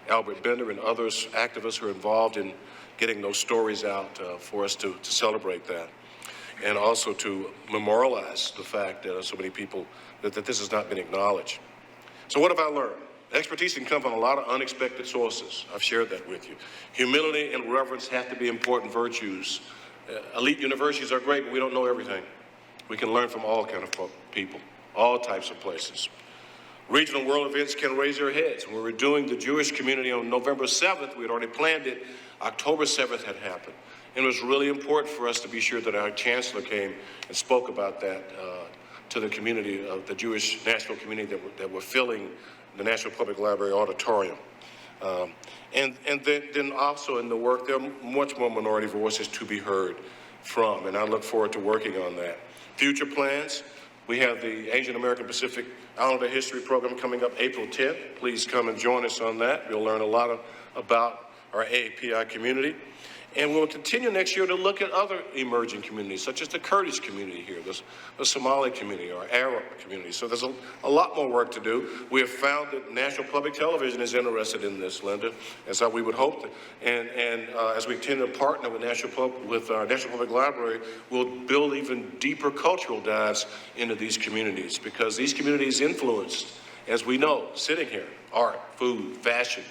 T: Albert Bender and others, activists who are involved in getting those stories out for us to celebrate that. And also to memorialize the fact that so many people, that this has not been acknowledged. So what have I learned? Expertise can come from a lot of unexpected sources. I've shared that with you. Humility and reverence have to be important virtues. Elite universities are great, but we don't know everything. We can learn from all kinds of people, all types of places. Regional world events can raise their heads. When we were doing the Jewish community on November 7th, we had already planned it. October 7th had happened. And it was really important for us to be sure that our chancellor came and spoke about that to the community of the Jewish Nashville community that were filling the National Public Library auditorium. And then also in the work, there are much more minority voices to be heard from, and I look forward to working on that. Future plans, We have the Asian American Pacific Islander History Program coming up April 10th. Please come and join us on that. You'll learn a lot about our AAPI community. And we'll continue next year to look at other emerging communities, such as the Kurdish community here, the Somali community, or Arab community. So there's a lot more work to do. We have found that National Public Television is interested in this, Linda, as we would hope. And as we continue to partner with our National Public Library, we'll build even deeper cultural dives into these communities, because these communities influenced, as we know, sitting here, art, food, fashion,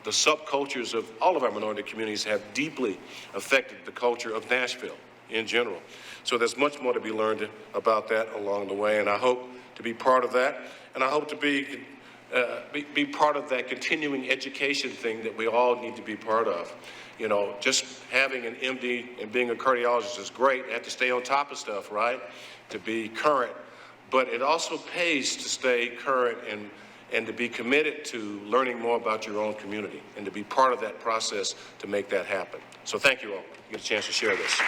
T: the subcultures of all of our minority communities have deeply affected the culture of Nashville in general. So there's much more to be learned about that along the way, and I hope to be part of that. And I hope to be part of that continuing education thing that we all need to be part of. You know, just having an MD and being a cardiologist is great. You have to stay on top of stuff, right, to be current. But it also pays to stay current and to be committed to learning more about your own community and to be part of that process to make that happen. So thank you all. You get a chance to share this.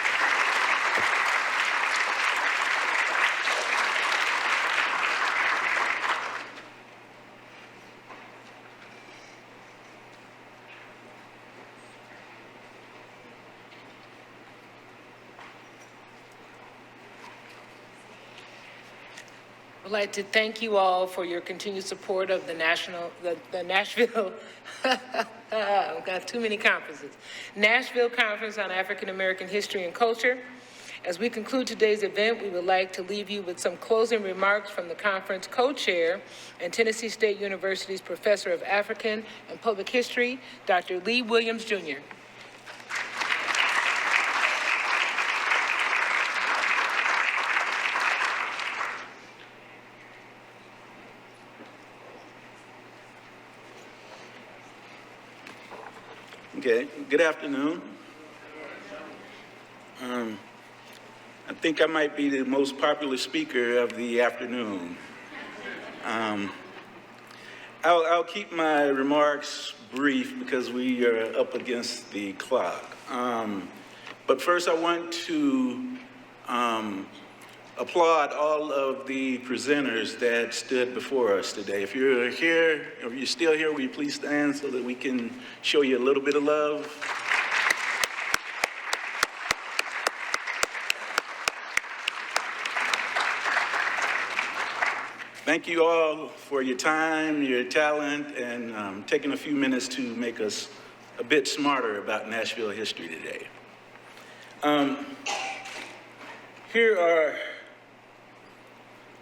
U: I'd like to thank you all for your continued support of the Nashville, I've got too many conferences, Nashville Conference on African American History and Culture. As we conclude today's event, we would like to leave you with some closing remarks from the conference co-chair and Tennessee State University's Professor of African and Public History, Dr. Lee Williams, Jr.
V: Okay, good afternoon. I think I might be the most popular speaker of the afternoon. I'll keep my remarks brief because we are up against the clock. But first I want to applaud all of the presenters that stood before us today. If you're here, if you're still here, will you please stand so that we can show you a little bit of love? Thank you all for your time, your talent, and taking a few minutes to make us a bit smarter about Nashville history today. Here are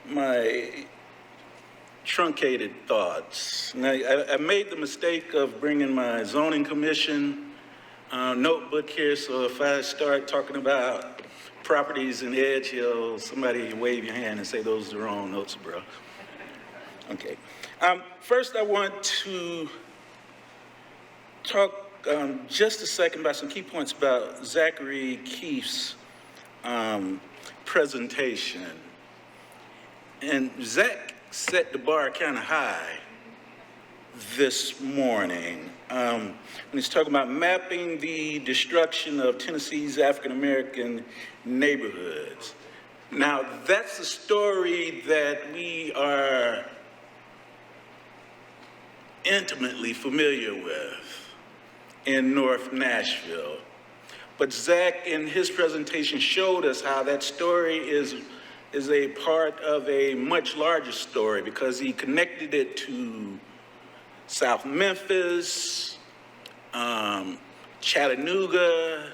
V: my truncated thoughts. Now, I made the mistake of bringing my zoning commission notebook here, so if I start talking about properties in Edge Hill, somebody wave your hand and say those are the wrong notes, bro. Okay. First, I want to talk just a second about some key points about Zachary Keefe's presentation. And Zach set the bar kind of high this morning when he's talking about mapping the destruction of Tennessee's African-American neighborhoods. Now, that's a story that we are intimately familiar with in North Nashville. But Zach, in his presentation, showed us how that story is a part of a much larger story because he connected it to South Memphis, Chattanooga,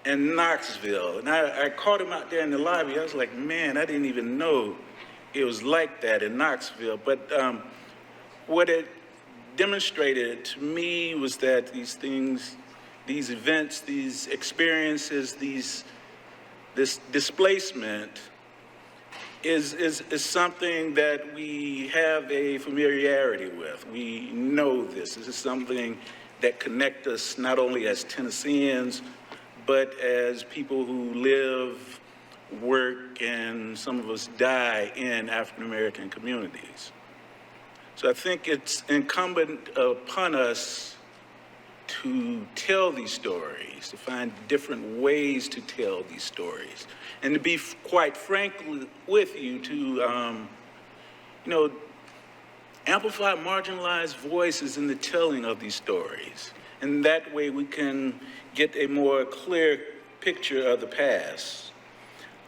V: and Knoxville. And I caught him out there in the lobby. I was like, man, I didn't even know it was like that in Knoxville. But what it demonstrated to me was that these things, these events, these experiences, this displacement is something that we have a familiarity with. We know this. This is something that connects us not only as Tennesseans, but as people who live, work, and some of us die in African-American communities. So I think it's incumbent upon us to tell these stories, to find different ways to tell these stories, and to be quite frank with you, to amplify marginalized voices in the telling of these stories. And that way we can get a more clear picture of the past.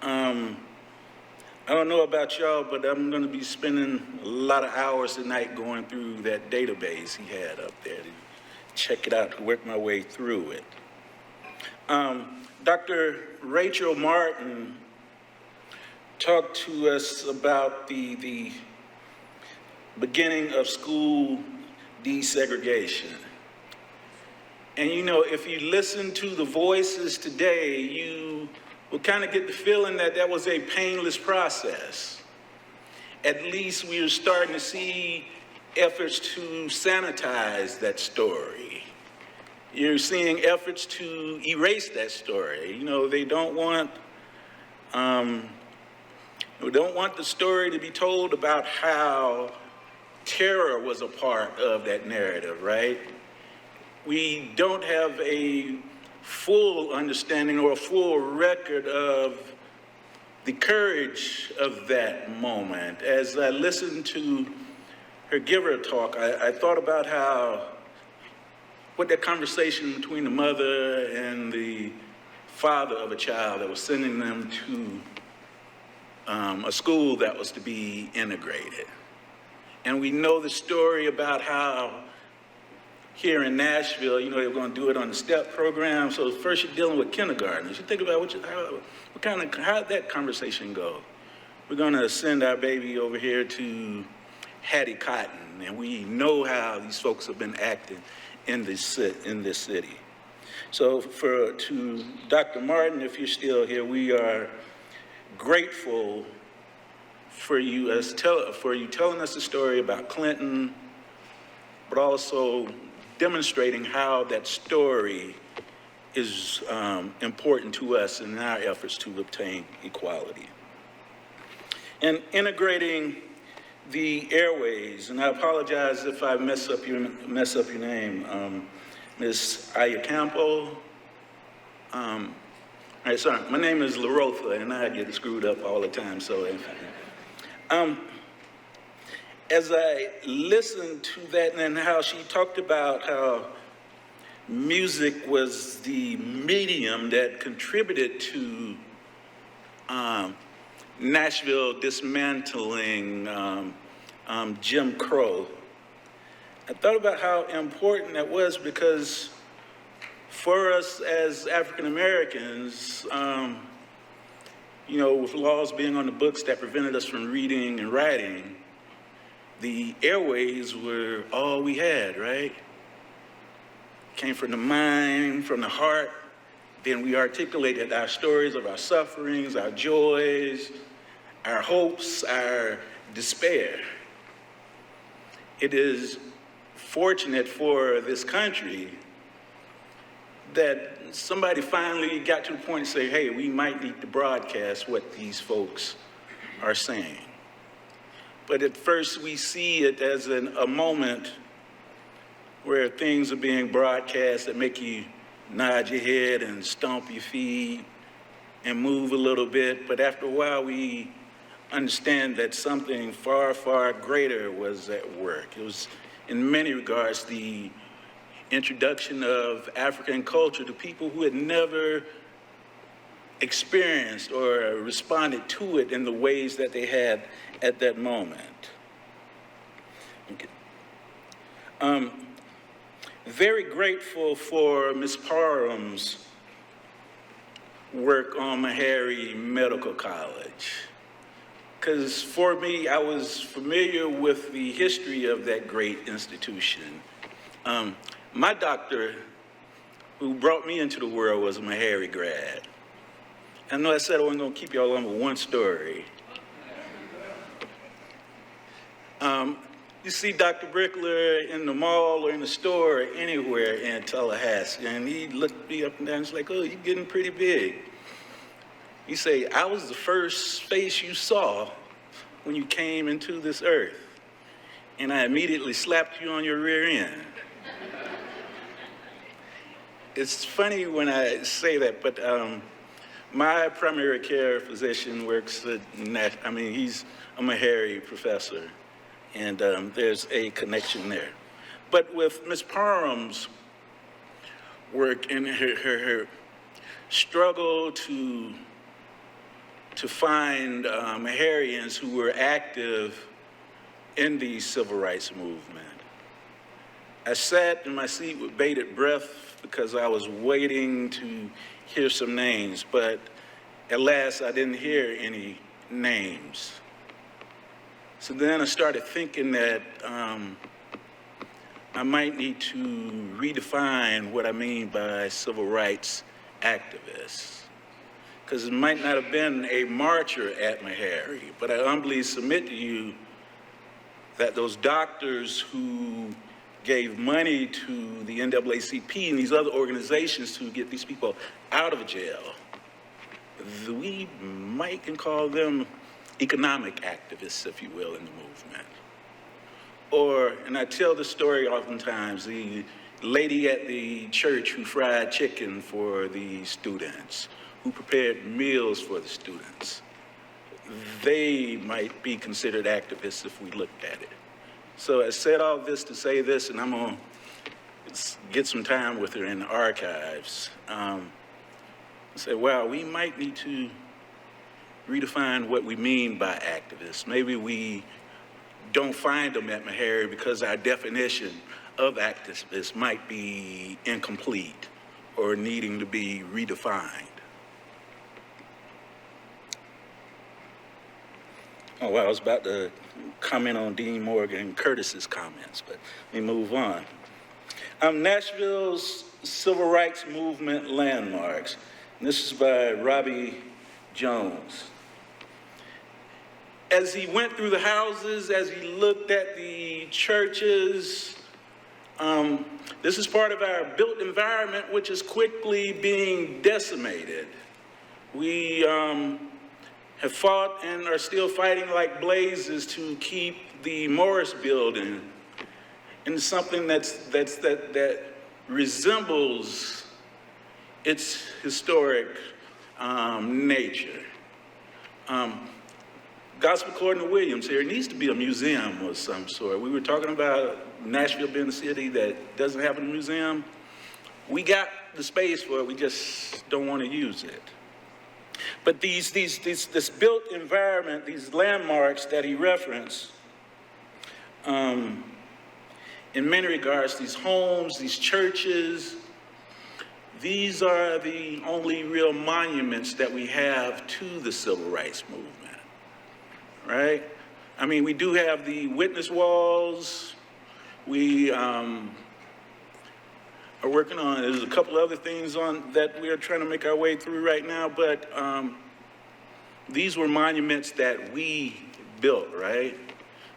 V: I don't know about y'all, but I'm going to be spending a lot of hours tonight going through that database he had up there to check it out, to work my way through it. Dr. Rachel Martin talked to us about the beginning of school desegregation. And if you listen to the voices today, you will kind of get the feeling that that was a painless process. At least we are starting to see efforts to sanitize that story. You're seeing efforts to erase that story. They don't want the story to be told about how terror was a part of that narrative, right? We don't have a full understanding or a full record of the courage of that moment. As I listened to her give her talk, I thought about what that conversation between the mother and the father of a child that was sending them to a school that was to be integrated. And we know the story about how here in Nashville, they were going to do it on the STEP program. So first you're dealing with kindergartners. You think about how'd that conversation go? We're going to send our baby over here to Hattie Cotton, and we know how these folks have been acting in this city. So to Dr. Martin, if you're still here, we are grateful for you telling us the story about Clinton, but also demonstrating how that story is important to us in our efforts to obtain equality. And integrating the airways, and I apologize if I mess up your name, Ms. Ayacampo. All right, sorry, my name is LaRotha, and I get screwed up all the time, so as I listened to that and how she talked about how music was the medium that contributed to Nashville dismantling Jim Crow, I thought about how important that was, because for us as African Americans, with laws being on the books that prevented us from reading and writing, the airways were all we had, right? Came from the mind, from the heart. Then we articulated our stories of our sufferings, our joys, our hopes, our despair. It is fortunate for this country that somebody finally got to the point to say, hey, we might need to broadcast what these folks are saying. But at first we see it as a moment where things are being broadcast that make you nod your head and stomp your feet and move a little bit. But after a while, we understand that something far, far greater was at work. It was, in many regards, the introduction of African culture to people who had never experienced or responded to it in the ways that they had at that moment. Okay. Very grateful for Ms. Parham's work on Meharry Medical College. Because for me, I was familiar with the history of that great institution. My doctor, who brought me into the world, was a Meharry grad. I know I said I wasn't going to keep y'all on with one story. You see Dr. Brickler in the mall or in the store or anywhere in Tallahassee, and he looked me up and down, he's like, oh, you're getting pretty big. He say, I was the first face you saw when you came into this earth, and I immediately slapped you on your rear end. it's funny when I say that, but my primary care physician works at I'm a Meharry professor, and there's a connection there. But with Ms. Parham's work and her struggle to find Meharians who were active in the civil rights movement, I sat in my seat with bated breath because I was waiting to hear some names, but at last I didn't hear any names. So then I started thinking that I might need to redefine what I mean by civil rights activists. Because it might not have been a marcher at Meharry, but I humbly submit to you that those doctors who gave money to the NAACP and these other organizations to get these people out of jail, we might can call them economic activists, if you will, in the movement. Or, and I tell the story oftentimes, the lady at the church who fried chicken for the students, who prepared meals for the students, they might be considered activists if we looked at it. So I said all this to say this, and I'm gonna get some time with her in the archives. Say, wow, we might need to redefine what we mean by activists. Maybe we don't find them at Meharry because our definition of activists might be incomplete or needing to be redefined. Oh, well, I was about to comment on Dean Morgan and Curtis's comments, but let me move on. Nashville's Civil Rights Movement Landmarks. And this is by Robbie Jones. As he went through the houses, as he looked at the churches, this is part of our built environment, which is quickly being decimated. We have fought and are still fighting like blazes to keep the Morris Building in something that resembles its historic nature. Gospel according to Williams here, it needs to be a museum of some sort. We were talking about Nashville being a city that doesn't have a museum. We got the space for it, we just don't want to use it. But this built environment, these landmarks that he referenced, in many regards, these homes, these churches, these are the only real monuments that we have to the civil rights movement, right? I mean, we do have the witness walls. We are working on, there's a couple other things that we are trying to make our way through right now, but these were monuments that we built, right?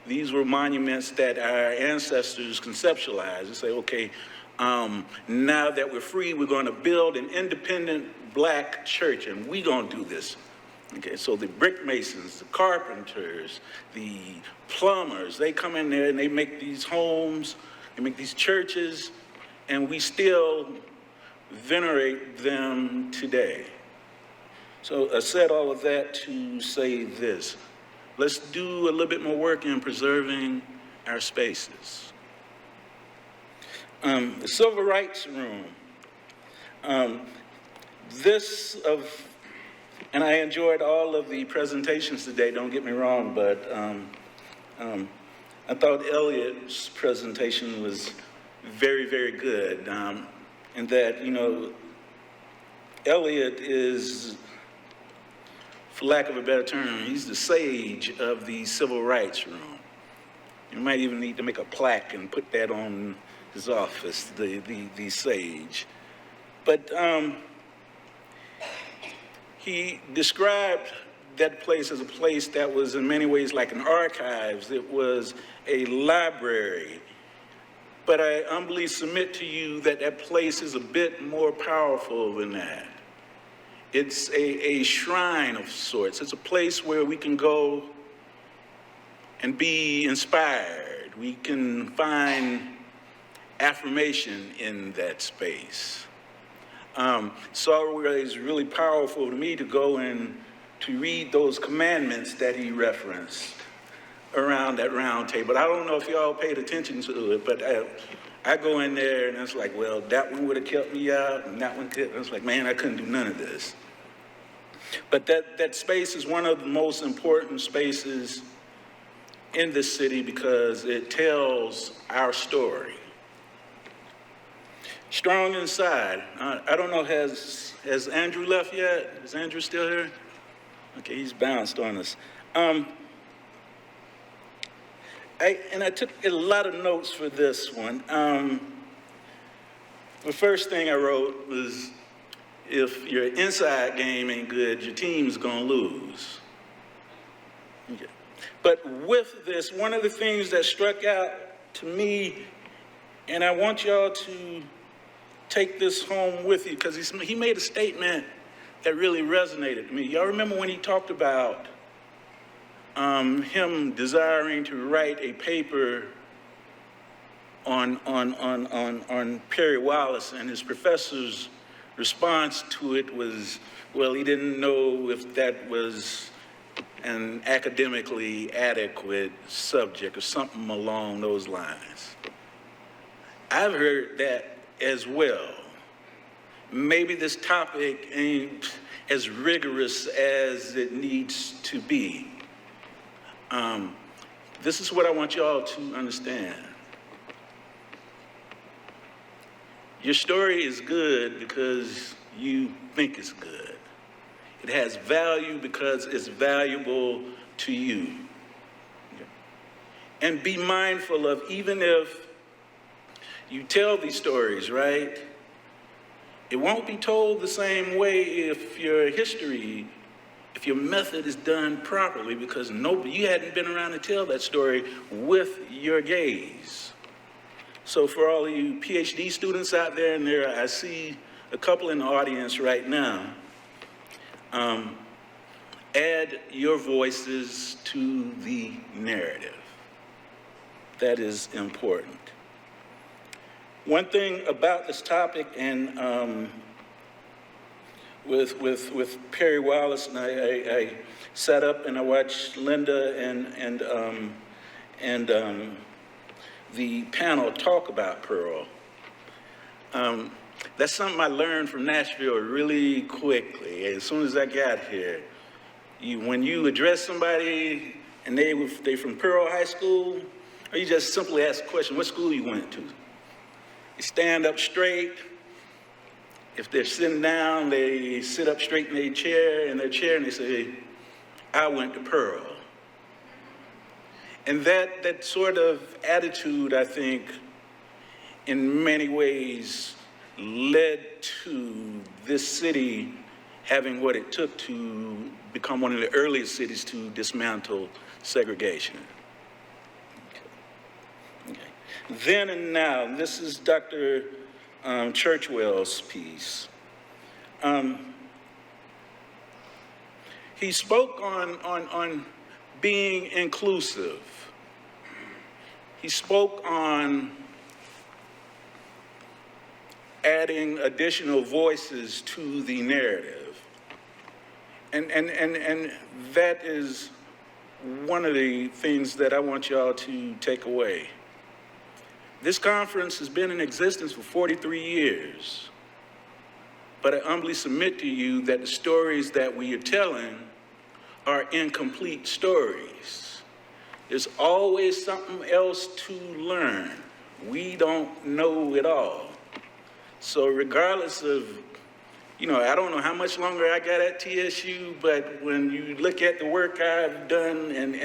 V: These were monuments that our ancestors conceptualized and say, okay, now that we're free, we're going to build an independent Black church, and we're going to do this. Okay, so the brick masons, the carpenters, the plumbers, they come in there and they make these homes, they make these churches, and we still venerate them today. So I said all of that to say this. Let's do a little bit more work in preserving our spaces. The Civil Rights Room. And I enjoyed all of the presentations today, don't get me wrong, but I thought Elliot's presentation was very, very good. And that, you know, Elliot is, for lack of a better term, he's the sage of the Civil Rights Room. You might even need to make a plaque and put that on his office, the sage. But he described that place as a place that was in many ways like an archives. It was a library. But I humbly submit to you that that place is a bit more powerful than that. It's a shrine of sorts. It's a place where we can go and be inspired. We can find affirmation in that space. So it was really powerful to me to go and to read those commandments that he referenced around that round table. I don't know if y'all paid attention to it, but I go in there and it's like, well, that one would have kept me out and that one did. It's like, man, I couldn't do none of this. But that space is one of the most important spaces in this city because it tells our story. Strong inside. I don't know, has Andrew left yet? Is Andrew still here? Okay, he's bounced on us. I took a lot of notes for this one. The first thing I wrote was, if your inside game ain't good, your team's gonna lose. Okay. But with this, one of the things that struck out to me, and I want y'all to take this home with you, because he made a statement that really resonated with me. Y'all remember when he talked about him desiring to write a paper on Perry Wallace, and his professor's response to it was, well, he didn't know if that was an academically adequate subject or something along those lines. I've heard that as well. Maybe this topic ain't as rigorous as it needs to be. This is what I want y'all to understand. Your story is good because you think it's good. It has value because it's valuable to you. And be mindful of, even if you tell these stories, right? It won't be told the same way if your history, if your method is done properly, because you hadn't been around to tell that story with your gaze. So for all of you PhD students out there, and I see a couple in the audience right now, add your voices to the narrative. That is important. One thing about this topic, and with Perry Wallace, and I sat up and I watched Linda and the panel talk about Pearl. That's something I learned from Nashville really quickly. As soon as I got here, when you address somebody and they from Pearl High School, or you just simply ask a question, what school you went to? You stand up straight. If they're sitting down, they sit up straight in their chair, and they say, I went to Pearl. And that sort of attitude, I think, in many ways led to this city having what it took to become one of the earliest cities to dismantle segregation. Okay. Then and now, this is Dr. Churchwell's piece. He spoke on being inclusive. He spoke on adding additional voices to the narrative. And that is one of the things that I want y'all to take away. This conference has been in existence for 43 years, but I humbly submit to you that the stories that we are telling are incomplete stories. There's always something else to learn. We don't know it all. So regardless of, I don't know how much longer I got at TSU, but when you look at the work I've done and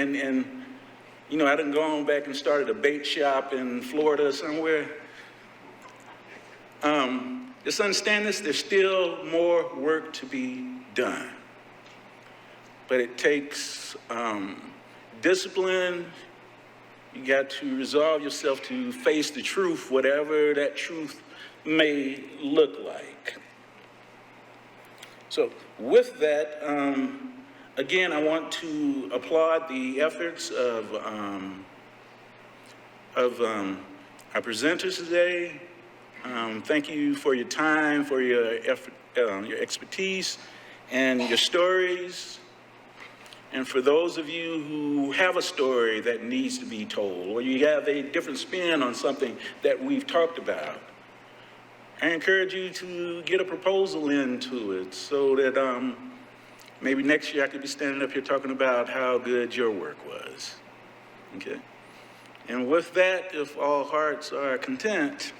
V: I done gone back and started a bait shop in Florida somewhere. Just understand this, there's still more work to be done. But it takes discipline. You got to resolve yourself to face the truth, whatever that truth may look like. So with that, again, I want to applaud the efforts of our presenters today, Thank you for your time, for your effort, your expertise, and your stories. And for those of you who have a story that needs to be told, or you have a different spin on something that we've talked about, I encourage you to get a proposal into it so that maybe next year I could be standing up here talking about how good your work was. Okay? And with that, if all hearts are content,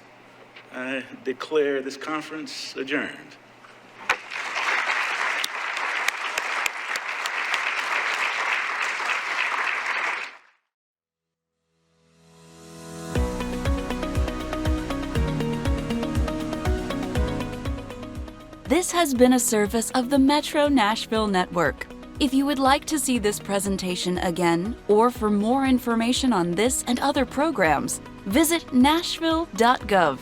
V: I declare this conference adjourned.
A: This has been a service of the Metro Nashville Network. If you would like to see this presentation again, or for more information on this and other programs, visit nashville.gov.